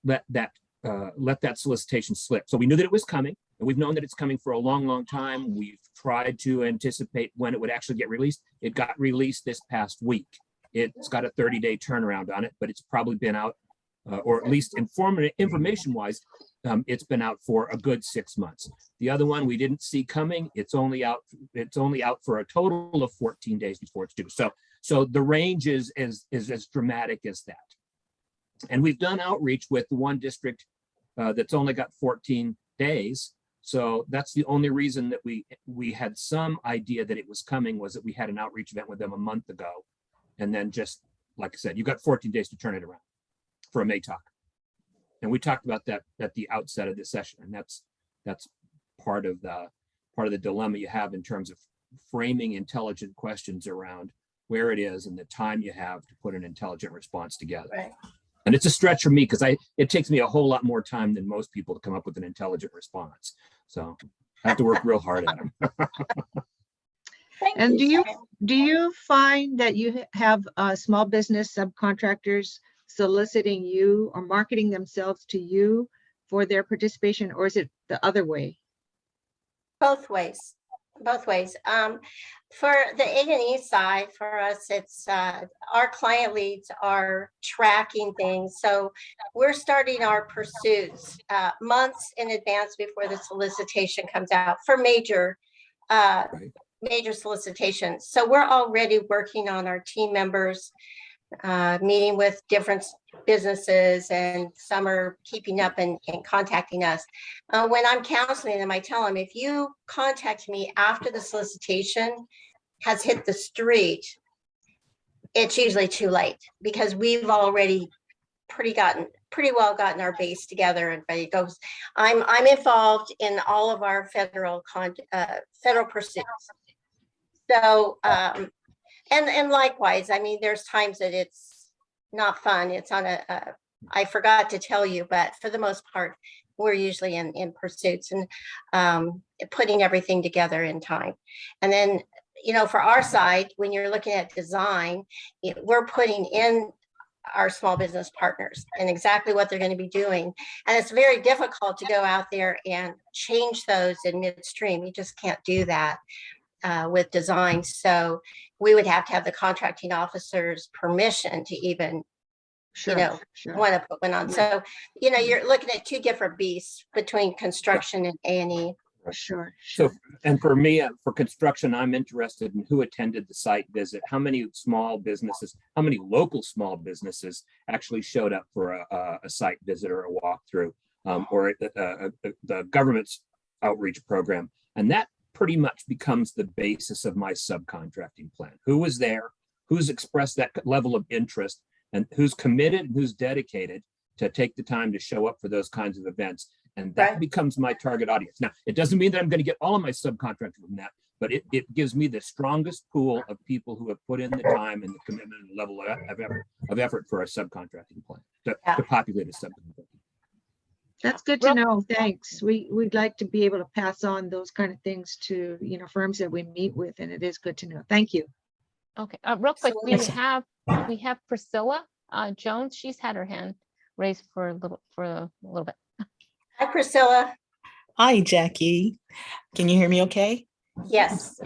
let that solicitation slip. So we knew that it was coming, and we've known that it's coming for a long, long time. We've tried to anticipate when it would actually get released. It got released this past week. It's got a 30-day turnaround on it, but it's probably been out, or at least information-wise, it's been out for a good 6 months. The other one we didn't see coming. It's only out for a total of 14 days before it's due. So the range is as dramatic as that. And we've done outreach with the one district that's only got 14 days. So that's the only reason that we had some idea that it was coming, was that we had an outreach event with them a month ago. And then just, like I said, you got 14 days to turn it around for a MATOC. And we talked about that at the outset of this session. And that's part of the dilemma you have in terms of framing intelligent questions around where it is and the time you have to put an intelligent response together. Right. And it's a stretch for me because it takes me a whole lot more time than most people to come up with an intelligent response. So I have to work real hard at them. And do you find that you have small business subcontractors soliciting you or marketing themselves to you for their participation, or is it the other way? Both ways. Both ways. For the A&E side, for us, it's our client leads are tracking things. So we're starting our pursuits months in advance before the solicitation comes out for major solicitations. So we're already working on our team members, meeting with different businesses, and some are keeping up and contacting us. When I'm counseling them, I tell them, if you contact me after the solicitation has hit the street, it's usually too late, because we've already pretty well gotten our base together and ready to go. I'm involved in all of our federal pursuits. So and likewise, I mean, there's times that it's not fun. It's on I forgot to tell you, but for the most part, we're usually in pursuits and putting everything together in time. And then, for our side, when you're looking at design, we're putting in our small business partners and exactly what they're going to be doing. And it's very difficult to go out there and change those in midstream. You just can't do that with design. So we would have to have the contracting officer's permission to even, want to put one on. So, you're looking at two different beasts between construction and A&E. Sure. So, and for me, for construction, I'm interested in who attended the site visit, how many local small businesses actually showed up for a site visit or a walkthrough, or the government's outreach program. And that pretty much becomes the basis of my subcontracting plan. Who was there, who's expressed that level of interest, and who's committed and who's dedicated to take the time to show up for those kinds of events. And that becomes my target audience. Now, it doesn't mean that I'm going to get all of my subcontractors from that, but it gives me the strongest pool of people who have put in the time and the commitment and level of effort for a subcontracting plan to populate a subcontracting. That's good to know. Thanks. We'd like to be able to pass on those kind of things to, firms that we meet with, and it is good to know. Thank you. Okay, real quick, we have Priscilla Jones. She's had her hand raised for a little bit. Hi, Priscilla. Hi, Jackie. Can you hear me okay? Yes.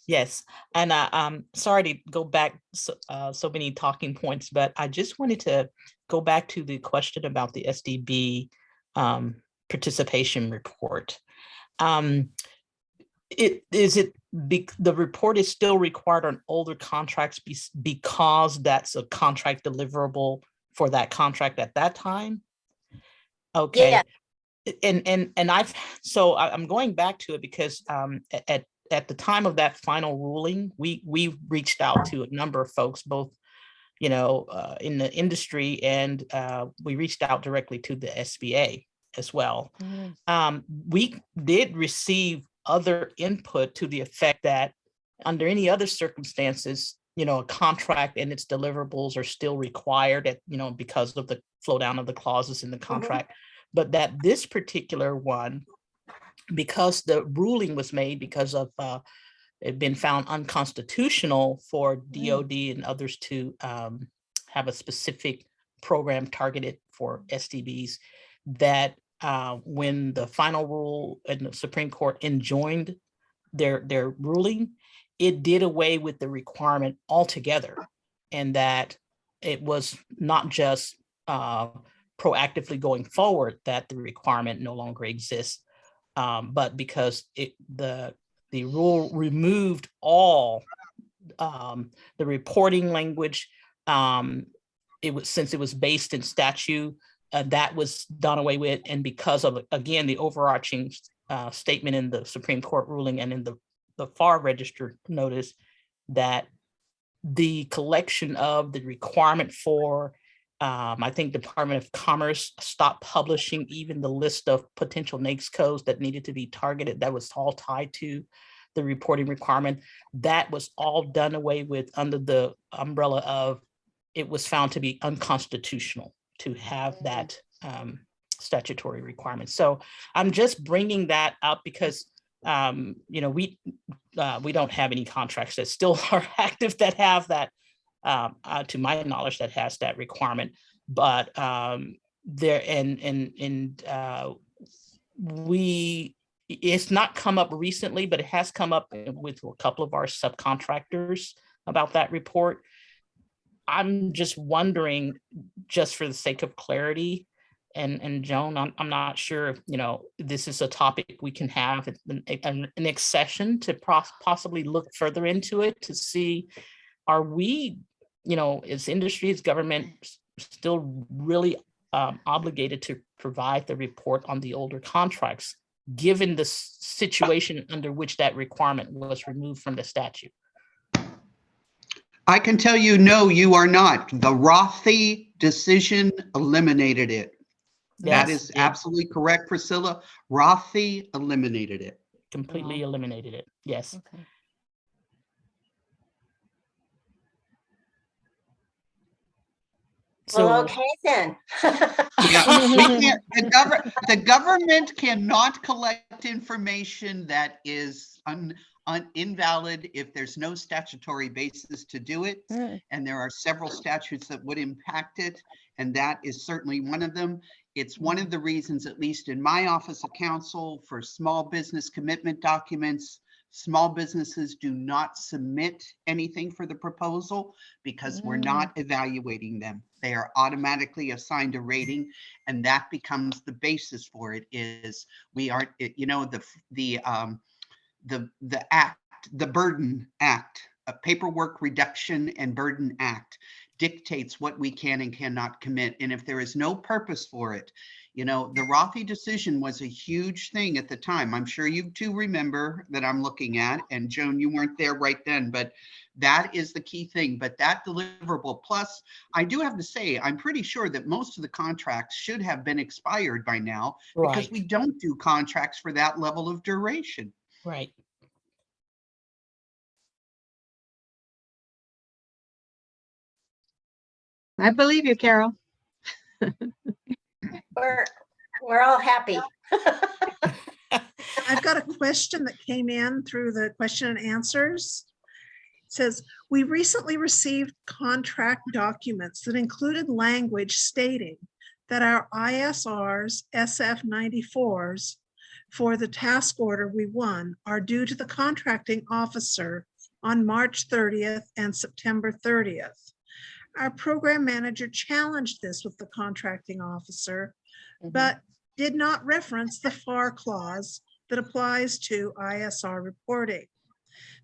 Yes. And I'm sorry to go back so many talking points, but I just wanted to go back to the question about the SDB participation report. Is it the report is still required on older contracts because that's a contract deliverable for that contract at that time. Okay. Yeah. And I'm going back to it because at the time of that final ruling, we reached out to a number of folks, both in the industry, and we reached out directly to the SBA as well. We did receive other input to the effect that under any other circumstances, a contract and its deliverables are still required because of the flow down of the clauses in the contract. But that this particular one, because the ruling was made because of it been found unconstitutional for DoD and others to have a specific program targeted for STBs, that when the final rule in the Supreme Court enjoined their ruling, it did away with the requirement altogether, and that it was not just proactively going forward that the requirement no longer exists, but because the rule removed all the reporting language. Since it was based in statute, that was done away with, and because of, again, the overarching statement in the Supreme Court ruling and in the FAR Register notice, that the collection of the requirement for I think Department of Commerce stopped publishing even the list of potential NAICS codes that needed to be targeted. That was all tied to the reporting requirement. That was all done away with under the umbrella of it was found to be unconstitutional to have that statutory requirement. So I'm just bringing that up because we don't have any contracts that still are active that have that. To my knowledge, that has that requirement, but it's not come up recently, but it has come up with a couple of our subcontractors about that report. I'm just wondering, just for the sake of clarity, and Joan, I'm not sure if this is a topic we can have an next session to possibly look further into it to see, are we, as industry, as government, still really obligated to provide the report on the older contracts, given the situation under which that requirement was removed from the statute? I can tell you, no, you are not. The Rothy decision eliminated it. That is absolutely correct, Priscilla. Rothy eliminated it. Completely eliminated it. Yes. Okay. So, well, okay then. Yeah, we can't. The government cannot collect information that is invalid if there's no statutory basis to do it. And there are several statutes that would impact it, and that is certainly one of them. It's one of the reasons, at least in my office of counsel, for small business commitment documents, small businesses do not submit anything for the proposal because we're not evaluating them. They are automatically assigned a rating, and that becomes the basis for it. Is we are, the act, the Burden Act, a Paperwork Reduction and Burden Act, dictates what we can and cannot commit. And if there is no purpose for it, the Rothy decision was a huge thing at the time. I'm sure you two remember that I'm looking at, and Joan, you weren't there right then, but that is the key thing. But that deliverable, plus I do have to say, I'm pretty sure that most of the contracts should have been expired by now, because we don't do contracts for that level of duration. Right. I believe you, Carol. We're all happy. I've got a question that came in through the question and answers. It says, we recently received contract documents that included language stating that our ISRs, SF-94s for the task order we won are due to the contracting officer on March 30th and September 30th. Our program manager challenged this with the contracting officer, but did not reference the FAR clause that applies to ISR reporting.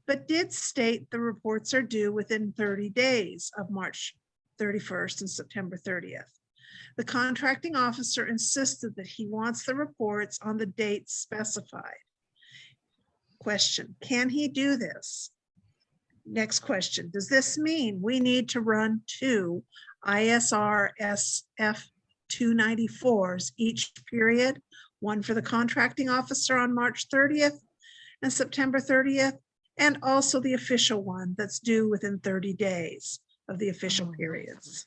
but did state the reports are due within 30 days of March 31st and September 30th. The contracting officer insisted that he wants the reports on the dates specified. Question, can he do this? Next question, does this mean we need to run 2 ISR SF 294s each period? One for the contracting officer on March 30th and September 30th, and also the official one that's due within 30 days of the official periods?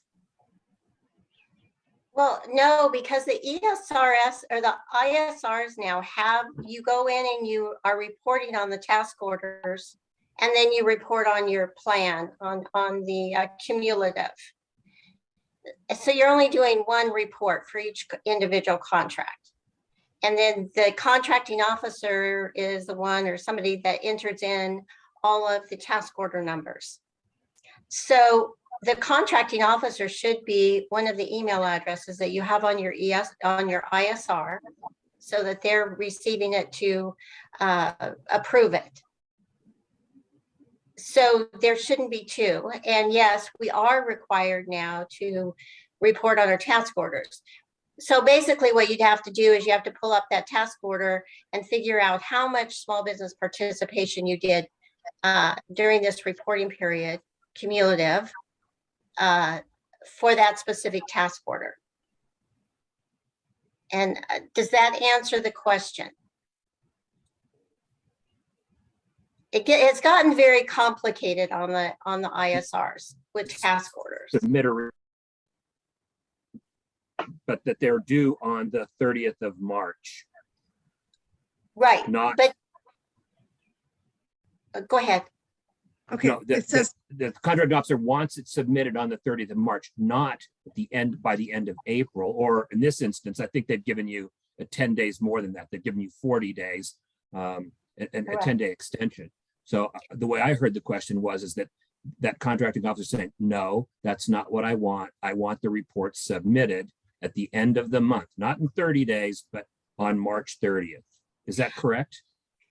Well, no, because the ESRS or the ISRs now have, you go in and you are reporting on the task orders, and then you report on your plan on the cumulative. So you're only doing one report for each individual contract. And then the contracting officer is the one or somebody that enters in all of the task order numbers. So the contracting officer should be one of the email addresses that you have on your ISR, so that they're receiving it to approve it. So there shouldn't be 2. And yes, we are required now to report on our task orders. So basically what you'd have to do is you have to pull up that task order and figure out how much small business participation you did during this reporting period, cumulative, for that specific task order. And does that answer the question? It's gotten very complicated on the ISRs with task orders. But that they're due on the 30th of March. Right, Not, but go ahead. Okay, no, it says the contract officer wants it submitted on the 30th of March, not at the end, by the end of April, or in this instance, I think they've given you 10 days more than that. They've given you 40 days and a 10-day extension. So the way I heard the question is that contracting officer saying, no, that's not what I want. I want the report submitted at the end of the month, not in 30 days, but on March 30th. Is that correct?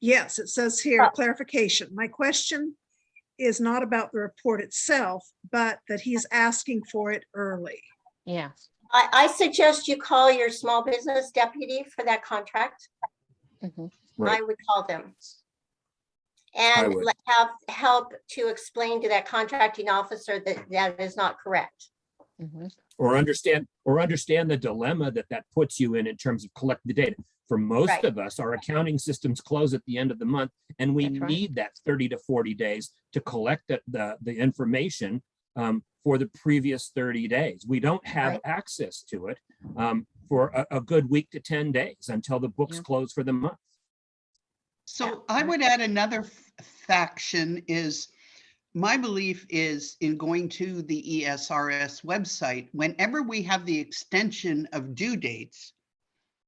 yes, it says here, clarification. My question is not about the report itself, but that he's asking for it early. Yeah. I suggest you call your small business deputy for that contract. Right. I would call them. I And would. have help to explain to that contracting officer that that is not correct. Or understand the dilemma that puts you in terms of collecting the data. For most of us, our accounting systems close at the end of the month, and we need that 30 to 40 days to collect the information for the previous 30 days. We don't have access to it for a good week to 10 days until the books close for the month. So I would add another faction is, my belief is in going to the ESRS website, whenever we have the extension of due dates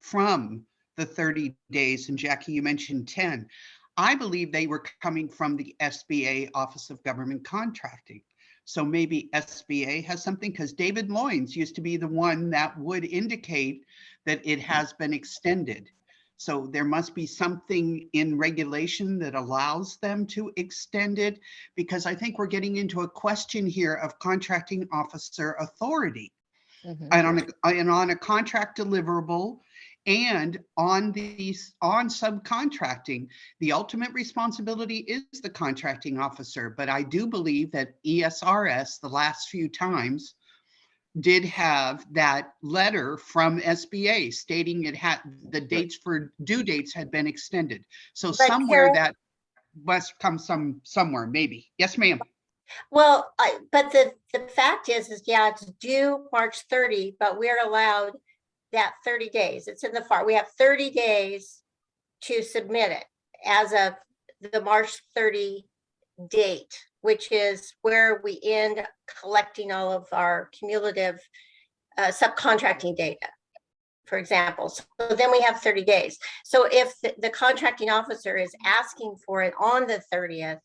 from the 30 days, and Jackie, you mentioned 10, I believe they were coming from the SBA Office of Government Contracting. So maybe SBA has something, because David Loynes used to be the one that would indicate that it has been extended. So there must be something in regulation that allows them to extend it, because I think we're getting into a question here of contracting officer authority. And on a contract deliverable and on subcontracting, the ultimate responsibility is the contracting officer. But I do believe that ESRS, the last few times, did have that letter from SBA stating it had the dates for due dates had been extended. So But somewhere Carol, that must come somewhere, maybe. Yes, ma'am. well, but the fact is yeah, it's due March 30, but we're allowed that 30 days. It's in the FAR. We have 30 days to submit it as of the March 30 date, which is where we end collecting all of our cumulative subcontracting data, for example. So then we have 30 days. So if the contracting officer is asking for it on the 30th,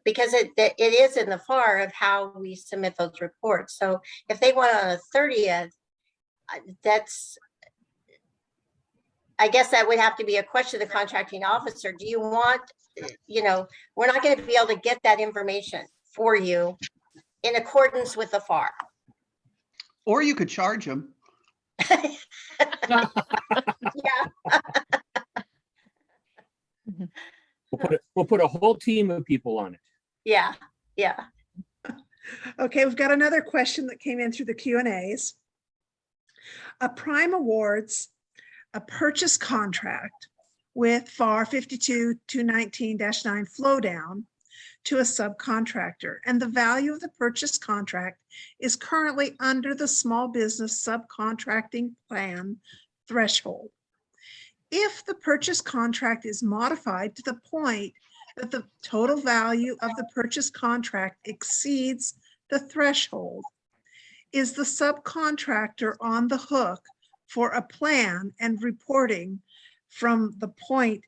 because it is in the FAR of how we submit those reports. So if they want on the 30th, I guess that would have to be a question to the contracting officer. Do you want, we're not going to be able to get that information for you in accordance with the FAR. Or you could charge them. Yeah. We'll put a whole team of people on it. Yeah. Yeah. Okay, we've got another question that came in through the Q&As. Prime awards a purchase contract with FAR 52-219-9 flow down to a subcontractor, and the value of the purchase contract is currently under the small business subcontracting plan threshold. If the purchase contract is modified to the point that the total value of the purchase contract exceeds the threshold, is the subcontractor on the hook for a plan and reporting from the point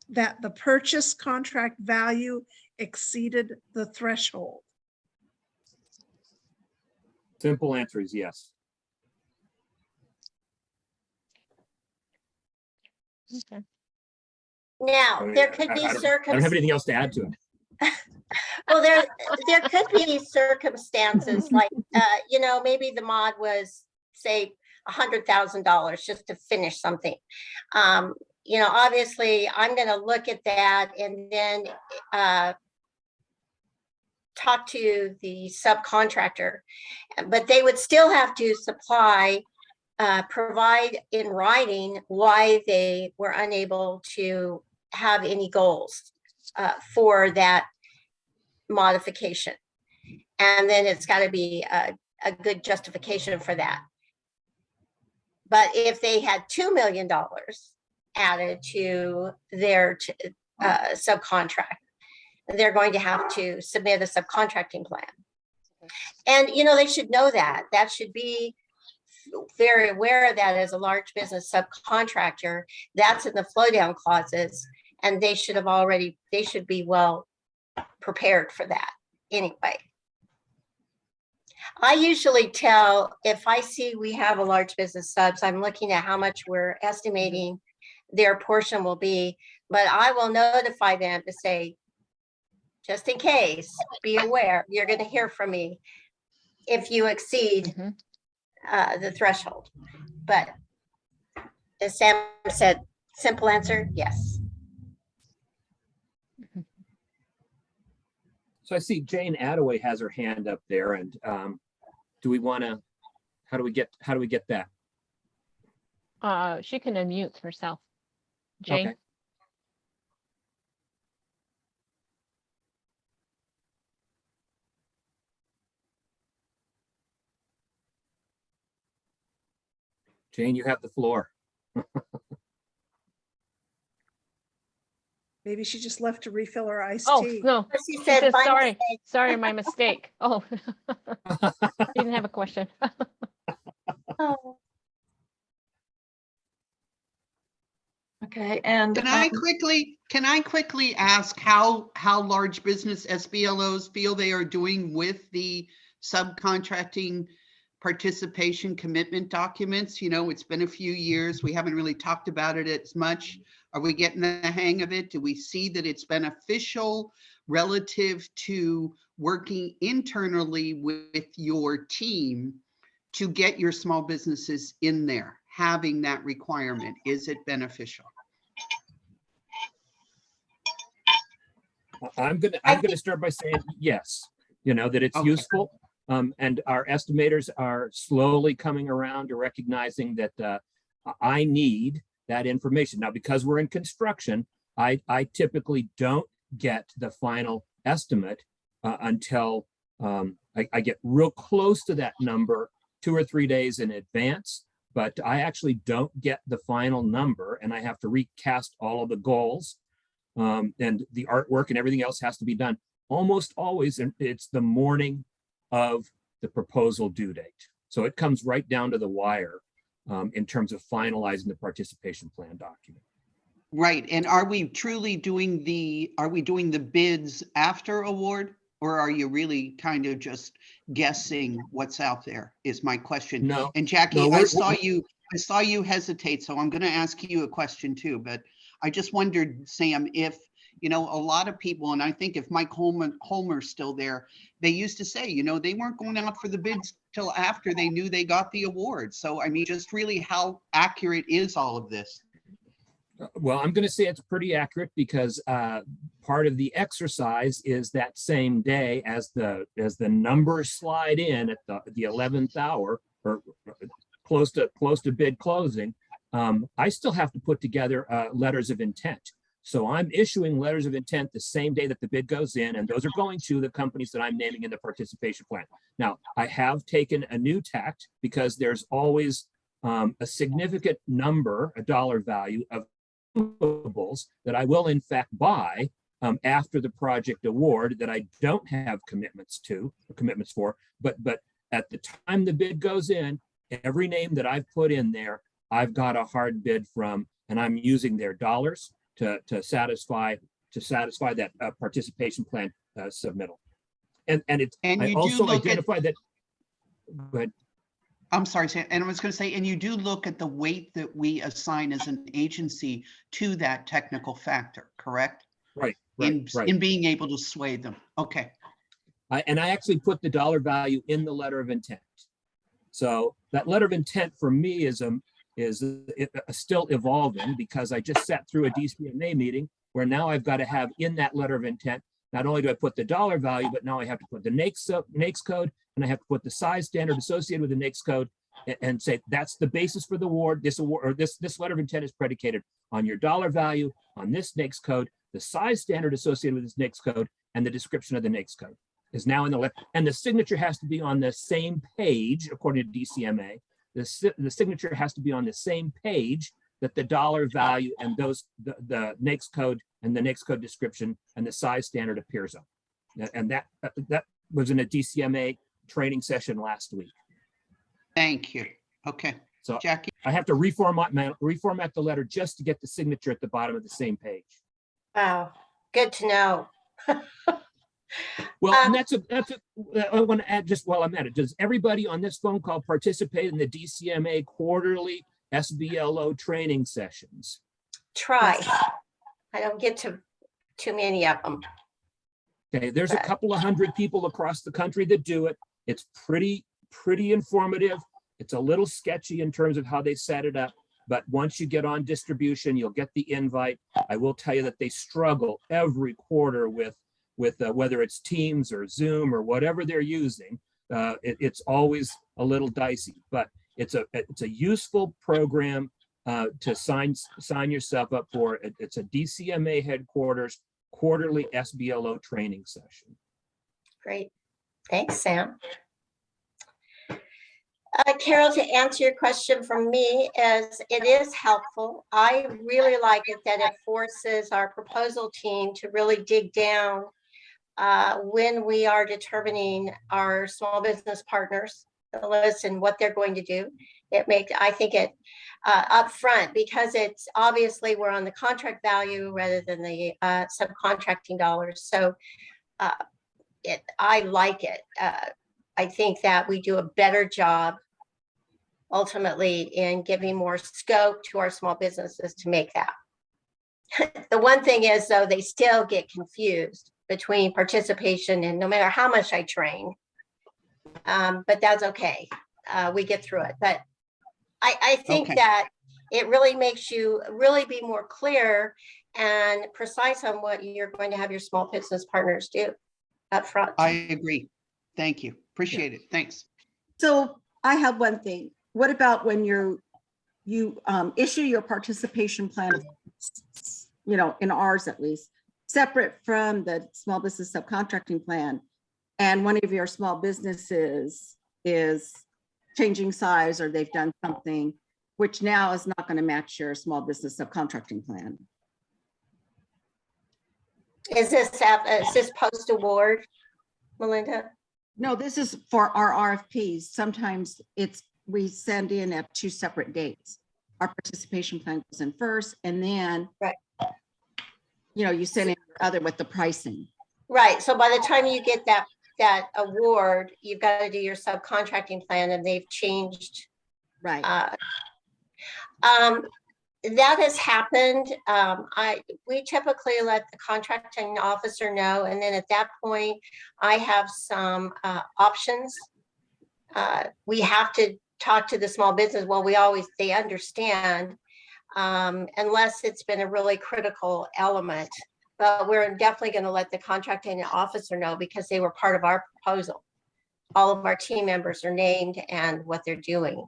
that the purchase contract value exceeded the threshold? Simple answer is yes. Okay. Now, there could be I don't have anything else to add to it. Well, there could be circumstances like, maybe the mod was, say, $100,000 just to finish something. Obviously, I'm going to look at that and then talk to the subcontractor, but they would still have to provide in writing why they were unable to have any goals for that modification. And then it's got to be a good justification for that. But if they had $2 million added to their subcontract, they're going to have to submit a subcontracting plan. And, they should know that. That should be very aware of that as a large business subcontractor. That's in the flow down clauses, and they should be well prepared for that anyway. I usually tell, if I see we have a large business subs, I'm looking at how much we're estimating their portion will be, but I will notify them to say, just in case, be aware, you're going to hear from me if you exceed the threshold. But as Sam said, simple answer, yes. So I see Jane Attaway has her hand up there, and do we want to? How do we get that? She can unmute herself. Jane. Okay. Jane, you have the floor. Maybe she just left to refill her iced Oh, tea. no. She She said, said, "My sorry, mistake." sorry, my mistake. Oh, didn't have a question. Oh. Okay, and Can I quickly ask how large business SBLOs feel they are doing with the subcontracting participation commitment documents? It's been a few years. We haven't really talked about it as much. Are we getting the hang of it? Do we see that it's beneficial relative to working internally with your team to get your small businesses in there, having that requirement? Is it beneficial? I'm gonna start by saying yes, that it's Okay. useful. And our estimators are slowly coming around to recognizing that I need that information. Now, because we're in construction, I typically don't get the final estimate until I get real close to that number 2 or 3 days in advance, but I actually don't get the final number, and I have to recast all of the goals, and the artwork and everything else has to be done almost always, and it's the morning of the proposal due date. So it comes right down to the wire in terms of finalizing the participation plan document. Right. And are we truly doing the bids after award, or are you really kind of just guessing what's out there is my question. No. And Jackie, No, I saw you I saw you hesitate, so I'm going to ask you a question too, but I just wondered, Sam, if, you know, a lot of people, and I think if Mike Holmer's still there, they used to say, you know, they weren't going out for the bids till after they knew they got the award. So, I mean, just really how accurate is all of this? Well, I'm going to say it's pretty accurate because part of the exercise is that same day as the numbers slide in at the 11th hour or close to bid closing. I still have to put together letters of intent. So I'm issuing letters of intent the same day that the bid goes in, and those are going to the companies that I'm naming in the participation plan. Now, I have taken a new tact because there's always a significant number, a dollar value of that I will in fact buy after the project award that I don't have commitments for, but at the time the bid goes in, every name that I've put in there, I've got a hard bid from, and I'm using their dollars to satisfy that participation plan submittal. And I also identify that. Go ahead. I'm sorry, Sam, and I was going to say, and you do look at the weight that we assign as an agency to that technical factor, correct? Right. In being able to sway them. Okay. And I actually put the dollar value in the letter of intent. So that letter of intent for me is still evolving because I just sat through a DCMA meeting where now I've got to have in that letter of intent, not only do I put the dollar value, but now I have to put the NAICS code, and I have to put the size standard associated with the NAICS code and say that's the basis for the award. This letter of intent is predicated on your dollar value, on this NAICS code, the size standard associated with this NAICS code, and the description of the NAICS code is now in the letter. And the signature has to be on the same page, according to DCMA. The signature has to be on the same page that the dollar value and the NAICS code and the NAICS code description and the size standard appears on. And that was in a DCMA training session last week. Thank you. Okay. So Jackie, I have to reformat the letter just to get the signature at the bottom of the same page. Wow, good to know. Well, and I want to add just while I'm at it, does everybody on this phone call participate in the DCMA quarterly SBLO training sessions? Try. I don't get to too many of them. Okay, there's a couple of hundred people across the country that do it. It's pretty informative. It's a little sketchy in terms of how they set it up, but once you get on distribution, you'll get the invite. I will tell you that they struggle every quarter with whether it's Teams or Zoom or whatever they're using. It's always a little dicey, but it's a useful program to sign yourself up for. It's a DCMA headquarters quarterly SBLO training session. Great. Thanks, Sam. Carol, to answer your question from me, it is helpful. I really like it that it forces our proposal team to really dig down when we are determining our small business partners, the list and what they're going to do. I think it upfront, because it's obviously we're on the contract value rather than the subcontracting dollars. So I like it. I think that we do a better job ultimately in giving more scope to our small businesses to make that. The one thing is, though, they still get confused between participation and no matter how much I train, but that's okay. We get through it. But I think that it really makes you really be more clear and precise on what you're going to have your small business partners do up front. I agree. Thank you. Appreciate it. Thanks. So I have one thing. What about when you issue your participation plan, in ours at least, separate from the small business subcontracting plan, and one of your small businesses is changing size or they've done something which now is not going to match your small business subcontracting plan? Is this post-award, Melinda? No, this is for our RFPs. Sometimes we send in at 2 separate dates. Our participation plan goes in first, and then you send in your other with the pricing. Right. So by the time you get that award, you've got to do your subcontracting plan, and they've changed. Right. That has happened. We typically let the contracting officer know, and then at that point, I have some options. We have to talk to the small business. Well, they understand, unless it's been a really critical element. But we're definitely going to let the contracting officer know because they were part of our proposal. All of our team members are named and what they're doing.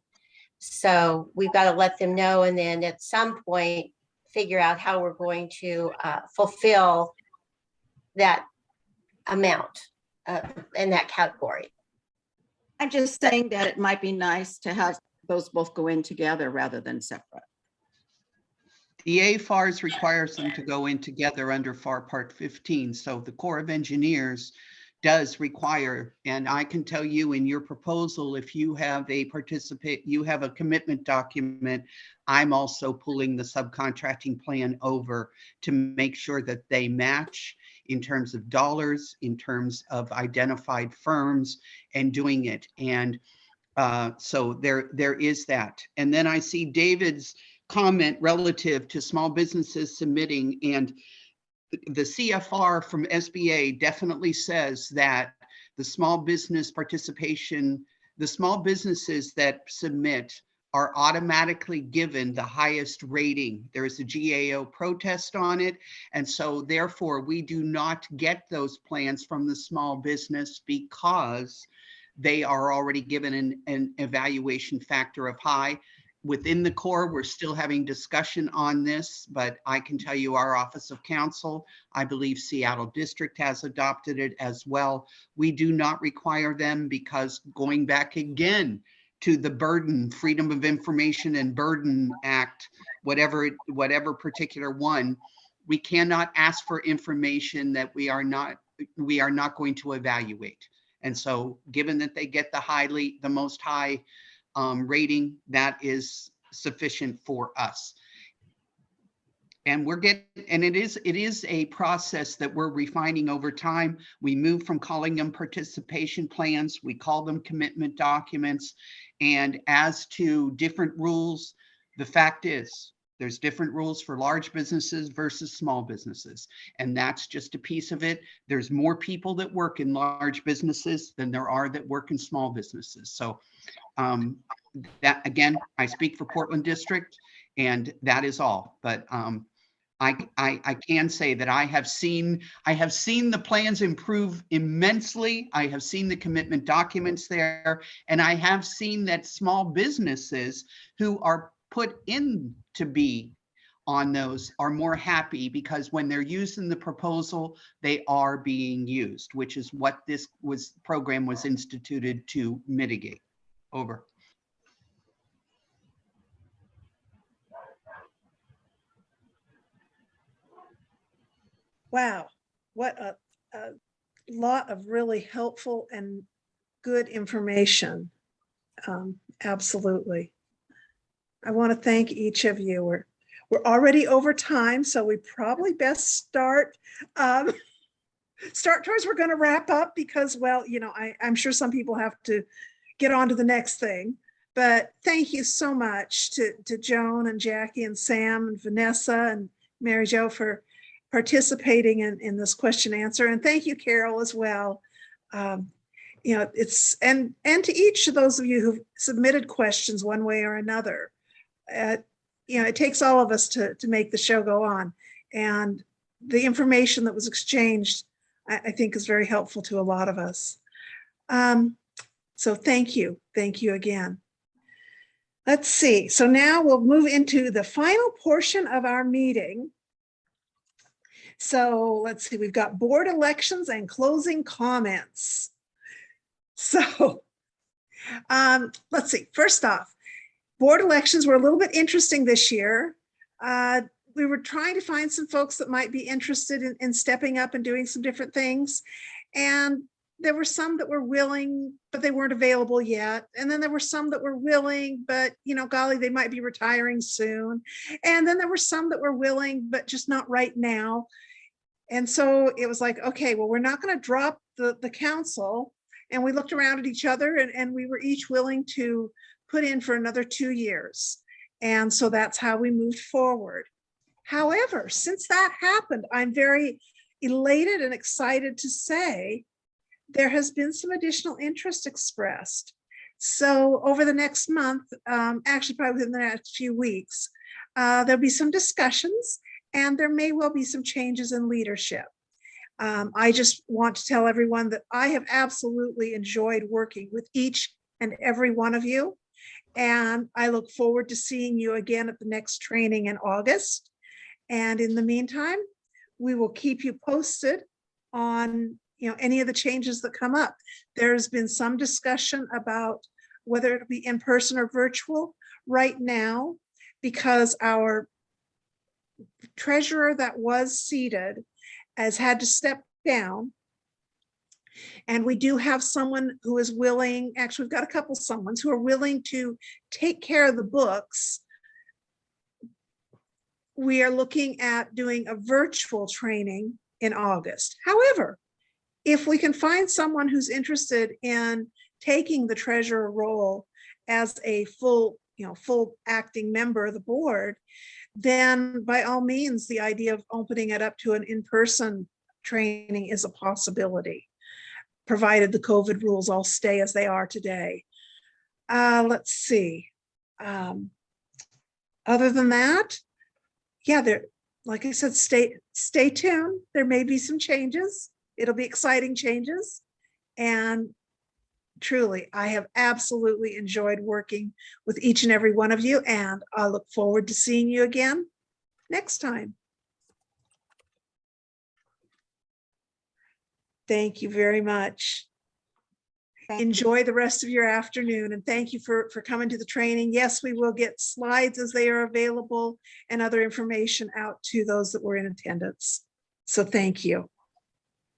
So we've got to let them know, and then at some point figure out how we're going to fulfill that amount in that category. I'm just saying that it might be nice to have those both go in together rather than separate. The AFARS requires them to go in together under FAR Part 15. So the Corps of Engineers does require, and I can tell you in your proposal, if you have you have a commitment document, I'm also pulling the subcontracting plan over to make sure that they match in terms of dollars, in terms of identified firms and doing it. And so there is that. And then I see David's comment relative to small businesses submitting, and the CFR from SBA definitely says that the small business participation, the small businesses that submit are automatically given the highest rating. There is a GAO protest on it. And so therefore we do not get those plans from the small business because they are already given an evaluation factor of high. Within the Corps, we're still having discussion on this, but I can tell you our Office of Counsel, I believe Seattle District has adopted it as well. We do not require them because going back again to the burden, Freedom of Information and Burden Act, whatever particular one, we cannot ask for information that we are not going to evaluate. And so given that they get the most high rating, that is sufficient for us. And it is a process that we're refining over time. We move from calling them participation plans, we call them commitment documents. And as to different rules, the fact is there's different rules for large businesses versus small businesses. And that's just a piece of it. There's more people that work in large businesses than there are that work in small businesses. So that, again, I speak for Portland District, and that is all. But I can say that I have seen the plans improve immensely. I have seen the commitment documents there, and I have seen that small businesses who are put in to be on those are more happy because when they're used in the proposal, they are being used, which is what this program was instituted to mitigate. Over. Wow, what a lot of really helpful and good information. Absolutely. I want to thank each of you. We're already over time, so we probably best start towards we're going to wrap up because, well, you know, I'm sure some people have to get on to the next thing. But thank you so much to Joan and Jackie and Sam and Vanessa and Mary Jo for participating in this question answer. And thank you, Carol, as well. You know, and to each of those of you who've submitted questions one way or another. You know, it takes all of us to make the show go on. And the information that was exchanged, I think, is very helpful to a lot of us. So thank you. Thank you again. Let's see. So now we'll move into the final portion of our meeting. So let's see, we've got board elections and closing comments. So let's see, first off, board elections were a little bit interesting this year. We were trying to find some folks that might be interested in stepping up and doing some different things. And there were some that were willing, but they weren't available yet. And then there were some that were willing, but, you know, golly, they might be retiring soon. And then there were some that were willing, but just not right now. And so it was like, okay, well, we're not going to drop the council. And we looked around at each other and we were each willing to put in for another 2 years. And so that's how we moved forward. However, since that happened, I'm very elated and excited to say there has been some additional interest expressed. So over the next month, actually probably within the next few weeks, there'll be some discussions and there may well be some changes in leadership. I just want to tell everyone that I have absolutely enjoyed working with each and every one of you. And I look forward to seeing you again at the next training in August. And in the meantime, we will keep you posted on any of the changes that come up. There's been some discussion about whether it'll be in person or virtual right now, because our treasurer that was seated has had to step down. And we do have someone who is willing, actually we've got a couple someones who are willing to take care of the books. We are looking at doing a virtual training in August. However, if we can find someone who's interested in taking the treasurer role as a full acting member of the board, then by all means, the idea of opening it up to an in-person training is a possibility, provided the COVID rules all stay as they are today. Let's see. Other than that, yeah, like I said, stay tuned. There may be some changes. It'll be exciting changes. And truly, I have absolutely enjoyed working with each and every one of you, and I look forward to seeing you again next time. Thank you very much. Enjoy the rest of your afternoon, and thank you for coming to the training. Yes, we will get slides as they are available and other information out to those that were in attendance. So thank you.